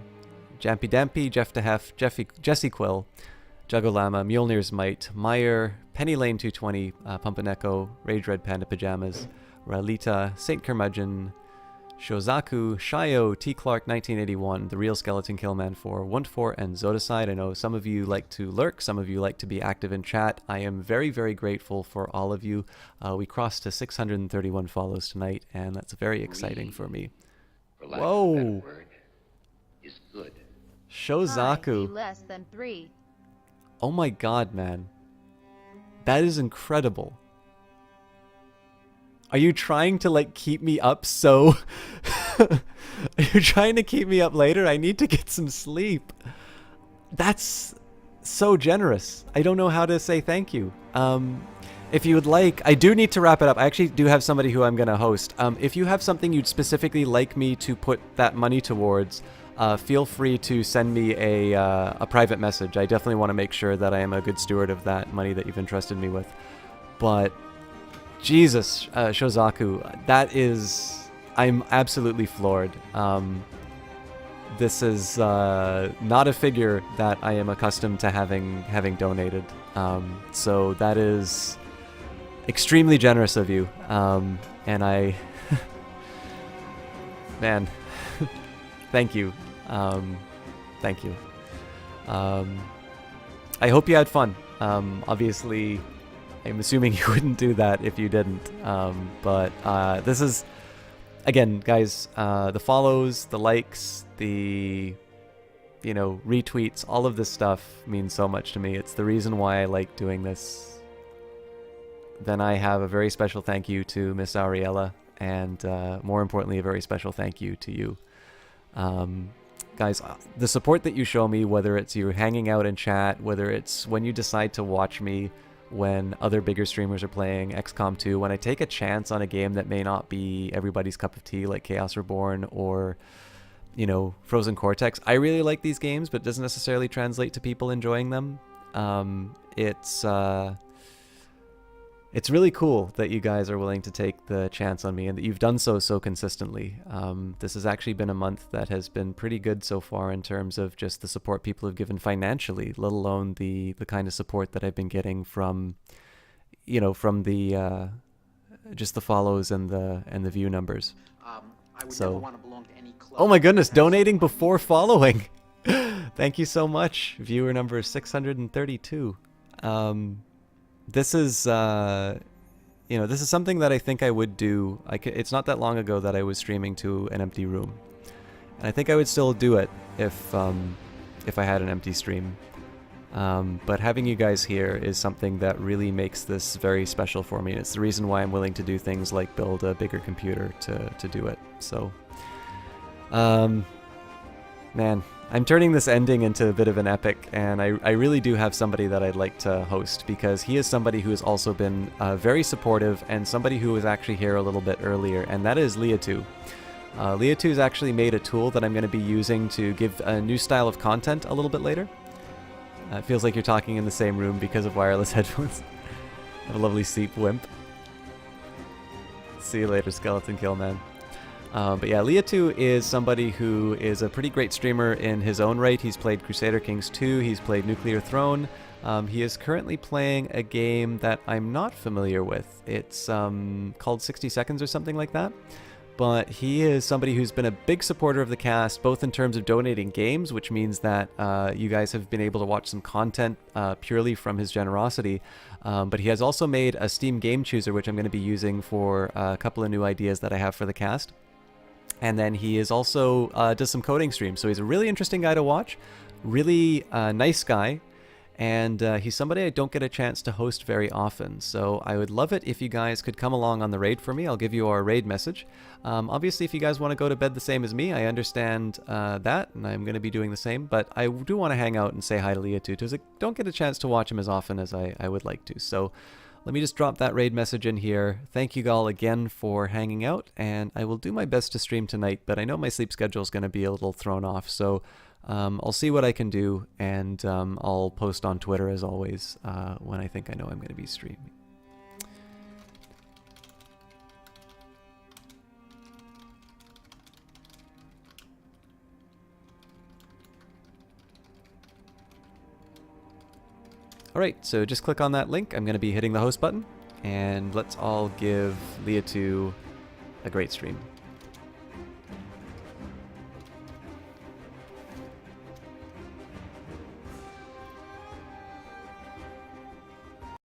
Dampy, Jeff DeHef, Jesse Quill, Juggolama, Mjolnir's Might, Meyer, Penny Lane 220, Pumpaneko, Rage Red Panda Pajamas, Ralita, Saint Curmudgeon, Shozaku, Shio, T. Clark 1981, The Real Skeleton Killman 4, Wuntfor, and Zodicide. I know some of you like to lurk, some of you like to be active in chat. I am very, very grateful for all of you. We crossed to 631 follows tonight, and that's very exciting for me. Whoa! Is good. Shozaku. Less than 3. Oh my god, man. That is incredible. Are you trying to, like, keep me up so... Are you trying to keep me up later? I need to get some sleep. That's so generous. I don't know how to say thank you. If you would like... I do need to wrap it up. I actually do have somebody who I'm going to host. If you have something you'd specifically like me to put that money towards, feel free to send me a private message. I definitely want to make sure that I am a good steward of that money that you've entrusted me with. But... Jesus, Shozaku, that is... I'm absolutely floored. This is not a figure that I am accustomed to having donated. So that is extremely generous of you. And I... Man, thank you. Thank you. I hope you had fun. Obviously... I'm assuming you wouldn't do that if you didn't. But this is, again, guys, the follows, the likes, the, you know, retweets, all of this stuff means so much to me. It's the reason why I like doing this. Then I have a very special thank you to Miss Ariella, and more importantly, a very special thank you to you. Guys, the support that you show me, whether it's you hanging out in chat, whether it's when you decide to watch me, when other bigger streamers are playing XCOM 2, when I take a chance on a game that may not be everybody's cup of tea, like Chaos Reborn or, you know, Frozen Cortex. I really like these games, but it doesn't necessarily translate to people enjoying them. It's really cool that you guys are willing to take the chance on me and that you've done so consistently. This has actually been a month that has been pretty good so far in terms of just the support people have given financially, let alone the kind of support that I've been getting from, you know, from the just the follows and the view numbers. I would never want to belong to any club. Oh my goodness, donating before following. Thank you so much. Viewer number 632. This is, you know, this is something that I think I would do. It's not that long ago that I was streaming to an empty room, and I think I would still do it if I had an empty stream. But having you guys here is something that really makes this very special for me. It's the reason why I'm willing to do things like build a bigger computer to do it. So, man. I'm turning this ending into a bit of an epic, and I really do have somebody that I'd like to host, because he is somebody who has also been very supportive and somebody who was actually here a little bit earlier, and that is Leah2. Leah2's actually made a tool that I'm going to be using to give a new style of content a little bit later. It feels like you're talking in the same room because of wireless headphones. Have a lovely sleep, wimp. See you later, Skeleton Killman. But yeah, Leah2 is somebody who is a pretty great streamer in his own right. He's played Crusader Kings 2, he's played Nuclear Throne. He is currently playing a game that I'm not familiar with. It's called 60 Seconds or something like that. But he is somebody who's been a big supporter of the cast, both in terms of donating games, which means that you guys have been able to watch some content purely from his generosity. But he has also made a Steam Game Chooser, which I'm going to be using for a couple of new ideas that I have for the cast. And then he is also does some coding streams. So he's a really interesting guy to watch, really nice guy. And he's somebody I don't get a chance to host very often. So I would love it if you guys could come along on the raid for me. I'll give you our raid message. Obviously, if you guys want to go to bed the same as me, I understand that, and I'm going to be doing the same. But I do want to hang out and say hi to Leah2, because I don't get a chance to watch him as often as I would like to. So let me just drop that raid message in here. Thank you all again for hanging out, and I will do my best to stream tonight, but I know my sleep schedule is going to be a little thrown off, so I'll see what I can do, and I'll post on Twitter as always when I think I know I'm going to be streaming. Alright, so just click on that link. I'm going to be hitting the host button, and let's all give Leah2 a great stream.